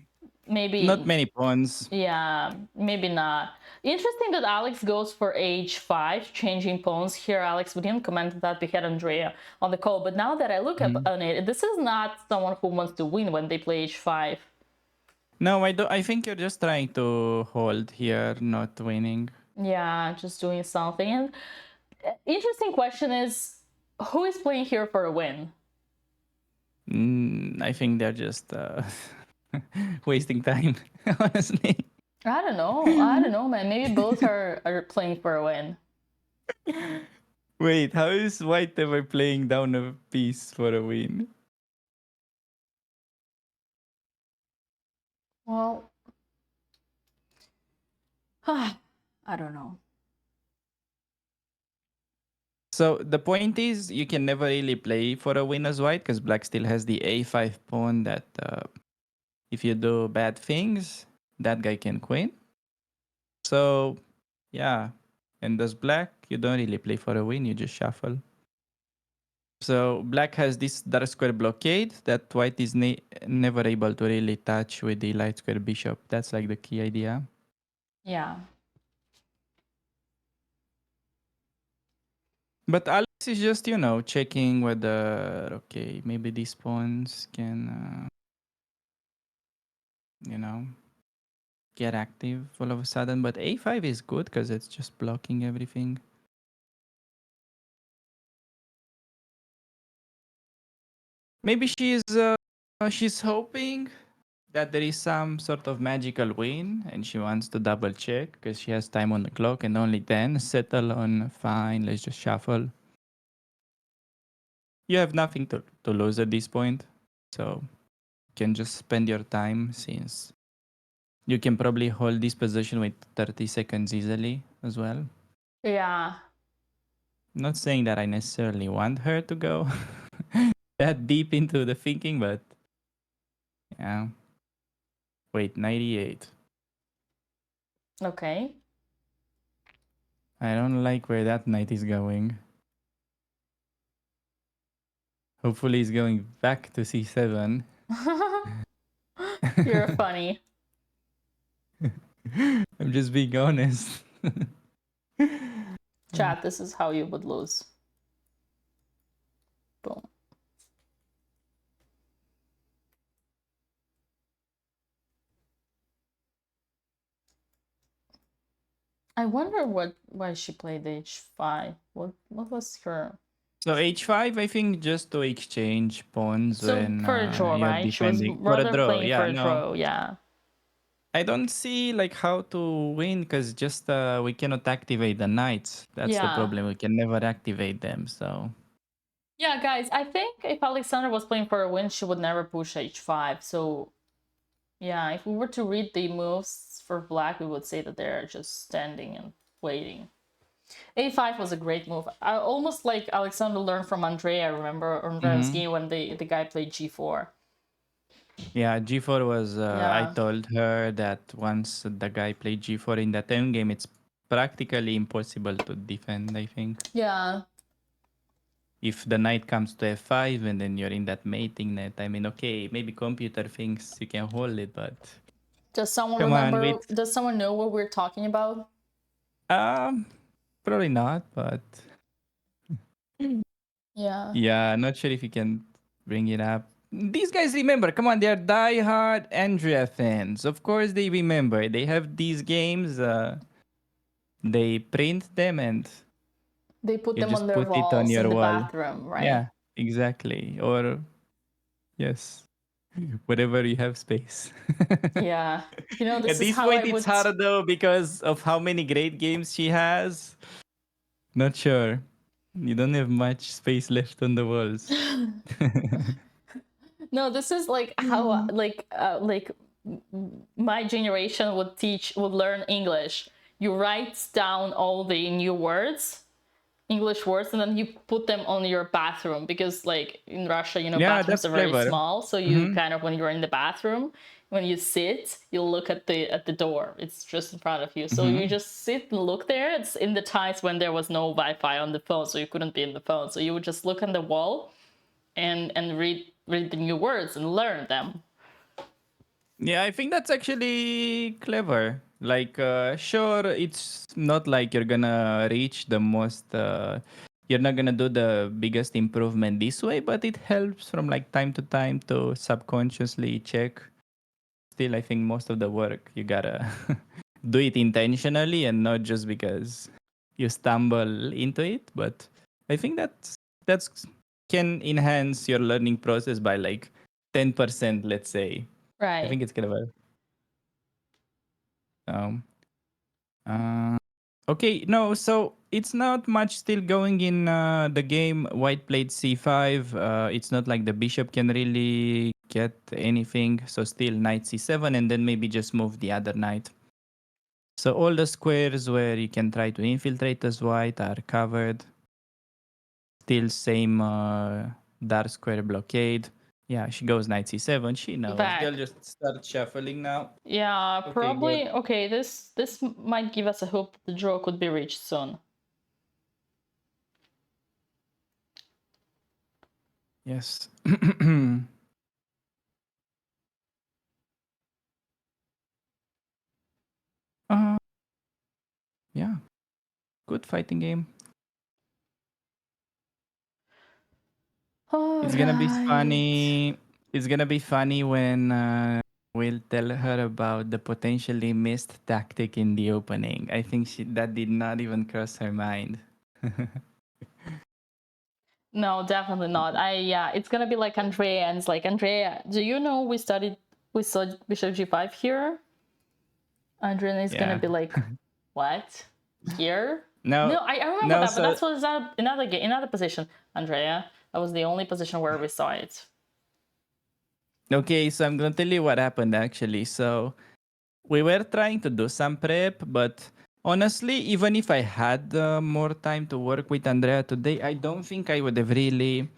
Maybe not many pawns. Yeah, maybe not. Interesting that Alex goes for h5, changing pawns. Here, Alex, we didn't comment that we had Andrea on the call, but now that I look up on it, this is not someone who wants to win when they play h5. No, I don't. I think you're just trying to hold here, not winning. Yeah, just doing something. And interesting question is, who is playing here for a win? I think they're just wasting time, honestly. I don't know, man. Maybe both are playing for a win. Wait, how is white ever playing down a piece for a win? Well, I don't know. So the point is, you can never really play for a win as white because black still has the a5 pawn that if you do bad things, that guy can queen. So yeah, and as black, you don't really play for a win, you just shuffle. So black has this dark square blockade that white is never able to really touch with the light square bishop. That's like the key idea. Yeah. But Alex is just, checking whether, okay, maybe these pawns can, get active all of a sudden. But a5 is good because it's just blocking everything. Maybe she's hoping that there is some sort of magical win and she wants to double check because she has time on the clock and only then settle on fine, let's just shuffle. you have nothing to lose at this point. So you can just spend your time since you can probably hold this position with 30 seconds easily as well. Yeah. Not saying that I necessarily want her to go that deep into the thinking, but yeah. Wait, 98. Okay. I don't like where that knight is going. Hopefully he's going back to c7. You're funny. I'm just being honest. Chat, this is how you would lose. Boom. I wonder why she played h5. What was her? So h5, I think just to exchange pawns So when for a draw, you're right? She was defending. For a rather draw, playing yeah, for a no. draw, yeah. I don't see like how to win because just we cannot activate the knights. That's the Yeah. problem. We can never activate them. So Yeah, guys, I think if Alexandra was playing for a win, she would never push h5. So yeah, if we were to read the moves for black, we would say that they're just standing and waiting. a5 was a great move. I almost like Alexandra learned from Andrea. I remember Andrea's game when the guy played g4. yeah, g4 was. I Yeah. told her that once the guy played g4 in that end game, it's practically impossible to defend. I think. Yeah. If the knight comes to f5 and then you're in that mating net, I mean, okay, maybe computer thinks you can hold it, but Does someone come on, remember? wait. Does someone know what we're talking about? Probably not, but Yeah. yeah, not sure if you can bring it up. These guys remember, come on, they're diehard Andrea fans. Of course they remember. They have these games, they print them and They put you them on just their put it on walls in your the wall. bathroom, right? Yeah, exactly. Or yes, whatever you have space. Yeah. You know, this At is this how I point, it's would. hard though because of how many great games she has. Not sure. You don't have much space left on the walls. No, this is like how my generation would learn English. You write down all the new words, English words, and then you put them on your bathroom because like in Russia, Yeah, bathrooms that's are very clever. small. So you kind of when you're in the bathroom, when you sit, you look at the door. It's just in front of you. So you just sit and look there. It's in the times when there was no Wi-Fi on the phone, so you couldn't be in the phone. So you would just look on the wall and read the new words and learn them. Yeah, I think that's actually clever. Like, sure, it's not like you're gonna reach the most. You're not gonna do the biggest improvement this way, but it helps from like time to time to subconsciously check. Still, I think most of the work you gotta do it intentionally and not just because you stumble into it. But I think that's can enhance your learning process by like 10%, let's say. I Right. think it's clever. Um, okay, no, so it's not much still going in the game. White played c5. It's not like the bishop can really get anything. So still knight c7 and then maybe just move the other knight. So all the squares where you can try to infiltrate as white are covered. Still same dark square blockade. Yeah, she goes knight c7. She knows. Back. They'll just start shuffling now. Yeah, Okay, probably. good. Okay, this might give us a hope that the draw could be reached soon. Yes. Yeah. Good fighting game. It's gonna be funny. It's gonna be funny when we'll tell her about the potentially missed tactic in the opening. I think that did not even cross her mind. No, definitely not. It's gonna be like Andrea, and it's like Andrea. Do you know we saw Bishop G5 here? Andrea is gonna be like, what here? No, I remember no, that, but so that's what is another position, Andrea. That was the only position where we saw it. Okay, so I'm gonna tell you what happened actually. So we were trying to do some prep, but honestly, even if I had more time to work with Andrea today, I don't think I would have really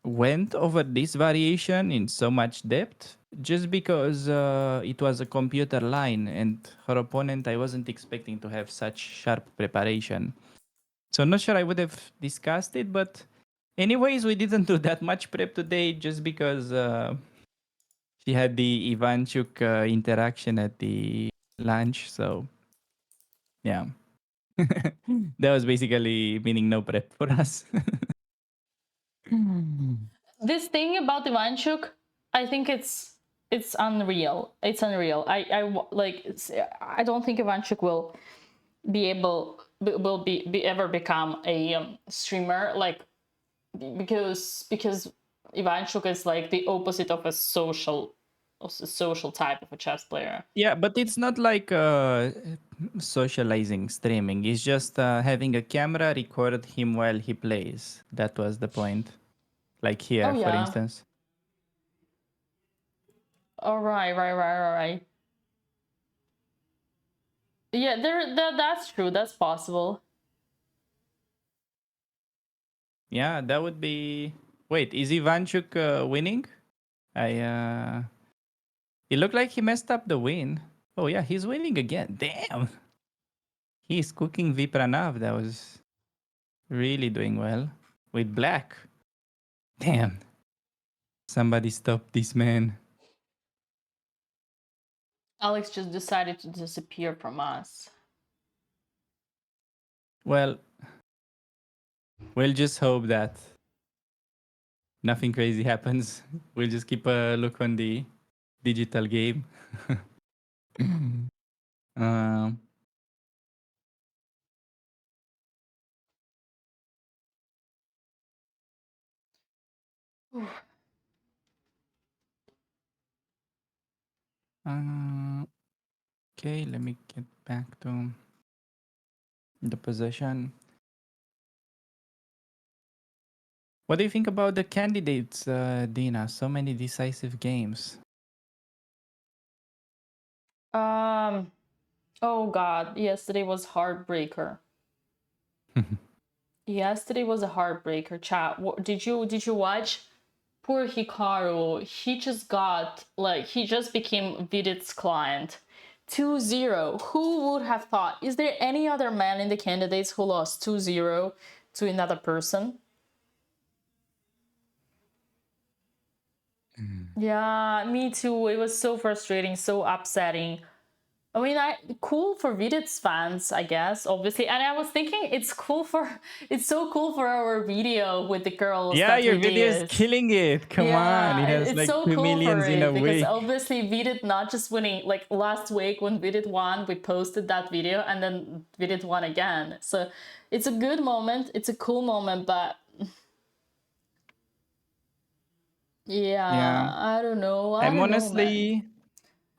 went over this variation in so much depth, just because it was a computer line and her opponent, I wasn't expecting to have such sharp preparation. So I'm not sure I would have discussed it, but anyways, we didn't do that much prep today just because she had the Ivanchuk interaction at the lunch. So yeah, that was basically meaning no prep for us. This thing about Ivanchuk, I think it's unreal. It's unreal. I don't think Ivanchuk will be able will be ever become a streamer, like, because Ivanchuk is like the opposite of a social type of a chess player. Yeah, but it's not like socializing streaming. It's just having a camera record him while he plays. That was the point. Like here, Oh, for yeah. instance. All right. Yeah, that's true. That's possible. Yeah, that would be. Wait, is Ivanchuk winning? It looked like he messed up the win. Oh yeah, he's winning again. Damn. He's cooking Vipranav. That was really doing well with black. Damn. Somebody stop this man. Alex just decided to disappear from us. Well, we'll just hope that nothing crazy happens. We'll just keep a look on the digital game. um, okay, let me get back to the possession. What do you think about the candidates, Dina? So many decisive games. Oh God, yesterday was heartbreaker. Yesterday was a heartbreaker. Chat. Did you watch? Poor Hikaru. He just became Vidit's client. 2-0. Who would have thought? Is there any other man in the candidates who lost 2-0 to another person? Yeah, me too. It was so frustrating, so upsetting. I mean, cool for Vidit's fans, I guess, obviously. And I was thinking it's so cool for our video with the girls. Yeah, that your we video is did. killing it. Come on. It has it's like so 2 cool millions for in it a because week. obviously Vidit not just winning, like last week when Vidit won, we posted that video and then Vidit won again. So it's a good moment. It's a cool moment, but yeah. I don't know. I'm don't know, man.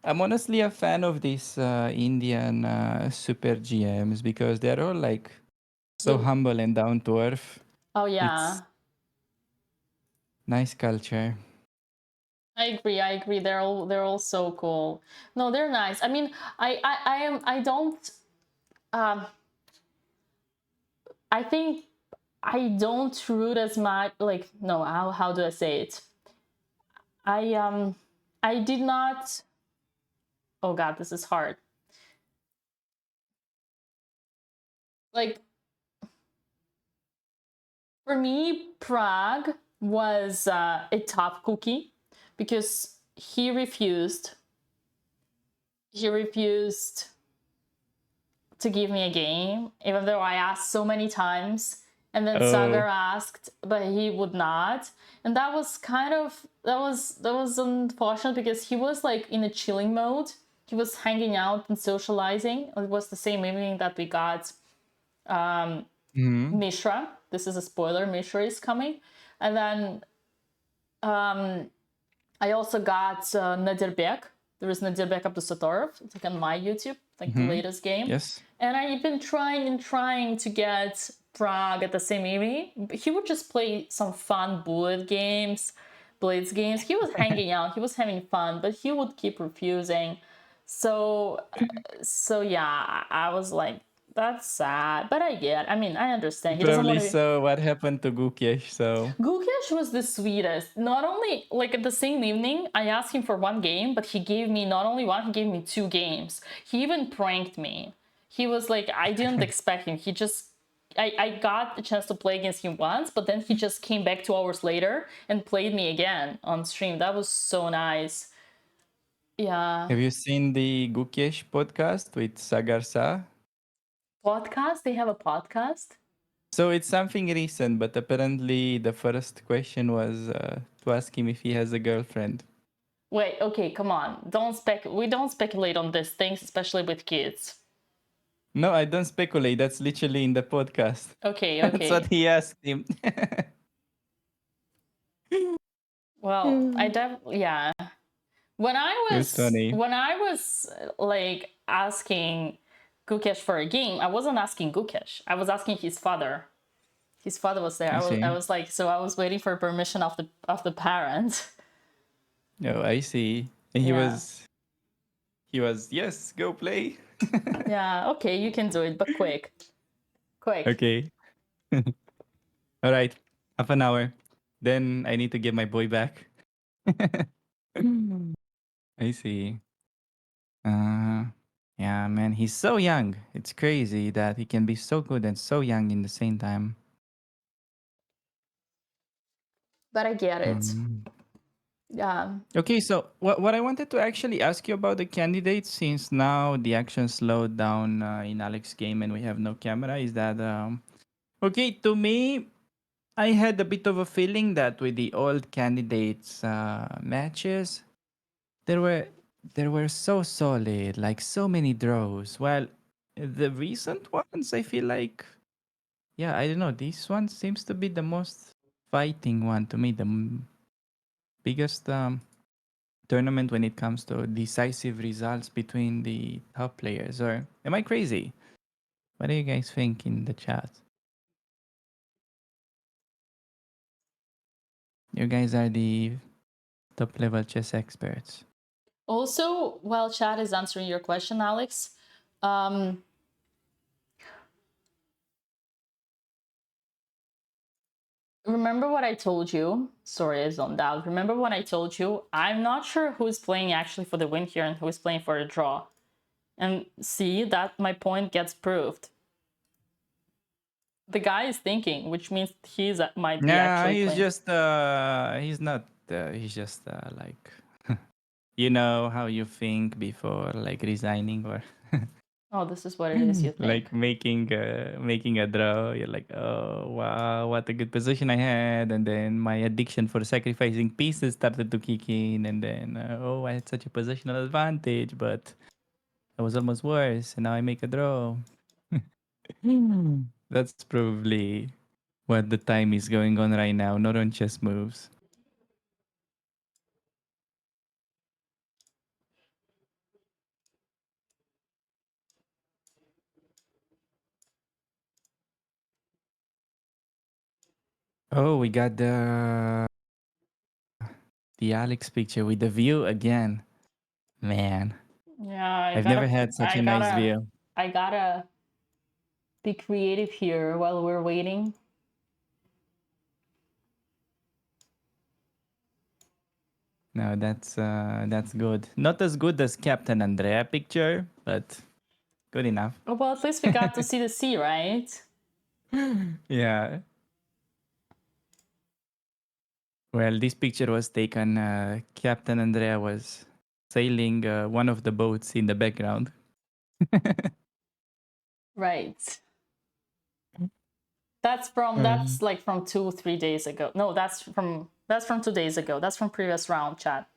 honestly a fan of these Indian super GMs because they're all like so humble and down to earth. Oh yeah. It's nice culture. I agree. They're all so cool. No, they're nice. I mean, I think I don't root as much, like, no, how do I say it? I did not. Oh God, this is hard. Like, for me, Prague was a tough cookie because he refused to give me a game, even though I asked so many times. And then Sagar asked, but he would not. And that was unfortunate because he was like in a chilling mode. He was hanging out and socializing. It was the same evening that we got Mishra. This is a spoiler. Mishra is coming. And then I also got Nadirbek. There is Nadirbek Abdusatorov. It's like on my YouTube, like the latest game. Yes. And I've been trying to get Prague at the same evening. He would just play some fun blitz games. He was hanging out, he was having fun, but he would keep refusing. So yeah, I was like, that's sad, but I mean, I understand. He doesn't Probably want to. so. What happened to Gukiesh? So Gukesh was the sweetest. Not only, like, at the same evening, I asked him for one game, but he gave me not only one, he gave me 2 games. He even pranked me. He was like, I didn't expect him. He just, I got the chance to play against him once, but then he just came back 2 hours later and played me again on stream. That was so nice. Yeah. have you seen the Gukiesh podcast with Sagarsa? Podcast? They have a podcast? So it's something recent, but apparently the first question was to ask him if he has a girlfriend. Wait, okay, come on. We don't speculate on these things, especially with kids. No, I don't speculate. That's literally in the podcast. Okay, That's what okay. he asked him. Well, yeah. When I It was was funny. like asking Gukesh for a game, I wasn't asking Gukesh. I was asking his father. His father was there. I see. I was like, so I was waiting for permission of the parent. Oh, I see. And Yeah. he was, yes, go play. Yeah, okay, you can do it, but quick. Quick. Okay. All right. Half an hour. Then I need to get my boy back. I see. Yeah, man, he's so young. It's crazy that he can be so good and so young in the same time. But I get it. Um, Yeah. okay, so what I wanted to actually ask you about the candidates, since now the action slowed down in Alex's game and we have no camera, is that okay? To me, I had a bit of a feeling that with the old candidates matches, there were so solid, like so many draws. While the recent ones, I feel like, yeah, I don't know. This one seems to be the most fighting one to me, the biggest tournament when it comes to decisive results between the top players. Or am I crazy? What do you guys think in the chat? You guys are the top level chess experts. Also, while Chad is answering your question, Alex, remember what I told you? Sorry, I zoned out. Remember what I told you? I'm not sure who's playing actually for the win here and who's playing for a draw. And see, that my point gets proved. The guy is thinking, which means might be Nah, actually he's playing. just he's not he's just like you know how you think before like resigning or Oh, this is what it is, you think. like making a draw. You're like, oh wow, what a good position I had, and then my addiction for sacrificing pieces started to kick in, and then oh, I had such a positional advantage, but I was almost worse, and now I make a draw. That's probably what the time is going on right now, not on chess moves. Oh, we got the Alex picture with the view again. Man, Yeah, I've never had such a nice view. I gotta be creative here while we're waiting. No, that's good. Not as good as Captain Andrea picture, but good enough. Oh, well, at least we got to see the sea, right? Yeah. Well, this picture was taken. Captain Andrea was sailing one of the boats in the background. Right. That's like from 2-3 days ago. No, that's from 2 days ago. That's from previous round, chat.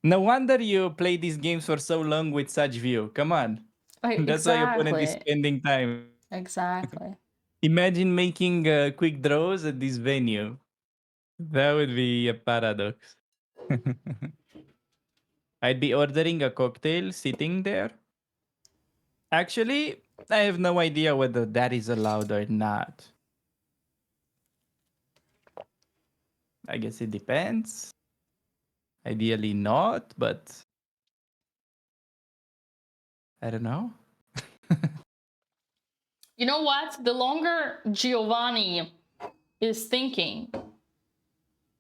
No wonder you play these games for so long with such view. Come on. That's why your opponent is spending time. Exactly. Imagine making quick draws at this venue. That would be a paradox. I'd be ordering a cocktail sitting there. Actually, I have no idea whether that is allowed or not. I guess it depends. Ideally not, but I don't know. You know what? The longer Giovanni is thinking,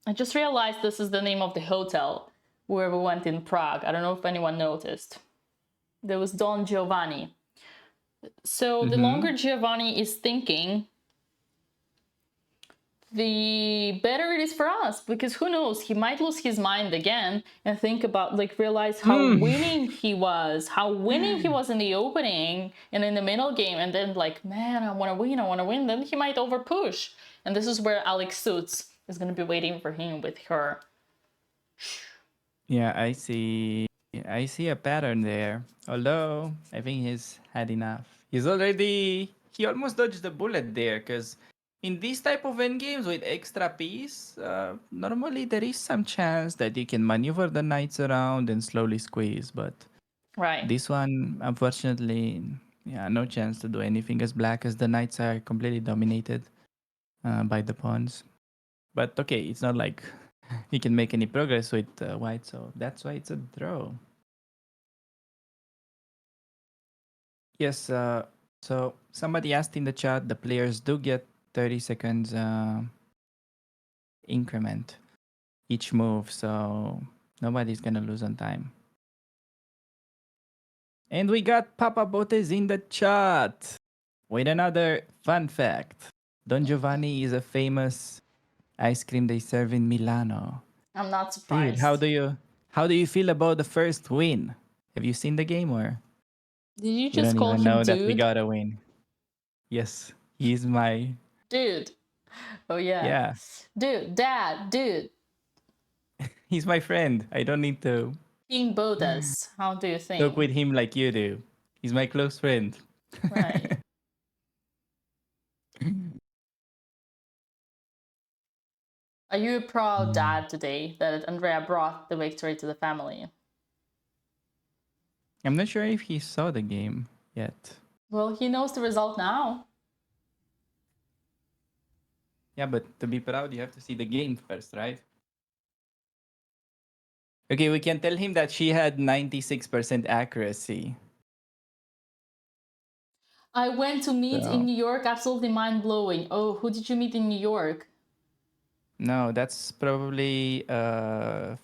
I just realized this is the name of the hotel where we went in Prague. I don't know if anyone noticed. There was Don Giovanni. So the longer Giovanni is thinking, the better it is for us, because who knows, he might lose his mind again and think about, like, realize how winning he was in the opening and in the middle game, and then like, man, I want to win, then he might over push, and this is where Alex Suits is going to be waiting for him with her. Yeah, I see a pattern there. Although I think he's had enough. He almost dodged the bullet there, because in these type of endgames with extra piece, normally there is some chance that you can maneuver the knights around and slowly squeeze, but Right. this one, unfortunately, yeah, no chance to do anything as black, as the knights are completely dominated by the pawns. But okay, it's not like he can make any progress with white, so that's why it's a draw. Yes, so somebody asked in the chat, the players do get 30 seconds increment each move, so nobody's gonna lose on time. And we got Papa Botes in the chat with another fun fact. Don Giovanni is a famous ice cream they serve in Milano. I'm not Dude, surprised. how do you feel about the first win? Have you seen the game, or Did you you just don't call even him know that we dude? got a win? Yes, he's my Dude. Oh yeah. yeah. Dude, dad, dude. He's my friend. I don't need to King Bodas. How do you talk think? with him like you do. He's my close friend. Right. Are you a proud dad today that Andrea brought the victory to the family? I'm not sure if he saw the game yet. Well, he knows the result now. Yeah, but to be proud, you have to see the game first, right? Okay, we can tell him that she had 96% accuracy. I went to meet So- in New York, absolutely mind-blowing. Oh, who did you meet in New York? No, that's probably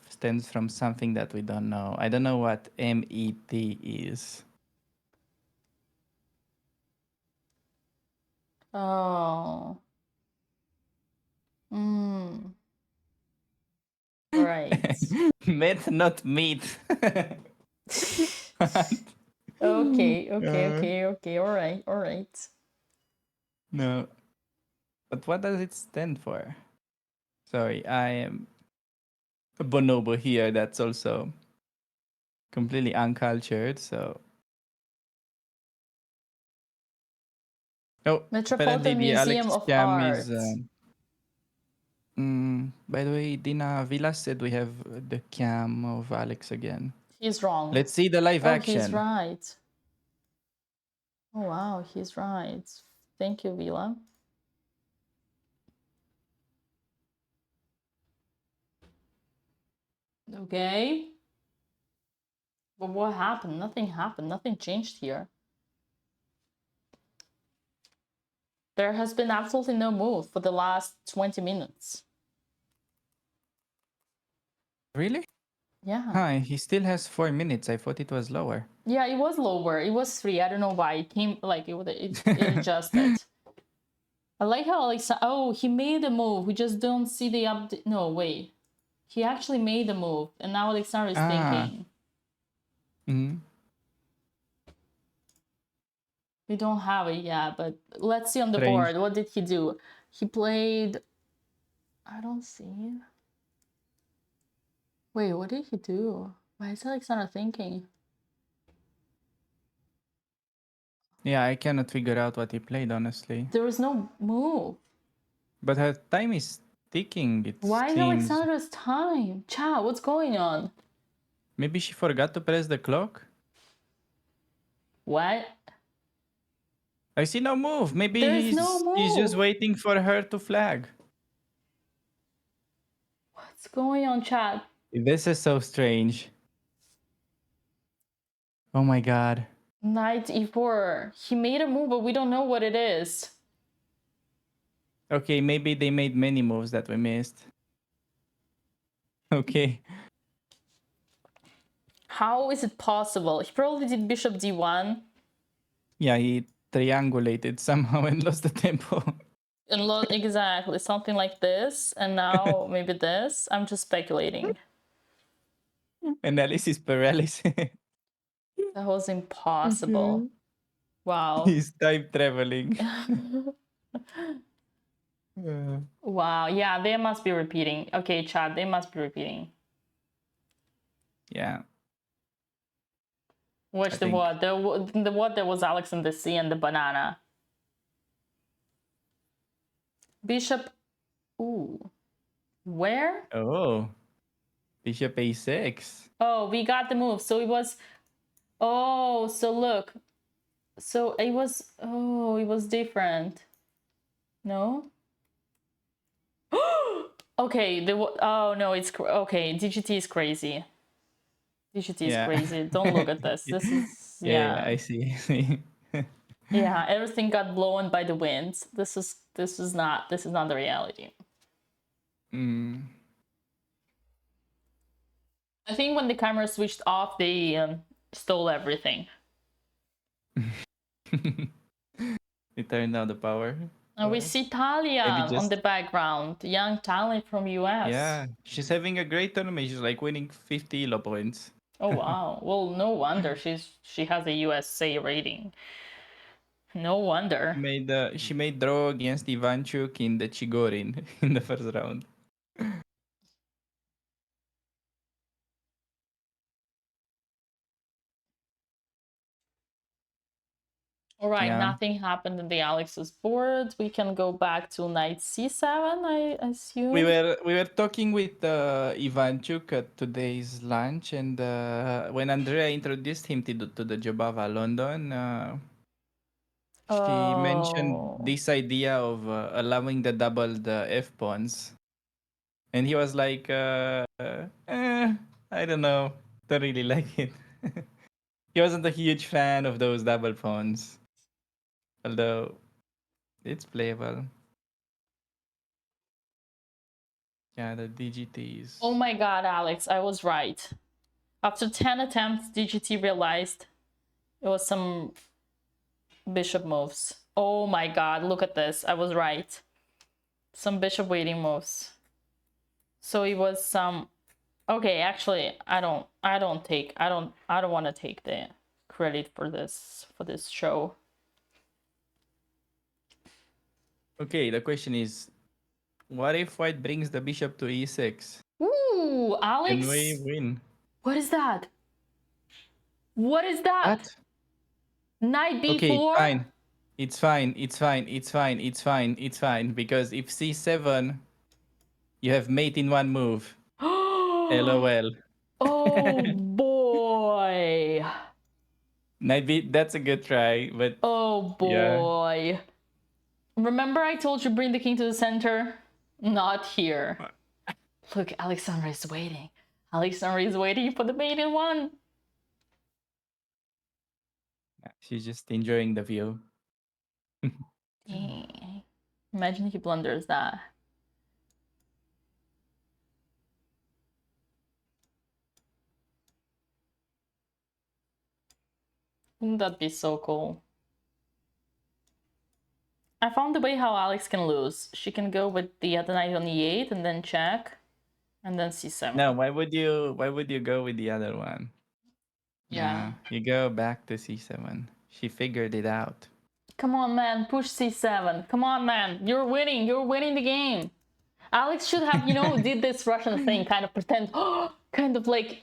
stems from something that we don't know. I don't know what MET is. Oh. Right. Met, not meat. Okay. All right. No. But what does it stand for? Sorry, I am a bonobo here that's also completely uncultured, so. Oh, apparently Metropolitan the Alex Museum of scam Art. is. By the way, Dina Villa said we have the cam of Alex again. He's wrong. Let's see the live Oh, action. he's right. Oh, wow, he's right. Thank you, Vila. Okay. But what happened? Nothing happened. Nothing changed here. There has been absolutely no move for the last 20 minutes. Really? Yeah. Hi, he still has 4 minutes. I thought it was lower. Yeah, it was lower. It was 3. I don't know why. It came, like, it adjusted. I like how oh, he made a move. We just don't see the update. No, wait. He actually made a move, and now Alexander is thinking. Mm-hmm. We don't have it yet, but let's see on the Strange. board. What did he do? He played... I don't see. Wait, what did he do? Why is Alexander thinking? Yeah, I cannot figure out what he played, honestly. There was no move. But her time is ticking, it Why is seems. Alexander's time? Chat, what's going on? Maybe she forgot to press the clock? What? I see no move. Maybe There's he's no he's just move. waiting for her to flag. What's going on, chat? This is so strange. Oh my god. Knight e4. He made a move, but we don't know what it is. Okay, maybe they made many moves that we missed. Okay. How is it possible? He probably did bishop d1 Yeah, he triangulated somehow and lost the tempo. and exactly something like this, and now maybe this. I'm just speculating. Analysis paralysis. That was impossible. Wow. He's time traveling. Wow. Yeah, they must be repeating. Okay, chat, they must be repeating. Yeah. Watch the what? The what that was Alex in the sea and the banana. Bishop. Ooh. Where? Oh. Bishop a6. Oh, we got the move. So it was. Oh, so look. So it was. Oh, it was different. No? Okay. Oh, no, it's. Okay. DGT is crazy. DGT is crazy. Don't look at this. This is. Yeah, I see. Yeah, everything got blown by the wind. This is not the reality. I think when the camera switched off, they stole everything. They turned down the power. And we see Talia on the background, young talent from US. Yeah, she's having a great tournament. She's like winning 50 elo points. Oh wow. Well, no wonder she has a USA rating. No wonder. She made draw against Ivanchuk in the Chigorin in the first round. All right, nothing happened in the Alex's board. We can go back to knight c7, I assume. We were talking with Ivanchuk at today's lunch, and when Andrea introduced him to the Jobava London, she mentioned this idea of allowing the doubled f pawns, and he was like, I don't know, don't really like it. He wasn't a huge fan of those double pawns, although it's playable. Yeah, the DGTs. Oh my god, Alex, I was right. After 10 attempts, DGT realized it was some bishop moves. Oh my god, look at this. I was right. Some bishop waiting moves. So it was some. Okay, actually, I don't want to take the credit for this show. Okay, the question is, what if white brings the bishop to e6? Ooh, Alex. Can we win? What is that? What is that? What? Knight b4? Okay, fine. It's fine. Because if c7, you have mate in one move. LOL. Oh boy. Knight b, that's a good try, but oh boy. Yeah. Remember I told you bring the king to the center? Not here. Look, Alexandra is waiting. Alexandra is waiting for the mate in one. She's just enjoying the view. Imagine he blunders that. Wouldn't that be so cool? I found the way how Alex can lose. She can go with the other knight on e8 and then check, and then c7. No, why would you go with the other one? Yeah. You go back to c7. She figured it out. Come on, man, push c7. Come on, man, you're winning the game. Alex should have, did this Russian thing, kind of pretend, kind of like,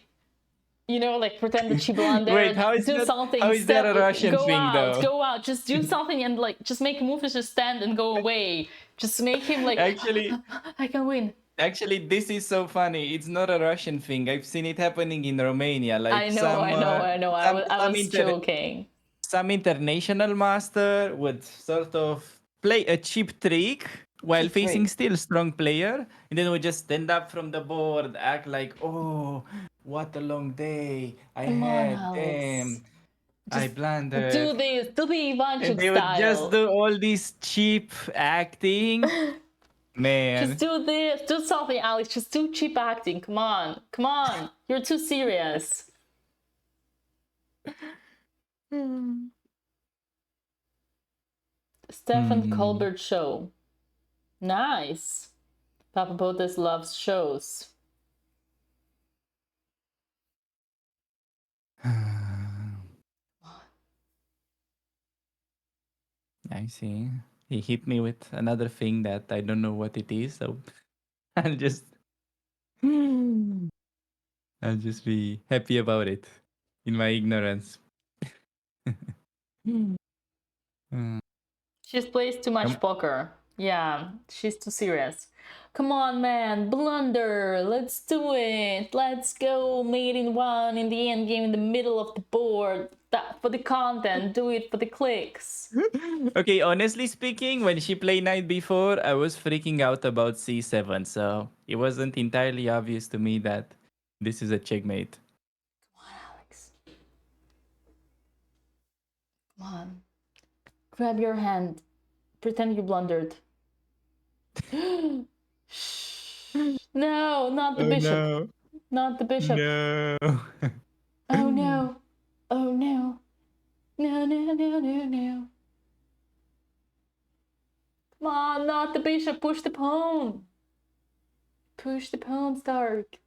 like pretend that she blundered. Wait, how is that a Russian thing, though? Go out, just do something and like, just make move is just stand and go away. Just make him like, actually, I can win. Actually, this is so funny. It's not a Russian thing. I've seen it happening in Romania. Like I know. I was joking. some international master would sort of play a cheap trick while Cheap facing trick. still strong player, and then would just stand up from the board, act like, oh, what a long day I Come on, had, Alex. damn, I Just blundered. do this. Do the And Ivanchuk they would just style. do all this cheap acting. Man. Just do this. Do something, Alex. Just do cheap acting. Come on. Come on. You're too serious. Stefan Colbert Show. Nice. Papa Botes loves shows. I see. He hit me with another thing that I don't know what it is, so I'll just I'll just be happy about it in my ignorance. She plays too much poker. Yeah, she's too serious. Come on, man, blunder. Let's do it. Let's go, mate in one in the end game in the middle of the board. That for the content, do it for the clicks. Okay, honestly speaking, when she played night before, I was freaking out about c7, so it wasn't entirely obvious to me that this is a checkmate. Come on, Alex. Come on. Grab your hand. Pretend you blundered. No, not the bishop. No. Not the bishop. No. Oh no. Oh no. No, no, no, no, no. Come on, not the bishop. Push the pawn. Push the pawn, Stark.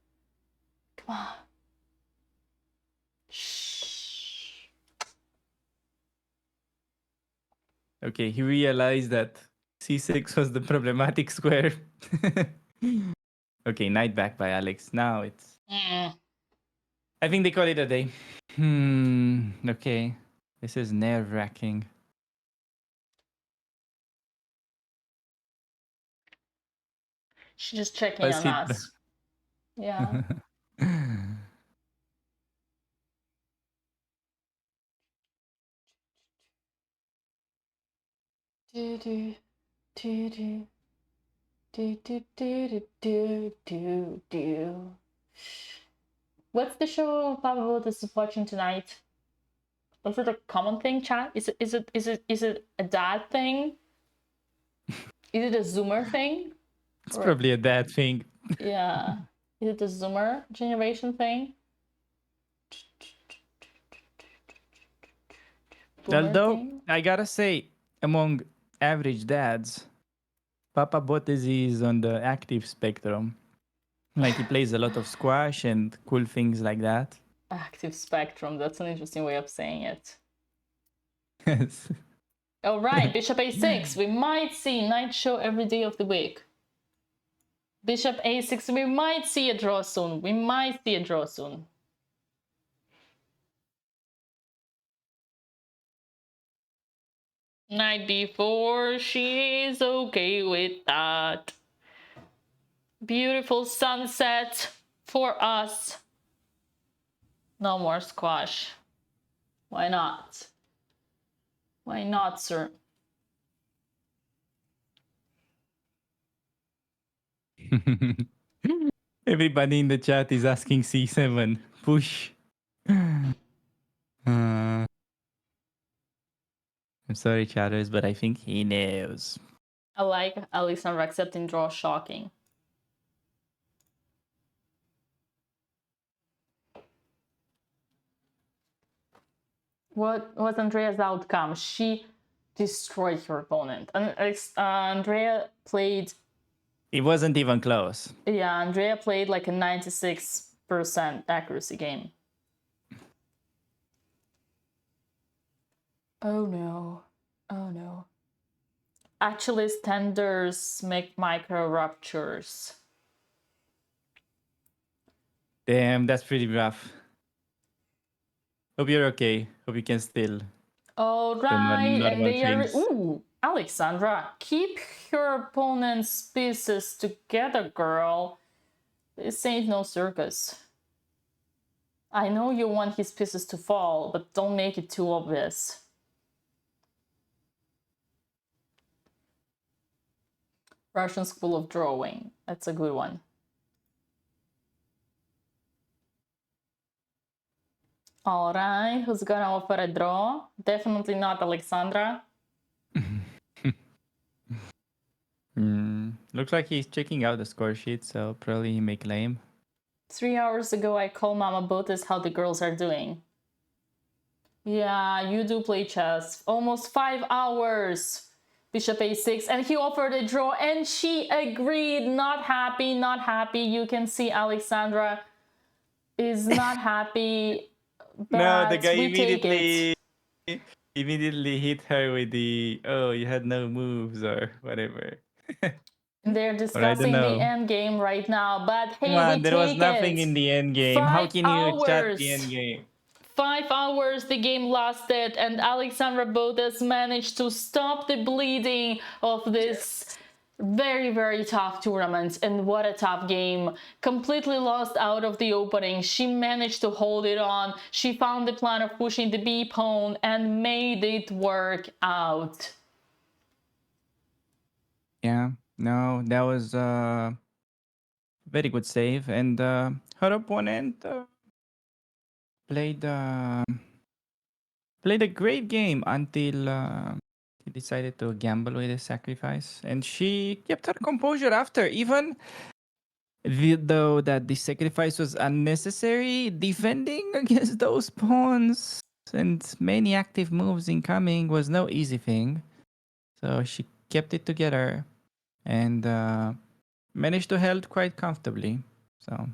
Come on. Shh. Okay, he realized that c6 was the problematic square. Okay, knight back by Alex. Now it's... I think they call it a day. Okay. This is nerve-wracking. She's just checking Was on it- us. Yeah. Do do do do do do do do do do. What's the show Papa Botes is watching tonight? Is it a common thing, chat? Is it a dad thing? Is it a Zoomer thing? It's probably a dad thing. Yeah. Is it a Zoomer generation thing? Boomer Although, thing? I gotta say, among average dads, Papa Botes is on the active spectrum. Like, he plays a lot of squash and cool things like that. Active spectrum. That's an interesting way of saying it. Yes. All right, Bishop A6. We might see night show every day of the week. Bishop A6. We might see a draw soon. We might see a draw soon. Night before, she's okay with that. Beautiful sunset for us. No more squash. Why not? Why not, sir? Everybody in the chat is asking c7. Push. I'm sorry, chatters, but I think he knows. I like Alexandra accepting draw shocking. What was Andrea's outcome? She destroyed her opponent. And Andrea played... It wasn't even close. Yeah, Andrea played like a 96% accuracy game. Oh no. Oh no. Achilles tenders make micro ruptures. Damn, that's pretty rough. Hope you're okay. Hope you can still... All The right, normal and they are... things. Ooh, Alexandra, keep your opponent's pieces together, girl. This ain't no circus. I know you want his pieces to fall, but don't make it too obvious. Russian School of Drawing. That's a good one. All right, who's gonna offer a draw? Definitely not Alexandra. Looks like he's checking out the score sheet, so probably he may claim. 3 hours ago, I called Mama Botes how the girls are doing. Yeah, you do play chess. Almost 5 hours. Bishop a6, and he offered a draw, and she agreed. Not happy, not happy. You can see Alexandra is not happy, No, the but guy we take it. immediately hit her with the, oh, you had no moves or whatever. They're Or I don't discussing the know. end game right now, but Come hey, we on, there was take nothing it. in the end game. How 5 can you chat hours. the end game? 5 hours the game lasted, and Alexandra Botes managed to stop the bleeding of this very, very tough tournament. And what a tough game. Completely lost out of the opening. She managed to hold it on. She found the plan of pushing the B pawn and made it work out. Yeah, no, that was very good save. And her opponent played played a great game until he decided to gamble with his sacrifice, and she kept her composure after, even though that the sacrifice was unnecessary. Defending against those pawns and many active moves incoming was no easy thing. So she kept it together and managed to hold quite comfortably. So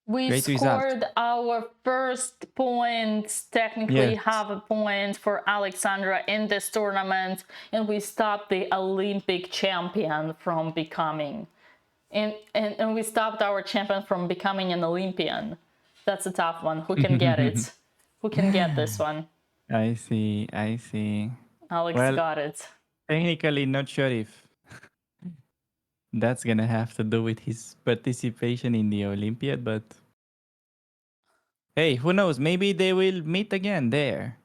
We great result. scored our first points, technically Yes. half a point for Alexandra in this tournament, and we stopped the Olympic champion from becoming. And we stopped our champion from becoming an Olympian. That's a tough one. Who can get it? Who can get this one? I see. I see. Alex Well, got it. technically, not sure if that's gonna have to do with his participation in the Olympiad, but hey, who knows? Maybe they will meet again there,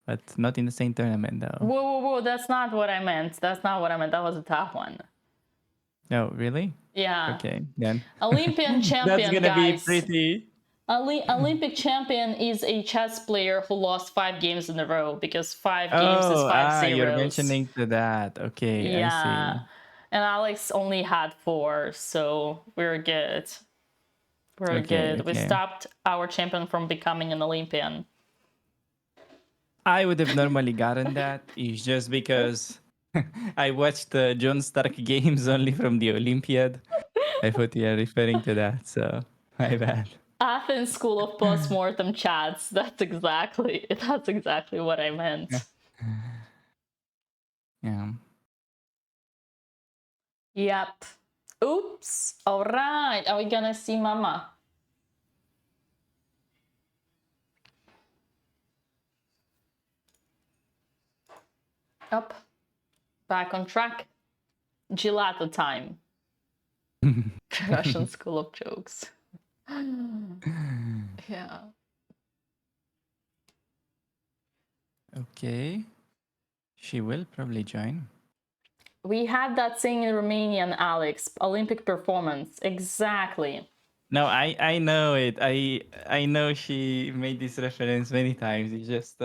but not in the same tournament, though. Whoa, whoa, whoa. That's not what I meant. That's not what I meant. That was a tough one. No, really? Yeah. Okay, then. Olympian That's champion, gonna be guys. pretty. Olympic champion is a chess player who lost 5 games in a row, because 5 games is 5 zeros. You're mentioning to that. Okay, I Yeah. see. And Alex only had 4, so we're good. We're Okay, good. We okay. stopped our champion from becoming an Olympian. I would have normally gotten that. It's just because I watched the John Stark games only from the Olympiad. I thought you are referring to that, so my bad. Athens School of Postmortem Chats. That's exactly what I meant. Yeah. Yep. Oops. All right. Are we gonna see Mama? Up. Back on track. Gelato time. Russian School of Jokes. Yeah. Okay. She will probably join. We had that thing in Romanian, Alex. Olympic performance. Exactly. No, I know it. I know she made this reference many times. It's just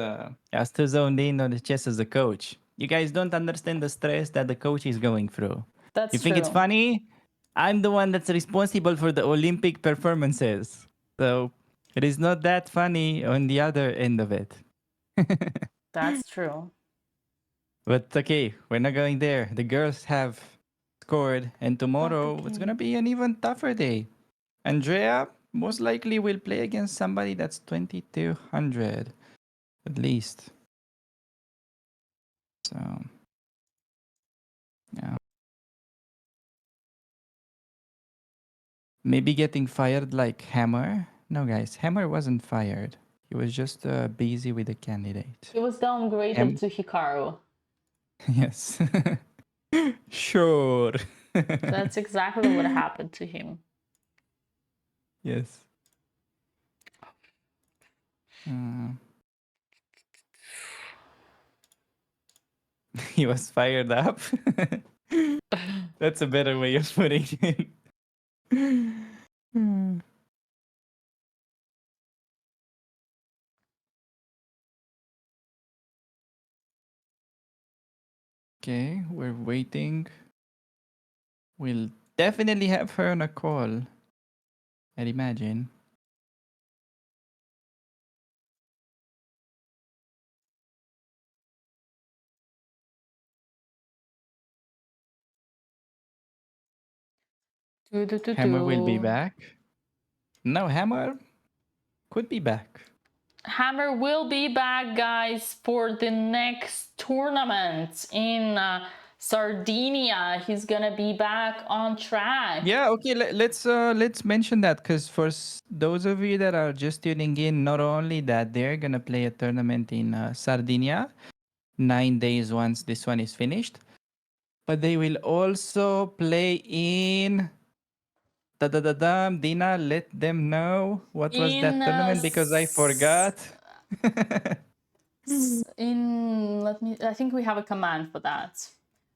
has to zone in on the chess as a coach. You guys don't understand the stress that the coach is going through. That's You think it's true. funny? I'm the one that's responsible for the Olympic performances. So it is not that funny on the other end of it. That's true. But okay, we're not going there. The girls have scored, and tomorrow it's gonna be an even tougher day. Andrea most likely will play against somebody that's 2200 at least. So, yeah. Maybe getting fired like Hammer. No, guys, Hammer wasn't fired. He was just busy with the candidate. He was downgraded to Hikaru. Yes. Sure. That's exactly what happened to him. Yes. He was fired up. That's a better way of putting it. Okay, we're waiting. We'll definitely have her on a call, I'd imagine. Hammer will be back. No, Hammer could be back. Hammer will be back, guys, for the next tournament in Sardinia. He's gonna be back on track. Yeah, okay. Let's mention that because for those of you that are just tuning in, not only that they're gonna play a tournament in Sardinia, 9 days once this one is finished, but they will also play in. Da da da da. Dina, let them know what was that tournament because I forgot. I think we have a command for that.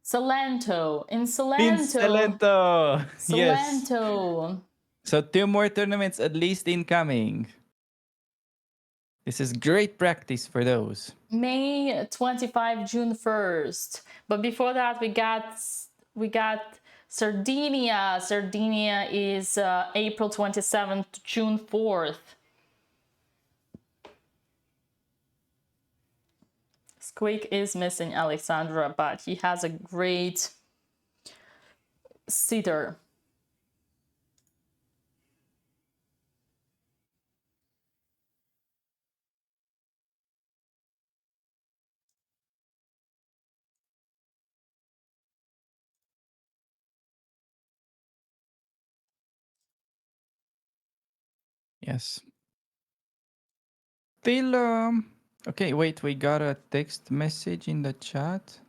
Salento. In In Salento. Salento. Yes. Salento. So 2 more tournaments at least incoming. This is great practice for those. May 25, June 1st. But before that, we got Sardinia. Sardinia is April 27th to June 4th. Squeak is missing Alexandra, but he has a great sitter. Yes. Still, okay, wait, we got a text message in the chat.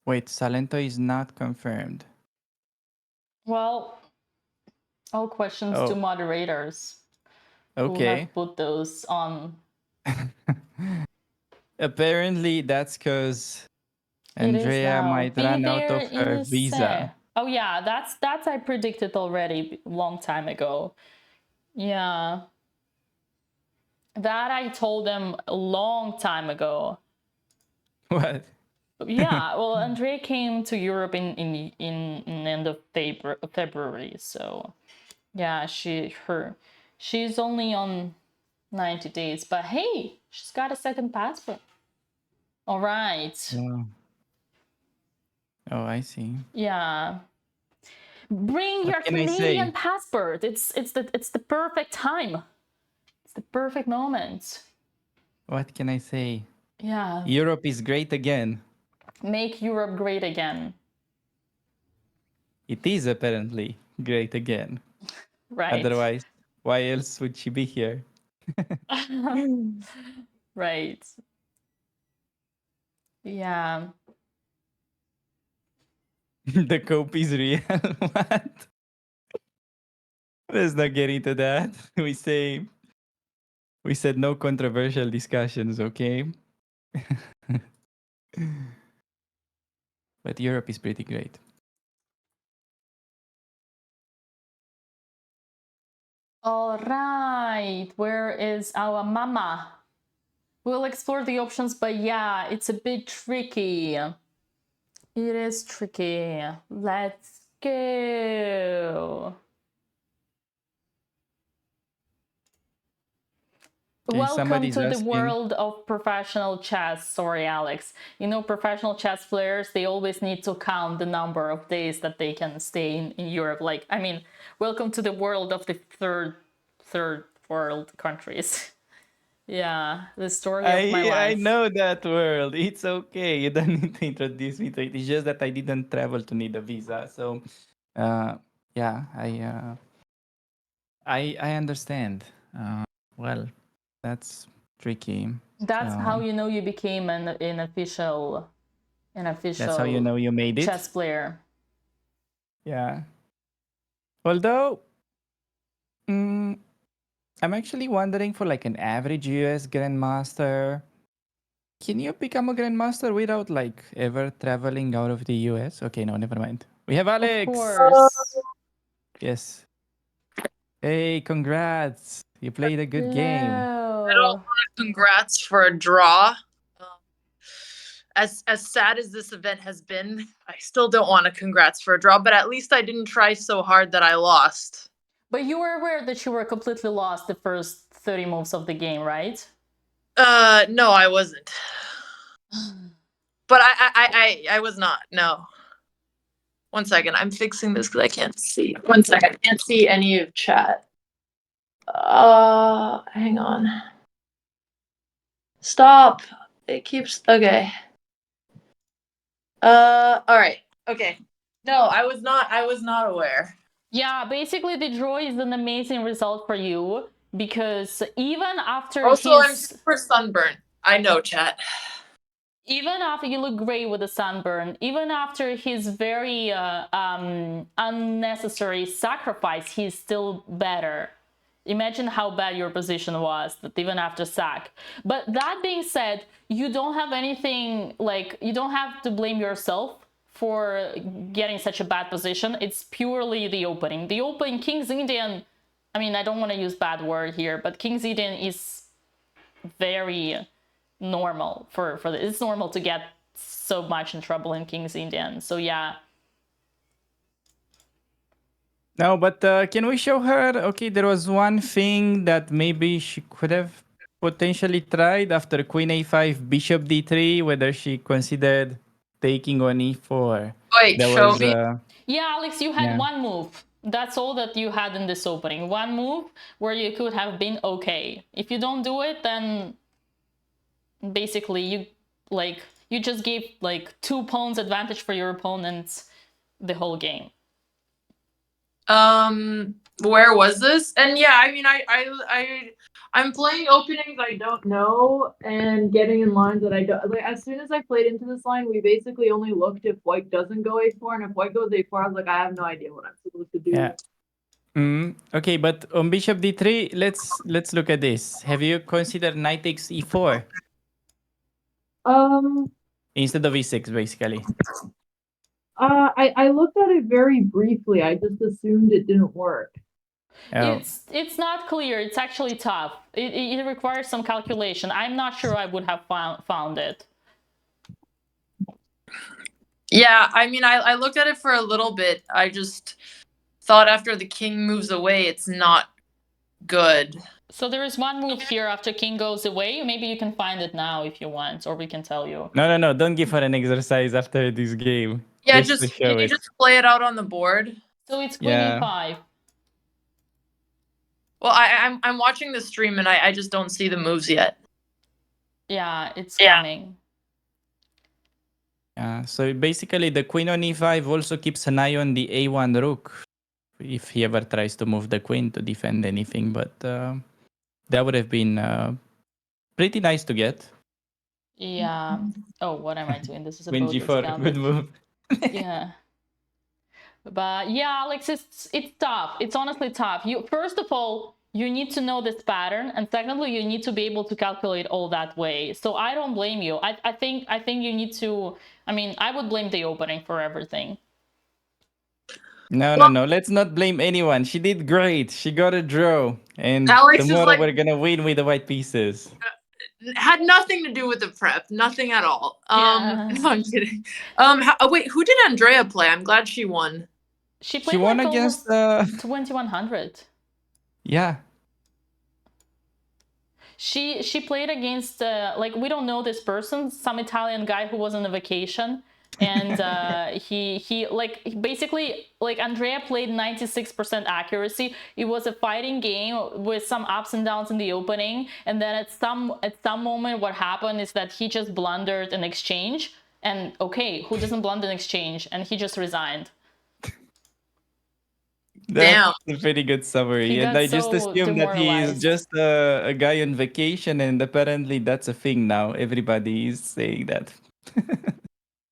Wait, Salento is not confirmed. Well, all questions to moderators. Who Okay. have put those on. Apparently, that's because Andrea might run out of her visa. Oh yeah, that's I predicted already a long time ago. Yeah. That I told them a long time ago. What? Yeah, well, Andrea came to Europe in end of February, so yeah, she's only on 90 days, but hey, she's got a second passport. All right. Oh, I see. Yeah. Bring your Canadian passport. It's the perfect time. It's the perfect moment. What can I say? Yeah. Europe is great again. Make Europe great again. It is apparently great again. Right. Otherwise, why else would she be here? Right. Yeah. The cope is real. What? Let's not get into that. We said no controversial discussions, okay? But Europe is pretty great. All right. Where is our mama? We'll explore the options, but yeah, it's a bit tricky. It is tricky. Let's go. Okay, Welcome to the asking, world of professional chess. Sorry, Alex. You know, professional chess players, they always need to count the number of days that they can stay in Europe. Like, I mean, welcome to the world of the third world countries. Yeah, the story of my life. I know that world. It's okay. You don't need to introduce me to it. It's just that I didn't travel to need a visa. So, yeah, I understand. Well, that's tricky. That's how you know you became an official That's how you know you made it. chess player. Yeah. Although, I'm actually wondering for like an average US grandmaster, Can you become a grandmaster without like ever traveling out of the US? Okay, no, never mind. We have Of Alex. course. Yes. Hey, congrats. You played a good game. I don't Hello. want to congrats for a draw. As sad as this event has been, I still don't want to congrats for a draw, but at least I didn't try so hard that I lost. But you were aware that you were completely lost the first 30 moves of the game, right? No, I wasn't. But I was not. No. 1 second. I'm fixing this because I can't see. 1 second. I can't see any of chat. Hang on. Stop. It keeps. Okay. All right. Okay. No, I was not. I was not aware. Yeah, basically the draw is an amazing result for you because even after Also, I'm his super sunburned. I know, chat. even after you look great with the sunburn, even after his very unnecessary sacrifice, he's still better. Imagine how bad your position was, that even after sack. But that being said, you don't have anything, like, you don't have to blame yourself for getting such a bad position. It's purely the opening. The opening, King's Indian, I mean, I don't want to use bad word here, but King's Indian is very normal for it's normal to get so much in trouble in King's Indian. So yeah. No, but can we show her? Okay, there was one thing that maybe she could have potentially tried after Queen A5, Bishop D3, whether she considered taking on E4. Wait, There show was, me. Yeah, Alex, you had Yeah. one move. That's all that you had in this opening. One move where you could have been okay. If you don't do it, then basically you just gave like 2 pawns advantage for your opponents the whole game. Where was this? And yeah, I mean, I'm playing openings I don't know and getting in lines that I don't. Like, as soon as I played into this line, we basically only looked if white doesn't go a4, and if white goes a4, I was like, I have no idea what I'm supposed to do. Yeah. Okay, but on Bishop D3, let's look at this. Have you considered Knight takes E4 instead of E6, basically? I looked at it very briefly. I just assumed it didn't work. Oh. It's not clear. It's actually tough. It requires some calculation. I'm not sure I would have found it. Yeah, I mean, I looked at it for a little bit. I just thought after the king moves away, it's not good. So there is one move here after king goes away. Maybe you can find it now if you want, or we can tell you. No. Don't give her an exercise after this game. Yeah, Just to just show can you it. just play it out on the board? So it's queen Yeah. e5. Well, I'm watching the stream and I just don't see the moves yet. Yeah, it's coming. So basically, the queen on e5 also keeps an eye on the a1 rook if he ever tries to move the queen to defend anything. But that would have been pretty nice to get. Yeah. Oh, what am I doing? This is a Queen Botez g4, gambit. good move. Yeah. But yeah, Alex, it's tough. It's honestly tough. You first of all, you need to know this pattern, and secondly, you need to be able to calculate all that way. So I don't blame you. I think you need to. I mean, I would blame the opening for everything. No. Let's not blame anyone. She did great. She got a draw, and Alex is tomorrow like- we're gonna win with the white pieces. Had nothing to do with the prep, nothing at all. Yeah. No, I'm kidding. Wait, who did Andrea play? I'm glad she won. She played She won like against. 2100. Yeah. She played against like, we don't know this person, some Italian guy who was on a vacation, and he like basically, like, Andrea played 96% accuracy. It was a fighting game with some ups and downs in the opening, and then at some moment what happened is that he just blundered an exchange, and okay, who doesn't blunder an exchange, and he just resigned. Damn. That's a pretty good summary. He And got I just so assumed that he is demoralized. just a guy on vacation, and apparently that's a thing now. Everybody is saying that.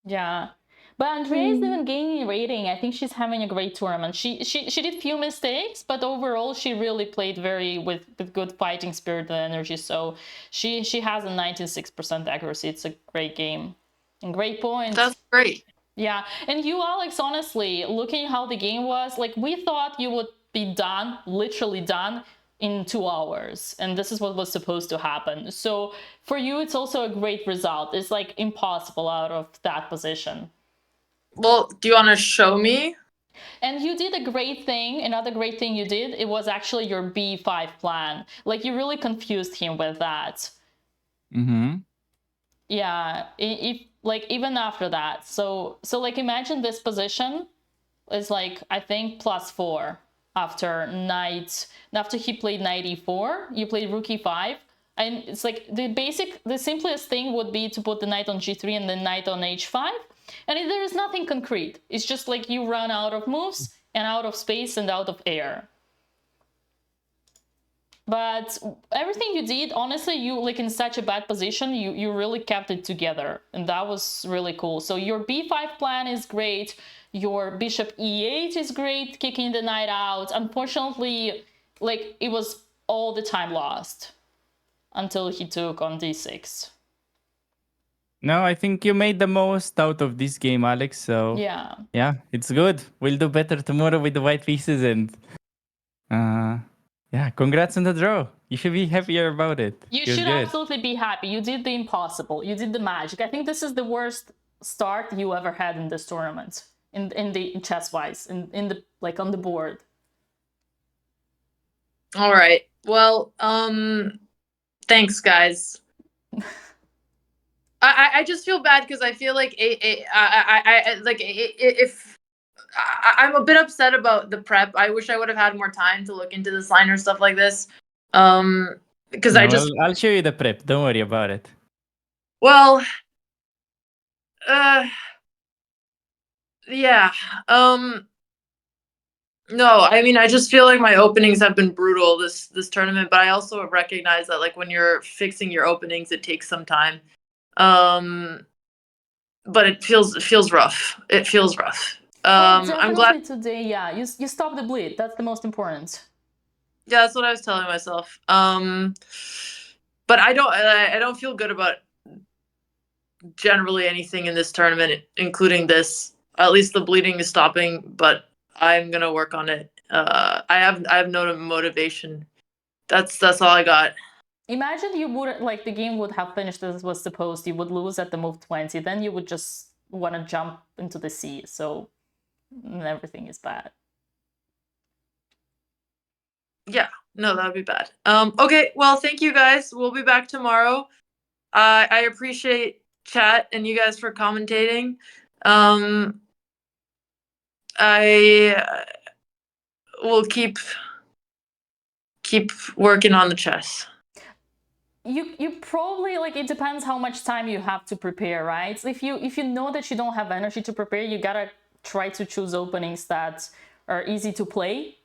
Yeah. But Andrea is even gaining rating. I think she's having a great tournament. She did few mistakes, but overall she really played very with good fighting spirit and energy. So she has a 96% accuracy. It's a great game and great points. That's great. Yeah, and you, Alex, honestly, looking how the game was, like, we thought you would be done, literally done, in 2 hours, and this is what was supposed to happen. So for you, it's also a great result. It's like impossible out of that position. Well, do you want to show me? And you did a great thing. Another great thing you did, it was actually your B5 plan. Like, you really confused him with that. Mm-hmm. Yeah, if like even after that. So like imagine this position is like, I think +4 after after he played knight e4, you played rook e5. And it's like the simplest thing would be to put the knight on g3 and then knight on h5. And there is nothing concrete. It's just like you run out of moves and out of space and out of air. But everything you did, honestly, you like in such a bad position, you really kept it together. And that was really cool. So your b5 plan is great. Your bishop e8 is great, kicking the knight out. Unfortunately, like it was all the time lost until he took on d6. No, I think you made the most out of this game, Alex. So yeah, it's good. We'll do better tomorrow with the white pieces, and yeah, congrats on the draw. You should be happier about it. You should absolutely be happy. You did the impossible. You did the magic. I think this is the worst start you ever had in this tournament, in the chess wise, in the like on the board. All right. Well, thanks, guys. I just feel bad because I feel like if I'm a bit upset about the prep. I wish I would have had more time to look into this line or stuff like this. Because I'll show you the prep. Don't worry about it. Well, yeah. No, I mean, I just feel like my openings have been brutal this tournament, but I also recognize that like when you're fixing your openings, it takes some time. But it feels rough. It feels rough. I'm glad today. Yeah, you stopped the bleed. That's the most important. Yeah, that's what I was telling myself. But I don't feel good about generally anything in this tournament, including this. At least the bleeding is stopping, but I'm gonna work on it. I have no motivation. That's all I got. Imagine you would like the game would have finished as was supposed. You would lose at the move 20. Then you would just want to jump into the sea. So everything is bad. Yeah, no, that would be bad. Okay, well, thank you guys. We'll be back tomorrow. I appreciate chat and you guys for commentating. I will keep working on the chess. You probably like it depends how much time you have to prepare, right? So if you know that you don't have energy to prepare, you gotta try to choose openings that are easy to play.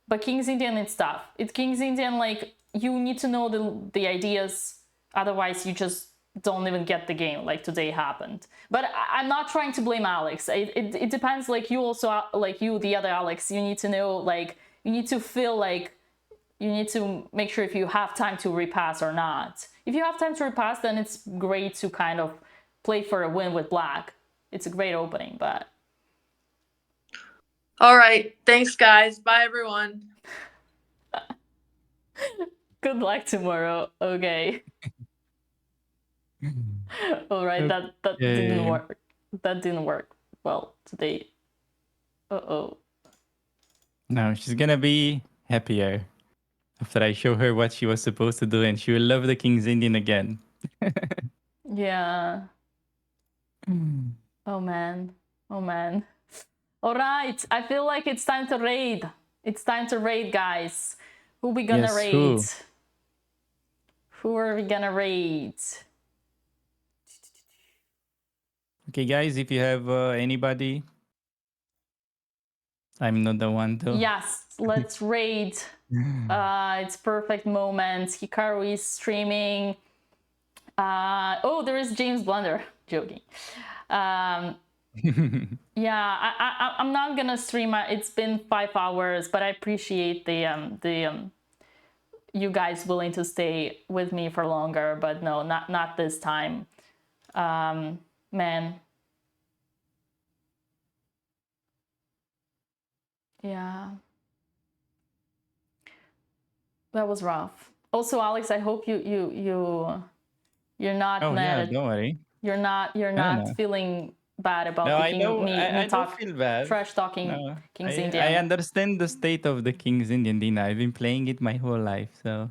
But King's Indian, it's tough. It's King's Indian, like you need to know the ideas, otherwise you just don't even get the game like today happened. But I'm not trying to blame Alex. It depends, like you also, like you, the other Alex, you need to know, like you need to feel like you need to make sure if you have time to repass or not. If you have time to repass, then it's great to kind of play for a win with black. It's a great opening, but... All right. Thanks, guys. Bye, everyone. Good luck tomorrow. Okay. All right. That didn't work. That didn't work well today. Uh-oh. No, she's gonna be happier after I show her what she was supposed to do, and she will love the King's Indian again. Yeah. Oh man. Oh man. All right. I feel like it's time to raid. It's time to raid, guys. Who we gonna raid? Who are we gonna raid? Okay, guys, if you have anybody, I'm not the one to. Yes, let's raid. It's perfect moment. Hikaru is streaming. Oh, there is James Blunder. Joking. Yeah, I'm not gonna stream. It's been 5 hours, but I appreciate you guys willing to stay with me for longer. But no, not this time, man. Yeah, that was rough. Also, Alex, I hope you're not Oh mad yeah, at, don't worry. you're No, not no. feeling bad about No, I picking know. me I don't talk feel bad. trash talking No, King's I Indian. understand the state of the King's Indian, Dina. I've been playing it my whole life, so